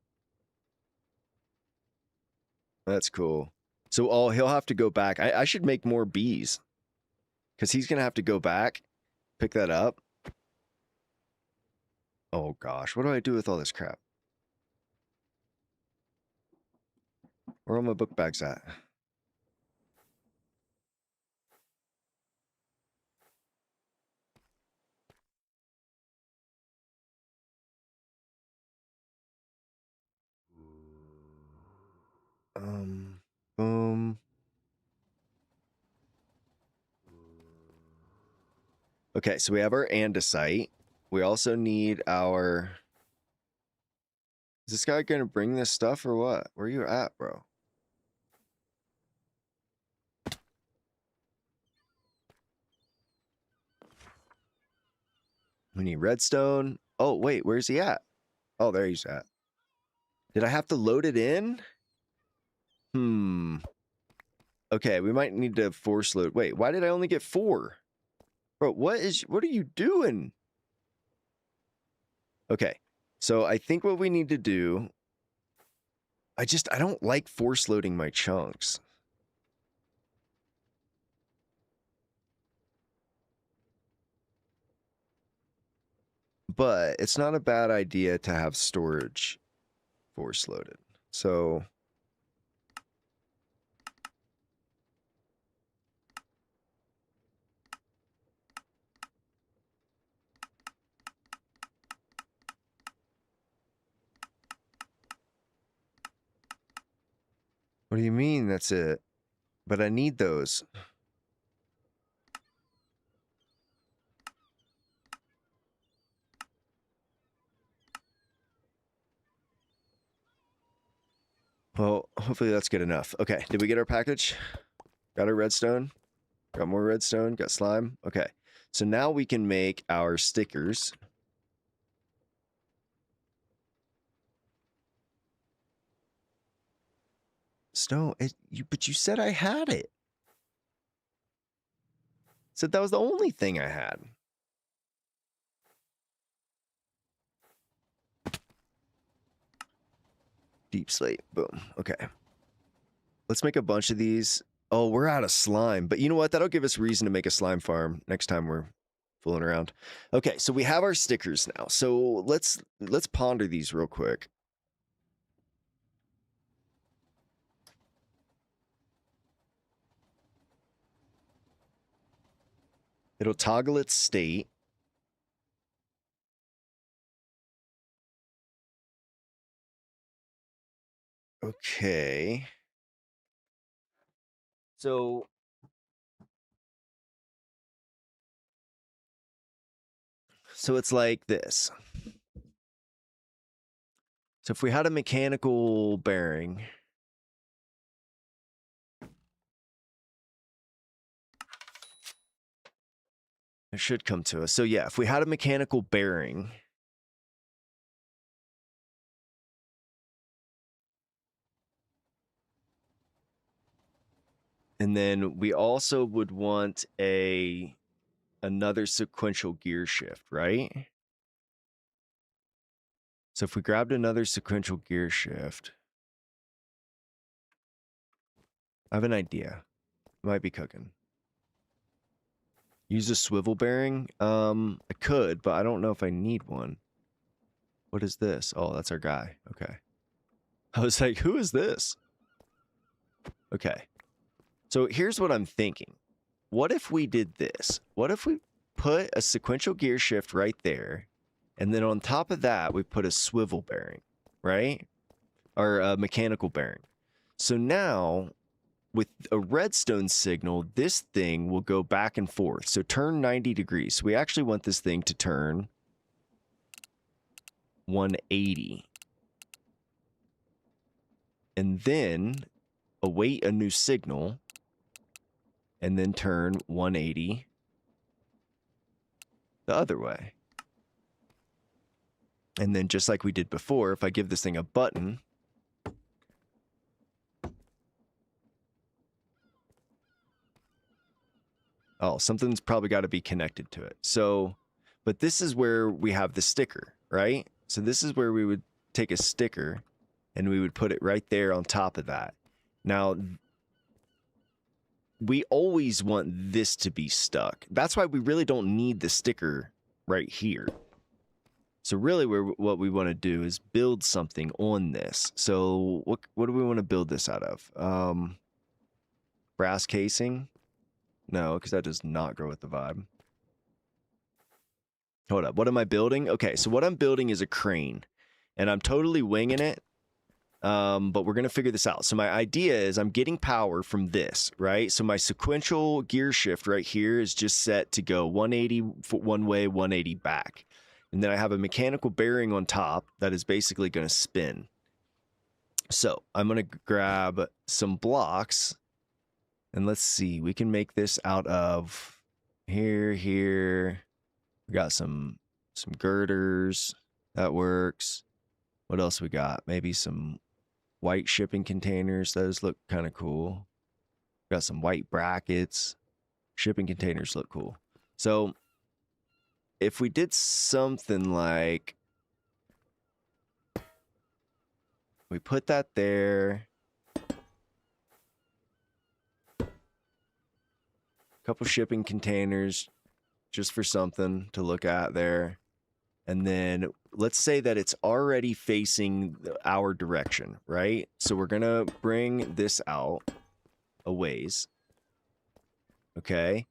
A: That's cool. So he'll have to go back. I should make more bees. Because he's going to have to go back, pick that up. Oh gosh, what do I do with all this crap? Where are my book bags at? Boom. Okay, so we have our andesite. We also need our... Is this guy going to bring this stuff or what? Where are you at, bro? We need redstone. Oh, wait, where's he at? Oh, there he's at. Did I have to load it in? Okay, we might need to force load. Wait, why did I only get 4? Bro, what are you doing? Okay, so I think what we need to do... I don't like force loading my chunks. But it's not a bad idea to have storage force loaded. So... What do you mean that's it? But I need those. Well, hopefully that's good enough. Okay, did we get our package? Got our redstone? Got more redstone? Got slime? Okay, so now we can make our stickers. Stone, but you said I had it. Said that was the only thing I had. Deep slate, boom. Okay. Let's make a bunch of these. Oh, we're out of slime. But you know what? That'll give us reason to make a slime farm next time we're fooling around. Okay, so we have our stickers now. So let's ponder these real quick. It'll toggle its state. Okay. So it's like this. So if we had a mechanical bearing, it should come to us. So yeah, if we had a mechanical bearing, and then we also would want another sequential gear shift, right? So if we grabbed another sequential gear shift, I have an idea. Might be cooking. Use a swivel bearing? I could, but I don't know if I need one. What is this? Oh, that's our guy. Okay. I was like, who is this? Okay. So here's what I'm thinking. What if we did this? What if we put a sequential gear shift right there, and then on top of that, we put a swivel bearing, right? Or a mechanical bearing. So now, with a redstone signal, this thing will go back and forth. So turn 90 degrees. So we actually want this thing to turn 180. And then await a new signal, and then turn 180 the other way. And then just like we did before, if I give this thing a button, oh, something's probably got to be connected to it. So, but this is where we have the sticker, right? So this is where we would take a sticker and we would put it right there on top of that. Now, we always want this to be stuck. That's why we really don't need the sticker right here. So really what we want to do is build something on this. So what do we want to build this out of? Brass casing? No, because that does not go with the vibe. Hold up. What am I building? Okay, so what I'm building is a crane. And I'm totally winging it. But we're going to figure this out. So my idea is I'm getting power from this, right? So my sequential gear shift right here is just set to go 180 one way, 180 back. And then I have a mechanical bearing on top that is basically going to spin. So I'm going to grab some blocks. And let's see, we can make this out of here. We got some girders. That works. What else we got? Maybe some white shipping containers. Those look kind of cool. Got some white brackets. Shipping containers look cool. So if we did something like we put that there, couple shipping containers just for something to look at there. And then let's say that it's already facing our direction, right? So we're going to bring this out a ways. Okay.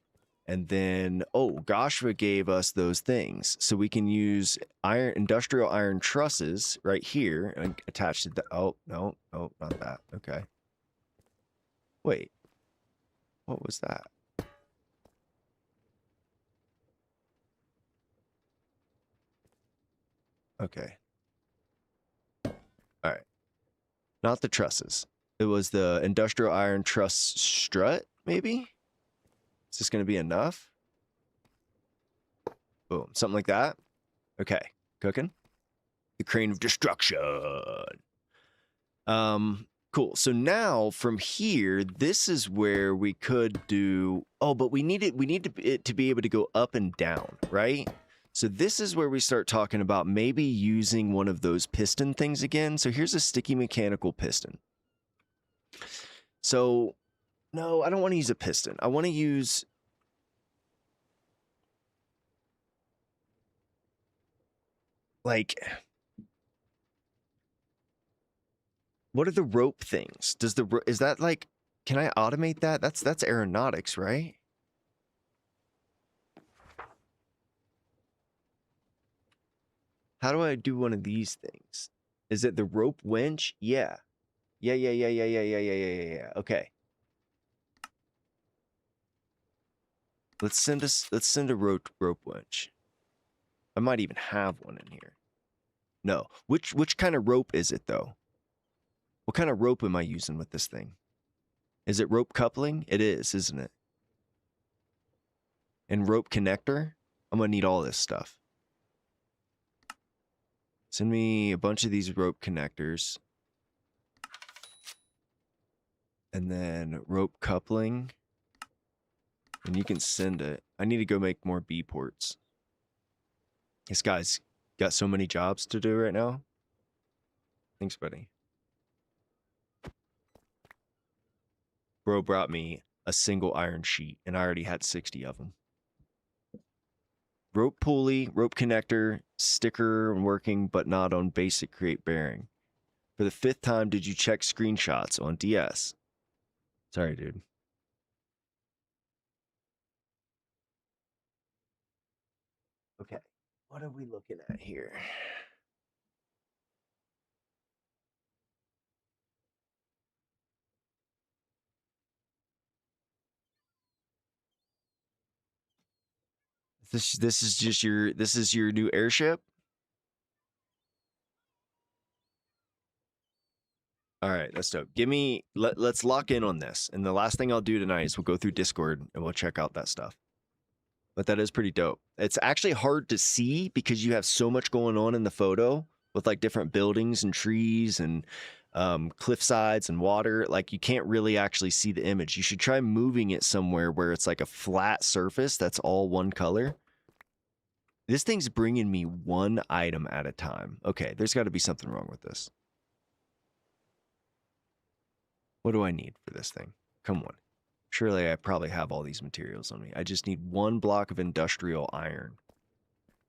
A: And then, oh, Goshva gave us those things. So we can use industrial iron trusses right here and attach to the, oh, no, not that. Okay. Wait, what was that? Okay. All right. Not the trusses. It was the industrial iron truss strut, maybe? Is this going to be enough? Boom. Something like that. Okay. Cooking. The crane of destruction. Cool. So now from here, this is where we could do... Oh, but we need it to be able to go up and down, right? So this is where we start talking about maybe using one of those piston things again. So here's a sticky mechanical piston. So, no, I don't want to use a piston. I want to use... like... what are the rope things? Is that like... Can I automate that? That's aeronautics, right? How do I do one of these things? Is it the rope winch? Yeah. Yeah. Okay. Let's send a rope winch. I might even have one in here. No. Which kind of rope is it though? What kind of rope am I using with this thing? Is it rope coupling? It is, isn't it? And rope connector? I'm gonna need all this stuff. Send me a bunch of these rope connectors. And then rope coupling. And you can send it. I need to go make more B ports. This guy's got so many jobs to do right now. Thanks, buddy. Bro brought me a single iron sheet, and I already had 60 of them. Rope pulley, rope connector, sticker working, but not on basic create bearing. For the 5th time, did you check screenshots on DS? Sorry, dude. Okay, what are we looking at here? This is your new airship? All right, that's dope. Let's lock in on this. And the last thing I'll do tonight is we'll go through Discord and we'll check out that stuff. But that is pretty dope. It's actually hard to see because you have so much going on in the photo with like different buildings and trees and cliff sides and water. Like you can't really actually see the image. You should try moving it somewhere where it's like a flat surface that's all one color. This thing's bringing me one item at a time. Okay, there's got to be something wrong with this. What do I need for this thing? Come on. Surely I probably have all these materials on me. I just need 1 block of industrial iron.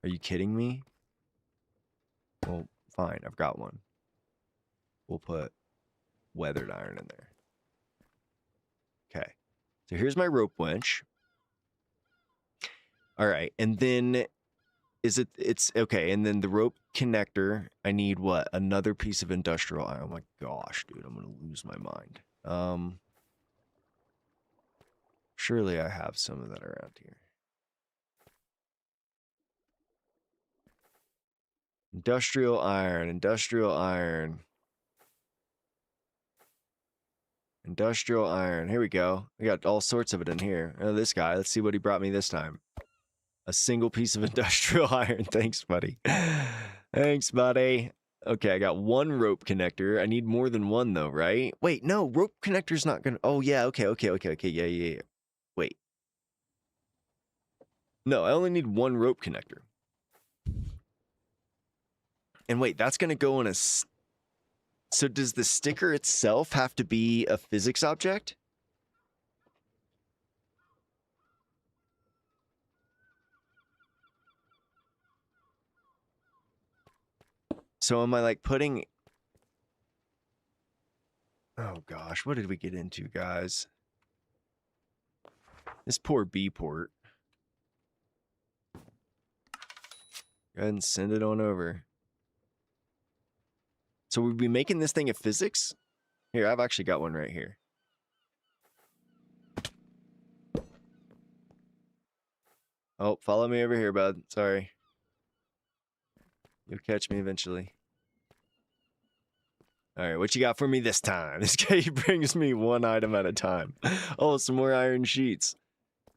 A: Are you kidding me? Well, fine. I've got one. We'll put weathered iron in there. Okay. So here's my rope winch. All right. And then it's okay. And then the rope connector, I need what? Another piece of industrial iron. Oh my gosh, dude. I'm going to lose my mind. Surely I have some of that around here. Industrial iron, industrial iron. Industrial iron. Here we go. We got all sorts of it in here. Oh, this guy. Let's see what he brought me this time. A single piece of industrial iron. Thanks, buddy. Thanks, buddy. Okay, I got 1 rope connector. I need more than 1, though, right? Wait, no. Rope connector's not gonna... Oh, yeah. Okay. Yeah. Wait. No, I only need 1 rope connector. And wait, that's gonna go on a... So does the sticker itself have to be a physics object? So am I like putting... Oh gosh, what did we get into, guys? This poor B port. Go ahead and send it on over. So we'd be making this thing a physics? Here, I've actually got one right here. Oh, follow me over here, bud. Sorry. You'll catch me eventually. Alright, what you got for me this time? This guy brings me 1 item at a time. Oh, some more iron sheets.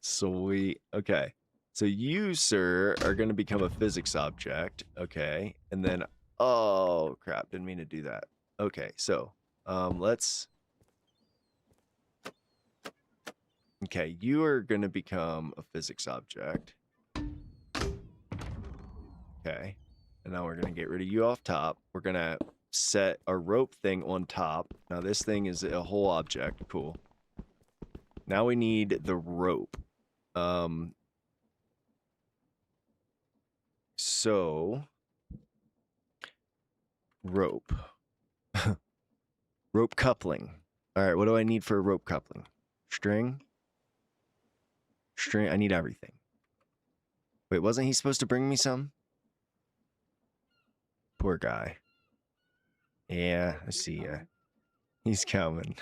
A: Sweet. Okay. So you, sir, are going to become a physics object. Okay. And then... Oh, crap. Didn't mean to do that. Okay, so... let's... Okay, you are going to become a physics object. Okay. And now we're going to get rid of you off top. We're going to set a rope thing on top. Now this thing is a whole object. Cool. Now we need the rope. So... Rope. Rope coupling. Alright, what do I need for a rope coupling? String? String, I need everything. Wait, wasn't he supposed to bring me some? Poor guy. Yeah, I see ya. He's coming.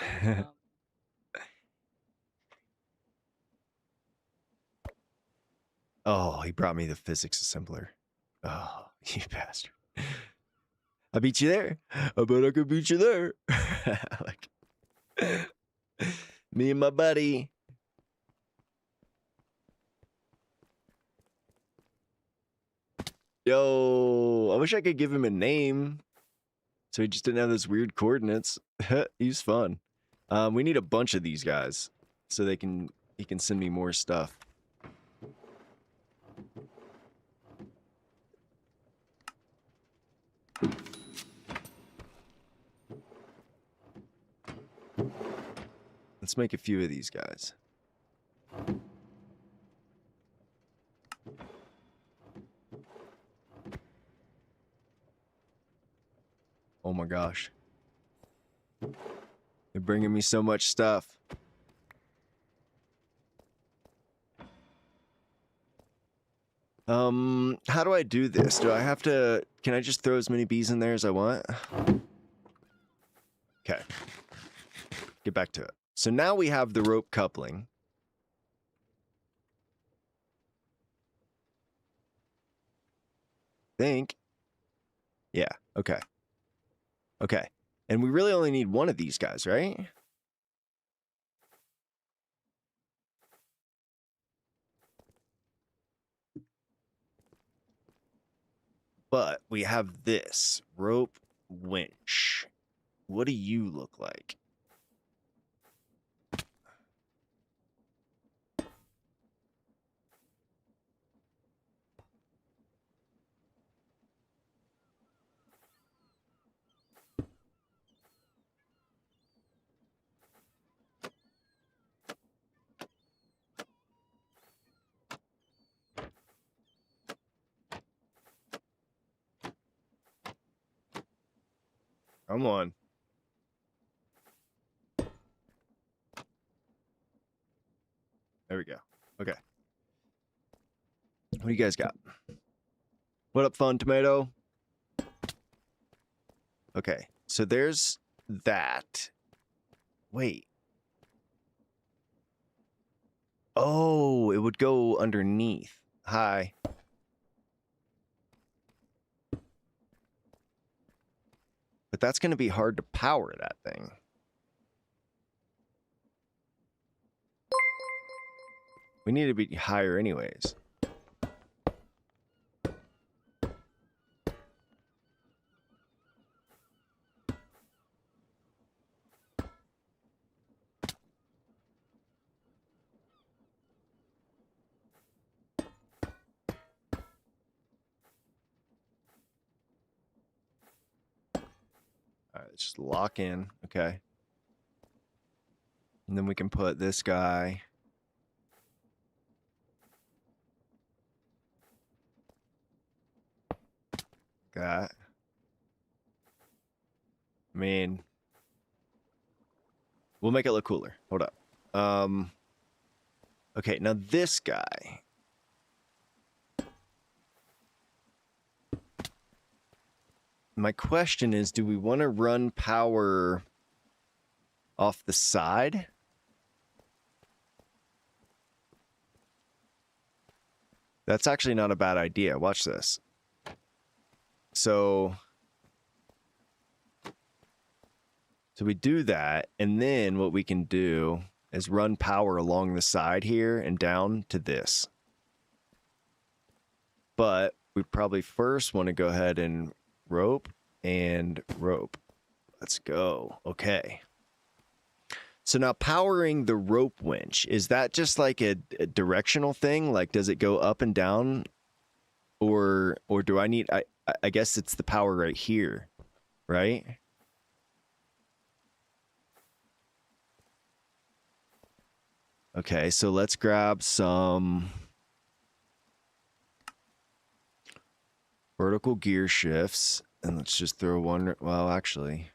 A: Oh, he brought me the physics assembler. Oh, you bastard. I beat you there. I bet I could beat you there. Like, me and my buddy. Yo, I wish I could give him a name. So he just didn't have those weird coordinates. He's fun. We need a bunch of these guys so he can send me more stuff. Let's make a few of these guys. Oh my gosh. They're bringing me so much stuff. How do I do this? Do I have to... Can I just throw as many bees in there as I want? Okay. Get back to it. So now we have the rope coupling. Think. Yeah, okay. Okay. And we really only need 1 of these guys, right? But we have this rope winch. What do you look like? Come on. There we go. Okay. What do you guys got? What up, Fun Tomato? Okay, so there's that. Wait. Oh, it would go underneath. Hi. But that's going to be hard to power that thing. We need to be higher anyways. All right, let's just lock in. Okay. And then we can put this guy. That. I mean, we'll make it look cooler. Hold up. Okay, now this guy. My question is, do we want to run power off the side? That's actually not a bad idea. Watch this. So we do that, and then what we can do is run power along the side here and down to this. But we probably first want to go ahead and rope and rope. Let's go. Okay. So now powering the rope winch, is that just like a directional thing? Like, does it go up and down? Or do I need, I guess it's the power right here, right? Okay, so let's grab some vertical gear shifts, and let's just throw one. Well, actually,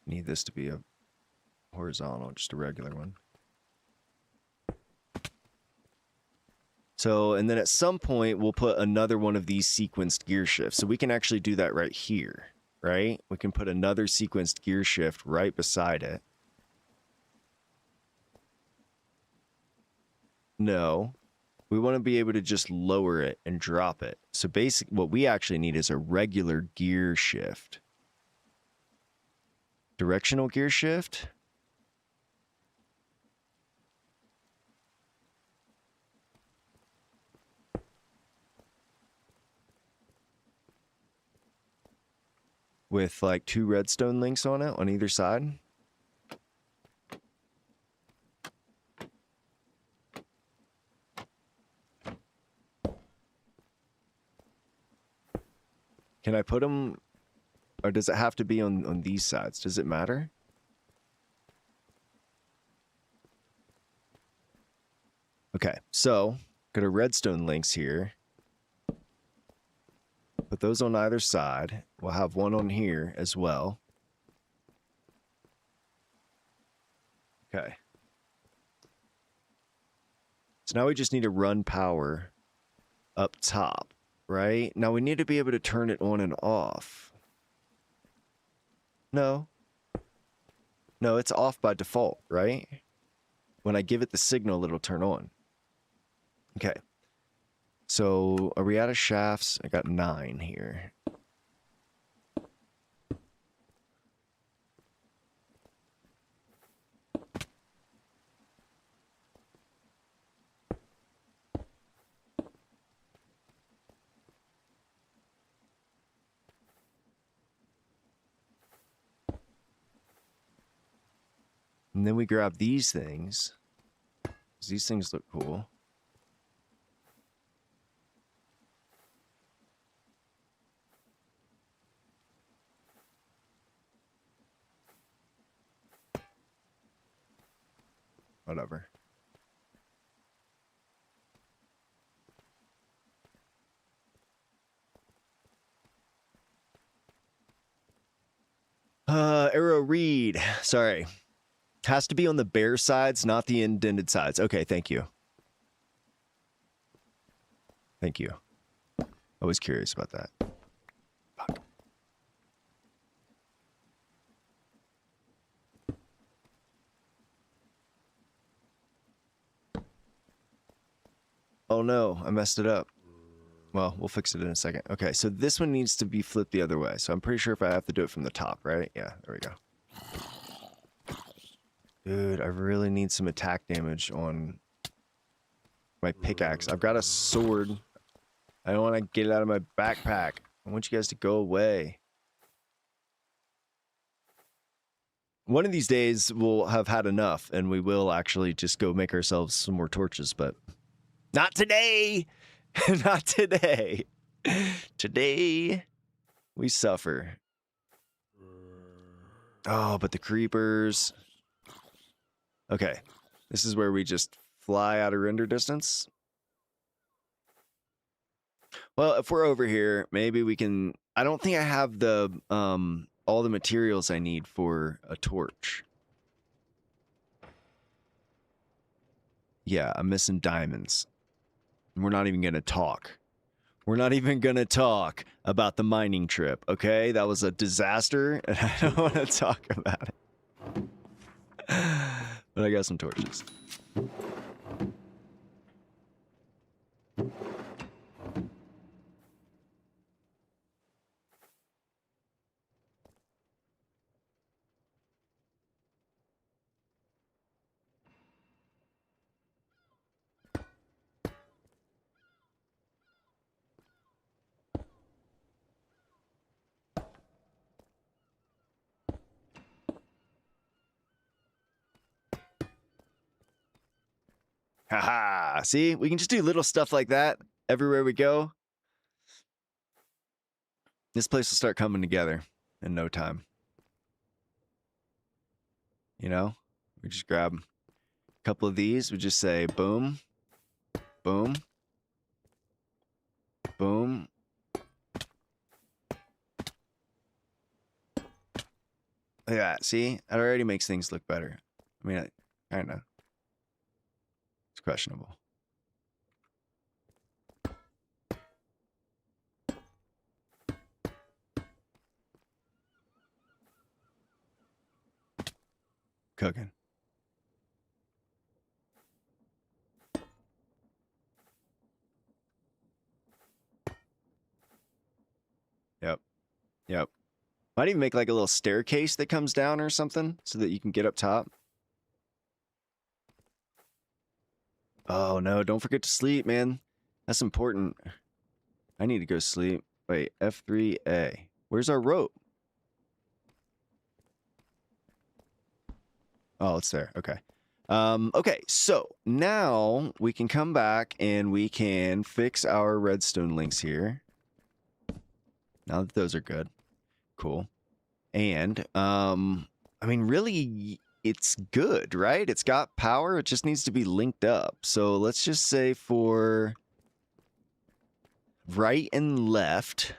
A: need this to be a horizontal, just a regular one. So, and then at some point, we'll put another one of these sequenced gear shifts. So we can actually do that right here, right? We can put another sequenced gear shift right beside it. No, we want to be able to just lower it and drop it. So basically, what we actually need is a regular gear shift. Directional gear shift. With like 2 redstone links on it on either side. Can I put them, or does it have to be on these sides? Does it matter? Okay, so got a redstone links here. Put those on either side. We'll have one on here as well. Okay. So now we just need to run power up top, right? Now we need to be able to turn it on and off. No. No, it's off by default, right? When I give it the signal, it'll turn on. Okay. So are we out of shafts? I got 9 here. And then we grab these things. 'Cause these things look cool. Whatever. Arrow read. Sorry. Has to be on the bare sides, not the indented sides. Okay, thank you. Thank you. I was curious about that. Fuck. Oh no, I messed it up. Well, we'll fix it in a second. Okay, so this one needs to be flipped the other way. So I'm pretty sure if I have to do it from the top, right? Yeah, there we go. Dude, I really need some attack damage on my pickaxe. I've got a sword. I don't want to get it out of my backpack. I want you guys to go away. One of these days, we'll have had enough, and we will actually just go make ourselves some more torches, but not today! Not today. Today, we suffer. Oh, but the creepers... Okay, this is where we just fly out of render distance. Well, if we're over here, maybe we can... I don't think I have the all the materials I need for a torch. Yeah, I'm missing diamonds. We're not even going to talk. We're not even going to talk about the mining trip, okay? That was a disaster, and I don't want to talk about it. But I got some torches. Haha, see? We can just do little stuff like that everywhere we go. This place will start coming together in no time. You know? We just grab a couple of these. We just say boom, boom, boom. Look at that. See? That already makes things look better. I mean, I don't know. It's questionable. Cooking. Yep. Yep. Might even make like a little staircase that comes down or something so that you can get up top. Oh no, don't forget to sleep, man. That's important. I need to go sleep. Wait, F3A. Where's our rope? Oh, it's there. Okay. Okay, so now we can come back and we can fix our redstone links here. Now that those are good. Cool. And, I mean, really, it's good, right? It's got power. It just needs to be linked up. So let's just say for right and left,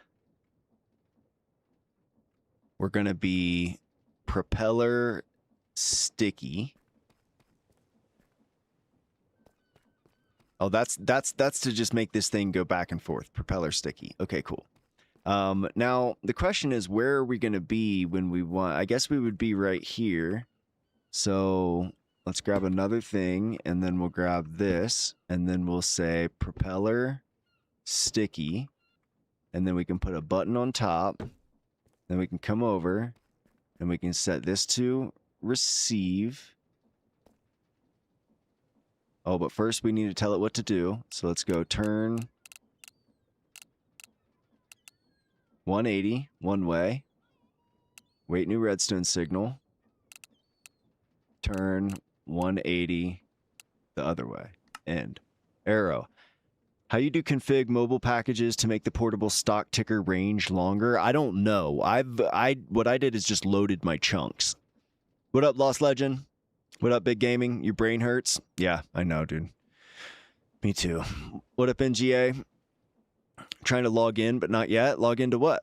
A: we're going to be propeller sticky. Oh, that's to just make this thing go back and forth. Propeller sticky. Okay, cool. Now, the question is, where are we going to be when we want... I guess we would be right here. So, let's grab another thing, and then we'll grab this, and then we'll say propeller sticky, and then we can put a button on top, then we can come over, and we can set this to receive. Oh, but first we need to tell it what to do. So let's go turn 180 one way. Wait new redstone signal. Turn 180 the other way. End. Arrow. How you do config mobile packages to make the portable stock ticker range longer? I don't know. What I did is just loaded my chunks. What up, Lost Legend? What up, Big Gaming? Your brain hurts? Yeah, I know, dude. Me too. What up, NGA? Trying to log in, but not yet. Log into what?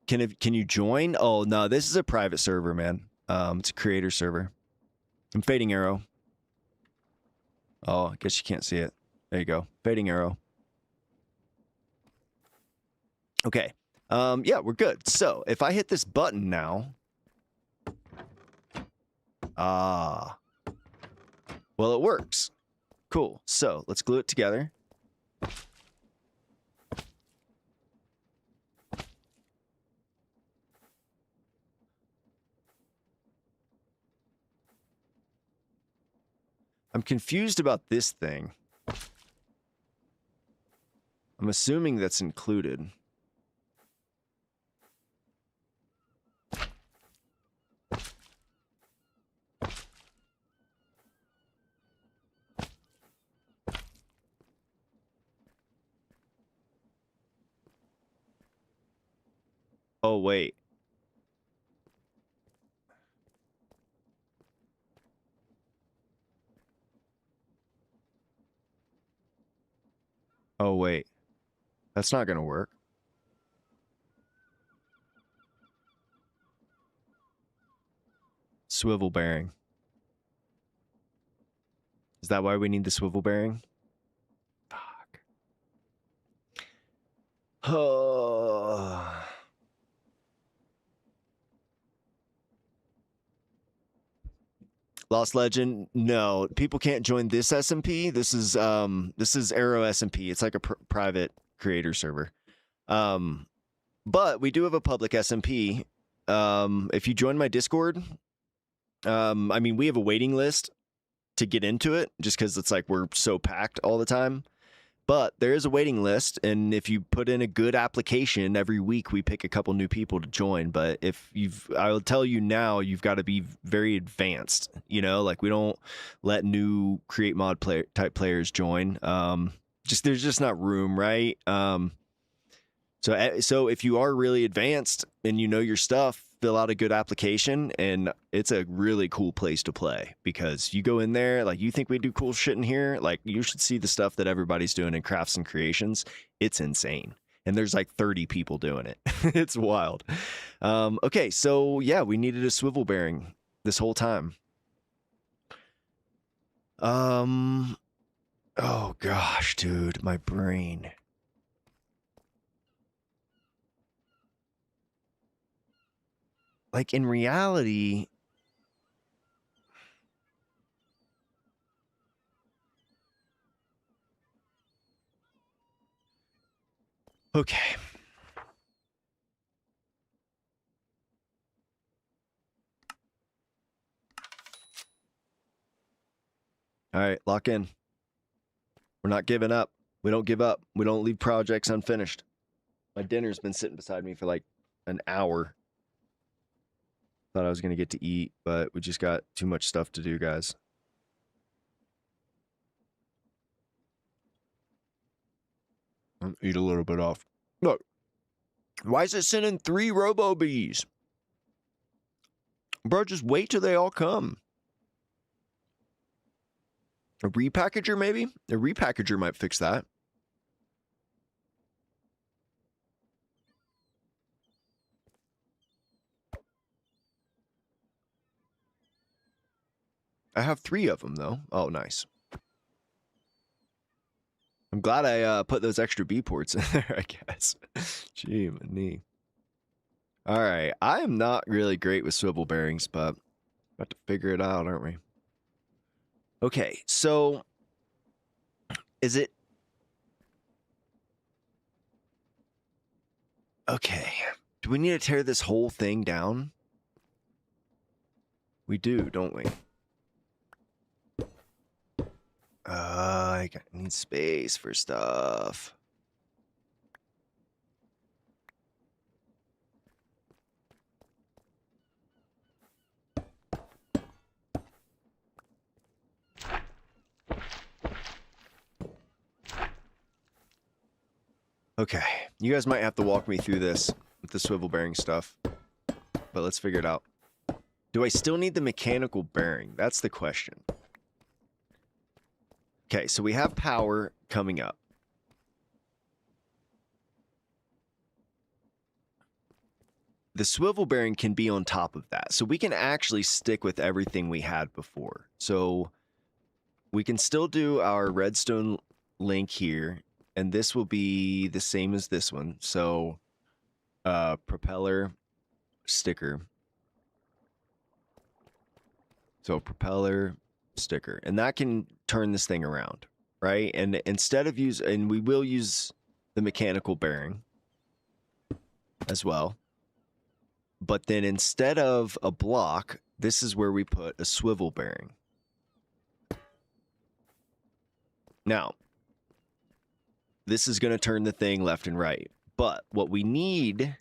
A: Can you join? Oh no, this is a private server, man. It's a creator server. I'm fading arrow. Oh, I guess you can't see it. There you go. Fading arrow. Okay. Yeah, we're good. So if I hit this button now. Well, it works. Cool. So let's glue it together. I'm confused about this thing. I'm assuming that's included. Oh, wait. Oh, wait. That's not going to work. Swivel bearing. Is that why we need the swivel bearing? Fuck. Oh. Lost Legend, no. People can't join this SMP. This is Aero SMP. It's like a private creator server. But we do have a public SMP. If you join my Discord, I mean, we have a waiting list to get into it just because it's like we're so packed all the time. But there is a waiting list, and if you put in a good application, every week we pick a couple new people to join. But if I'll tell you now, you've got to be very advanced. You know, like we don't let new create mod type players join. There's just not room, right? So if you are really advanced and you know your stuff, fill out a good application, and it's a really cool place to play because you go in there, like you think we do cool shit in here, like you should see the stuff that everybody's doing in Crafts and Creations. It's insane. And there's like 30 people doing it. It's wild. Okay, so yeah, we needed a swivel bearing this whole time. Oh gosh, dude, my brain. Like in reality, okay. All right, lock in. We're not giving up. We don't give up. We don't leave projects unfinished. My dinner's been sitting beside me for like an hour. Thought I was going to get to eat, but we just got too much stuff to do, guys. I'll eat a little bit off. Look, why is it sending 3 robo bees? Bro, just wait till they all come. A repackager, maybe? A repackager might fix that. I have 3 of them, though. Oh, nice. I'm glad I put those extra B ports in there, I guess. Gee, my knee. All right. I am not really great with swivel bearings, but we'll have to figure it out, aren't we? Okay, so is it... Okay. Do we need to tear this whole thing down? We do, don't we? I need space for stuff. Okay, you guys might have to walk me through this with the swivel bearing stuff, but let's figure it out. Do I still need the mechanical bearing? That's the question. Okay, so we have power coming up. the swivel bearing can be on top of that. So we can actually stick with everything we had before. So we can still do our redstone link here, and this will be the same as this one. So propeller sticker. So propeller sticker, and that can turn this thing around, right? And instead of and we will use the mechanical bearing as well. But then instead of a block, this is where we put a swivel bearing. Now, this is going to turn the thing left and right. But what we need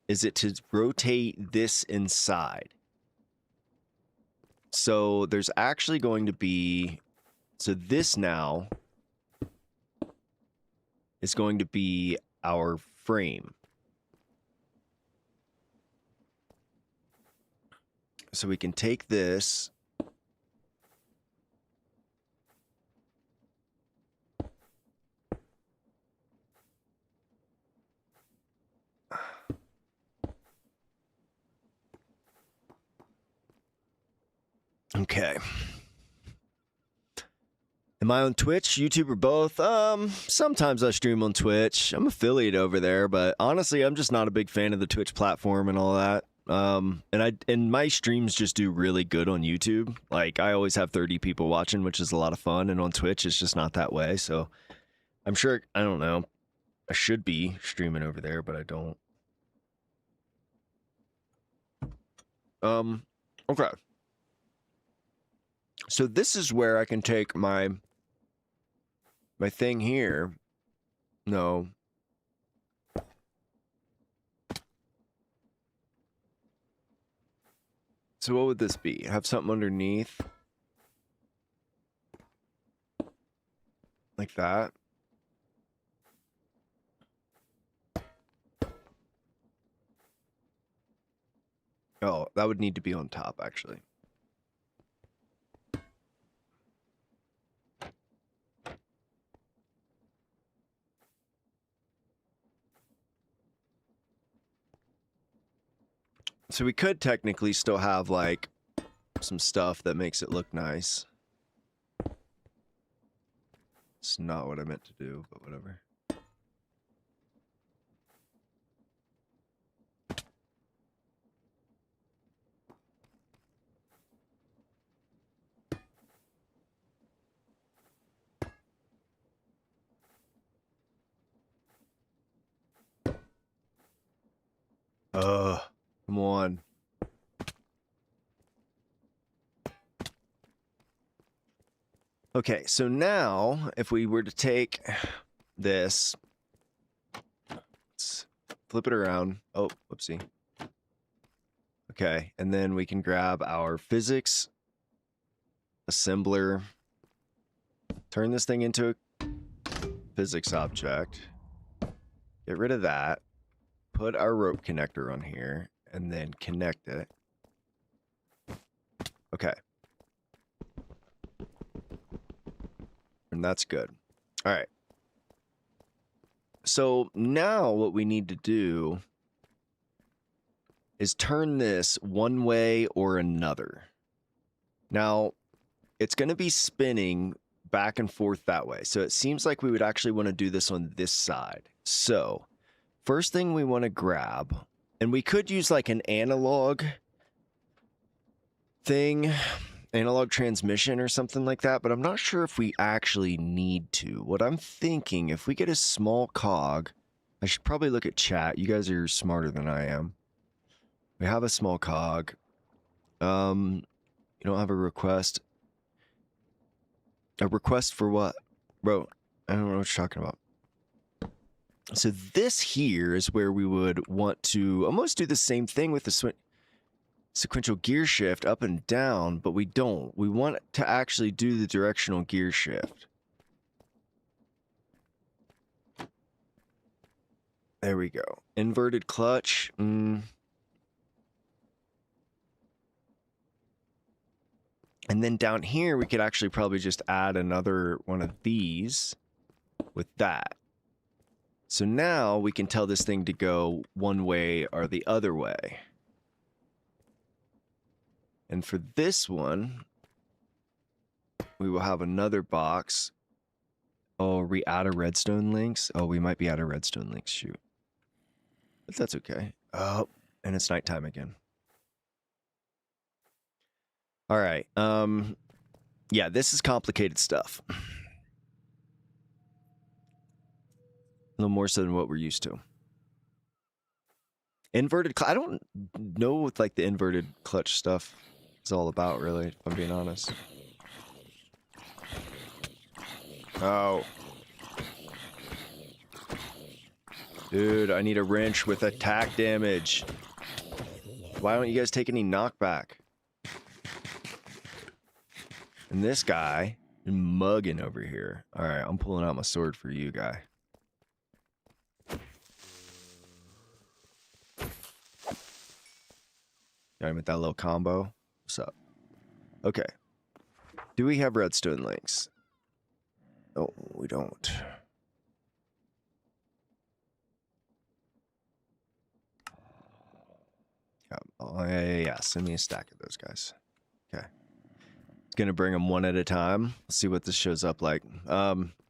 A: is it to rotate this inside. So there's actually going to be, so this now is going to be our frame. So we can take this. Okay. Am I on Twitch, YouTube, or both? Sometimes I stream on Twitch. I'm affiliate over there, but honestly, I'm just not a big fan of the Twitch platform and all that. And my streams just do really good on YouTube. Like, I always have 30 people watching, which is a lot of fun, and on Twitch it's just not that way. So I'm sure, I don't know, I should be streaming over there, but I don't. Okay. So this is where I can take my thing here. No. So what would this be? Have something underneath? Like that? Oh, that would need to be on top, actually. So we could technically still have, like, some stuff that makes it look nice. It's not what I meant to do, but whatever. Come on. Okay, so now if we were to take this, let's flip it around. Oh, whoopsie. Okay, and then we can grab our physics assembler, turn this thing into a physics object, get rid of that, put our rope connector on here, and then connect it. Okay. And that's good. All right. So now what we need to do is turn this one way or another. Now, it's going to be spinning back and forth that way. So it seems like we would actually want to do this on this side. So first thing we want to grab, and we could use like an analog thing, analog transmission or something like that, but I'm not sure if we actually need to. What I'm thinking, if we get a small cog, I should probably look at chat. You guys are smarter than I am. We have a small cog. You don't have a request. A request for what? Bro, I don't know what you're talking about. So this here is where we would want to almost do the same thing with the sequential gear shift up and down, but we don't. We want to actually do the directional gear shift. There we go. Inverted clutch. And then down here, we could actually probably just add another one of these with that. So now we can tell this thing to go one way or the other way. And for this one, we will have another box. Oh, are we out of redstone links? Oh, we might be out of redstone links, shoot. But that's okay. Oh, and it's nighttime again. All right. Yeah, this is complicated stuff. A little more so than what we're used to. Inverted I don't know what like the inverted clutch stuff is all about, really, if I'm being honest. Oh. Dude, I need a wrench with attack damage. Why don't you guys take any knockback? And this guy is mugging over here. All right, I'm pulling out my sword for you, guy. Got him with that little combo. What's up? Okay. Do we have redstone links? Oh, we don't. Oh, yeah. Send me a stack of those guys. Okay. It's going to bring them one at a time. Let's see what this shows up like.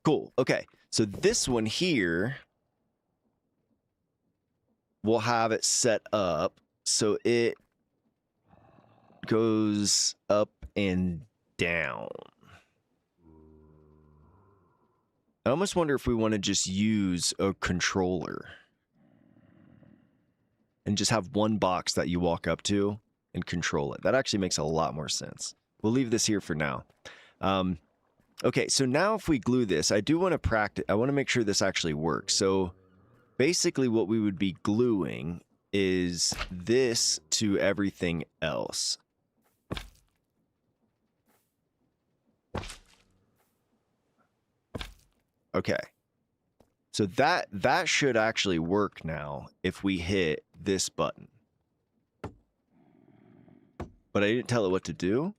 A: Cool. Okay. So this one here, we'll have it set up so it goes up and down. I almost wonder if we want to just use a controller and just have one box that you walk up to and control it. That actually makes a lot more sense. We'll leave this here for now. Okay, so now if we glue this, I do want to practice. I want to make sure this actually works. So basically what we would be gluing is this to everything else. Okay. So that should actually work now if we hit this button. But I didn't tell it what to do.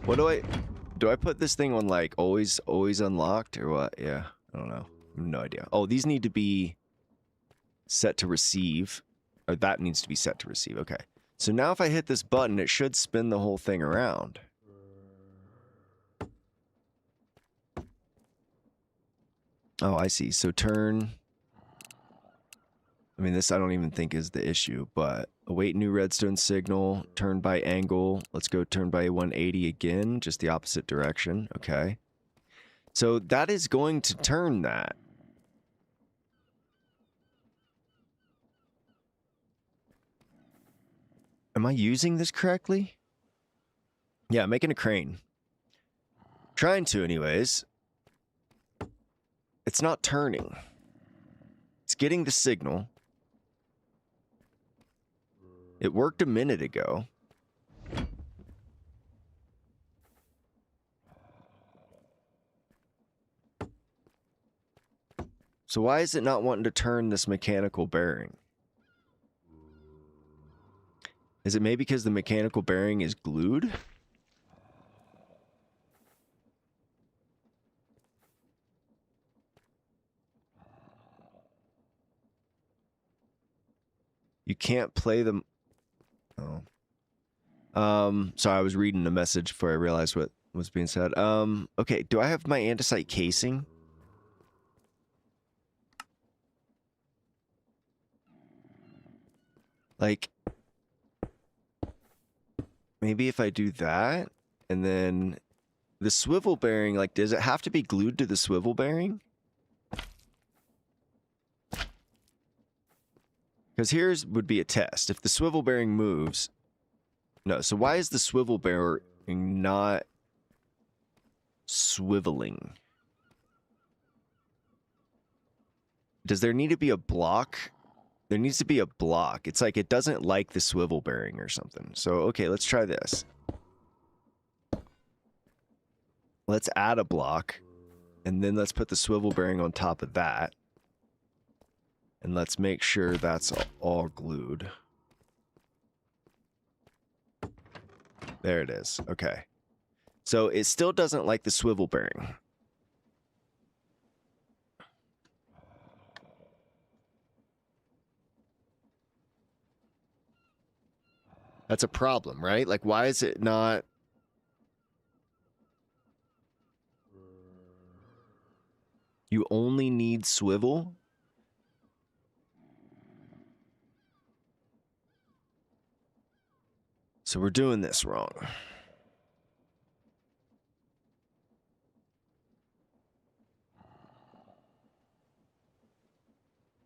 A: What do I put this thing on like always unlocked or what? Yeah, I don't know. I have no idea. Oh, these need to be set to receive, or that needs to be set to receive. Okay. So now if I hit this button, it should spin the whole thing around. Oh, I see. So turn. I mean, this I don't even think is the issue, but await new redstone signal, turn by angle. Let's go turn by 180 again, just the opposite direction. Okay. So that is going to turn that. Am I using this correctly? Yeah, I'm making a crane. Trying to anyways. It's not turning. It's getting the signal. It worked a minute ago. So why is it not wanting to turn this mechanical bearing? Is it maybe because the mechanical bearing is glued? You can't play them. Oh. Sorry, I was reading the message before I realized what was being said. Okay, do I have my andesite casing? Like, maybe if I do that, and then the swivel bearing, like, does it have to be glued to the swivel bearing? Because here's would be a test. If the swivel bearing moves... No, so why is the swivel bearing not swiveling? Does there need to be a block? There needs to be a block. It's like it doesn't like the swivel bearing or something. So, okay, let's try this. Let's add a block. And then let's put the swivel bearing on top of that. And let's make sure that's all glued. There it is. Okay. So it still doesn't like the swivel bearing. That's a problem, right? Like, why is it not... You only need swivel? So we're doing this wrong.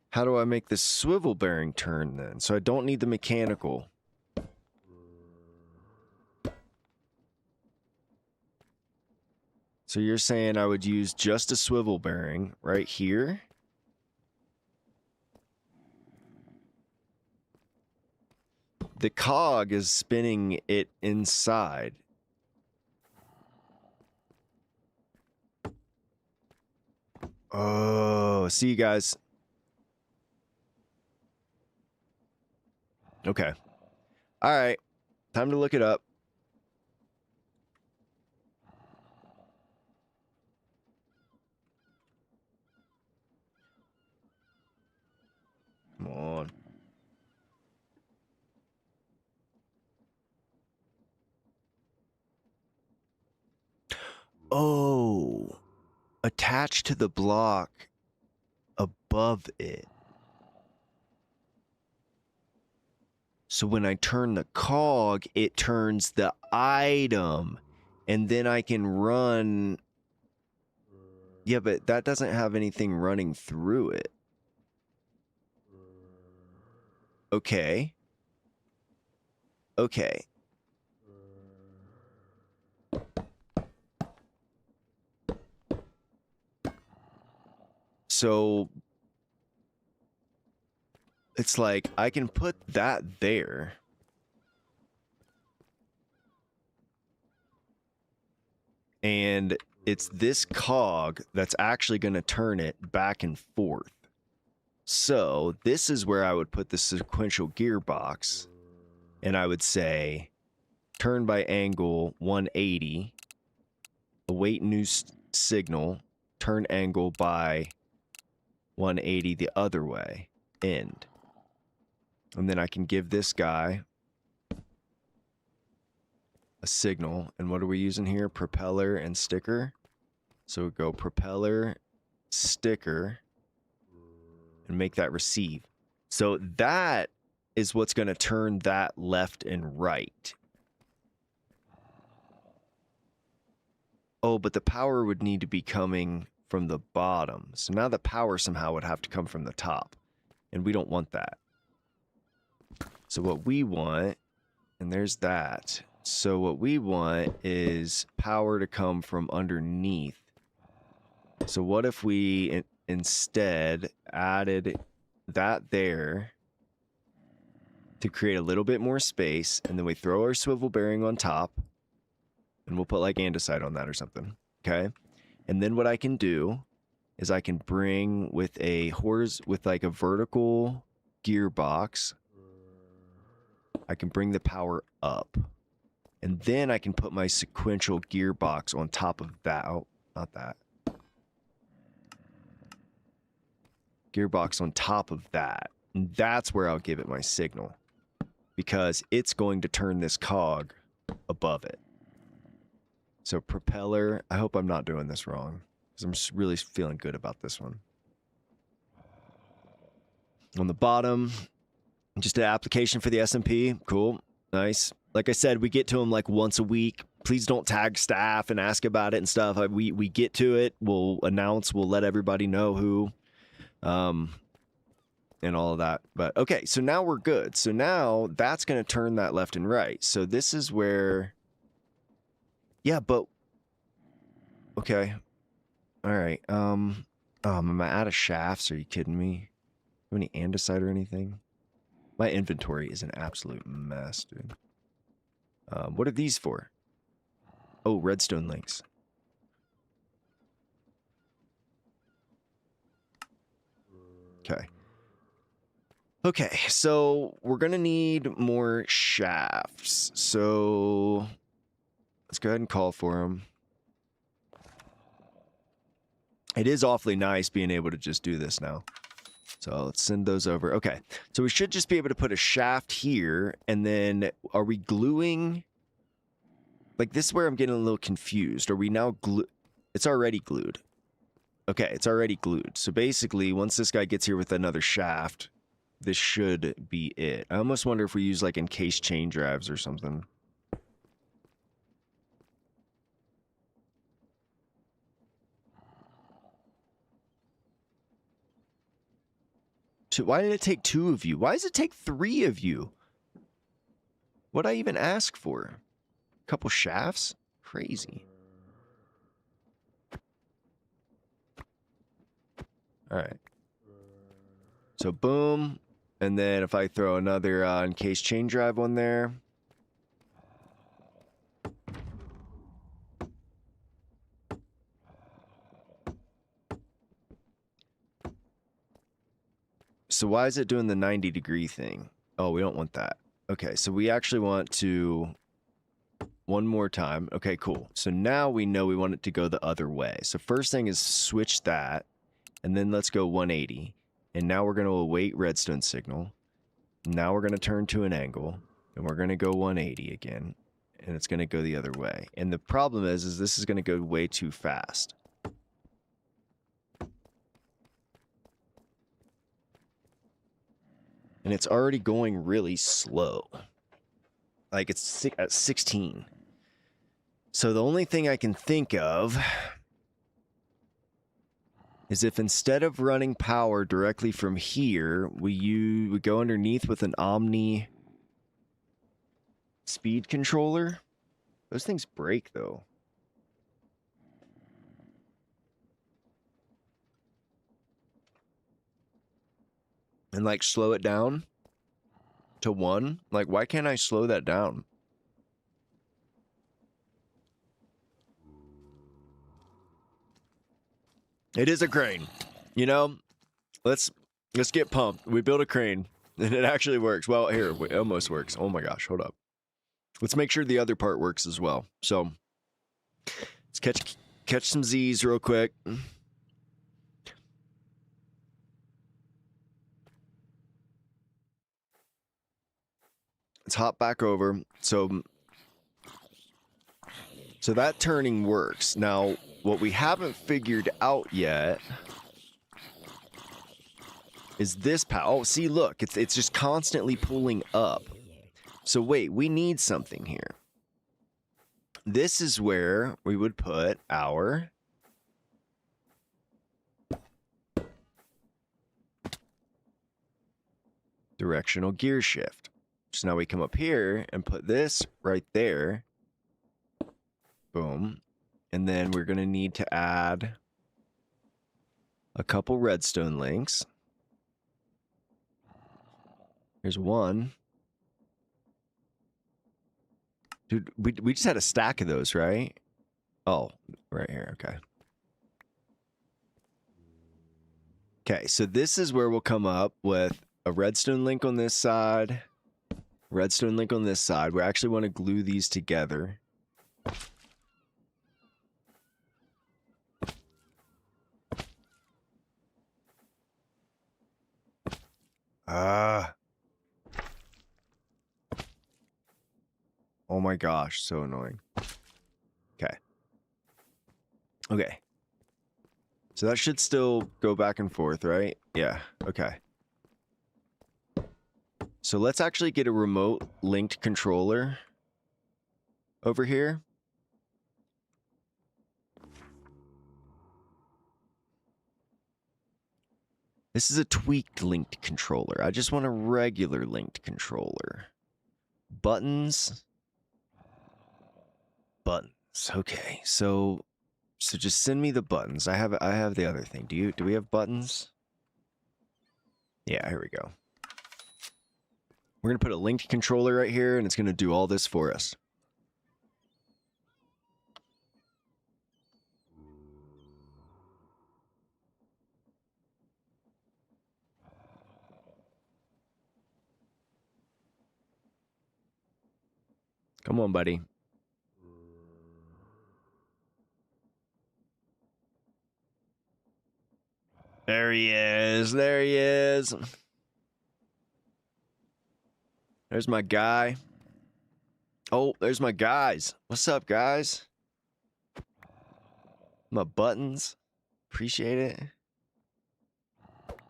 A: How do I make the swivel bearing turn then? So I don't need the mechanical. So you're saying I would use just a swivel bearing right here? The cog is spinning it inside. Oh, see you guys. Okay. All right. Time to look it up. Come on. Oh. Attached to the block above it. So when I turn the cog, it turns the item. And then I can run... Yeah, but that doesn't have anything running through it. Okay. Okay. So... It's like, I can put that there. And it's this cog that's actually going to turn it back and forth. So this is where I would put the sequential gearbox. And I would say, turn by angle 180. Await new signal. Turn angle by 180 the other way. End. And then I can give this guy a signal. And what are we using here? Propeller and sticker. So we go propeller, sticker, and make that receive. So that is what's going to turn that left and right. Oh, but the power would need to be coming from the bottom. So now the power somehow would have to come from the top. And we don't want that. So what we want, and there's that. So what we want is power to come from underneath. So what if we instead added that there to create a little bit more space, and then we throw our swivel bearing on top, and we'll put like andesite on that or something, okay? And then what I can do is I can bring with like a vertical gearbox, I can bring the power up. And then I can put my sequential gearbox on top of that. Oh, not that. Gearbox on top of that. And that's where I'll give it my signal. Because it's going to turn this cog above it. So propeller, I hope I'm not doing this wrong. Because I'm just really feeling good about this one. On the bottom, just an application for the SMP. Cool. Nice. Like I said, we get to them like once a week. Please don't tag staff and ask about it and stuff. We get to it. We'll announce. We'll let everybody know who. And all of that. But okay, so now we're good. So now that's going to turn that left and right. So this is where... Yeah, but... Okay. All right. Am I out of shafts? Are you kidding me? Have any andesite or anything? My inventory is an absolute mess, dude. What are these for? Oh, redstone links. Okay. Okay, so we're going to need more shafts. So Let's go ahead and call for him. It is awfully nice being able to just do this now. So let's send those over. Okay, so we should just be able to put a shaft here, and then are we gluing? Like, this is where I'm getting a little confused. Are we now glue? It's already glued. Okay, it's already glued. So basically, once this guy gets here with another shaft, this should be it. I almost wonder if we use, like, encased chain drives or something. Why did it take 2 of you? Why does it take 3 of you? What'd I even ask for? A couple shafts? Crazy. Alright. So boom. And then if I throw another encased chain drive on there. So why is it doing the 90-degree thing? Oh, we don't want that. Okay, so we actually want to... One more time. Okay, cool. So now we know we want it to go the other way. So first thing is switch that. And then let's go 180. And now we're going to await redstone signal. Now we're going to turn to an angle. And we're going to go 180 again. And it's going to go the other way. And the problem is this is going to go way too fast. And it's already going really slow. Like, it's at 16. So the only thing I can think of is if instead of running power directly from here, we go underneath with an Omni speed controller. Those things break, though. And, like, slow it down to 1. Like, why can't I slow that down? It is a crane. You know, let's get pumped. We built a crane, and it actually works. Well, here, it almost works. Oh my gosh, hold up. Let's make sure the other part works as well. So, let's catch some Z's real quick. Let's hop back over. So that turning works. Now, what we haven't figured out yet is this power. Oh, see, look, it's just constantly pulling up. So wait, we need something here. This is where we would put our directional gear shift. So now we come up here and put this right there. Boom. And then we're going to need to add a couple redstone links. Here's one. Dude, we just had a stack of those, right? Oh, right here. Okay. Okay, so this is where we'll come up with a redstone link on this side, redstone link on this side. We actually want to glue these together. Oh my gosh, so annoying. Okay. Okay. So that should still go back and forth, right? Yeah, okay. So let's actually get a remote linked controller over here. This is a tweaked linked controller. I just want a regular linked controller. Buttons. Buttons. Okay, so just send me the buttons. I have the other thing. Do we have buttons? Yeah, here we go. We're gonna put a linked controller right here, and it's gonna do all this for us. Come on, buddy. There he is. There he is. There's my guy. Oh, there's my guys. What's up, guys? My buttons. Appreciate it.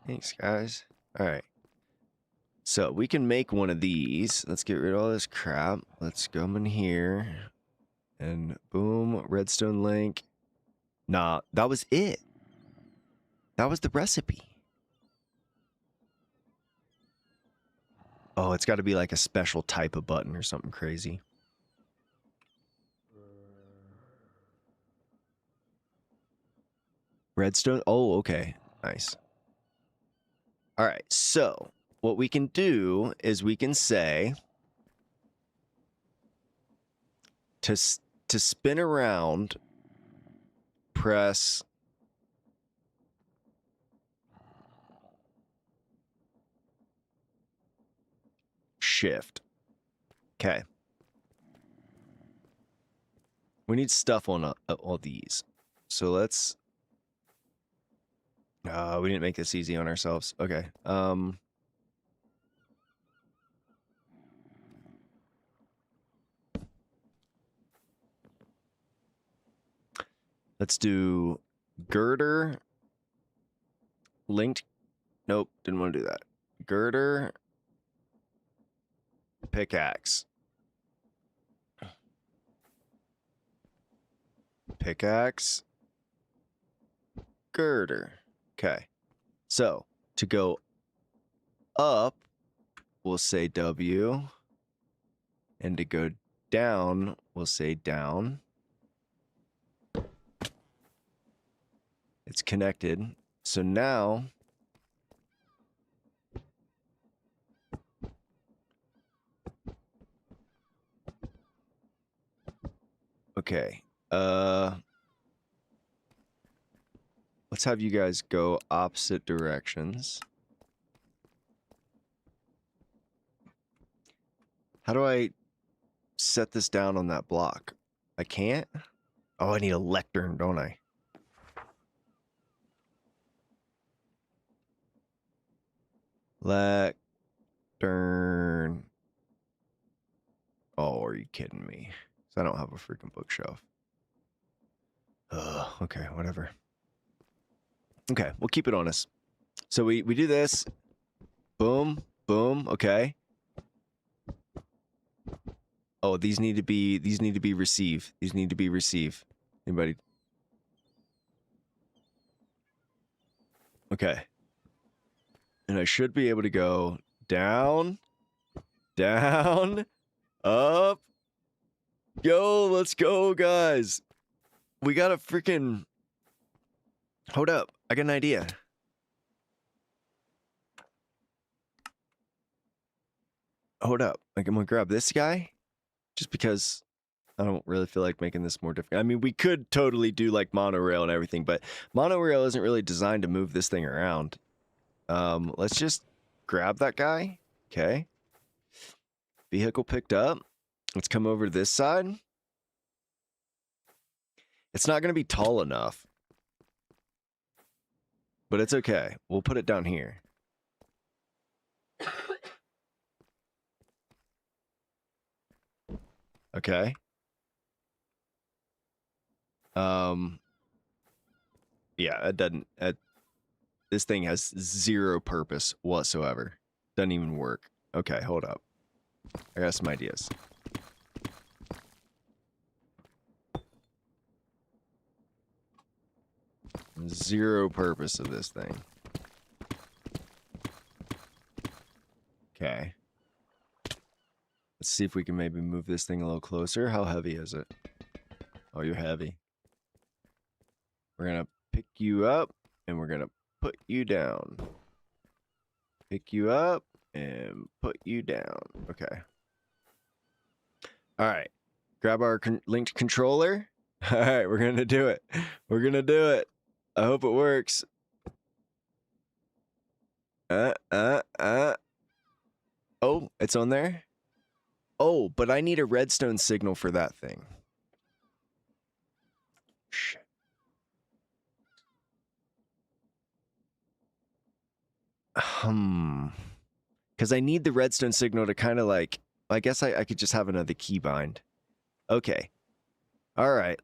A: Thanks, guys. All right. So we can make one of these. Let's get rid of all this crap. Let's go in here. And boom, redstone link. Nah, that was it. That was the recipe. Oh, it's got to be like a special type of button or something crazy. Redstone? Oh, okay. Nice. All right, so what we can do is we can say to spin around, press shift. Okay. We need stuff on all these. So let's... we didn't make this easy on ourselves. Okay. Let's do girder, linked. Nope, didn't want to do that. Girder, pickaxe. Pickaxe, girder. Okay. So to go up, we'll say W. And to go down, we'll say down. It's connected. So now okay. Let's have you guys go opposite directions. How do I set this down on that block? I can't? Oh, I need a lectern, don't I? Lectern. Oh, are you kidding me? So I don't have a freaking bookshelf. Okay, whatever. Okay, we'll keep it on us. So we do this. Boom, boom, okay. Oh, these need to be receive. These need to be receive. Anybody? Okay. And I should be able to go down, down, up. Yo, let's go, guys. We got a freaking... Hold up. I got an idea. Hold up. Like, I'm gonna grab this guy. Just because I don't really feel like making this more difficult. I mean, we could totally do like monorail and everything, but monorail isn't really designed to move this thing around. Let's just grab that guy. Okay. Vehicle picked up. Let's come over to this side. It's not going to be tall enough. But it's okay. We'll put it down here. Okay. Yeah, it doesn't... this thing has zero purpose whatsoever. Doesn't even work. Okay, hold up. I got some ideas. Zero purpose of this thing. Okay. Let's see if we can maybe move this thing a little closer. How heavy is it? Oh, you're heavy. We're gonna pick you up, and we're gonna put you down. Pick you up, and put you down. Okay. Alright. Grab our linked controller. Alright, we're gonna do it. We're gonna do it. I hope it works. Oh, it's on there? Oh, but I need a redstone signal for that thing. Shit. Because I need the redstone signal to kind of like, I guess I could just have another keybind. Okay. All right.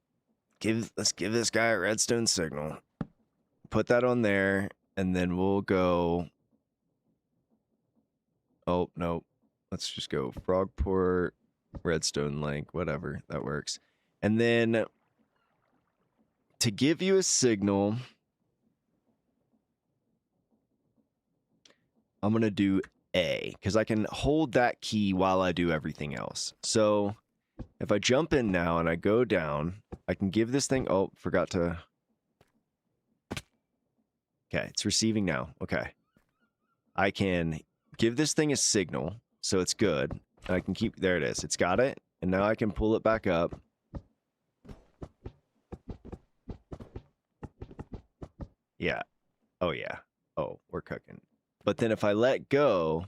A: Let's give this guy a redstone signal. Put that on there, and then we'll go. Oh, no. Let's just go Frogport, redstone link, whatever. That works. And then to give you a signal, I'm going to do A, because I can hold that key while I do everything else. So if I jump in now and I go down, I can give this thing... Oh, forgot to... Okay, it's receiving now. Okay. I can give this thing a signal, so it's good. I can keep... There it is. It's got it. And now I can pull it back up. Yeah. Oh, yeah. Oh, we're cooking. But then if I let go...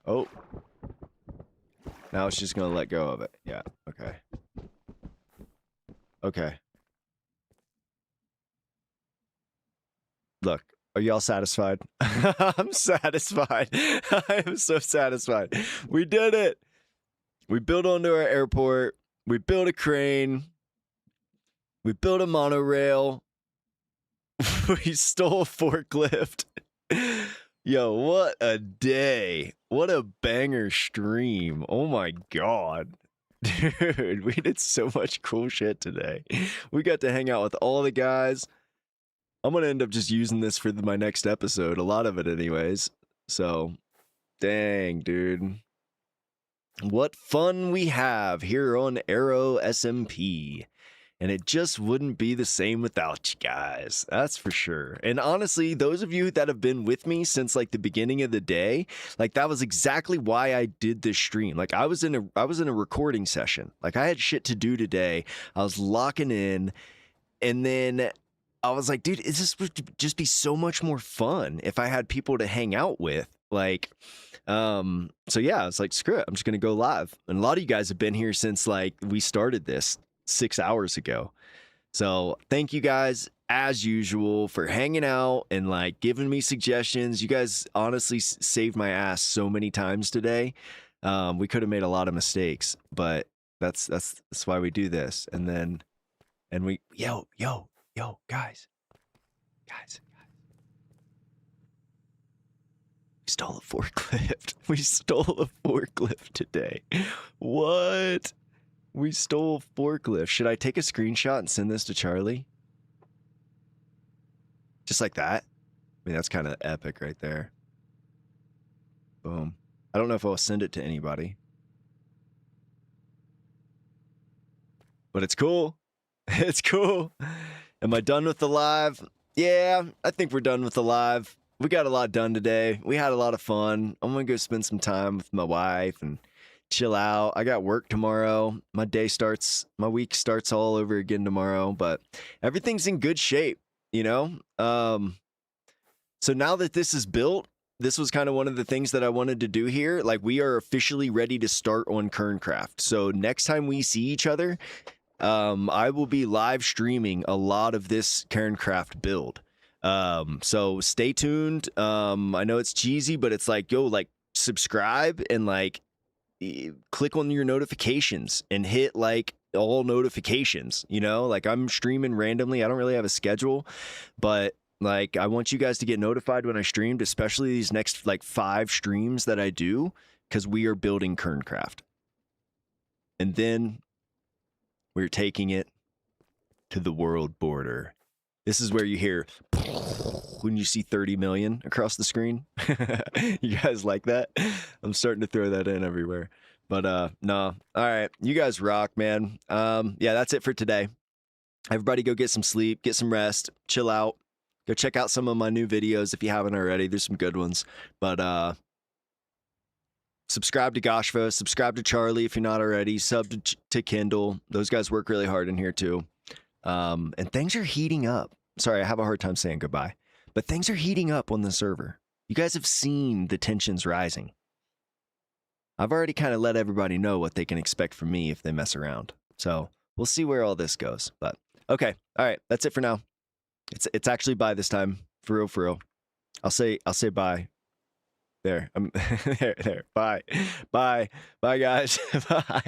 A: Oh. Now it's just going to let go of it. Yeah, okay. Okay. Look, are y'all satisfied? I'm satisfied. I am so satisfied. We did it. We built onto our airport. We built a crane. We built a monorail. We stole a forklift. Yo, what a day. What a banger stream. Oh my god. Dude, we did so much cool shit today. We got to hang out with all the guys. I'm going to end up just using this for my next episode. A lot of it anyways. So, dang, dude. What fun we have here on Aero SMP. And it just wouldn't be the same without you guys. That's for sure. And honestly, those of you that have been with me since like the beginning of the day, like that was exactly why I did this stream. Like I was in a recording session. Like I had shit to do today. I was locking in, and then I was like, dude, this would just be so much more fun if I had people to hang out with. Like, so yeah, I was like, screw it. I'm just gonna go live. And a lot of you guys have been here since like we started this 6 hours ago. So thank you guys as usual for hanging out and like giving me suggestions. You guys honestly saved my ass so many times today. We could have made a lot of mistakes, but that's why we do this. And we yo guys. We stole a forklift. We stole a forklift today. What? We stole a forklift. Should I take a screenshot and send this to Charlie? Just like that? I mean, that's kind of epic right there. Boom. I don't know if I'll send it to anybody. But it's cool. It's cool. Am I done with the live? Yeah, I think we're done with the live. We got a lot done today. We had a lot of fun. I'm going to go spend some time with my wife and chill out. I got work tomorrow. My week starts all over again tomorrow, but everything's in good shape, you know? So now that this is built, this was kind of one of the things that I wanted to do here. Like we are officially ready to start on KernCraft. So next time we see each other, I will be live streaming a lot of this KernCraft build. So stay tuned. I know it's cheesy, but it's like, yo, like subscribe and like click on your notifications and hit like all notifications, you know, like I'm streaming randomly. I don't really have a schedule, but like I want you guys to get notified when I streamed, especially these next like 5 streams that I do, because we are building KernCraft. And then we're taking it to the world border. This is where you hear when you see 30 million across the screen. You guys like that? I'm starting to throw that in everywhere. But no. All right. You guys rock, man. Yeah, that's it for today. Everybody go get some sleep, get some rest, chill out. Go check out some of my new videos if you haven't already. There's some good ones. But subscribe to Goshva, subscribe to Charlie if you're not already, sub to Kindle. Those guys work really hard in here too. And things are heating up. Sorry, I have a hard time saying goodbye. But things are heating up on the server. You guys have seen the tensions rising. I've already kind of let everybody know what they can expect from me if they mess around. So we'll see where all this goes. But okay, all right, that's it for now. It's actually bye this time, for real, for real. I'll say bye. There, there, bye, bye, guys, bye.